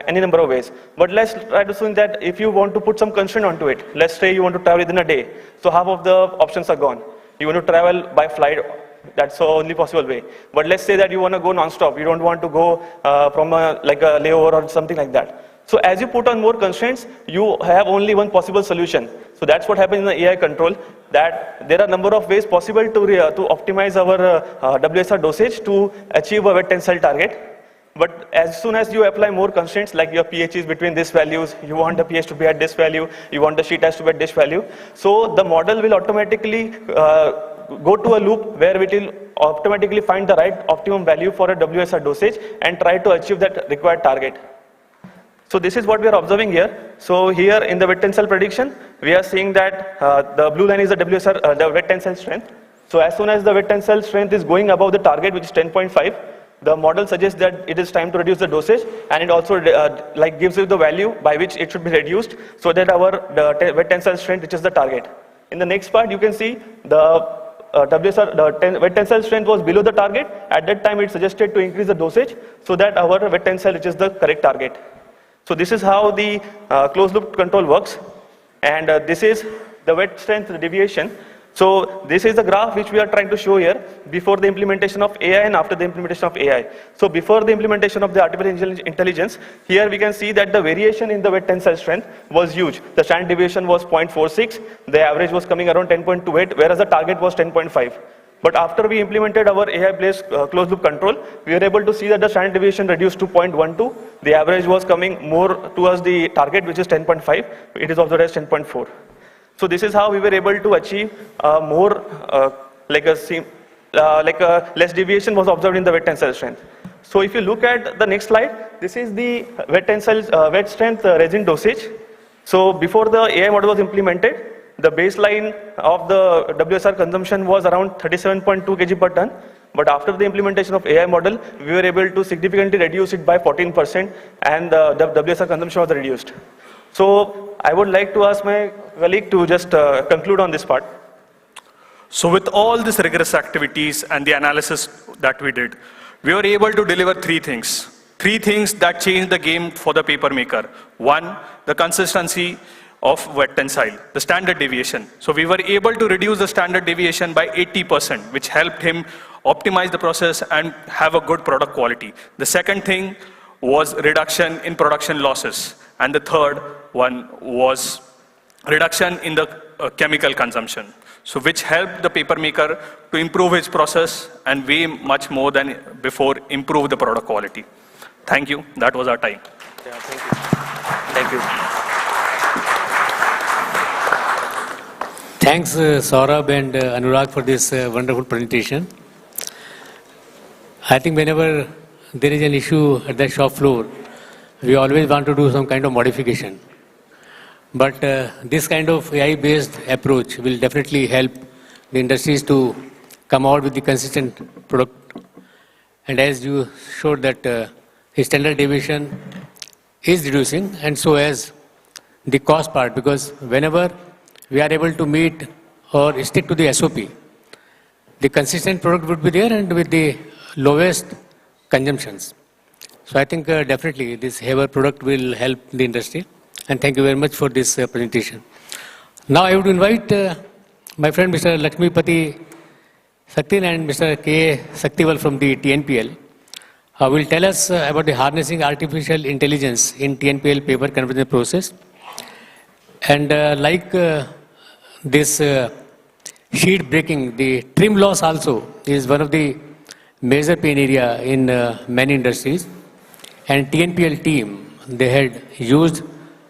any number of ways. But let's try to assume that if you want to put some constraint onto it, let's say you want to travel within a day, so half of the options are gone. You want to travel by flight, that's the only possible way. But let's say that you want to go non-stop. You don't want to go from like a layover or something like that. So as you put on more constraints, you have only one possible solution. So that's what happens in the AI control, that there are a number of ways possible to optimize our WSR dosage to achieve a wet tensile target. But as soon as you apply more constraints, like your pH is between these values, you want the pH to be at this value, you want the sheet has to be at this value, so the model will automatically go to a loop where it will automatically find the right optimum value for a WSR dosage and try to achieve that required target. So this is what we are observing here. So here in the wet tensile prediction, we are seeing that the blue line is the WSR, the wet tensile strength. So as soon as the wet tensile strength is going above the target, which is 10.5, the model suggests that it is time to reduce the dosage, and it also like gives you the value by which it should be reduced so that our wet tensile strength reaches the target. In the next part, you can see the wet tensile strength was below the target. At that time, it suggested to increase the dosage so that our wet tensile reaches the correct target. So this is how the closed loop control works, and this is the wet strength deviation. So this is the graph which we are trying to show here before the implementation of AI and after the implementation of AI. So before the implementation of the artificial intelligence, here we can see that the variation in the wet tensile strength was huge. The standard deviation was 0.46, the average was coming around 10.28, whereas the target was 10.5. But after we implemented our AI-based closed loop control, we were able to see that the standard deviation reduced to 0.12. The average was coming more towards the target, which is 10.5. It is observed as 10.4. So this is how we were able to achieve more, less deviation was observed in the wet tensile strength. So if you look at the next slide, this is the wet strength resin dosage. So before the AI model was implemented, the baseline of the WSR consumption was around 37.2 kg per ton. But after the implementation of AI model, we were able to significantly reduce it by 14%, and the WSR consumption was reduced. So I would like to ask my colleague to just conclude on this part. So with all these rigorous activities and the analysis that we did, we were able to deliver three things. Three things that changed the game for the paper maker. One, the consistency of wet tensile, the standard deviation. So we were able to reduce the standard deviation by 80%, which helped him optimize the process and have a good product quality. The second thing was reduction in production losses. And the third one was reduction in the chemical consumption. So which helped the paper maker to improve his process and way much more than before improve the product quality. Thank you. That was our time. Yeah, thank you. Thank you. Thanks, Saurabh and Anurag, for this wonderful presentation. I think whenever there is an issue at the shop floor, we always want to do some kind of modification. But this kind of AI-based approach will definitely help the industries to come out with the consistent product. And as you showed that the standard deviation is reducing, and so as the cost part, because whenever we are able to meet or stick to the SOP, the consistent product would be there and with the lowest consumptions. So I think definitely this Haber product will help the industry. And thank you very much for this presentation. Now I would invite my friend Mr. Lakshmipati Saktin and Mr. K. Saktival from the TNPL will tell us about the harnessing artificial intelligence in TNPL paper conversion process. And this sheet breaking, the trim loss also is one of the major pain area in many industries. And TNPL team, they had used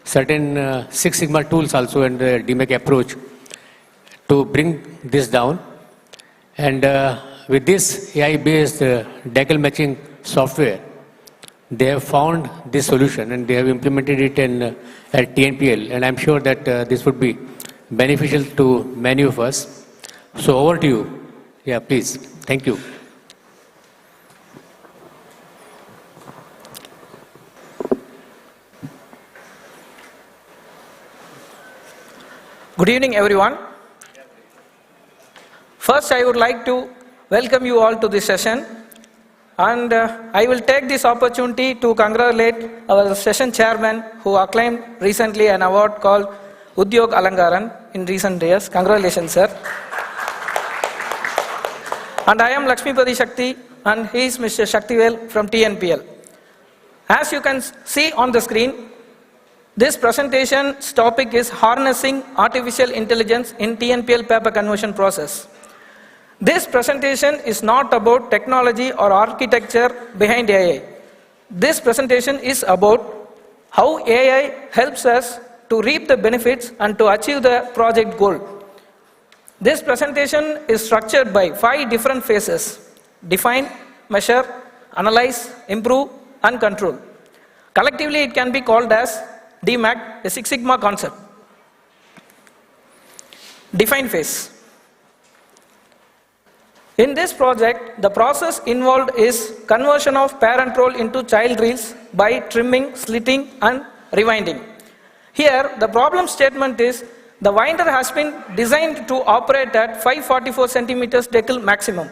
certain Six Sigma tools also and the DMAC approach to bring this down. And with this AI-based decal matching software, they have found this solution and they have implemented it at TNPL. And I'm sure that this would be beneficial to many of us. So over to you. Yeah, please. Thank you. Good evening, everyone. First, I would like to welcome you all to this session. And I will take this opportunity to congratulate our session chairman who acclaimed recently an award called Udyog Alangaran in recent years. Congratulations, sir. And I am Lakshmipati Shakti, and he is Mr. Shaktivel from TNPL. As you can see on the screen, this presentation's topic is harnessing artificial intelligence in TNPL paper conversion process. This presentation is not about technology or architecture behind AI. This presentation is about how AI helps us to reap the benefits and to achieve the project goal. This presentation is structured by 5 different phases: define, measure, analyze, improve, and control. Collectively, it can be called as DMAC, a Six Sigma concept. Define phase. In this project, the process involved is conversion of parent roll into child reels by trimming, slitting, and rewinding. Here, the problem statement is the winder has been designed to operate at 544 centimeters decal maximum.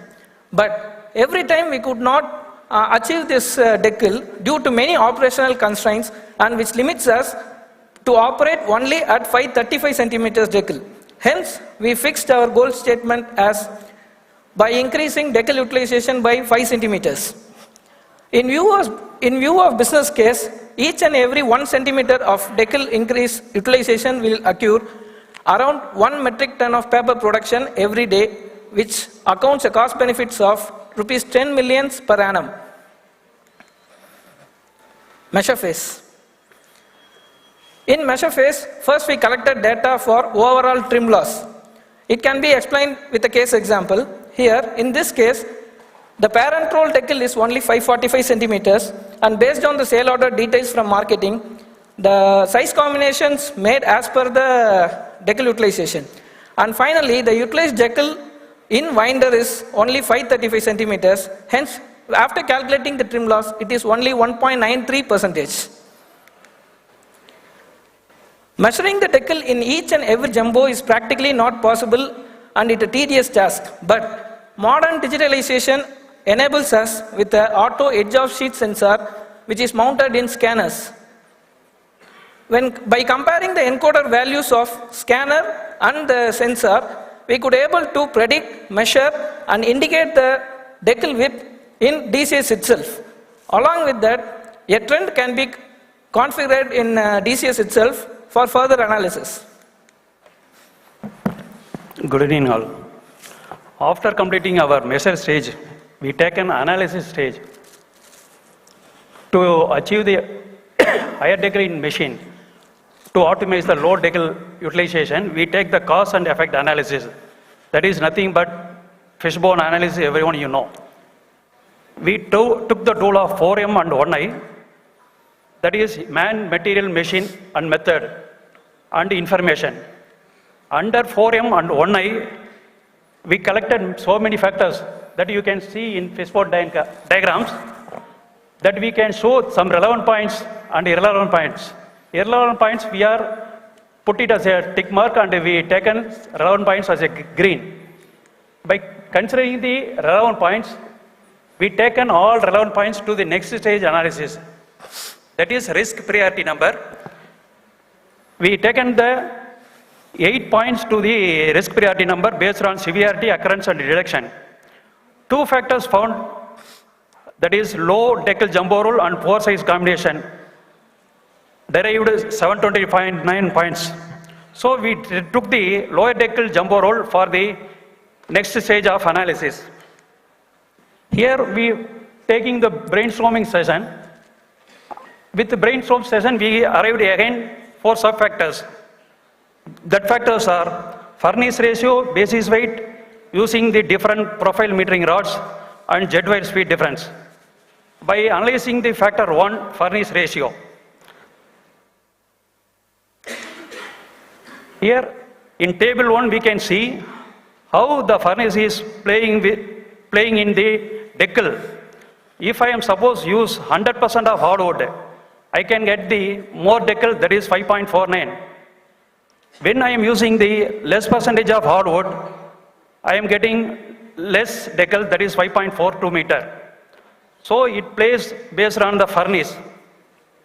But every time we could not achieve this decal due to many operational constraints, and which limits us to operate only at 535 centimeters decal. Hence, we fixed our goal statement as by increasing decal utilization by 5 centimeters. In view of business case, each and every 1 centimeter of decal increase utilization will occur around 1 metric ton of paper production every day, which accounts a cost benefits of rupees 10 millions per annum. Measure phase. In measure phase, first we collected data for overall trim loss. It can be explained with a case example. Here, in this case, the parent roll decal is only 545 centimeters, and based on the sale order details from marketing, the size combinations made as per the decal utilization. And finally, the utilized decal in winder is only 535 centimeters. Hence, after calculating the trim loss, it is only 1.93%. Measuring the decal in each and every jumbo is practically not possible, and it is a tedious task. But modern digitalization enables us with the auto edge of sheet sensor, which is mounted in scanners. By comparing the encoder values of scanner and the sensor, we could able to predict, measure, and indicate the decal width in DCS itself. Along with that, a trend can be configured in DCS itself for further analysis. Good evening all. After completing our measure stage, we take an analysis stage. To achieve the higher decal in machine, to optimize the low decal utilization, we take the cause and effect analysis. That is nothing but fishbone analysis, everyone you know. We took the tool of 4M and 1I, that is man, material, machine, and method, and information. Under 4M and 1I, we collected so many factors that you can see in fishbone diagrams, that we can show some relevant points and irrelevant points. Irrelevant points, we are put it as a tick mark, and we taken relevant points as a green. By considering the relevant points, we taken all relevant points to the next stage analysis. That is risk priority number. We taken the 8 points to the risk priority number based on severity, occurrence, and reduction. 2 factors found, that is low decal jumbo roll and poor size combination, derived 725.9 points. So we took the lower decal jumbo roll for the next stage of analysis. Here we taking the brainstorming session. With the brainstorm session, we arrived again 4 sub-factors. That factors are furnace ratio, basis weight, using the different profile metering rods, and jet wire speed difference. By analyzing the factor 1, furnace ratio. Here in table 1, we can see how the furnace is playing in the decal. If I am suppose use 100% of hardwood, I can get the more decal, that is 5.49. When I am using the less percentage of hardwood, I am getting less decal, that is 5.42 meter. So it plays based on the furnace.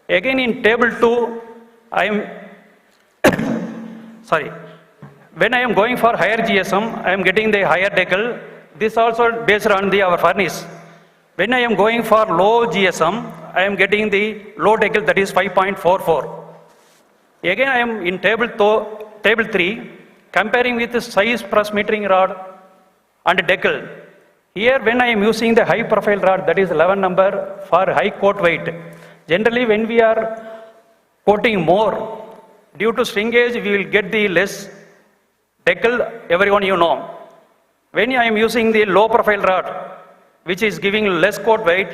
Again in table 2, I am sorry. When I am going for higher GSM, I am getting the higher decal, this also based on our furnace. When I am going for low GSM, I am getting the low decal, that is 5.44. Again, I am in table 3, comparing with the size press metering rod and decal. Here, when I am using the high profile rod, that is 11 number for high coat weight. Generally, when we are coating more, due to shrinkage, we will get the less decal, everyone you know. When I am using the low profile rod, which is giving less coat weight,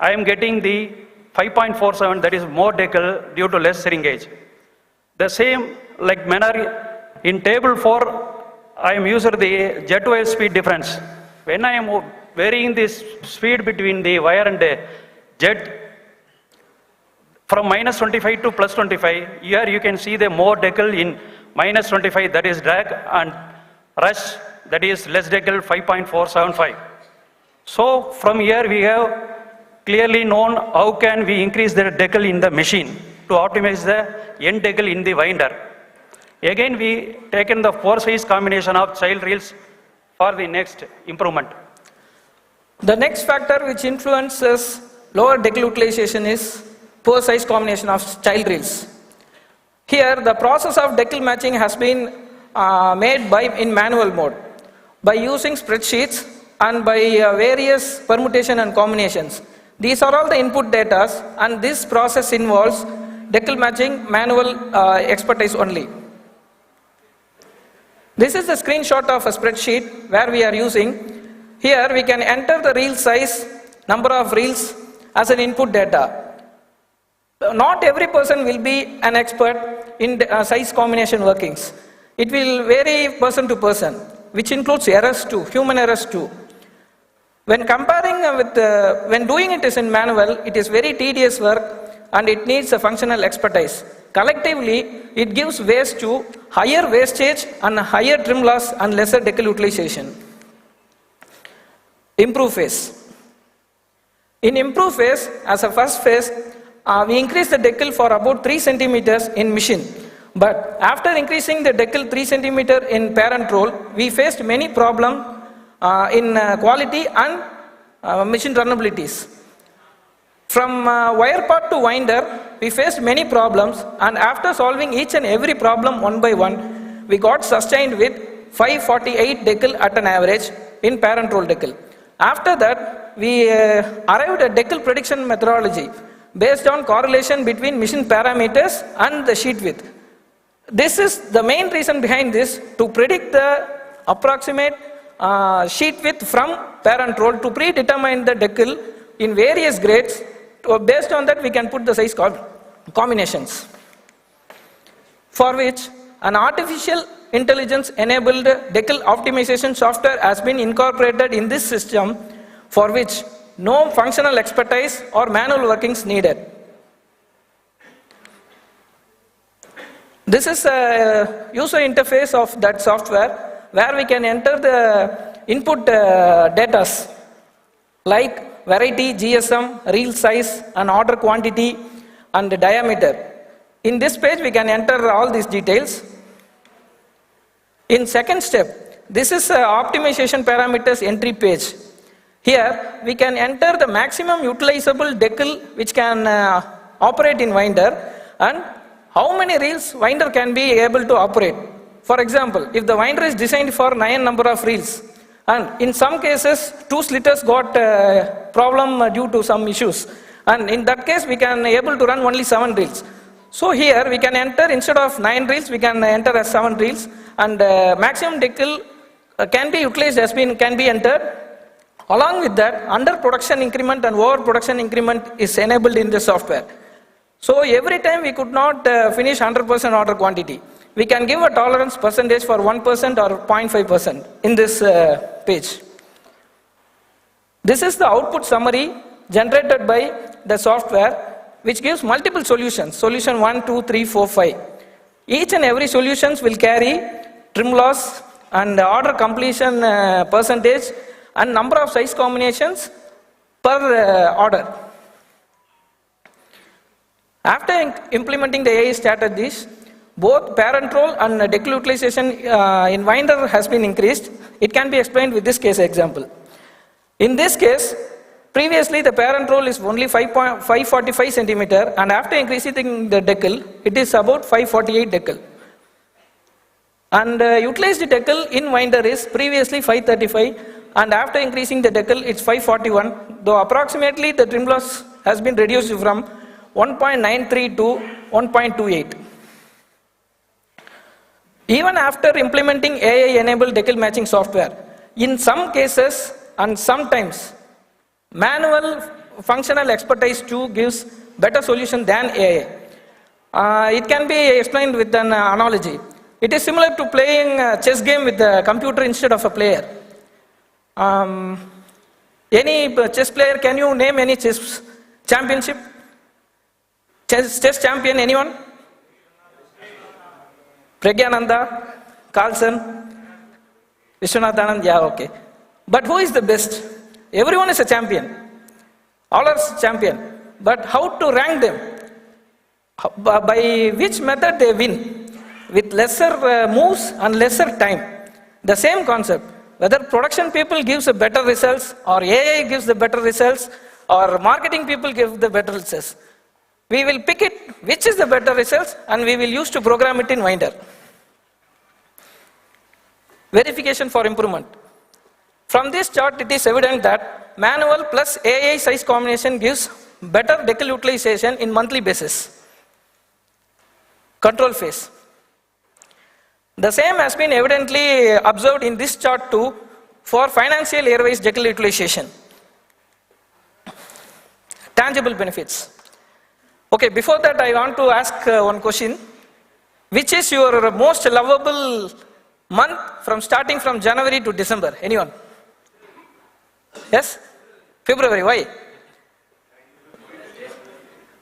I am getting the 5.47, that is more decal due to less shrinkage. The same like manner in table 4, I am using the jet wire speed difference. When I am varying this speed between the wire and the jet from minus 25 to plus 25, here you can see the more decal in minus 25, that is drag, and rush, that is less decal, 5.475. So from here we have clearly known how can we increase the decal in the machine to optimize the end decal in the winder. Again, we taken the 4 size combination of child reels for the next improvement. The next factor which influences lower decal utilization is poor size combination of child reels. Here, the process of decal matching has been made in manual mode by using spreadsheets and by various permutation and combinations. These are all the input data, and this process involves decal matching manual expertise only. This is a screenshot of a spreadsheet where we are using. Here we can enter the reel size, number of reels as an input data. Not every person will be an expert in size combination workings. It will vary person to person, which includes errors too, human errors too. When comparing when doing it is in manual, it is very tedious work and it needs a functional expertise. Collectively, it gives waste to higher wastage and higher trim loss and lesser decal utilization. Improve phase. In improve phase, as a first phase, we increase the decal for about 3 centimeters in machine. But after increasing the decal 3 centimeter in parent roll, we faced many problems in quality and machine runnabilities. From wire part to winder, we faced many problems, and after solving each and every problem one by one, we got sustained with 548 decal at an average in parent roll decal. After that, we arrived at decal prediction methodology based on correlation between machine parameters and the sheet width. This is the main reason behind this, to predict the approximate sheet width from parent roll to predetermine the decal in various grades. Based on that, we can put the size combinations, for which an artificial intelligence enabled decal optimization software has been incorporated in this system, for which no functional expertise or manual workings needed. This is a user interface of that software where we can enter the input data like variety, GSM, reel size, and order quantity and diameter. In this page, we can enter all these details. In second step, this is optimization parameters entry page. Here, we can enter the maximum utilizable decal which can operate in winder, and how many reels winder can be able to operate. For example, if the winder is designed for 9 number of reels, and in some cases 2 slitters got problem due to some issues, and in that case we can able to run only 7 reels. So here we can enter, instead of 9 reels, we can enter as 7 reels, and maximum decal can be utilized as can be entered. Along with that, under production increment and over production increment is enabled in the software. So every time we could not finish 100% order quantity, we can give a tolerance percentage for 1% or 0.5% in this page. This is the output summary generated by the software, which gives multiple solutions, solution 1, 2, 3, 4, 5. Each and every solutions will carry trim loss and order completion percentage and number of size combinations per order. After implementing the AI strategies, both parent roll and decal utilization in winder has been increased. It can be explained with this case example. In this case, previously the parent roll is only 545 centimeter, and after increasing the decal, it is about 548 decal. And utilized decal in winder is previously 535, and after increasing the decal, it's 541, though approximately the trim loss has been reduced from 1.93 to 1.28. Even after implementing AI-enabled decal matching software, in some cases and sometimes, manual functional expertise too gives better solution than AI. It can be explained with an analogy. It is similar to playing a chess game with a computer instead of a player. Any chess player, can you name any chess championship? Chess champion, anyone? Pragyananda, Carlsen, Vishwanath Anand, yeah, okay. But who is the best? Everyone is a champion. All are champion. But how to rank them? By which method they win? With lesser moves and lesser time. The same concept. Whether production people gives the better results, or AI gives the better results, or marketing people give the better results. We will pick it, which is the better results, and we will use to program it in winder. Verification for improvement. From this chart, it is evident that manual plus AI size combination gives better decal utilization in monthly basis. Control phase. The same has been evidently observed in this chart too for financial year-wise decal utilization. Tangible benefits. Okay, before that I want to ask one question. Which is your most lovable month from starting from January to December? Anyone? Yes? February, why?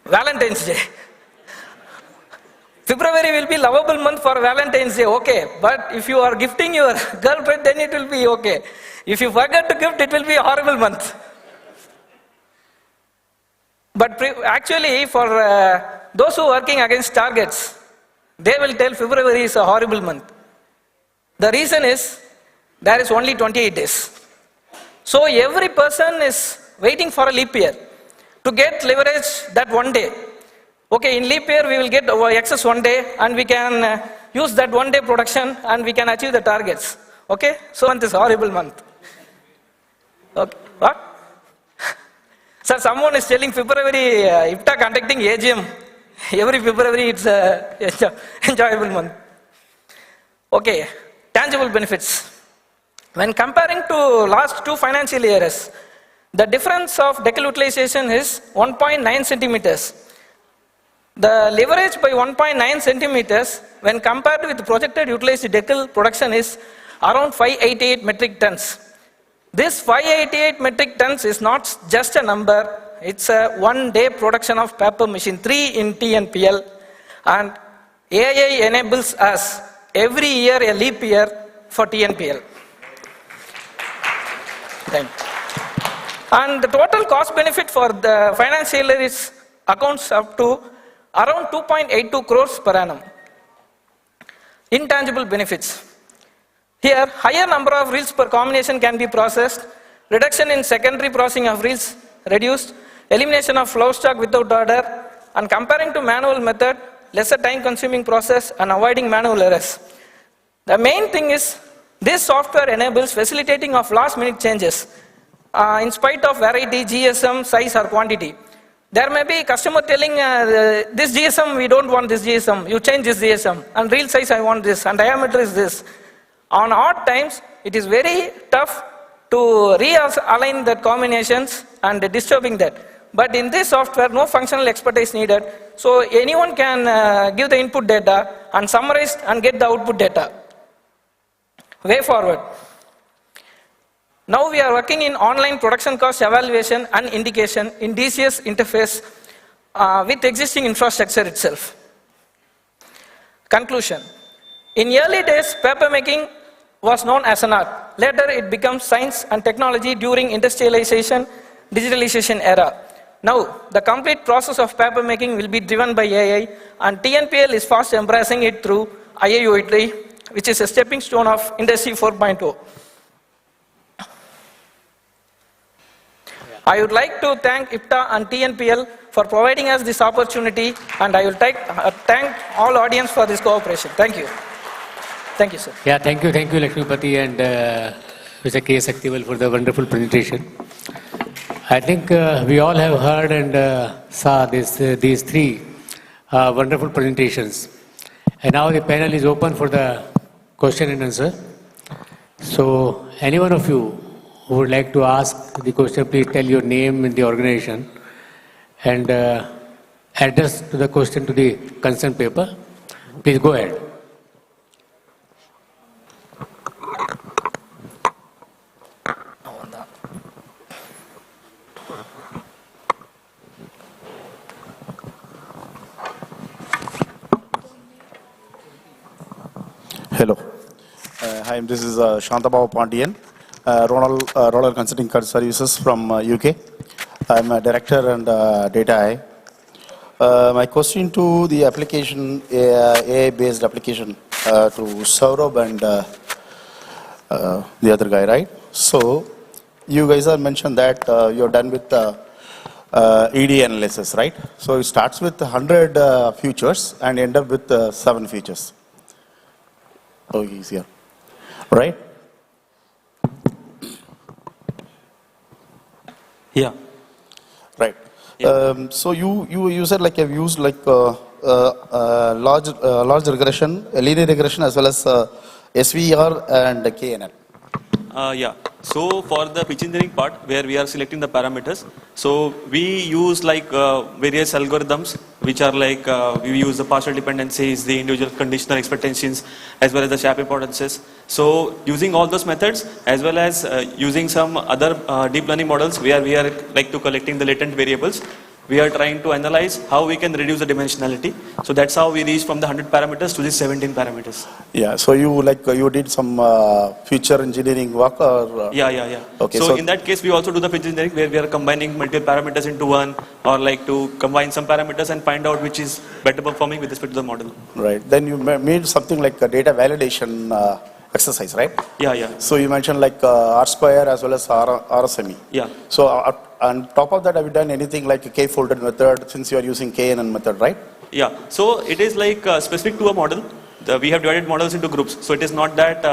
Valentine's Day. February will be lovable month for Valentine's Day, okay. But if you are gifting your girlfriend, then it will be okay. If you forget to gift, it will be a horrible month. But actually, for those who are working against targets, they will tell February is a horrible month. The reason is, there is only 28 days. So every person is waiting for a leap year to get leverage that one day. Okay, in leap year we will get excess one day, and we can use that one day production and we can achieve the targets. Okay, so month is horrible month. Okay, what? Sir, someone is telling February, Ippta conducting AGM. Every February it's a enjoyable month. Okay, tangible benefits. When comparing to last 2 financial years, the difference of decal utilization is 1.9 centimeters. The leverage by 1.9 centimeters when compared with projected utilized decal production is around 588 metric tons. This 588 metric tons is not just a number, it's a one-day production of paper machine 3 in TNPL, and AI enables us every year a leap year for TNPL. And the total cost benefit for the financial year is accounts up to around 2.82 crores per annum. Intangible benefits. Here, higher number of reels per combination can be processed, reduction in secondary processing of reels reduced, elimination of flow stock without order, and comparing to manual method, lesser time consuming process and avoiding manual errors. The main thing is, this software enables facilitating of last minute changes in spite of variety, GSM, size or quantity. There may be customer telling this GSM, we don't want this GSM, you change this GSM, and reel size I want this, and diameter is this. On odd times, it is very tough to realign the combinations and disturbing that. But in this software, no functional expertise needed, so anyone can give the input data and summarize and get the output data. Way forward. Now we are working in online production cost evaluation and indication in DCS interface with existing infrastructure itself. Conclusion. In early days, paper making was known as an art. Later it becomes science and technology during industrialization, digitalization era. Now, the complete process of paper making will be driven by AI, and TNPL is fast embracing it through IIoT, which is a stepping stone of Industry 4.0. I would like to thank Ippta and TNPL for providing us this opportunity, and I will thank all audience for this cooperation. Thank you. Thank you, sir. Yeah, thank you, Lakshmipati and Mr. K. Saktival for the wonderful presentation. I think we all have heard and saw these three wonderful presentations. And now the panel is open for the question and answer. So, any one of you who would like to ask the question, please tell your name and the organization and address the question to the consent paper. Please go ahead. Hello. Hi, this is Shantabhava Pandian, Roller Consulting Services from UK. I'm a director and data AI. My question to the application, AI-based application to Saurabh and the other guy, right? So, you guys have mentioned that you're done with ED analysis, right? So, it starts with 100 features and end up with 7 features. Oh, he's here. Right? Yeah. Right. So you said like you've used like large regression, linear regression as well as SVR and KNN. Yeah. So for the pitch engineering part where we are selecting the parameters, so we use like various algorithms which are like we use the partial dependencies, the individual conditional expectations as well as the shape importances. So using all those methods as well as using some other deep learning models where we are like to collecting the latent variables, we are trying to analyze how we can reduce the dimensionality. So that's how we reach from the 100 parameters to the 17 parameters. Yeah, so you did some feature engineering work or? Yeah. Okay, so in that case, we also do the feature engineering where we are combining multiple parameters into one, or like to combine some parameters and find out which is better performing with respect to the model. Right, then you made something like a data validation exercise, right? Yeah. So you mentioned like R square as well as RSME. Yeah. So on top of that, have you done anything like a K-folded method since you are using KNN method, right? Yeah, so it is like specific to a model. We have divided models into groups. So it is not that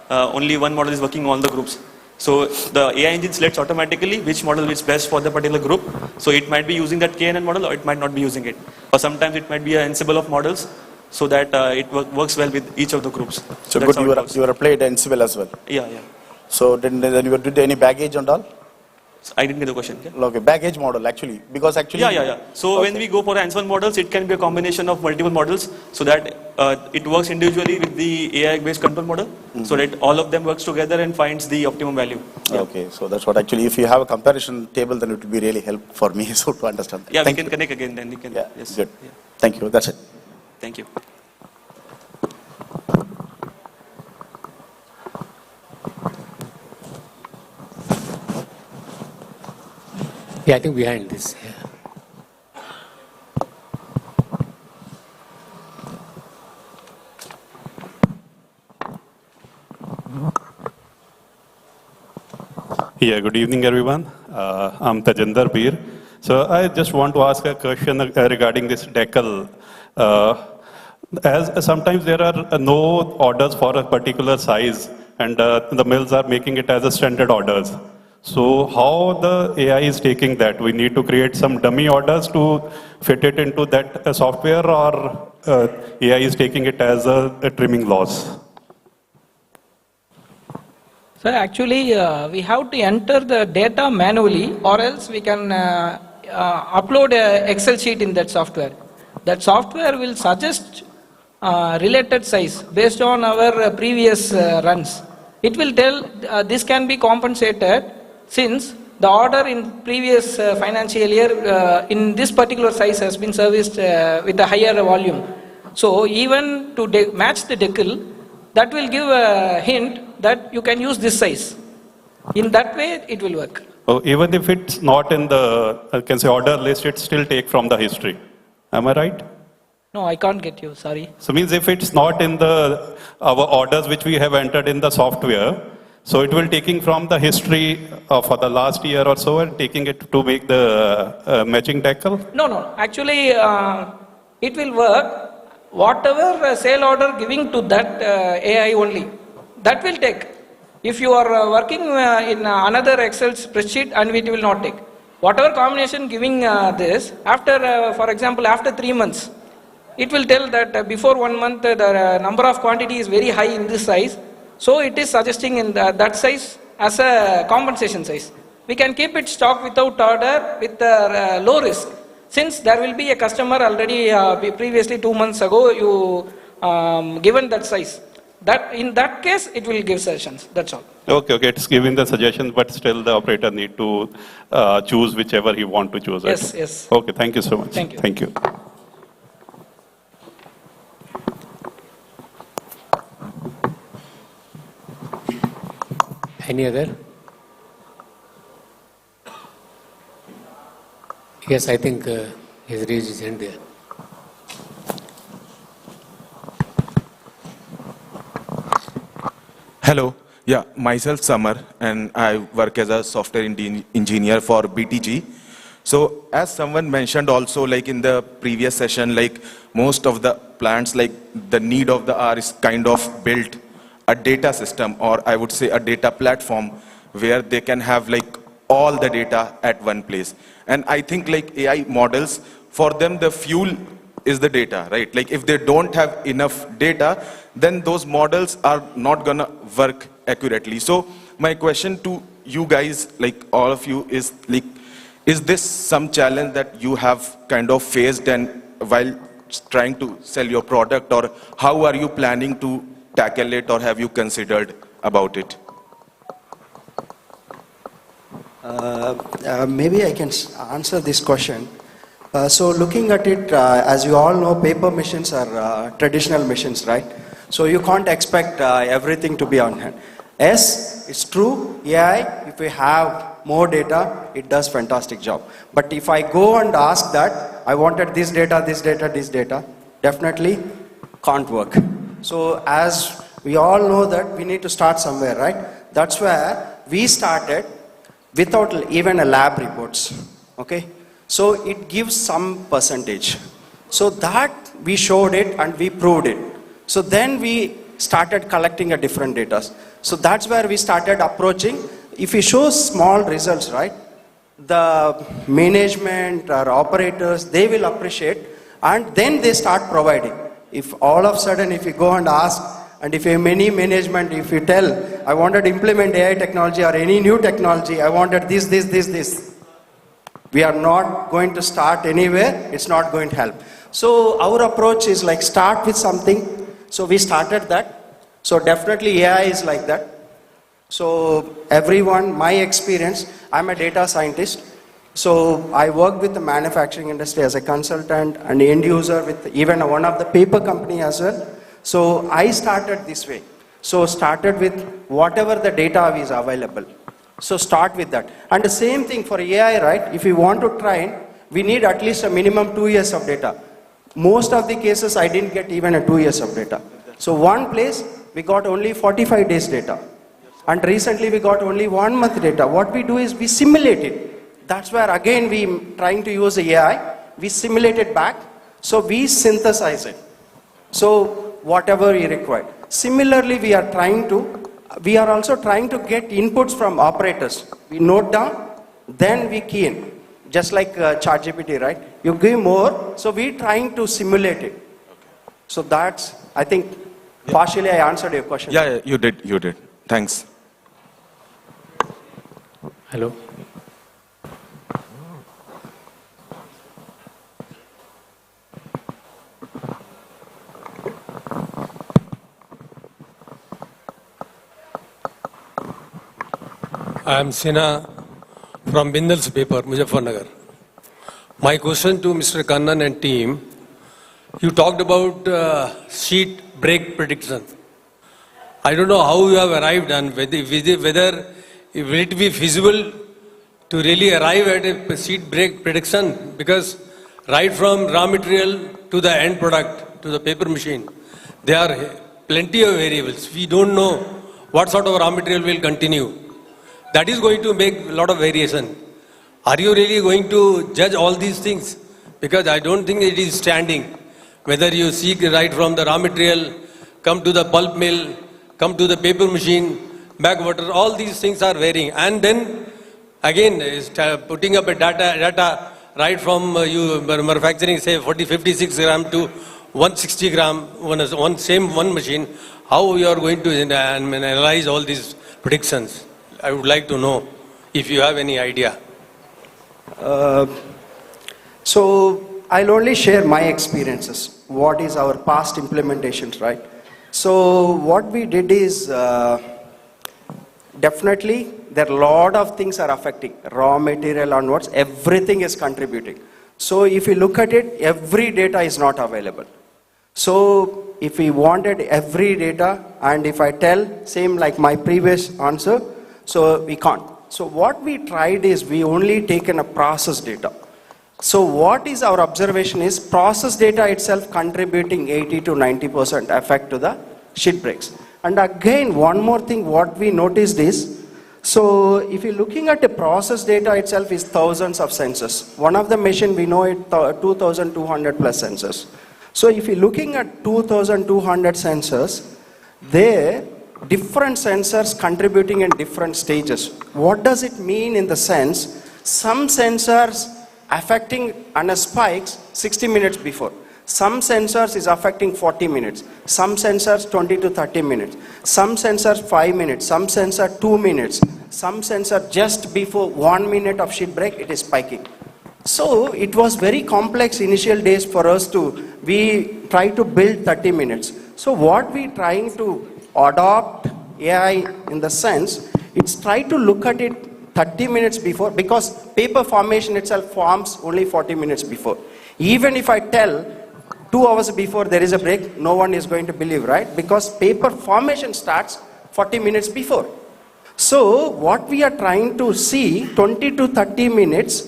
only one model is working on all the groups. So the AI engine selects automatically which model is best for the particular group. So it might be using that KNN model or it might not be using it. Or sometimes it might be an ensemble of models so that it works well with each of the groups. So good, you were applied Ansible as well. Yeah. So then you did any baggage and all? I didn't get the question. Yeah? Okay, baggage model actually, because actually. Yeah. So okay. when we go for Ansible models, it can be a combination of multiple models so that it works individually with the AI-based control model, so that all of them works together and finds the optimum value. Yeah. Okay, so that's what actually, if you have a comparison table, then it will be really helpful for me so to understand. Yeah, we can connect again, then we can. Yeah, yes. good. Yeah. Thank you. That's it. Thank you. Yeah, I think behind this. Yeah. Yeah, good evening, everyone. I'm Tajinder Bir. So I just want to ask a question regarding this decal. As sometimes there are no orders for a particular size, and the mills are making it as a standard orders. So how the AI is taking that? We need to create some dummy orders to fit it into that software, or AI is taking it as a trimming loss? So actually, we have to enter the data manually, or else we can upload an Excel sheet in that software. That software will suggest related size based on our previous runs. It will tell this can be compensated since the order in previous financial year in this particular size has been serviced with a higher volume. So even to match the decal, that will give a hint that you can use this size. In that way, it will work. So even if it's not in the, I can say, order list, it's still take from the history. Am I right? No, I can't get you, sorry. So means if it's not in the, our orders which we have entered in the software, so it will taking from the history for the last year or so and taking it to make the matching tackle? No. Actually, it will work. Whatever sale order giving to that AI only, that will take. If you are working in another Excel spreadsheet, and it will not take. Whatever combination giving this, after, for example, after 3 months, it will tell that before 1 month the number of quantity is very high in this size, so it is suggesting in that size as a compensation size. We can keep it stock without order with low risk. Since there will be a customer already previously 2 months ago you given that size. That in that case it will give suggestions. That's all. Okay, it's giving the suggestions, but still the operator need to choose whichever he want to choose. Yes, right? yes. Okay, thank you so much. Thank you. Thank you. Any other? Yes, I think he's raised his hand there. Hello, myself Samar, and I work as a software engineer for BTG. So as someone mentioned also, like in the previous session, like most of the plants, like the need of the hour is kind of built a data system, or I would say a data platform where they can have like all the data at one place. And I think like AI models, for them the fuel is the data, right? Like if they don't have enough data, then those models are not gonna work accurately. So my question to you guys, like all of you, is like, is this some challenge that you have kind of faced and while trying to sell your product, or how are you planning to tackle it, or have you considered about it? Maybe I can answer this question. So looking at it, as you all know, paper machines are traditional machines, right? So you can't expect everything to be on hand. Yes, it's true, AI, if we have more data, it does fantastic job. But if I go and ask that, I wanted this data, this data, this data, definitely can't work. So as we all know that we need to start somewhere, right? That's where we started without even a lab reports, okay? So it gives some percentage. So that we showed it and we proved it. So then we started collecting a different data. So that's where we started approaching. If we show small results, right, the management or operators, they will appreciate, and then they start providing. If all of a sudden, if you go and ask, and if you have many management, if you tell, I wanted to implement AI technology or any new technology, I wanted this. We are not going to start anywhere, it's not going to help. So our approach is like start with something. So we started that. So definitely AI is like that. So everyone, my experience, I'm a data scientist. So I work with the manufacturing industry as a consultant and end user with even one of the paper company as well. So I started this way. So started with whatever the data is available. So start with that. And the same thing for AI, right? If we want to train, we need at least a minimum 2 years of data. Most of the cases, I didn't get even a 2 years of data. So one place, we got only 45 days data. And recently we got only 1 month data. What we do is we simulate it. That's where again we trying to use the AI. We simulate it back. So we synthesize it. So whatever we require. Similarly, we are also trying to get inputs from operators. We note down, then we key in. Just like ChatGPT, right? You give more, so we're trying to simulate it. So that's, I think, partially I answered your question. Yeah, you did. Thanks. Hello. I am Sina from Bindal's paper, Muzaffarnagar. My question to Mr. Kannan and team, you talked about sheet break prediction. I don't know how you have arrived on whether will it be feasible to really arrive at a sheet break prediction, because right from raw material to the end product, to the paper machine, there are plenty of variables. We don't know what sort of raw material will continue. That is going to make a lot of variation. Are you really going to judge all these things? Because I don't think it is standing. Whether you seek right from the raw material, come to the pulp mill, come to the paper machine, backwater, all these things are varying. And then again, putting up a data right from you manufacturing, say 56 gram to 160 gram, one machine, how you are going to analyze all these predictions? I would like to know if you have any idea. So I'll only share my experiences. What is our past implementations, right? So what we did is, definitely there are a lot of things are affecting. Raw material onwards, everything is contributing. So if you look at it, every data is not available. So if we wanted every data, and if I tell, same like my previous answer, so we can't. So what we tried is, we only taken a process data. So what is our observation is, process data itself contributing 80 to 90% effect to the sheet breaks. And again, one more thing what we noticed is, so if you're looking at the process data itself is thousands of sensors. One of the machine we know it 2,200 plus sensors. So if you're looking at 2,200 sensors, there different sensors contributing in different stages. What does it mean in the sense, some sensors affecting on a spikes 60 minutes before. Some sensors is affecting 40 minutes. Some sensors 20 to 30 minutes. Some sensors 5 minutes. Some sensor 2 minutes. Some sensor just before 1 minute of sheet break, it is spiking. So it was very complex initial days for us we try to build 30 minutes. So what we trying to adopt AI in the sense, it's try to look at it 30 minutes before, because paper formation itself forms only 40 minutes before. Even if I tell 2 hours before there is a break, no one is going to believe, right? Because paper formation starts 40 minutes before. So what we are trying to see, 20 to 30 minutes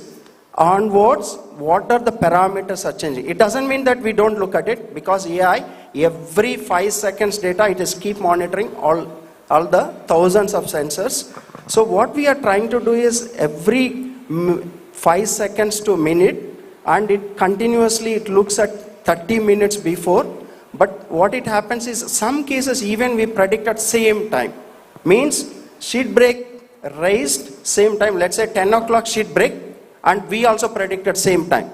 onwards, what are the parameters are changing. It doesn't mean that we don't look at it, because AI, every 5 seconds data, it is keep monitoring all the thousands of sensors. So what we are trying to do is, every 5 seconds to a minute, and it continuously, it looks at 30 minutes before. But what it happens is, some cases even we predict at same time. Means sheet break raised same time, let's say 10 o'clock sheet break, and we also predicted same time.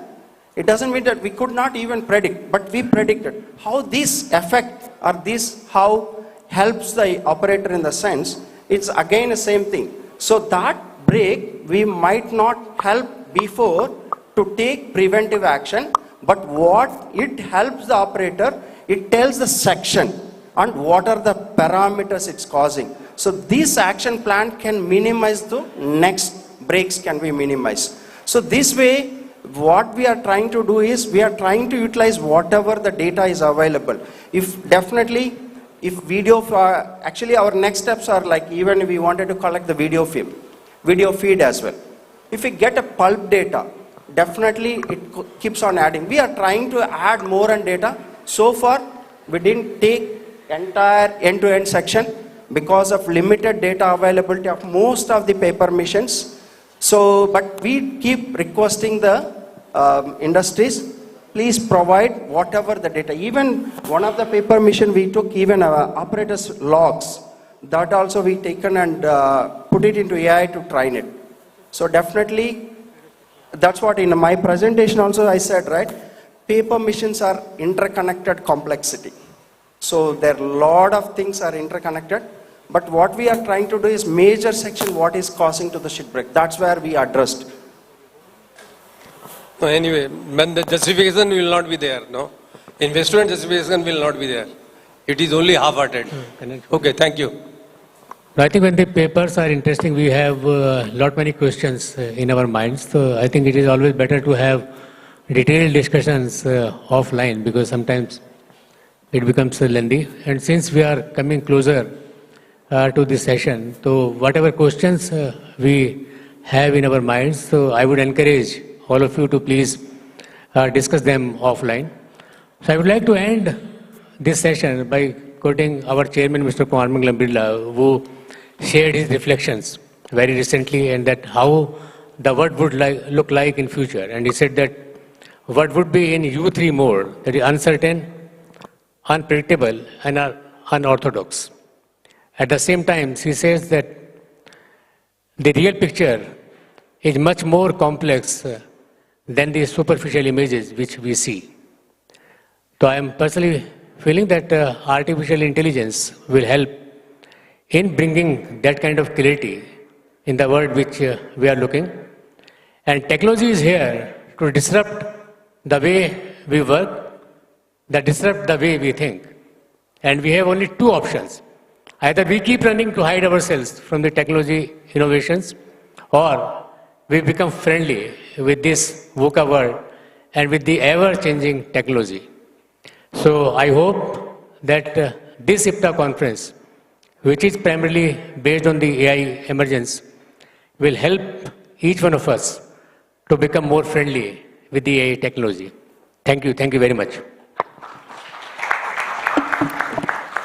It doesn't mean that we could not even predict, but we predicted. How this affect, or this how helps the operator in the sense, it's again the same thing. So that break, we might not help before to take preventive action, but what it helps the operator, it tells the section and what are the parameters it's causing. So this action plan can minimize the next breaks can be minimized. So this way, what we are trying to do is, we are trying to utilize whatever the data is available. If video, actually our next steps are like, even if we wanted to collect the video feed as well. If we get a pulp data, definitely it keeps on adding. We are trying to add more and data. So far, we didn't take entire end-to-end section because of limited data availability of most of the paper machines. So, but we keep requesting the industries, please provide whatever the data. Even one of the paper machine we took even operators logs. That also we taken and put it into AI to train it. So definitely, that's what in my presentation also I said, right? Paper machines are interconnected complexity. So there are a lot of things are interconnected. But what we are trying to do is major section what is causing to the sheet break. That's where we addressed. Anyway, when the justification will not be there, no? Investment justification will not be there. It is only half-hearted. Okay, thank you. I think when the papers are interesting, we have lot many questions in our minds. So I think it is always better to have detailed discussions offline, because sometimes it becomes lengthy. And since we are coming closer to this session, so whatever questions we have in our minds. So I would encourage all of you to please discuss them offline. So I would like to end this session by quoting our chairman, Mr. Kumar Mangalam Birla, who shared his reflections very recently, and that how the world would look like in future. And he said that what would be in U3 mode, that is uncertain, unpredictable, and unorthodox. At the same time, he says that the real picture is much more complex than the superficial images which we see. So I am personally feeling that artificial intelligence will help in bringing that kind of clarity in the world which we are looking. And technology is here to disrupt the way we work, that disrupt the way we think. And we have only two options. Either we keep running to hide ourselves from the technology innovations, or we become friendly with this VUCA world and with the ever-changing technology. So I hope that this Ippta conference, which is primarily based on the AI emergence, will help each one of us to become more friendly with the AI technology. Thank you very much.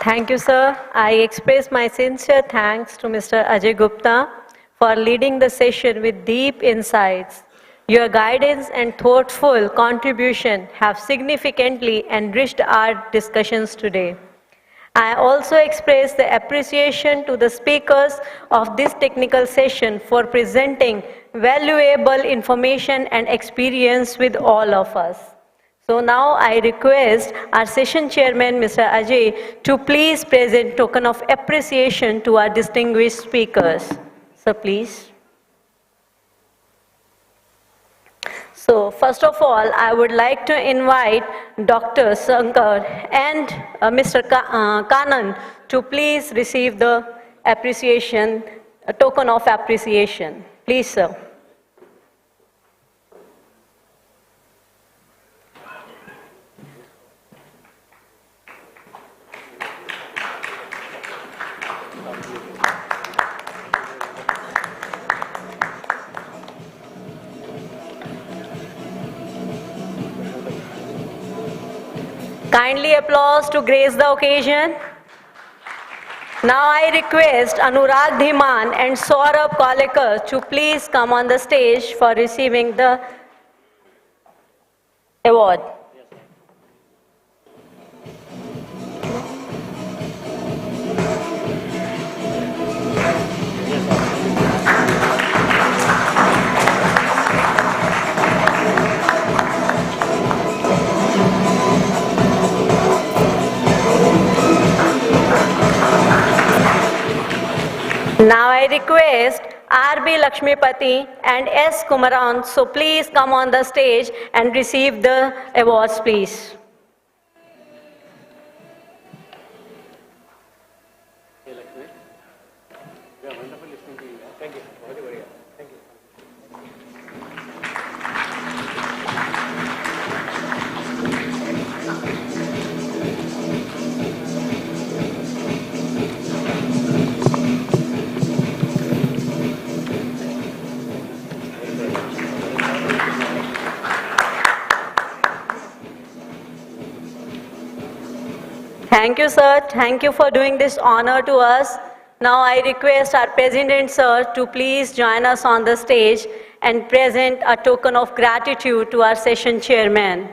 Thank you, sir. I express my sincere thanks to Mr. Ajay Gupta for leading the session with deep insights. Your guidance and thoughtful contribution have significantly enriched our discussions today. I also express the appreciation to the speakers of this technical session for presenting valuable information and experience with all of us. So now I request our session chairman, Mr. Ajay, to please present token of appreciation to our distinguished speakers. So please. So first of all, I would like to invite Dr. Sankar and Mr. Kanan to please receive the appreciation, a token of appreciation. Please, sir. Kindly applause to grace the occasion. Now I request Anurag Dhiman and Saurabh Kalekar to please come on the stage for receiving the award. Now I request R.B. Lakshmipati and S. Kumaran, so please come on the stage and receive the awards, please. Thank you, sir. Thank you for doing this honor to us. Now I request our President, sir, to please join us on the stage and present a token of gratitude to our session chairman.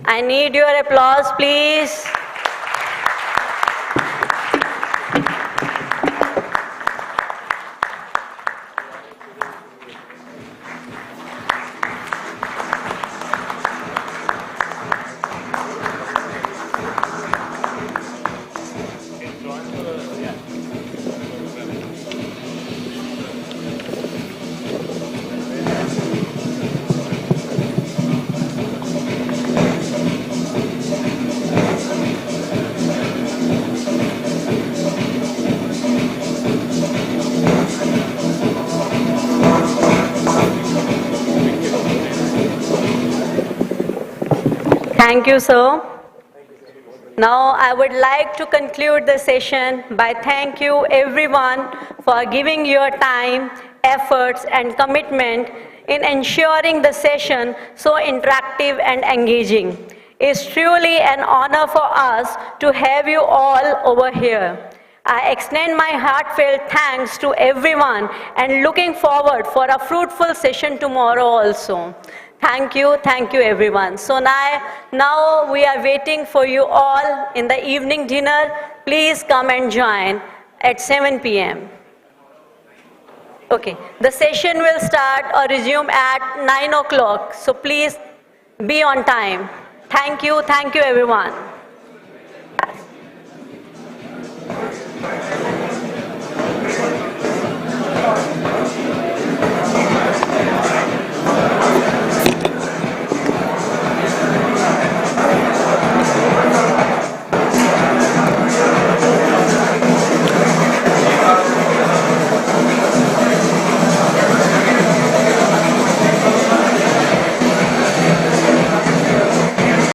I need your applause, please. Thank you, sir. Now, I would like to conclude the session by thank you everyone for giving your time, efforts, and commitment in ensuring the session so interactive and engaging. It's truly an honor for us to have you all over here. I extend my heartfelt thanks to everyone and looking forward for a fruitful session tomorrow also. Thank you everyone. So now we are waiting for you all in the evening dinner. Please come and join at 7 p.m. Okay, the session will start or resume at 9 o'clock. So please be on time. Thank you everyone.